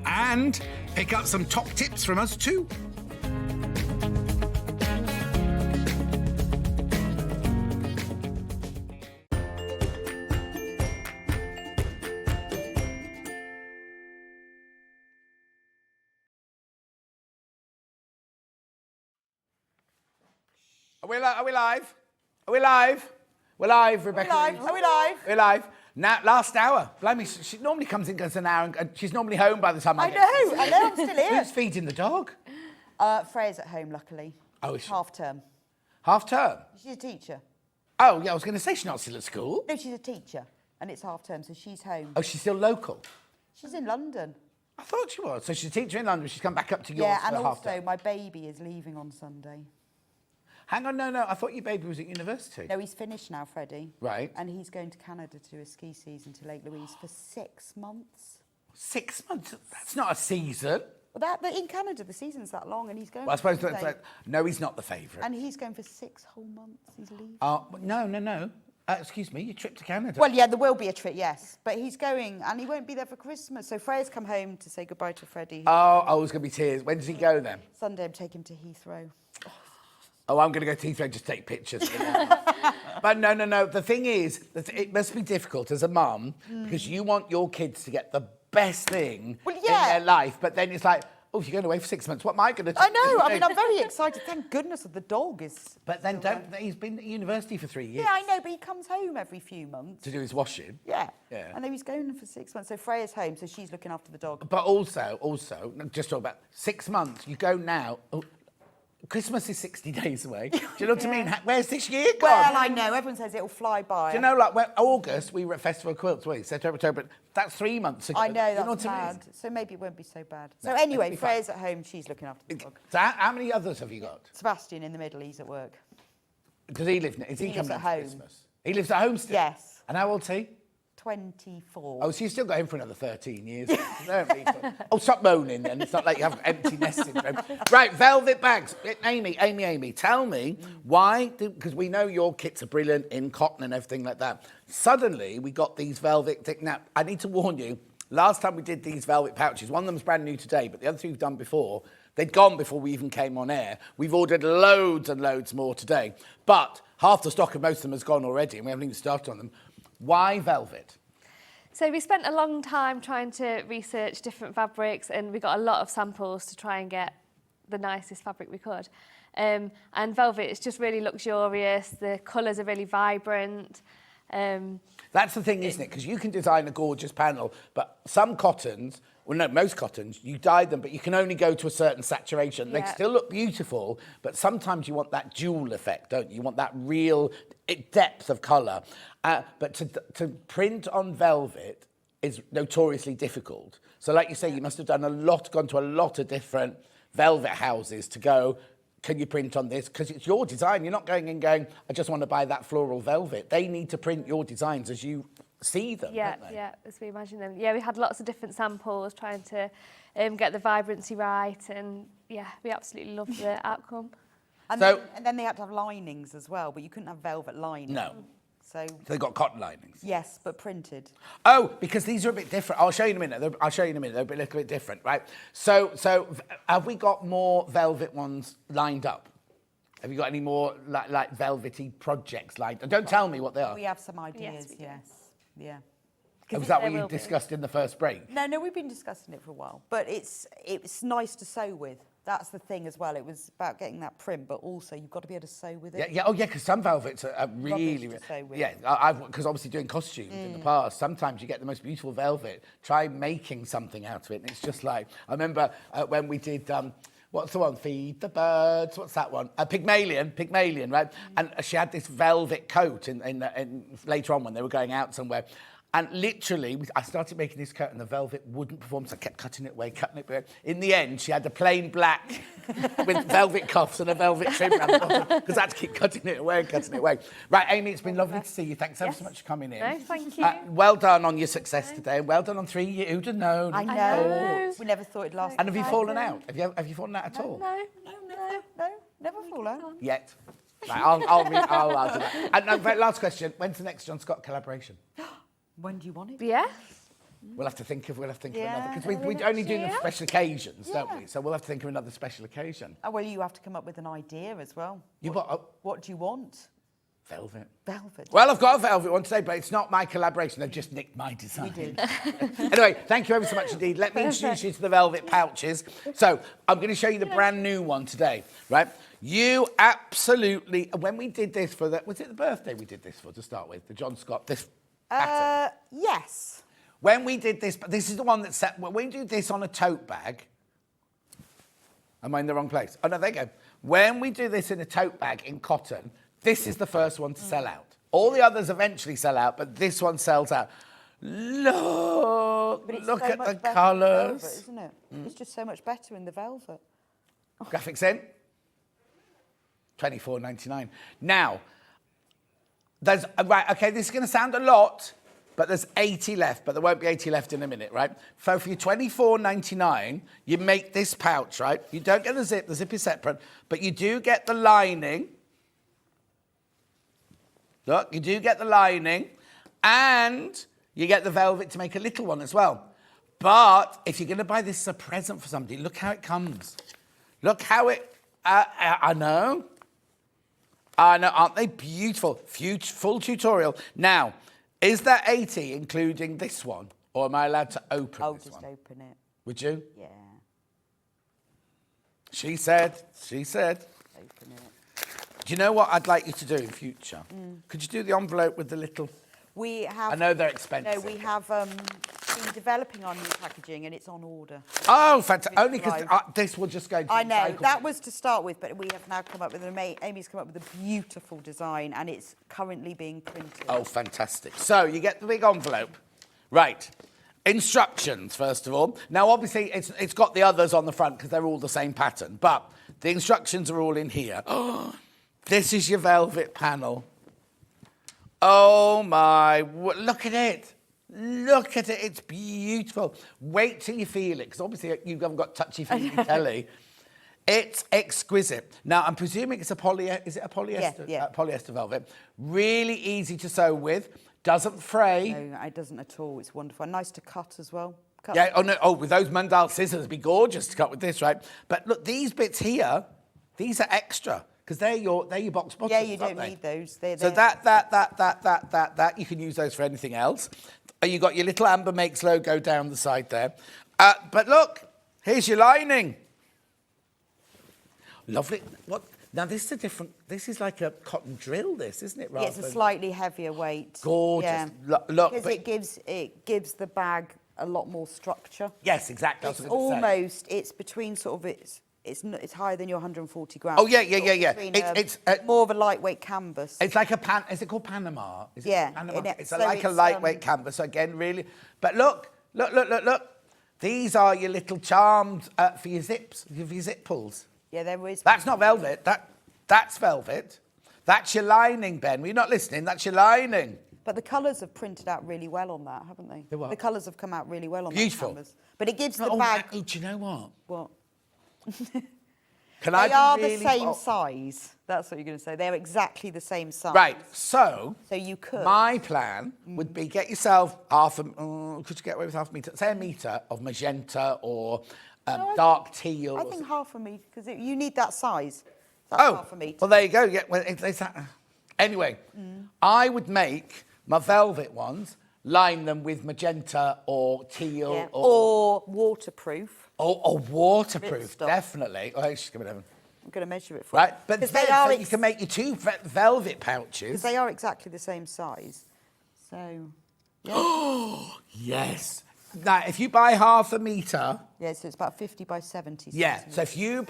And pick up some top tips from us too. Are we live? Are we live? We're live, Rebecca. Are we live? We're live. Now, last hour. Blimey, she normally comes in, goes an hour, and she's normally home by the time I get I know, I'm still here. Who's feeding the dog? Freya's at home, luckily. Oh, is she? Half term. Half term? She's a teacher. Oh, yeah, I was going to say she's not still at school. No, she's a teacher, and it's half term, so she's home. Oh, she's still local? She's in London. I thought she was. So she's a teacher in London, she's come back up to yours Yeah, for and half also term. my baby is leaving on Sunday. Hang on, no, I thought your baby was at university. No, he's finished now, Freddie. Right. And he's going to Canada to do a ski season to Lake Louise for 6 months. 6 months? That's not a season. Well, in Canada, the season's that long, and he's going. Well, I suppose for no, he's not the favourite. And he's going for 6 whole months. He's leaving. No. Excuse me, your trip to Canada. Well, yeah, there will be a trip, yes, but he's going, and he won't be there for Christmas. So Freya's come home to say goodbye to Freddie. Oh, it's going to be tears. When does he go then? Sunday, I'm taking him to Heathrow. Oh, I'm going to go to Heathrow and just take pictures. But no. The thing is, that it must be difficult as a mum because you want your kids to get the best thing in their life, but then it's like, oh, if you're going away for 6 months, what am I going to do? I know. I mean, I'm very excited. Thank goodness that the dog is. But then he's been at university for 3 years. Yeah, I know, but he comes home every few months. To do his washing. Yeah. Yeah. And then he's going for 6 months. So Freya's home, so she's looking after the dog. But also, just talk about 6 months. You go now. Oh, Christmas is 60 days away. Do you know what I mean? Where's this year gone? Well, I know. Everyone says it'll fly by. Do you know, like, August, we were at Festival of Quilts, September, October, that's 3 months ago. I know, that's you know what mad. I mean? So maybe it won't be so bad. No, So anyway, it'll be fine. Freya's at home. She's looking after the dog. So how many others have you got? Sebastian in the middle. He's at work. Does he live? Is he He coming lives at home for home. Christmas? He lives at home still? Yes. And how old's he? 24. Oh, so you've still got him for another 13 years. Oh, stop moaning then. It's not like you have empty nest syndrome. Right, velvet bags. Amy, tell me why, because we know your kits are brilliant in cotton and everything like that. Suddenly, we got these velvet things. Now, I need to warn you, last time we did these velvet pouches, one of them's brand new today, but the other 2 we've done before, they'd gone before we even came on air. We've ordered loads and loads more today. But half the stock of most of them has gone already, and we haven't even started on them. Why velvet? So we spent a long time trying to research different fabrics, and we got a lot of samples to try and get the nicest fabric we could. And velvet is just really luxurious. The colours are really vibrant. That's the thing, isn't it? Because you can design a gorgeous panel, but some cottons, well, no, most cottons, you dye them, but you can only go to a certain saturation. They still look beautiful, but sometimes you want that jewel effect, don't you? You want that real depth of colour. But to print on velvet is notoriously difficult. So like you say, you must have done gone to a lot of different velvet houses to go, can you print on this? Because it's your design. You're not going and going, I just want to buy that floral velvet. They need to print your designs as you see them, don't they? Yeah, as we imagine them. Yeah, we had lots of different samples trying to get the vibrancy right, and yeah, we absolutely loved the outcome. And then they had to have linings as well, but you couldn't have velvet lining. No. So they got cotton linings. Yes, but printed. Oh, because these are a bit different. I'll show you in a minute. They're a little bit different, right? So have we got more velvet ones lined up? Have you got any more like velvety projects lined up? Don't tell me what they are. We have some ideas, yes. Yeah. Was that what you discussed in the first break? No, we've been discussing it for a while. But it's nice to sew with. That's the thing as well. It was about getting that print, but also you've got to be able to sew with it. Yeah. Oh, yeah, because some velvets are really... Rubbish to sew with. Yeah, because obviously doing costumes in the past, sometimes you get the most beautiful velvet. Try making something out of it, and it's just like... I remember when we did... what's the one? Feed the birds. What's that one? Pygmalion, right? And she had this velvet coat in later on when they were going out somewhere. And literally, I started making this coat and the velvet wouldn't perform, so I kept cutting it away. In the end, she had a plain black with velvet cuffs and a velvet trim around the bottom because I had to keep cutting it away. Right, Amy, it's been lovely to see you. Thanks ever so much for coming in. No, thank you. Well done on your success today, and well done on 3 years. Who'd have known? I know. We never thought it'd last. And have you fallen out? Have you fallen out at all? No, never fallen out. Yet. Right, I'll do that. And last question, when's the next John Scott collaboration? When do you want it? Yeah. We'll have to think of another, because we only do them for special occasions, don't we? So we'll have to think of another special occasion. Oh, well, you have to come up with an idea as well. What do you want? Velvet. Velvet. Well, I've got a velvet one today, but it's not my collaboration. They've just nicked my design. We did. Anyway, thank you ever so much indeed. Let me introduce you to the velvet pouches. So I'm going to show you the brand new one today, right? You absolutely... When we did this for the... Was it the birthday we did this for, to start with? The John Scott... This pattern? Yes. When we did this... This is the one that set... When we do this on a tote bag... Am I in the wrong place? Oh, no, there you go. When we do this in a tote bag in cotton... This is the first one to sell out. All the others eventually sell out, but this one sells out. Look at the colours. Velvet, isn't it? It's just so much better in the velvet. Graphics in. $24.99. Now, there's... Right, OK, this is going to sound a lot, but there's 80 left, but there won't be 80 left in a minute, right? So for your $24.99, you make this pouch, right? You don't get the zip is separate, but you do get the lining. Look, you do get the lining, and you get the velvet to make a little one as well. But if you're going to buy this as a present for somebody, look how it comes. Look how it... I know, aren't they beautiful? Full tutorial. Now, is that 80 including this one? Or am I allowed to open this one? I'll just open it. Would you? Yeah. She said. Open it. Do you know what I'd like you to do in future? Could you do the envelope with the little... We have... I know they're expensive. No, we have been developing our new packaging and it's on order. Oh, fantastic. Only because this will just go into I know. recycle. That was to start with, but we have now come up with Amy's come up with a beautiful design and it's currently being printed. Oh, fantastic. So you get the big envelope. Right. Instructions, first of all. Now, obviously, it's got the others on the front because they're all the same pattern, but the instructions are all in here. Oh, this is your velvet panel. Oh, my. Look at it. Look at it. It's beautiful. Wait till you feel it, because obviously you haven't got touchy-feely telly. It's exquisite. Now, I'm presuming it's a polyester? Yeah. Polyester velvet. Really easy to sew with. Doesn't fray. No, it doesn't at all. It's wonderful. And nice to cut as well. Cut. Yeah, with those Mundal scissors, it'd be gorgeous to cut with this, right? But look, these bits here, these are extra. Because they're your box bottoms. Yeah, you don't need those. So that, you can use those for anything else. You got your little Amber Makes logo down the side there. But look, here's your lining. Lovely. What? Now this is like a cotton drill, isn't it? Yeah, it's a slightly heavier weight. Gorgeous. Yeah. Look, because it gives the bag a lot more structure. Yes, exactly. It's between sort of it's higher than your 140 grams. Oh, yeah. It's more of a lightweight canvas. It's like is it called Panama? Panama? It's like a lightweight canvas, again, really. But look. These are your little charms for your zips, for your zip pulls. Yeah, there is. That's not velvet. That's velvet. That's your lining, Ben. Were you not listening? That's your lining. But the colours have printed out really well on that, haven't they? The colours have come out really well on Beautiful. that canvas. But it gives the bag... Do you know what? What? They are the same size. That's what you're going to say. They're exactly the same size. Right. So you could. My plan would be get yourself could you get away with half a metre? Say a metre of magenta or dark teal. I think half a metre, because you need that size. That's half a metre. Well, there you go. Yeah. Well, anyway, I would make my velvet ones, line them with magenta or teal or waterproof. Or waterproof, definitely. Oh, she's coming over. I'm going to measure it for you. Right, but you can make your two velvet pouches. Because they are exactly the same size. So, yeah. Oh, yes. Now, if you buy half a metre... Yeah, so it's about 50 by 70. Yeah, so if you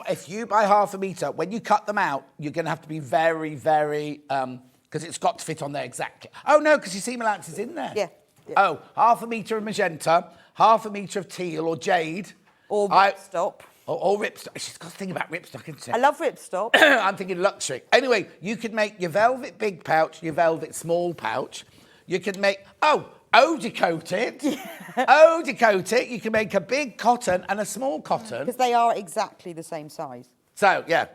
buy half a metre, when you cut them out, you're going to have to be very, very... because it's got to fit on there exactly. Oh, no, because your seam allowance is in there. Yeah. Oh, half a metre of magenta, half a metre of teal or jade... Or ripstop. Or ripstop. She's got to think about ripstop, isn't she? I love ripstop. I'm thinking luxury. Anyway, you could make your velvet big pouch, your velvet small pouch. You could make... O-decoat it. O-decoat it. You can make a big cotton and a small cotton. Because they are exactly the same size. So, yeah.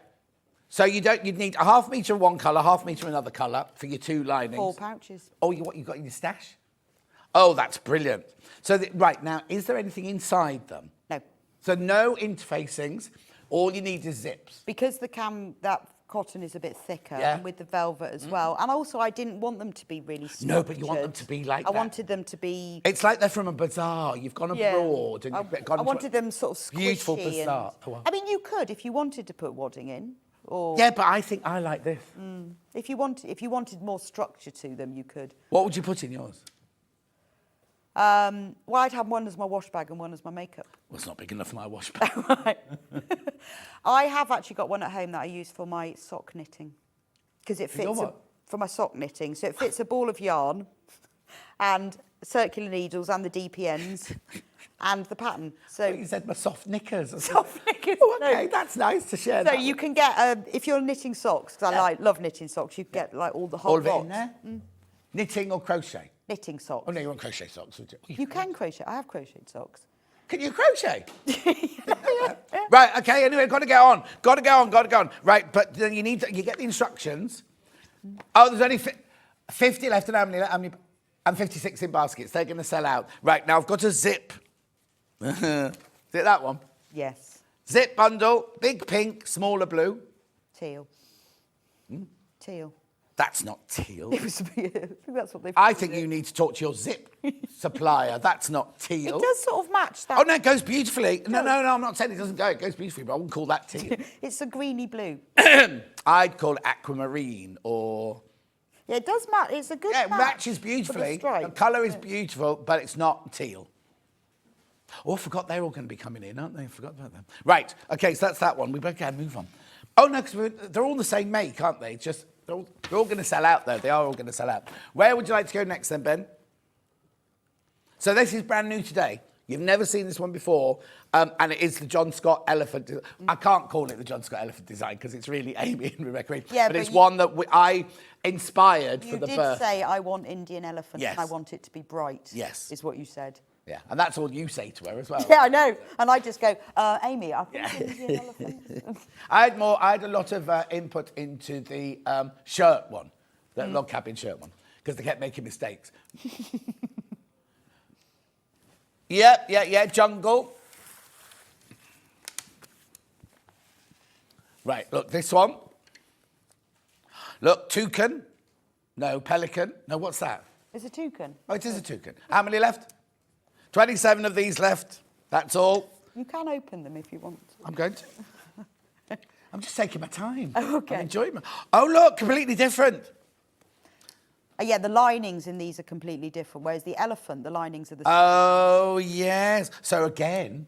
So you'd need a half metre of one colour, half metre of another colour for your two linings. 4 pouches. Oh, what you got in your stash? Oh, that's brilliant. So, right, now, is there anything inside them? No. So no interfacings, all you need is zips. Because that cotton is a bit thicker, and with the velvet as well. And also, I didn't want them to be really structured. No, but you want them to be like that. I wanted them to be... It's like they're from a bazaar. You've gone abroad and you've gone... I wanted them sort of squishy. Beautiful bazaar. I mean, you could, if you wanted to put wadding in. Or... Yeah, but I think I like this. If you wanted more structure to them, you could. What would you put in yours? Well, I'd have one as my wash bag and one as my makeup. Well, it's not big enough for my wash bag. Right. I have actually got one at home that I use for my sock knitting. Because it fits... For my sock knitting. So it fits a ball of yarn and circular needles and the DPNs and the pattern. So you said my soft knickers. Soft knickers. Oh, okay, that's nice to share. So you can get, if you're knitting socks, because I love knitting socks, you can get like all the whole lot. All of it in there? Knitting or crochet? Knitting socks. Oh, no, you want crochet socks, would you? You can crochet. I have crocheted socks. Can you crochet? Right, okay, anyway, got to go on. Right, but then you get the instructions. Oh, there's only 50 left and how many? And 56 in baskets. They're going to sell out. Right, now I've got a zip. Is it that one? Yes. Zip bundle, big pink, smaller blue. Teal. Teal. That's not teal. It was, I think that's what they. I think you need to talk to your zip supplier. That's not teal. It does sort of match that. Oh, no, it goes beautifully. No, I'm not saying it doesn't go. It goes beautifully, but I wouldn't call that teal. It's a greeny blue. I'd call it aquamarine or... Yeah, it does match. It's a good match. It matches beautifully. The colour is beautiful, but it's not teal. Oh, I forgot they're all going to be coming in, aren't they? I forgot about them. Right, OK, so that's that one. We better move on. Oh, no, because they're all the same make, aren't they? Just... They're all going to sell out, though. They are all going to sell out. Where would you like to go next, then, Ben? So this is brand new today. You've never seen this one before, and it is the John Scott Elephant. I can't call it the John Scott Elephant design because it's really Amy and Rebecca Reid. Yeah, but it's one that I inspired for the birth. You did say, I want Indian elephant, Yes. and I want it to be bright. Yes. Is what you said. Yeah, and that's all you say to her as well. Yeah, I know. And I just go, Amy, I think Indian elephant. I had a lot of input into the shirt one, the log cabin shirt one, because they kept making mistakes. Yeah, jungle. Right, look, this one. Look, toucan. No, pelican. No, what's that? It's a toucan. Oh, it is a toucan. How many left? 27 of these left. That's all. You can open them if you want to. I'm going to. I'm just taking my time. Oh, okay. I'm enjoying my... Oh, look, completely different. Yeah, the linings in these are completely different, whereas the elephant, the linings are the same. Oh, yes. So again,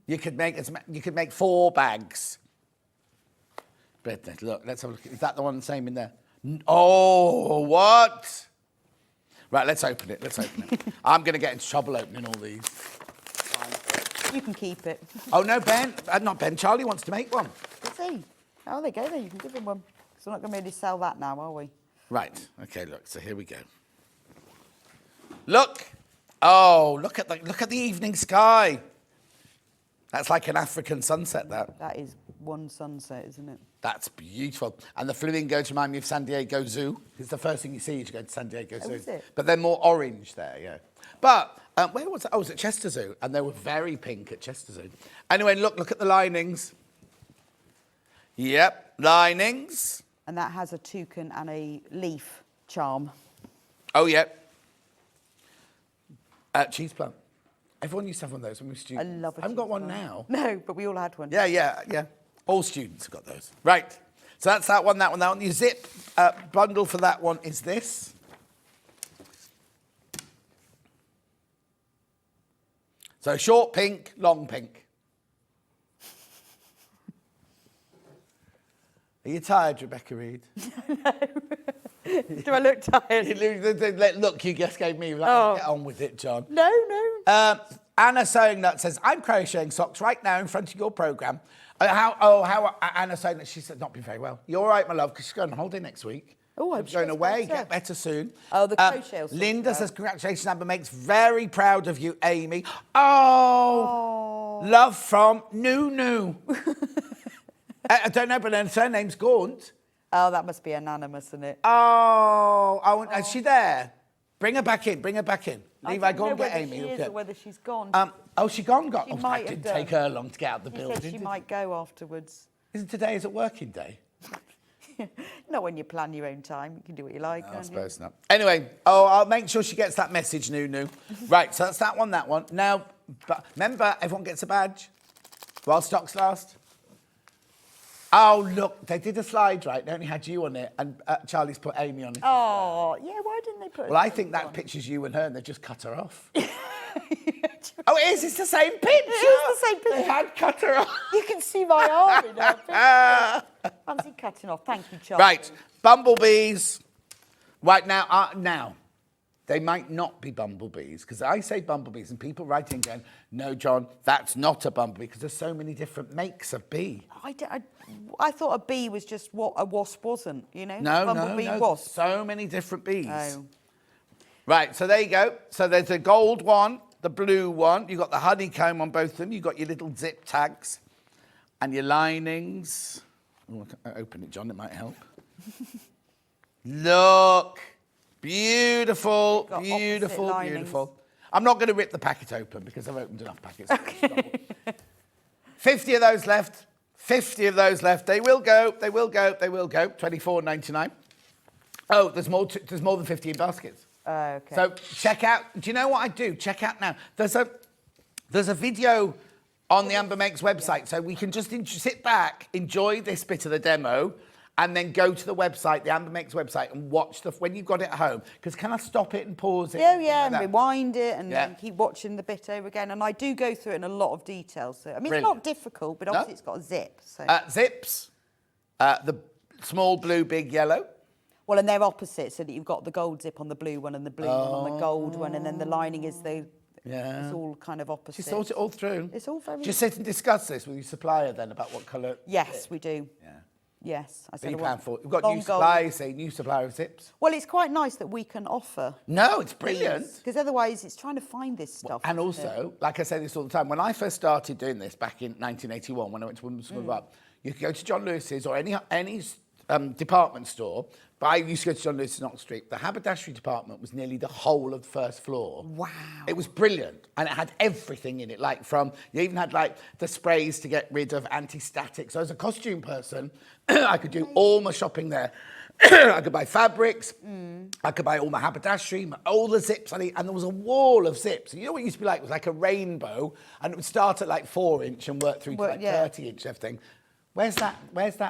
you could make 4 bags. But look, let's have a look. Is that the one same in there? Oh, what? Right, let's open it. I'm going to get into trouble opening all these. You can keep it. Oh, no, Ben. Not Ben. Charlie wants to make one. Let's see. Oh, there you go. There, you can give him one. Because we're not going to really sell that now, are we? Right. Okay, look. So here we go. Look. Oh, look at the evening sky. That's like an African sunset, that. That is one sunset, isn't it? That's beautiful. And the flamingos remind me of San Diego Zoo. It's the first thing you see as you go to San Diego Zoo. Is it? But they're more orange there, yeah. But where was it? Oh, it was at Chester Zoo. And they were very pink at Chester Zoo. Anyway, look at the linings. Yep, linings. And that has a toucan and a leaf charm. Oh, yeah. Cheese plant. Everyone used to have one of those when we were students. I love a I haven't cheese got one plant. now. No, but we all had one. Yeah. All students have got those. Right. So that's that one. The zip bundle for that one is this. So short pink, long pink. Are you tired, Rebecca Reid? Do I look tired? The look you just gave me. Get on with it, John. No. Anna Sewing Nut says, I'm crocheting socks right now in front of your programme. How Anna Sewing Nut, she said, not been very well. You're all right, my love, because she's going on holiday next week. Oh, I'm She's going sure away. it's better. Get better soon. Oh, the crochet will sort Linda it says, out. congratulations, Amber makes very proud of you, Amy. Oh. Love from Nunu. I don't know, but her surname's Gaunt. Oh, that must be anonymous, isn't it? Is she there? Bring her back in. Levi, go and get Amy. She is or whether she's gone. She gone? She might That have didn't take done. her long to get out of the She building. said she might go afterwards. Isn't today is a working day? Not when you plan your own time. You can do what you like. I can't you? suppose not. Anyway, I'll make sure she gets that message, Nunu. Right, so that's that one. Now, but remember, everyone gets a badge while stocks last. Oh, look, they did a slide, right? They only had you on it, and Charlie's put Amy on it. Oh, yeah, why didn't they put Well, I think that picture's you and her, and they've just cut her off. Oh, it is. It's the same picture. It is the same picture. They had cut her off. You can see my arm in her picture. Fancy cutting off. Thank you, Charlie. Right, bumblebees. Right now, they might not be bumblebees, because I say bumblebees, and people write in going, no, John, that's not a bumblebee, because there's so many different makes of bee. I thought a bee was just what a wasp wasn't, you know? No, Bumblebee no. wasp. So many different bees. Oh. Right, so there you go. So there's the gold one, the blue one. You've got the honeycomb on both of them. You've got your little zip tags and your linings. Oh, open it, John, it might help. Look, beautiful, beautiful, beautiful. I'm not going to rip the packet open because I've opened enough packets. Okay. 50 of those left. 50 of those left. They will go. They will go. They will go. $24.99. Oh, there's more than 50 in baskets. Okay. So check out. Do you know what I do? Check out now. There's a video on the Amber Makes website, so we can just sit back, enjoy this bit of the demo, and then go to the website, the Amber Makes website, and watch when you've got it at home. Because can I stop it and pause it? Yeah, and rewind it and keep watching the bit over again. And I do go through it in a lot of detail. So I mean, it's not difficult, but obviously it's got a zip. So. Zips, the small blue, big yellow. Well, and they're opposite, so that you've got the gold zip on the blue one and the blue one on the gold one, and then the lining is it's all kind of opposite. She thought it all through. It's all very... Just sit and discuss this with your supplier then about what colour... Yes, we do. Yeah. Yes. I said £3.40. We've got new suppliers, say, new supplier of zips. Well, it's quite nice that we can offer... No, it's brilliant. Because otherwise it's trying to find this stuff. And also, like I say this all the time, when I first started doing this back in 1981, when I went to Women's School Up, you could go to John Lewis's or any department store. But I used to go to John Lewis in Oxford Street. The haberdashery department was nearly the whole of the first floor. Wow. It was brilliant. And it had everything in it. Like you even had like the sprays to get rid of anti-static. So as a costume person, I could do all my shopping there. I could buy fabrics. I could buy all my haberdashery, all the zips I need. And there was a wall of zips. And you know what it used to be like? It was like a rainbow. And it would start at like 4-inch and work through to like 30-inch everything. Where's that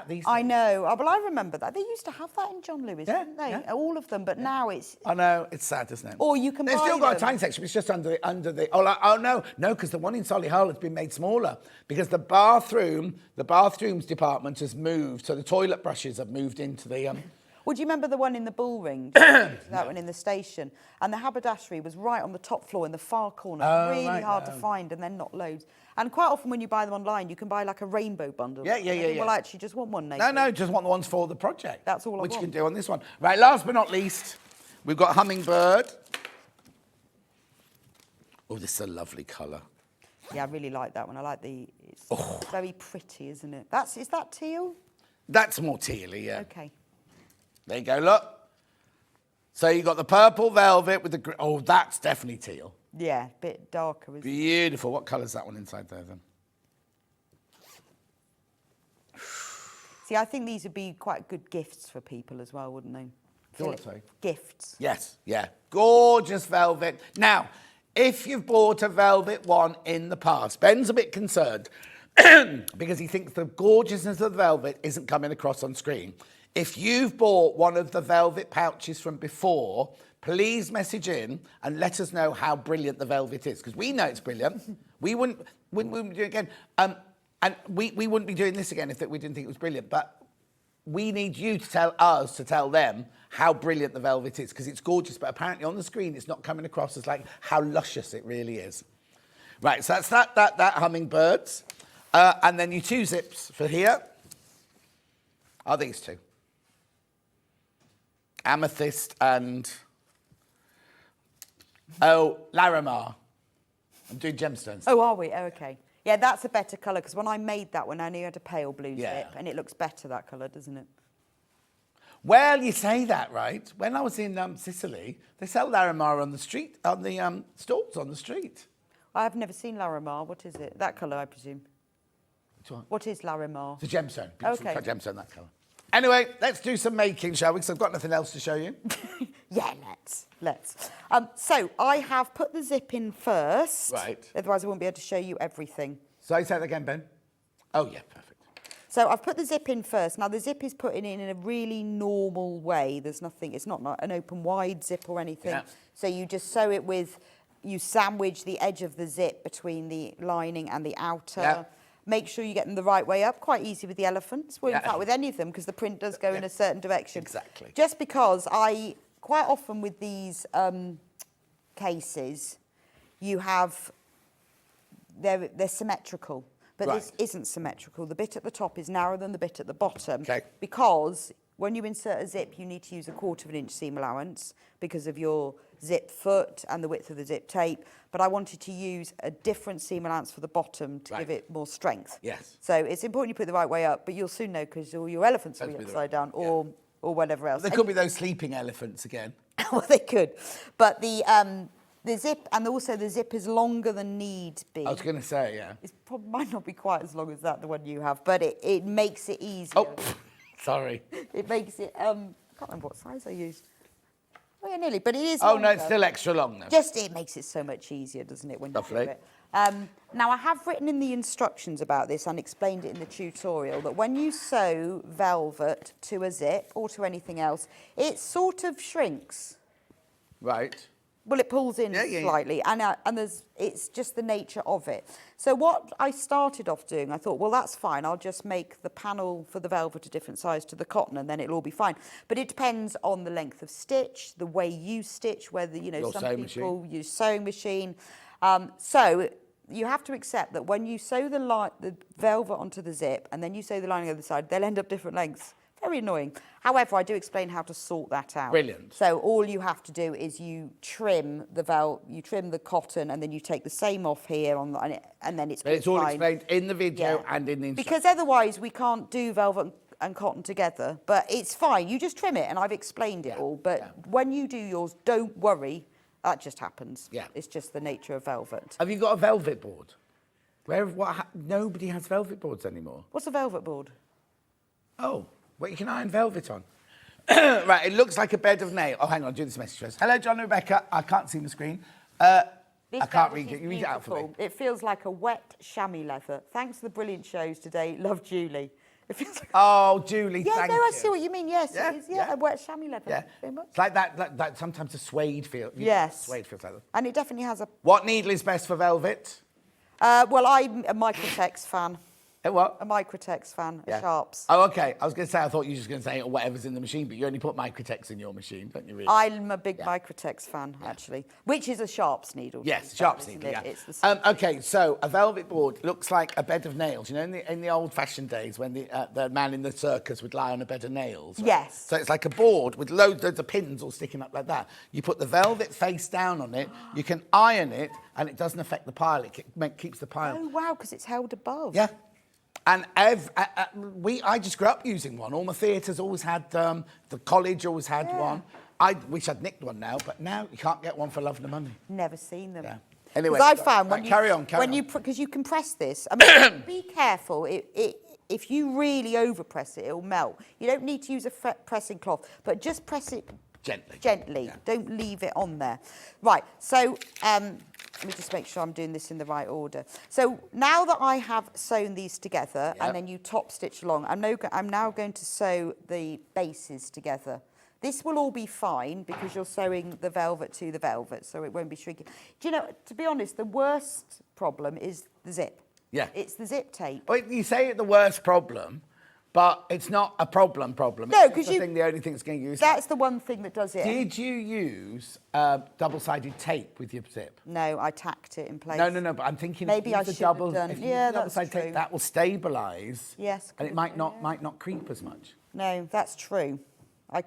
these days? I know. Oh, well, I remember that. They used to have that in John Lewis, didn't they? Yeah. All of them, but now it's... I know, it's sad, isn't it? Or you can They've buy still got them. a tiny section, it's just under the... No, because the one in Solihull has been made smaller because the bathrooms department has moved, so the toilet brushes have moved into the... Well, do you remember the one in the Bull Ring? That one in the station. And the haberdashery was right on the top floor in the far corner. Really hard to find, and then not loads. And quite often when you buy them online, you can buy like a rainbow bundle. Yeah. Well, I actually just want one, Nathan. No, just want the ones for the project. That's all I want. Which you can do on this one. Right, last but not least, we've got Hummingbird. Oh, this is a lovely colour. Yeah, I really like that one. I like it's very pretty, isn't it? Is that teal? That's more tealy, yeah. Okay. There you go, look. So you got the purple velvet with the... Oh, that's definitely teal. Yeah, a bit darker, isn't it? Beautiful. What colour's that one inside there, then? See, I think these would be quite good gifts for people as well, wouldn't they? Sorry? Gifts. Yes, yeah. Gorgeous velvet. Now, if you've bought a velvet one in the past, Ben's a bit concerned because he thinks the gorgeousness of the velvet isn't coming across on screen. If you've bought one of the velvet pouches from before, please message in and let us know how brilliant the velvet is, because we know it's brilliant. We wouldn't do it again. And we wouldn't be doing this again if we didn't think it was brilliant. But we need you to tell us, to tell them how brilliant the velvet is, because it's gorgeous. But apparently on the screen, it's not coming across as like how luscious it really is. Right, so that's that Hummingbirds. And then your two zips for here are these two. Amethyst and... Oh, Larimar. I'm doing gemstones. Oh, are we? Oh, okay. Yeah, that's a better colour, because when I made that one, I only had a pale blue zip, and it looks better, that colour, doesn't it? Well, you say that, right? When I was in Sicily, they sell Larimar on the street, on the stalls on the street. I've never seen Larimar. What is it? That colour, I presume. What is Larimar? It's a gemstone. Beautiful Okay. gemstone, that colour. Anyway, let's do some making, shall we? Because I've got nothing else to show you. Yeah, let's. So I have put the zip in first. Right. Otherwise, I won't be able to show you everything. So say that again, Ben. Oh, yeah, perfect. So I've put the zip in first. Now, the zip is put in a really normal way. There's nothing, it's not an open wide zip or anything. Yeah. So you just sew it you sandwich the edge of the zip between the lining and the outer. Yeah. Make sure you get them the right way up. Quite easy with the elephants. Well, in fact, with any of them, because the print does go in a certain direction. Exactly. Just because quite often with these cases, you have, they're symmetrical. But this isn't symmetrical. The bit at the top is narrower than the bit at the bottom. Okay. Because when you insert a zip, you need to use 1/4 inch seam allowance because of your zip foot and the width of the zip tape, but I wanted to use a different seam allowance for the bottom to give it more strength. Yes. So it's important you put it the right way up, but you'll soon know because all your elephants will be upside down or whatever else. There could be those sleeping elephants again. Well, they could. But the zip, and also the zip is longer than need be. I was going to say, yeah. It might not be quite as long as that, the one you have, but it makes it easier. Oh, sorry. It makes it, I can't remember what size I used. Oh, yeah, nearly, but it is Oh, longer. no, it's still extra long then. Just, it makes it so much easier, doesn't it, when you do it? Now, I have written in the instructions about this and explained it in the tutorial that when you sew velvet to a zip or to anything else, it sort of shrinks. Right. Well, it pulls in slightly, and it's just the nature of it. So what I started off doing, I thought, well, that's fine. I'll just make the panel for the velvet a different size to the cotton, and then it'll all be fine. But it depends on the length of stitch, the way you stitch, whether, you know, some people use sewing machine. So you have to accept that when you sew the velvet onto the zip, and then you sew the lining on the other side, they'll end up different lengths. Very annoying. However, I do explain how to sort that out. Brilliant. So all you have to do is you trim the trim the cotton, and then you take the same off here on and then it's But it's all fine. explained in the video and in the instructions. Because otherwise we can't do velvet and cotton together. But it's fine. You just trim it, and I've explained it all. But when you do yours, don't worry. That just happens. Yeah. It's just the nature of velvet. Have you got a velvet board? Nobody has velvet boards anymore. What's a velvet board? Oh. Well, you can iron velvet on. Right, it looks like a bed of nails. Oh, hang on, do this message first. Hello, John and Rebecca. I can't see the screen. I can't read it. You read it out for me. It feels like a wet chamois leather. Thanks for the brilliant shows today. Love, Julie. It feels like oh, Julie, thank you. I see what you mean. Yes, it is. Yeah, a wet chamois leather. Yeah. Very much. It's like that sometimes a suede feel. Yes. Suede feels like that. And it definitely has a... What needle is best for velvet? Well, I'm a Microtex fan. A what? A Microtex fan, a Sharps. Oh, okay. I was going to say, I thought you were just going to say whatever's in the machine, but you only put Microtex in your machine, don't you, really? I'm a big Microtex fan, actually, which is a Sharps needle. Yes, Sharps needle, yeah. It's the same. Okay, so a velvet board looks like a bed of nails. You know, in the old-fashioned days when the man in the circus would lie on a bed of nails. Right? Yes. So it's like a board with loads of pins all sticking up like that. You put the velvet face down on it, you can iron it, and it doesn't affect the pile. It keeps the pile. Oh, wow, because it's held above. Yeah. And I just grew up using one. All my theatres always had the college always had one. I wish I'd nicked one now, but now you can't get one for love nor money. Never seen them. Yeah. Anyway, I found when carry on. because you can press this. I mean, be careful. If you really overpress it, it'll melt. You don't need to use a pressing cloth, but just press it gently. Yeah. Don't leave it on there. Right. So. Let me just make sure I'm doing this in the right order. So now that I have sewn these together and then you top stitch along, I'm now going to sew the bases together. This will all be fine because you're sewing the velvet to the velvet, so it won't be shrinking. Do you know, to be honest, the worst problem is the zip. Yeah. It's the zip tape. Well, you say it's the worst problem, but it's not a problem. No, because the only thing that's going to use. That's the one thing that does it. Did you use double-sided tape with your zip? No, I tacked it in place. No, but I'm thinking maybe I should have done. Yeah, that's double-sided true. tape, that will stabilise. Yes. And it might not creep as much. No, that's true. I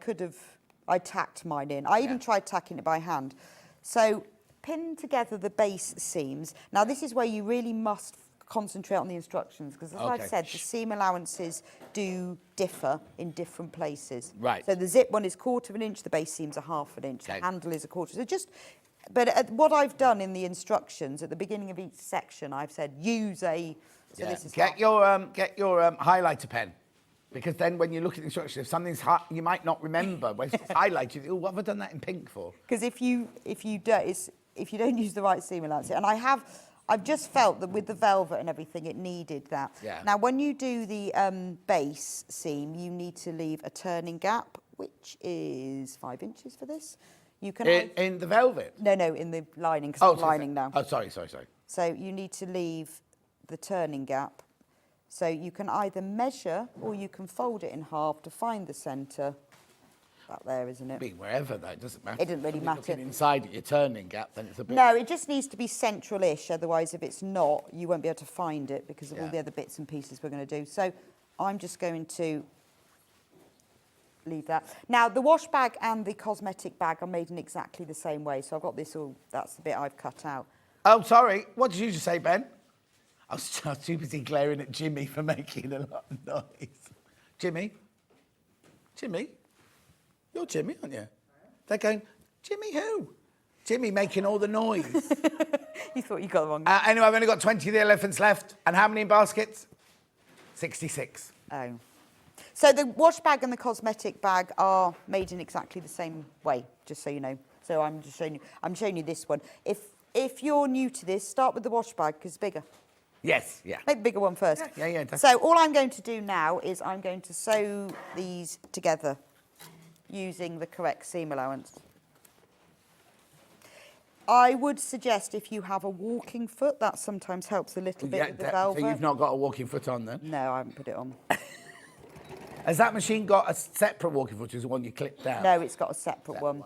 tacked mine in. I even tried tacking it by hand. So pin together the base seams. Now this is where you really must concentrate on the instructions because, as I've said, the seam allowances do differ in different places. Right. So the zip one is 1/4 of an inch, the base seam's 1/2 an inch, the handle is 1/4. So but what I've done in the instructions at the beginning of each section, I've said use a. So this is get your highlighter pen. Because then when you look at the instructions, if something's you might not remember. When it's highlighted, oh, what have I done that in pink for? Because if you don't use the right seam allowance, and I've just felt that with the velvet and everything, it needed that. Yeah. Now, when you do the base seam, you need to leave a turning gap, which is 5 inches for this. You can in the velvet? No, in the lining, because it's lining now. Oh, sorry. So you need to leave the turning gap. So you can either measure or you can fold it in half to find the centre. That there, isn't it? Be wherever though, it doesn't matter. It doesn't really matter. Looking inside at your turning gap, then it's a bit. No, it just needs to be central-ish. Otherwise, if it's not, you won't be able to find it because of all the other bits and pieces we're going to do. So I'm just going to leave that. Now, the wash bag and the cosmetic bag are made in exactly the same way. So I've got this all, that's the bit I've cut out. Oh, sorry. What did you just say, Ben? I was too busy glaring at Jimmy for making a lot of noise. Jimmy? Jimmy? You're Jimmy, aren't you? They're going, Jimmy who? Jimmy making all the noise. You thought you got the wrong. Anyway, I've only got 20 of the elephants left. And how many in baskets? 66. Oh. So the wash bag and the cosmetic bag are made in exactly the same way, just so you know. So I'm showing you this one. If you're new to this, start with the wash bag because it's bigger. Yes, yeah. Make the bigger one first. Yeah. So all I'm going to do now is I'm going to sew these together using the correct seam allowance. I would suggest if you have a walking foot, that sometimes helps a little bit with the velvet. So you've not got a walking foot on then? No, I haven't put it on. Has that machine got a separate walking foot, or is it one you clip down? No, it's got a separate one.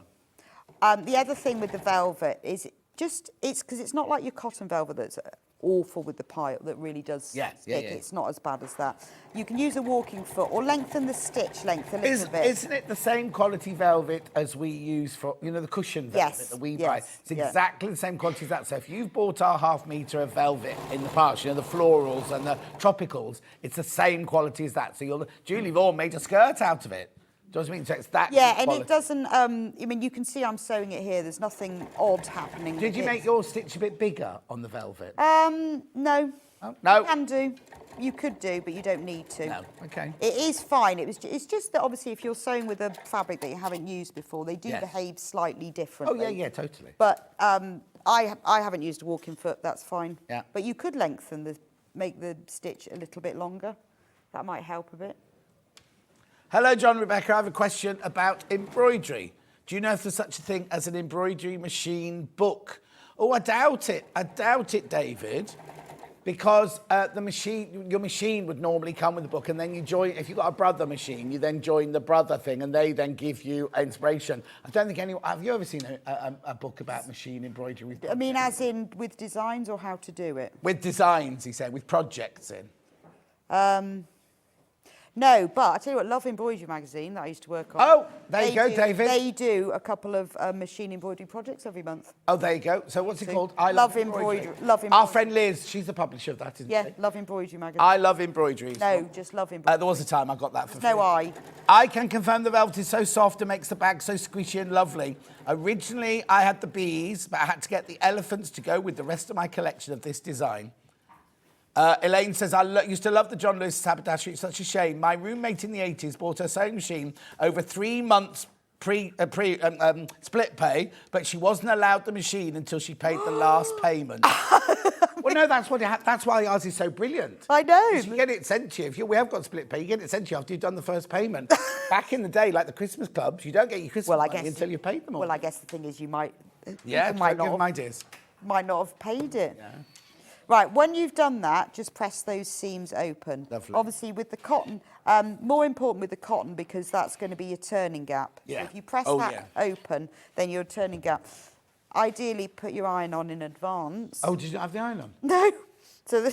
The other thing with the velvet is it's because it's not like your cotton velvet that's awful with the pile that really does stick. It's not as bad as that. You can use a walking foot or lengthen the stitch length a little bit. Isn't it the same quality velvet as we use for, the cushion velvet that we buy? It's exactly the same quality as that. So if you've bought our ½ metre of velvet in the past, the florals and the tropicals, it's the same quality as that. So Julie Vaughan made a skirt out of it. Do you know what I mean? So it's that and quality. it doesn't, you can see I'm sewing it here. There's nothing odd happening. Did you make your stitch a bit bigger on the velvet? No. Oh, no? You can do. You could do, but you don't need to. No, okay. It is fine. It's just that obviously if you're sewing with a fabric that you haven't used before, they do behave slightly differently. Oh, yeah, totally. But I haven't used a walking foot, that's fine. Yeah. But you could make the stitch a little bit longer. That might help a bit. Hello, John, Rebecca. I have a question about embroidery. Do you know if there's such a thing as an embroidery machine book? Oh, I doubt it. David, because your machine would normally come with a book, and then you join. If you've got a brother machine, you then join the brother thing, and they then give you inspiration. I don't think anyone. Have you ever seen a book about machine embroidery? I mean, as in with designs or how to do it? With designs, he said, with projects in. No, but I tell you what, Love Embroidery magazine that I used to work on. Oh, there you go, David. They do a couple of machine embroidery projects every month. Oh, there you go. So what's it called? I Love Embroidery. Our friend Liz, she's the publisher of that, isn't she? Yeah, Love Embroidery magazine. I Love Embroidery. No, just Love Embroidery. There was a time I got that for free. No, I can confirm the velvet is so soft and makes the bag so squishy and lovely. Originally, I had the bees, but I had to get the elephants to go with the rest of my collection of this design. Elaine says, I used to love the John Lewis haberdashery. It's such a shame. My roommate in the 80s bought her sewing machine over 3 months split pay, but she wasn't allowed the machine until she paid the last payment. Well, no, that's why ours is so brilliant. I know. You get it sent to you. We have got split pay. You get it sent to you after you've done the first payment. Back in the day, like the Christmas clubs, you don't get your Christmas money until you've paid them all. Well, I guess the thing is you might... Yeah, might give them ideas. Might not have paid it. Yeah. Right, when you've done that, just press those seams open. Lovely. Obviously, with the cotton, more important with the cotton because that's going to be your turning gap. Yeah. So if you press that open, then your turning gap. Ideally, put your iron on in advance. Oh, did you have the iron on? No. So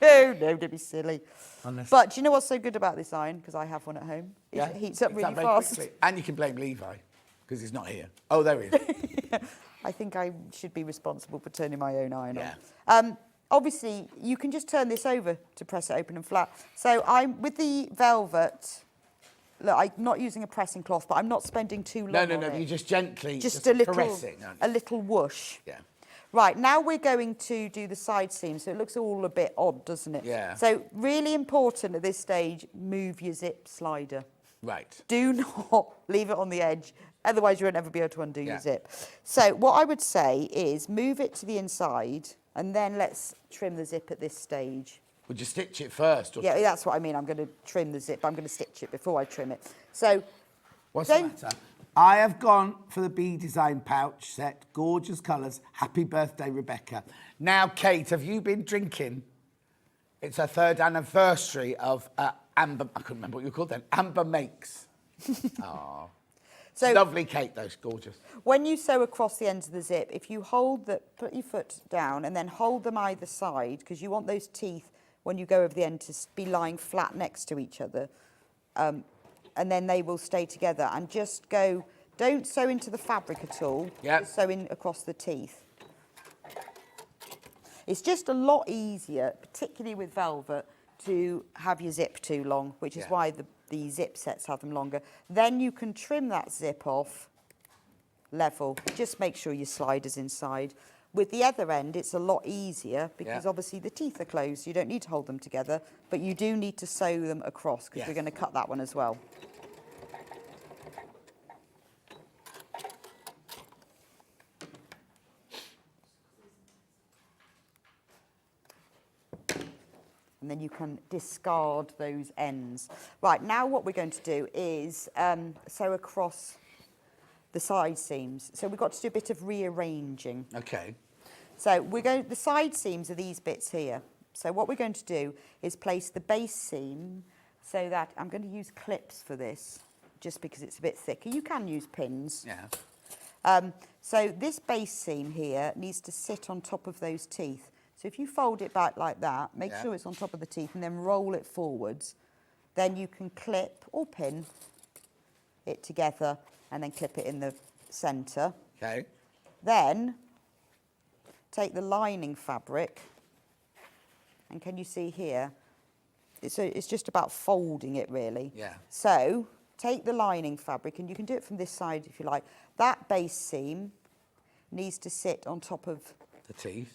no, don't be silly. Honestly. But do you know what's so good about this iron? Because I have one at home. It heats up really fast. Quickly. And you can blame Levi because he's not here. Oh, there he is. I think I should be responsible for turning my own iron on. Obviously, you can just turn this over to press it open and flat. So I'm with the velvet. Look, I'm not using a pressing cloth, but I'm not spending too long on it. You just gently just a little caressing. A little whoosh. Yeah. Right, now we're going to do the side seam, so it looks all a bit odd, doesn't it? Yeah. So really important at this stage, move your zip slider. Right. Do not leave it on the edge, otherwise you won't ever be able to undo your zip. So what I would say is move it to the inside, and then let's trim the zip at this stage. Would you stitch it first? Or Yeah, that's what I mean. I'm going to trim the zip. I'm going to stitch it before I trim it. So, what's the matter? I have gone for the bee design pouch set. Gorgeous colours. Happy birthday, Rebecca. Now, Kate, have you been drinking? It's her 3rd anniversary of Amber. I couldn't remember what you called then. Amber Makes. Oh. So lovely, Kate. Those gorgeous. When you sew across the ends of the zip, if you put your foot down and then hold them either side, because you want those teeth when you go over the end to be lying flat next to each other. and then they will stay together. And just go, don't sew into the fabric at all. Yep. Just sew in across the teeth. It's just a lot easier, particularly with velvet, to have your zip too long, which is why the zip sets have them longer. Then you can trim that zip off level. Just make sure your slider's inside. With the other end, it's a lot easier because obviously the teeth are closed. You don't need to hold them together, but you do need to sew them across because we're going to cut that one as well. And then you can discard those ends. Right, now what we're going to do is sew across the side seams. So we've got to do a bit of rearranging. Okay. So the side seams are these bits here. So what we're going to do is place the base seam so that, I'm going to use clips for this, just because it's a bit thicker. You can use pins. Yeah. So this base seam here needs to sit on top of those teeth. So if you fold it back like that, make sure it's on top of the teeth and then roll it forwards, then you can clip or pin it together and then clip it in the centre. Okay. Then take the lining fabric, and can you see here? It's just about folding it really. Yeah. So take the lining fabric, and you can do it from this side if you like. That base seam needs to sit on top of the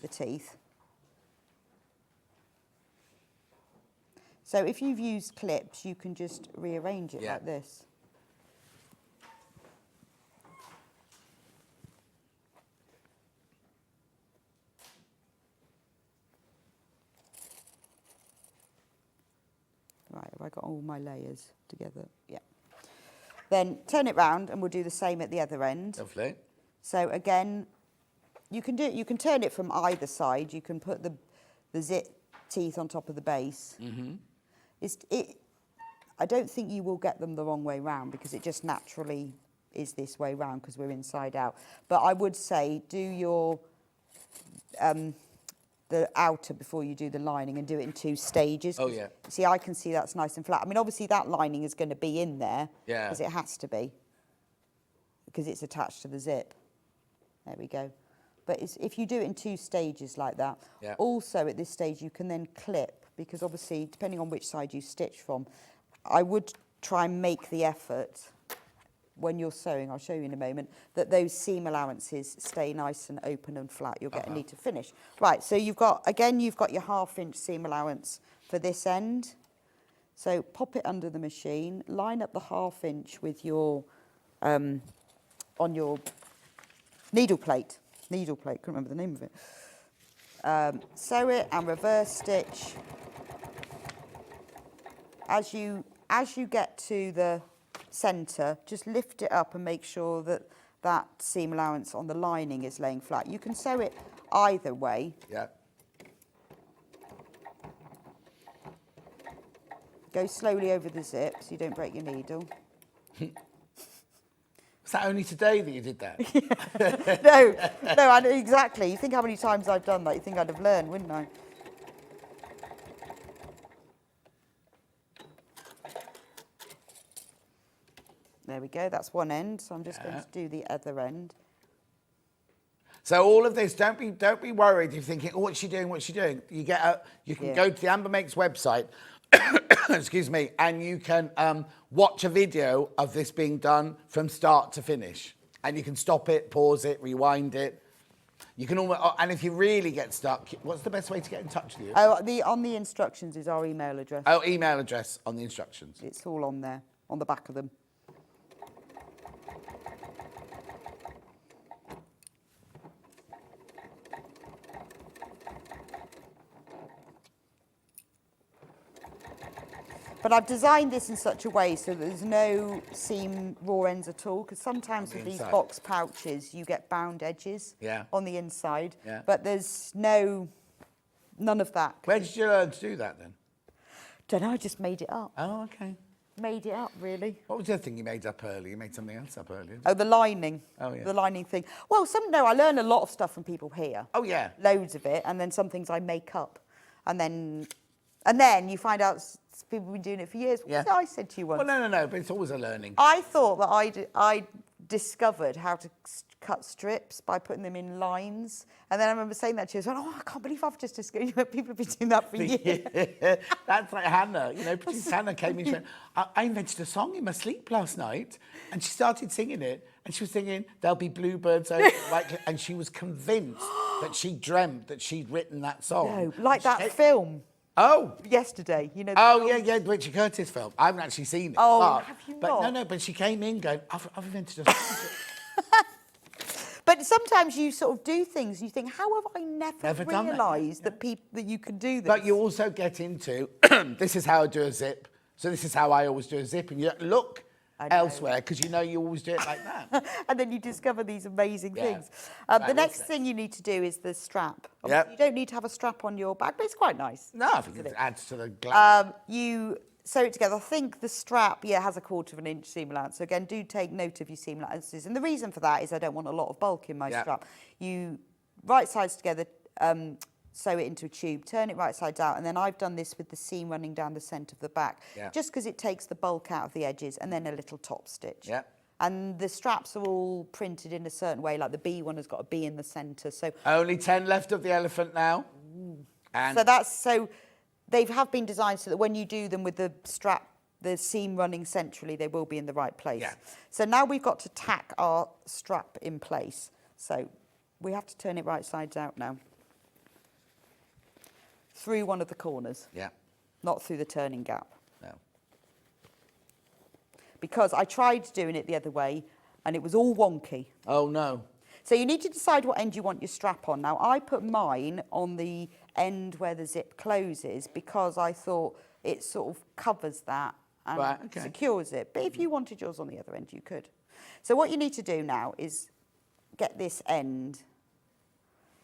teeth. So if you've used clips, you can just rearrange it like this. Right, have I got all my layers together? Yeah. Then turn it round and we'll do the same at the other end. Lovely. So again, you can turn it from either side. You can put the zip teeth on top of the base. Mm-hmm. I don't think you will get them the wrong way round because it just naturally is this way round because we're inside out. But I would say do your the outer before you do the lining and do it in 2 stages. Oh, yeah. See, I can see that's nice and flat. I mean, obviously that lining is going to be in there because it has to be because it's attached to the zip. There we go. But if you do it in 2 stages like that, also at this stage you can then clip because obviously depending on which side you stitch from, I would try and make the effort when you're sewing, I'll show you in a moment, that those seam allowances stay nice and open and flat. You'll get a neater finish. Right, so you've got your 1/2 inch seam allowance for this end. So pop it under the machine, line up the 1/2 inch with your, on your needle plate, couldn't remember the name of it. Sew it and reverse stitch. As you get to the centre, just lift it up and make sure that that seam allowance on the lining is laying flat. You can sew it either way. Yeah. Go slowly over the zip so you don't break your needle. Was that only today that you did that? No, exactly. You think how many times I've done that, you think I'd have learned, wouldn't I? There we go, that's one end, so I'm just going to do the other end. So all of this, don't be worried if you're thinking, oh, what's she doing? You can go to the Amber Makes website, excuse me, and you can watch a video of this being done from start to finish. And you can stop it, pause it, rewind it. You can almost, and if you really get stuck, what's the best way to get in touch with you? Oh, on the instructions is our email address. Oh, email address on the instructions. It's all on there, on the back of them. But I've designed this in such a way so that there's no seam raw ends at all, because sometimes with these box pouches you get bound edges on the inside, but there's none of that. Where did you learn to do that then? Don't know, I just made it up. Oh, okay. Made it up, really. What was the other thing you made up earlier? You made something else up earlier. Oh, the lining. Oh, yeah. The lining thing. Well, I learn a lot of stuff from people here. Oh, yeah. Loads of it, and then some things I make up. And then you find out people have been doing it for years. What Yeah. was it I said to you once? Well, no, but it's always a learning. I thought that I discovered how to cut strips by putting them in lines. And then I remember saying that to you. I was like, I can't believe I've just discovered people have been doing that for years. That's like Hannah. Producer Hannah came in. She went, I invented a song in my sleep last night, and she started singing it. And she was singing, "There'll be bluebirds over the white cliff," and she was convinced that she dreamt that she'd written that song. No, like that film. Oh. Yesterday, the Oh, film. yeah, the Richard Curtis film. I haven't actually seen it. Oh, have you but not? but she came in going, I've invented a song. But sometimes you sort of do things, you think, how have I never done that. realised that you can do this? But you also get into, this is how I do a zip, so this is how I always do a zip, and you don't look elsewhere because you always do it like that. And then you discover these amazing Yeah. things. That The was next it. thing you need to do is the strap. Yep. You don't need to have a strap on your bag, but it's quite nice. No, I think it adds to the glamour. You sew it together. I think the strap, has a 1/4 inch seam allowance. So again, do take note of your seam allowances. And the reason for that is I don't want a lot of bulk in my strap. You right sides together, sew it into a tube, turn it right sides out, and then I've done this with the seam running down the centre of the back, just because it takes the bulk out of the edges, and then a little top stitch. Yeah. And the straps are all printed in a certain way, like the B one has got a B in the centre. So Only 10 left of the elephant now. And so they have been designed so that when you do them with the strap, the seam running centrally, they will be in the right place. Yeah. So now we've got to tack our strap in place. So we have to turn it right sides out now. Through one of the corners. Yeah. Not through the turning gap. No. Because I tried doing it the other way and it was all wonky. Oh, no. So you need to decide what end you want your strap on. Now, I put mine on the end where the zip closes because I thought it sort of covers that and secures it. But if you wanted yours on the other end, you could. So what you need to do now is get this end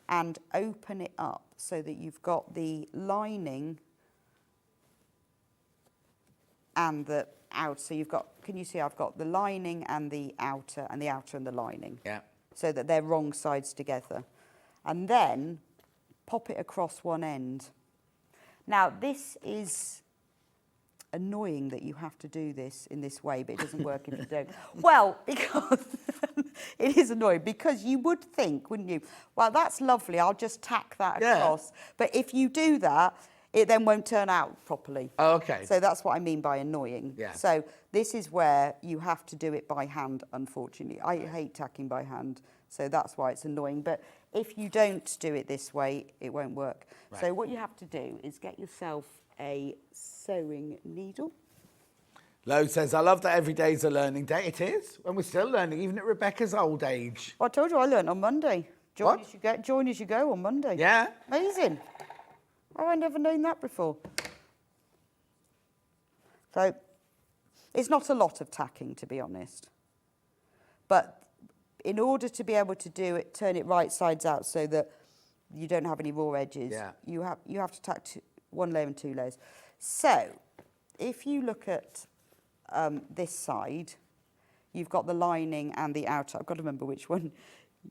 and open it up so that you've got the lining and the outer. So you've got, can you see I've got the lining and the outer and the lining. Yeah. So that they're wrong sides together. And then pop it across one end. Now, this is annoying that you have to do this in this way, but it doesn't work if you don't. Well, because it is annoying, because you would think, wouldn't you, well, that's lovely, I'll just tack that across. But if you do that, it then won't turn out properly. Oh, okay. So that's what I mean by annoying. Yeah. So this is where you have to do it by hand, unfortunately. I hate tacking by hand, so that's why it's annoying. But if you don't do it this way, it won't work. Right. So what you have to do is get yourself a sewing needle. Lo says, I love that every day is a learning day. It is, and we're still learning, even at Rebecca's old age. Well, I told you I learnt on Monday. Join What? as you go on Monday. Yeah. Amazing. Oh, I've never known that before. So it's not a lot of tacking, to be honest. But in order to be able to do it, turn it right sides out so that you don't have any raw edges, you have to tack one layer and 2 layers. So if you look at this side, you've got the lining and the outer. I've got to remember which one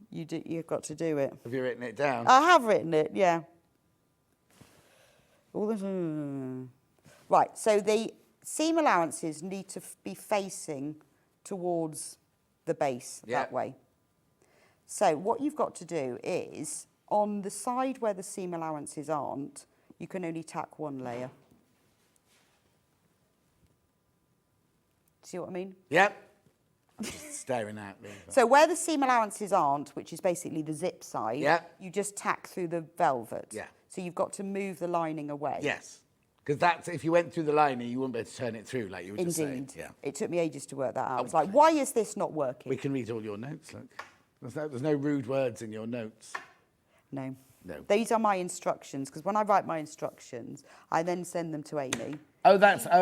you've got to do it. Have you written it down? I have written it, yeah. Right, so the seam allowances need to be facing towards the base that way. So what you've got to do is, on the side where the seam allowances aren't, you can only tack 1 layer. See what I mean? Yep. I'm just staring at me. So where the seam allowances aren't, which is basically the zip side, you just tack through the velvet. Yeah. So you've got to move the lining away. Yes. Because that's, if you went through the lining, you wouldn't be able to turn it through, like you were just saying. Indeed. Yeah. It took me ages to work that out. I was like, why is this not working? We can read all your notes, look. There's no rude words in your notes. No. No. These are my instructions, because when I write my instructions, I then send them to Amy. Oh,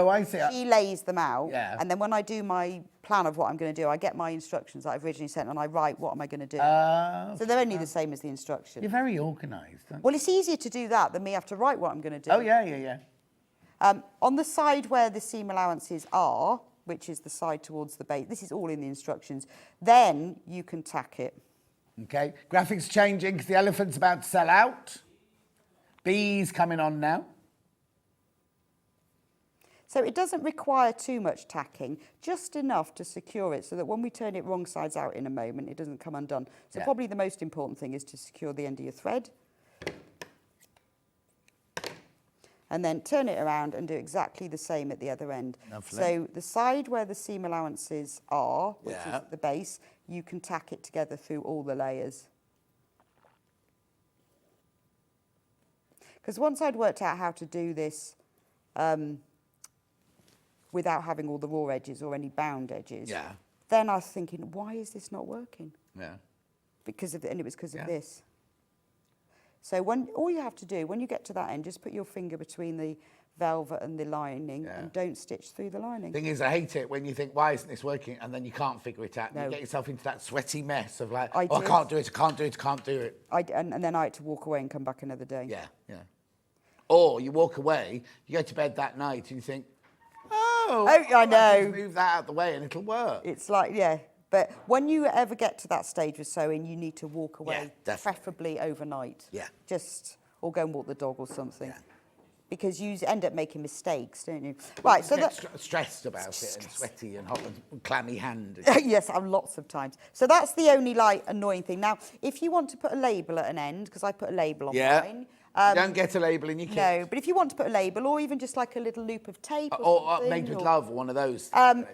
I see. She lays them out. Yeah. And then when I do my plan of what I'm going to do, I get my instructions that I've originally sent and I write what am I going to do. So they're only the same as the instructions. You're very organised. Well, it's easier to do that than me have to write what I'm going to do. Oh, yeah. On the side where the seam allowances are, which is the side towards the base, this is all in the instructions, then you can tack it. Okay. Graphics changing because the elephant's about to sell out. B's coming on now. So it doesn't require too much tacking, just enough to secure it so that when we turn it wrong sides out in a moment, it doesn't come undone. So probably the most important thing is to secure the end of your thread. And then turn it around and do exactly the same at the other end. Lovely. So the side where the seam allowances are, which is at the base, you can tack it together through all the layers. Because once I'd worked out how to do this without having all the raw edges or any bound edges, then I was thinking, why is this not working? Yeah. And it was because of this. So all you have to do, when you get to that end, just put your finger between the velvet and the lining and don't stitch through the lining. Thing is, I hate it when you think, why isn't this working? And then you can't figure it out. No. You get yourself into that sweaty mess of like, I can't do it, I can't do it, I can't do it. And then I had to walk away and come back another day. Yeah, yeah. Or you walk away, you go to bed that night and you think, I know. Just move that out the way and it'll work. It's like, But when you ever get to that stage with sewing, you need to walk away, preferably overnight. Yeah. Or go and walk the dog or something. Yeah. Because you end up making mistakes, don't you? Right, so get stressed about it and sweaty and hot and clammy hand. Yes, lots of times. So that's the only annoying thing. Now, if you want to put a label at an end, because I put a label on mine. Don't get a label in your kit. No, but if you want to put a label or even just like a little loop of tape or made with love, or one of those labels.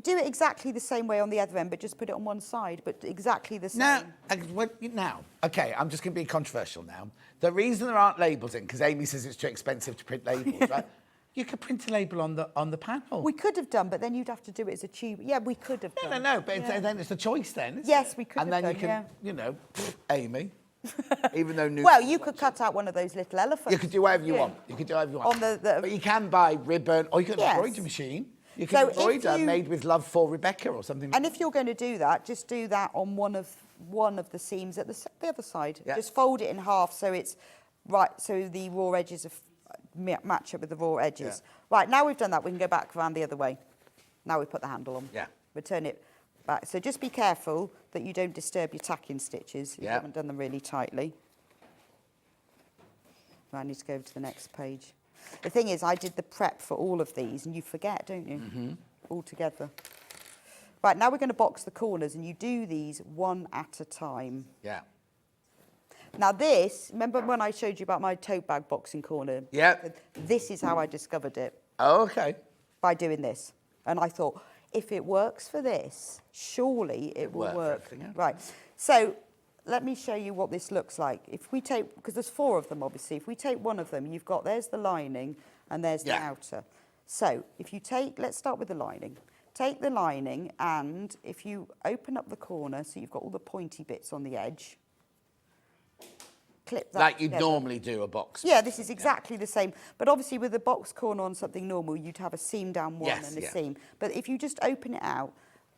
Do it exactly the same way on the other end, but just put it on one side, but exactly the same. Now, okay, I'm just going to be controversial now. The reason there aren't labels in, because Amy says it's too expensive to print labels, right? You could print a label on the panel. We could have done, but then you'd have to do it as a tube. Yeah, we could have done. No, but then it's a choice then, isn't yes, it? we could and have done, And then you can, Amy, even though... Well, you could cut out one of those little elephants. You could do whatever you want. You could do whatever you want. But you can buy ribbon, or you can embroider machine. You can embroider made with love for Rebecca or something. And if you're going to do that, just do that on one of the seams at the other side. Yeah. Just fold it in half so it's right, so the raw edges match up with the raw edges. Yeah. Right, now we've done that, we can go back around the other way. Now we put the handle on. Yeah. Return it back. So just be careful that you don't disturb your tacking stitches. You haven't done them really tightly. Right, I need to go over to the next page. The thing is, I did the prep for all of these, and you forget, don't you? Mm-hmm. All together. Right, now we're going to box the corners, and you do these one at a time. Yeah. Now this, remember when I showed you about my tote bag boxing corner? Yeah. This is how I discovered it. Oh, okay. By doing this. And I thought, if it works for this, surely it will work. Right. So let me show you what this looks like. If we take, because there's 4 of them, obviously. If we take one of them, you've got, there's the lining and there's the outer. So if you take, let's start with the lining. Take the lining and if you open up the corner, so you've got all the pointy bits on the edge, clip that like you'd together. Normally do a box. Yeah, this is exactly the same. But obviously with the box corner on something normal, you'd have a seam down one and a seam. But if you just open it out,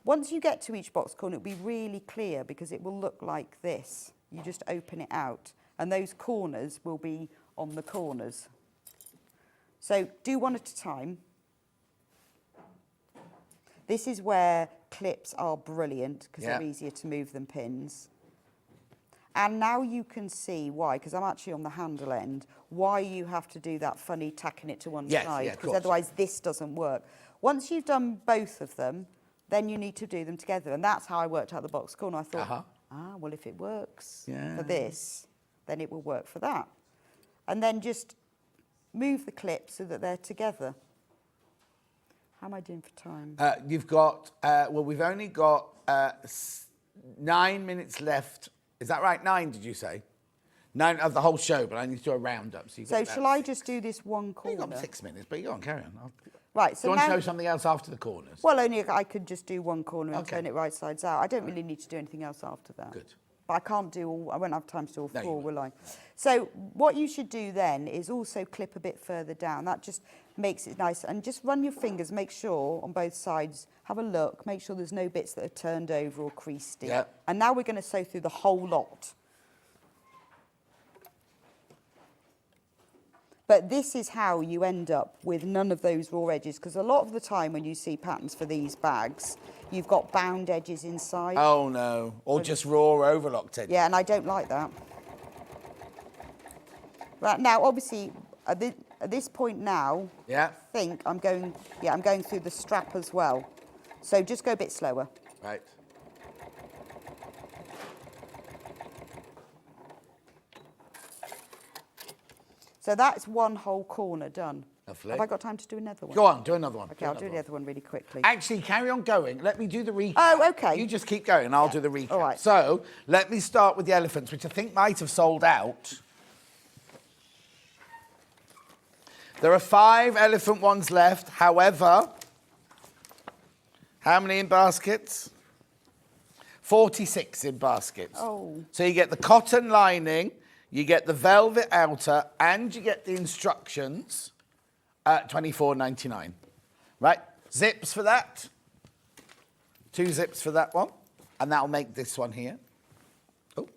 once you get to each box corner, it'll be really clear because it will look like this. You just open it out and those corners will be on the corners. So do one at a time. This is where clips are brilliant because they're easier to move than pins. And now you can see why, because I'm actually on the handle end, why you have to do that funny tacking it to one side, because otherwise this doesn't work. Once you've done both of them, then you need to do them together. And that's how I worked out the box corner. I thought, well, if it works for this, then it will work for that. And then just move the clips so that they're together. How am I doing for time? You've got, well, we've only got 9 minutes left. Is that right? 9, did you say? 9 of the whole show, but I need to do a roundup. So shall I just do this one corner? You've got 6 minutes, but you go on, carry on. Right, so do you want to show something else after the corners? Well, only I could just do one corner and turn it right sides out. I don't really need to do anything else after that. Good. But I can't do all, I won't have time to do all 4, will I? So what you should do then is also clip a bit further down. That just makes it nice. And just run your fingers, make sure on both sides, have a look, make sure there's no bits that are turned over or creased in. And now we're going to sew through the whole lot. But this is how you end up with none of those raw edges, because a lot of the time when you see patterns for these bags, you've got bound edges inside. Oh, no. Or just raw overlocked edges. Yeah, and I don't like that. Right, now, obviously, At this point now, Yeah. I think I'm going through the strap as well. So just go a bit slower. Right. So that's one whole corner done. Lovely. Have I got time to do another one? Go on, do another one. Okay, I'll do the other one really quickly. Actually, carry on going. Let me do the recap. Oh, okay. You just keep going and I'll do the recap. All right. So, let me start with the elephants, which I think might have sold out. There are 5 elephant ones left. However, how many in baskets? 46 in baskets. Oh. So you get the cotton lining, you get the velvet outer, and you get the instructions at $24.99. Right? Zips for that. 2 zips for that one. And that'll make this one here. Oh.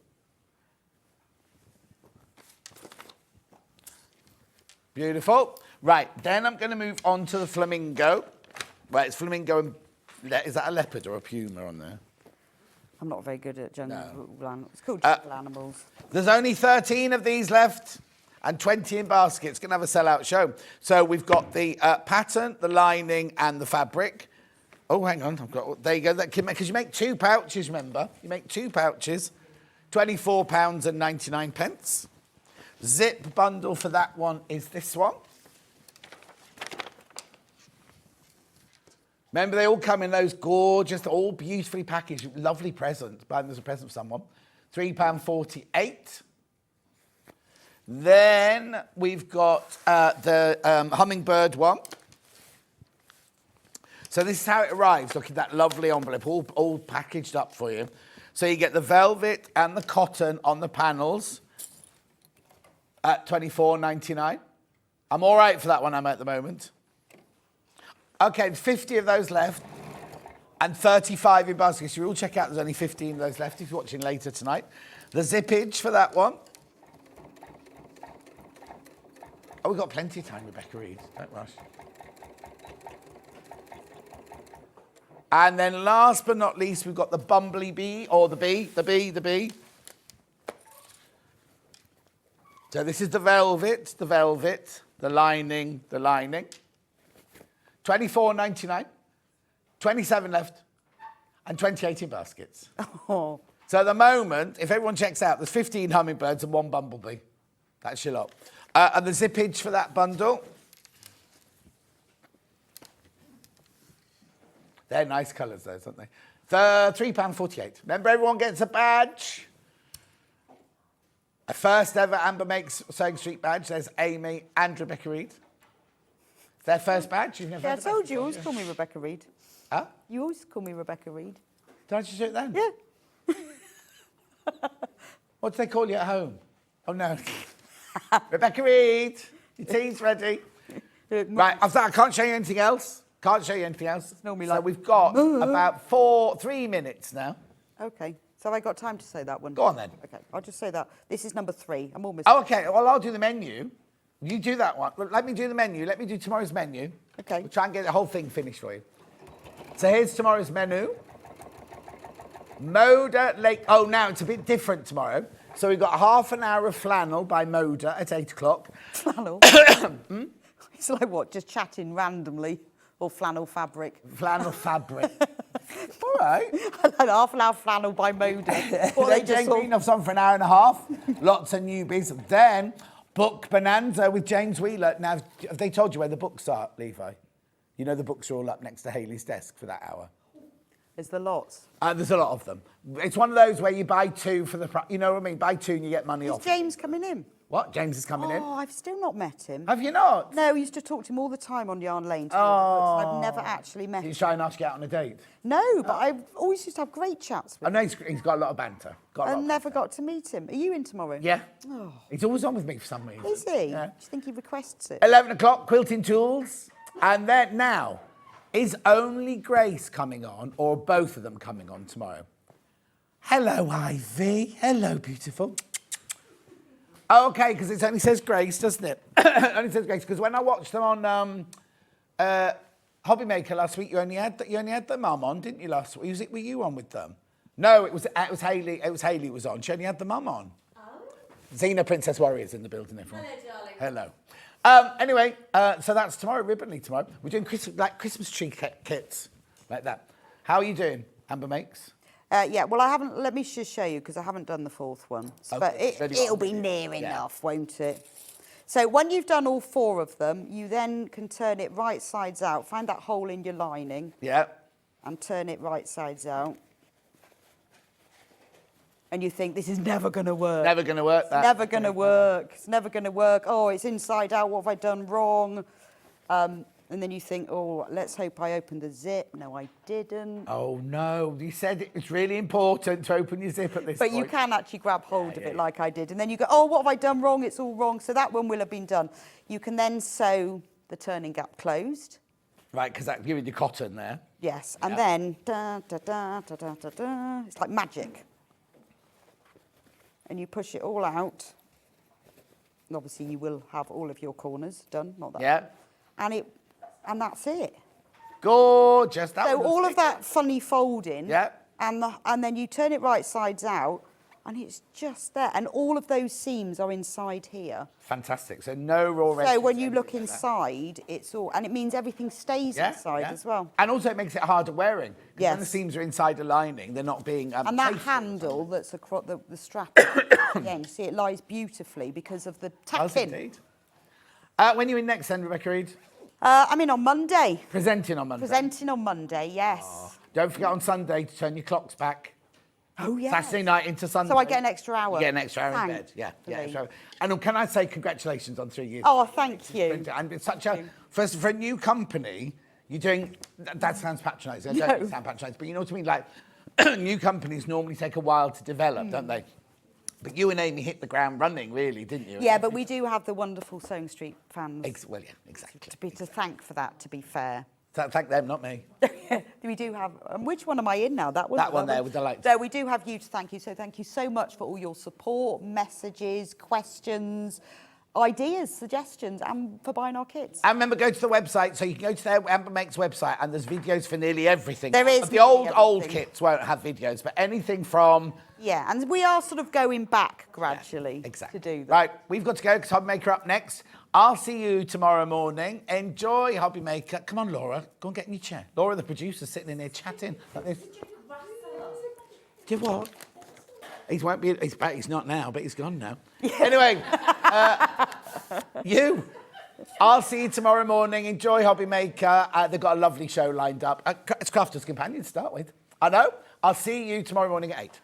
Beautiful. Right, then I'm going to move on to the flamingo. Right, it's flamingo and... Is that a leopard or a puma on there? I'm not very good at jungle animals. It's called Uh, jungle animals. There's only 13 of these left and 20 in baskets. Going to have a sell-out show. So we've got the pattern, the lining, and the fabric. Oh, hang on. There you go. Because you make 2 pouches, remember. You make 2 pouches. £24.99. Zip bundle for that one is this one. Remember, they all come in those gorgeous, all beautifully packaged, lovely presents. Buy them as a present for someone. £3.48. Then we've got the hummingbird one. So this is how it arrives. Look at that lovely envelope, all packaged up for you. So you get the velvet and the cotton on the panels at $24.99. I'm all right for that one, I'm at the moment. Okay, 50 of those left and 35 in baskets. You will check out there's only 15 of those left if you're watching later tonight. The zippage for that one. Oh, we've got plenty of time, Rebecca Reid. Don't rush. And then last but not least, we've got the bumblebee, or the bee. So this is the velvet, the lining. $24.99, 27 left, and 28 in baskets. Oh. So at the moment, if everyone checks out, there's 15 hummingbirds and 1 bumblebee. That's your lot. And the zippage for that bundle. They're nice colours, those, aren't they? £3.48. Remember, everyone gets a badge. A first ever Amber Makes Sewing Street badge. There's Amy and Rebecca Reid. Their first badge? You've never Yeah, I had a badge told you, before, you always yeah. call me Rebecca Reid. Huh? You always call me Rebecca Reid. Did I just do it then? Yeah. What do they call you at home? Oh, no. Rebecca Reid, your tea's ready. Right, I can't show you anything else. normally So like... we've got about 3 minutes now. Okay, so have I got time to say that one? Go on then. Okay, I'll just say that. This is number 3. I'm almost... Oh, okay, well, I'll do the menu. You do that one. Look, let me do the menu. Let me do tomorrow's menu. Okay. We'll try and get the whole thing finished for you. So here's tomorrow's menu. Moda Lake... Oh, now it's a bit different tomorrow. So we've got half an hour of flannel by Moda at 8 o'clock. Flannel? It's like what, just chatting randomly? Or flannel fabric? Flannel fabric. All right. Half an hour flannel by Moda. Or They Jane Greenoff's on for an hour and a half. Lots of newbies. Then, Book Bonanza with James Wheeler. Now, have they told you where the books are, Levi? You know the books are all up next to Hayley's desk for that hour. Is there lots? There's a lot of them. It's one of those where you buy 2 for the price. You know what I mean? Buy 2 and you get money Is off. James coming in? What? James is coming in? Oh, I've still not met him. Have you not? No, we used to talk to him all the time on Yarn Lane. I've never actually met Did you him. try and ask you out on a date? No, but I always used to have great chats with I him. know he's got a lot of banter. I never got to meet him. Are you in tomorrow? Yeah. Oh. He's always on with me for some reason. Is he? Yeah. Do you think he requests it? 11 o'clock, quilting tools. And then now, is only Grace coming on or both of them coming on tomorrow? Hello, Ivy. Hello, beautiful. Oh, okay, because it only says Grace, doesn't it? It only says Grace, because when I watched them on Hobby Maker last week, you only had the mum on, didn't you, last week? Were you on with them? No, it was Hayley. It was Hayley was on. She only had the mum on. Oh. Xena Princess Warrior's in the building, everyone. Hello, darling. Hello. Anyway, so that's tomorrow, Ribbonly tomorrow. We're doing Christmas tree kits, like that. How are you doing, Amber Makes? Yeah, well, I haven't. Let me just show you because I haven't done the fourth one. But it'll be near enough, won't it? So when you've done all 4 of them, you then can turn it right sides out. Find that hole in your lining. Yeah. And turn it right sides out. And you think, this is never going to work. Never going to work, that. It's never going to work. It's never going to work. Oh, it's inside out. What have I done wrong? And then you think, oh, let's hope I opened the zip. No, I didn't. Oh, no. You said it's really important to open your zip at this point. But you can actually grab hold of it like I did. And then you go, oh, what have I done wrong? It's all wrong. So that one will have been done. You can then sew the turning gap closed. Right, because that's giving you cotton there. Yes. And then, it's like magic. And you push it all out. And obviously, you will have all of your corners done, not that. Yeah. And that's it. Gorgeous. So all of that funny folding. Yeah. And then you turn it right sides out, and it's just there. And all of those seams are inside here. Fantastic. So no raw edges. So when you look inside, it's all, and it means everything stays inside as well. And also it makes it harder wearing. Yes. When the seams are inside a lining, they're not being. And that handle that's across the strap, again, you see it lies beautifully because of the Does tack-in. indeed. When are you in next then, Rebecca Reid? I'm in on Monday. Presenting on Monday. Presenting on Monday, yes. Oh. Don't forget on Sunday to turn your clocks back. Oh, yes. Saturday night into Sunday. So I get an extra hour. You get an extra hour in bed. Yeah. And can I say congratulations on 3 years? Oh, thank you. And it's such a, for a new company, you're doing, that sounds patronising. I don't mean to sound patronising, but you know what I mean? Like, new companies normally take a while to develop, don't they? But you and Amy hit the ground running, really, didn't you? Yeah, but we do have the wonderful Sewing Street fans. Well, yeah, exactly. To thank for that, to be fair. Thank them, not me. We do have... which one am I in now? That one there with the lights. So we do have you to thank you. So thank you so much for all your support, messages, questions, ideas, suggestions, and for buying our kits. And remember, go to the website. So you can go to their Amber Makes website, and there's videos for nearly everything. There is. The old kits won't have videos, but anything from... Yeah, and we are sort of going back gradually to do that. Right, we've got to go because Hobby Maker up next. I'll see you tomorrow morning. Enjoy Hobby Maker. Come on, Laura. Go and get in your chair. Laura, the producer, sitting in there chatting like this. Did what? He's not now, but he's gone now. Anyway, I'll see you tomorrow morning. Enjoy Hobby Maker. They've got a lovely show lined up. It's Crafters Companion to start with. I know. I'll see you tomorrow morning at 8.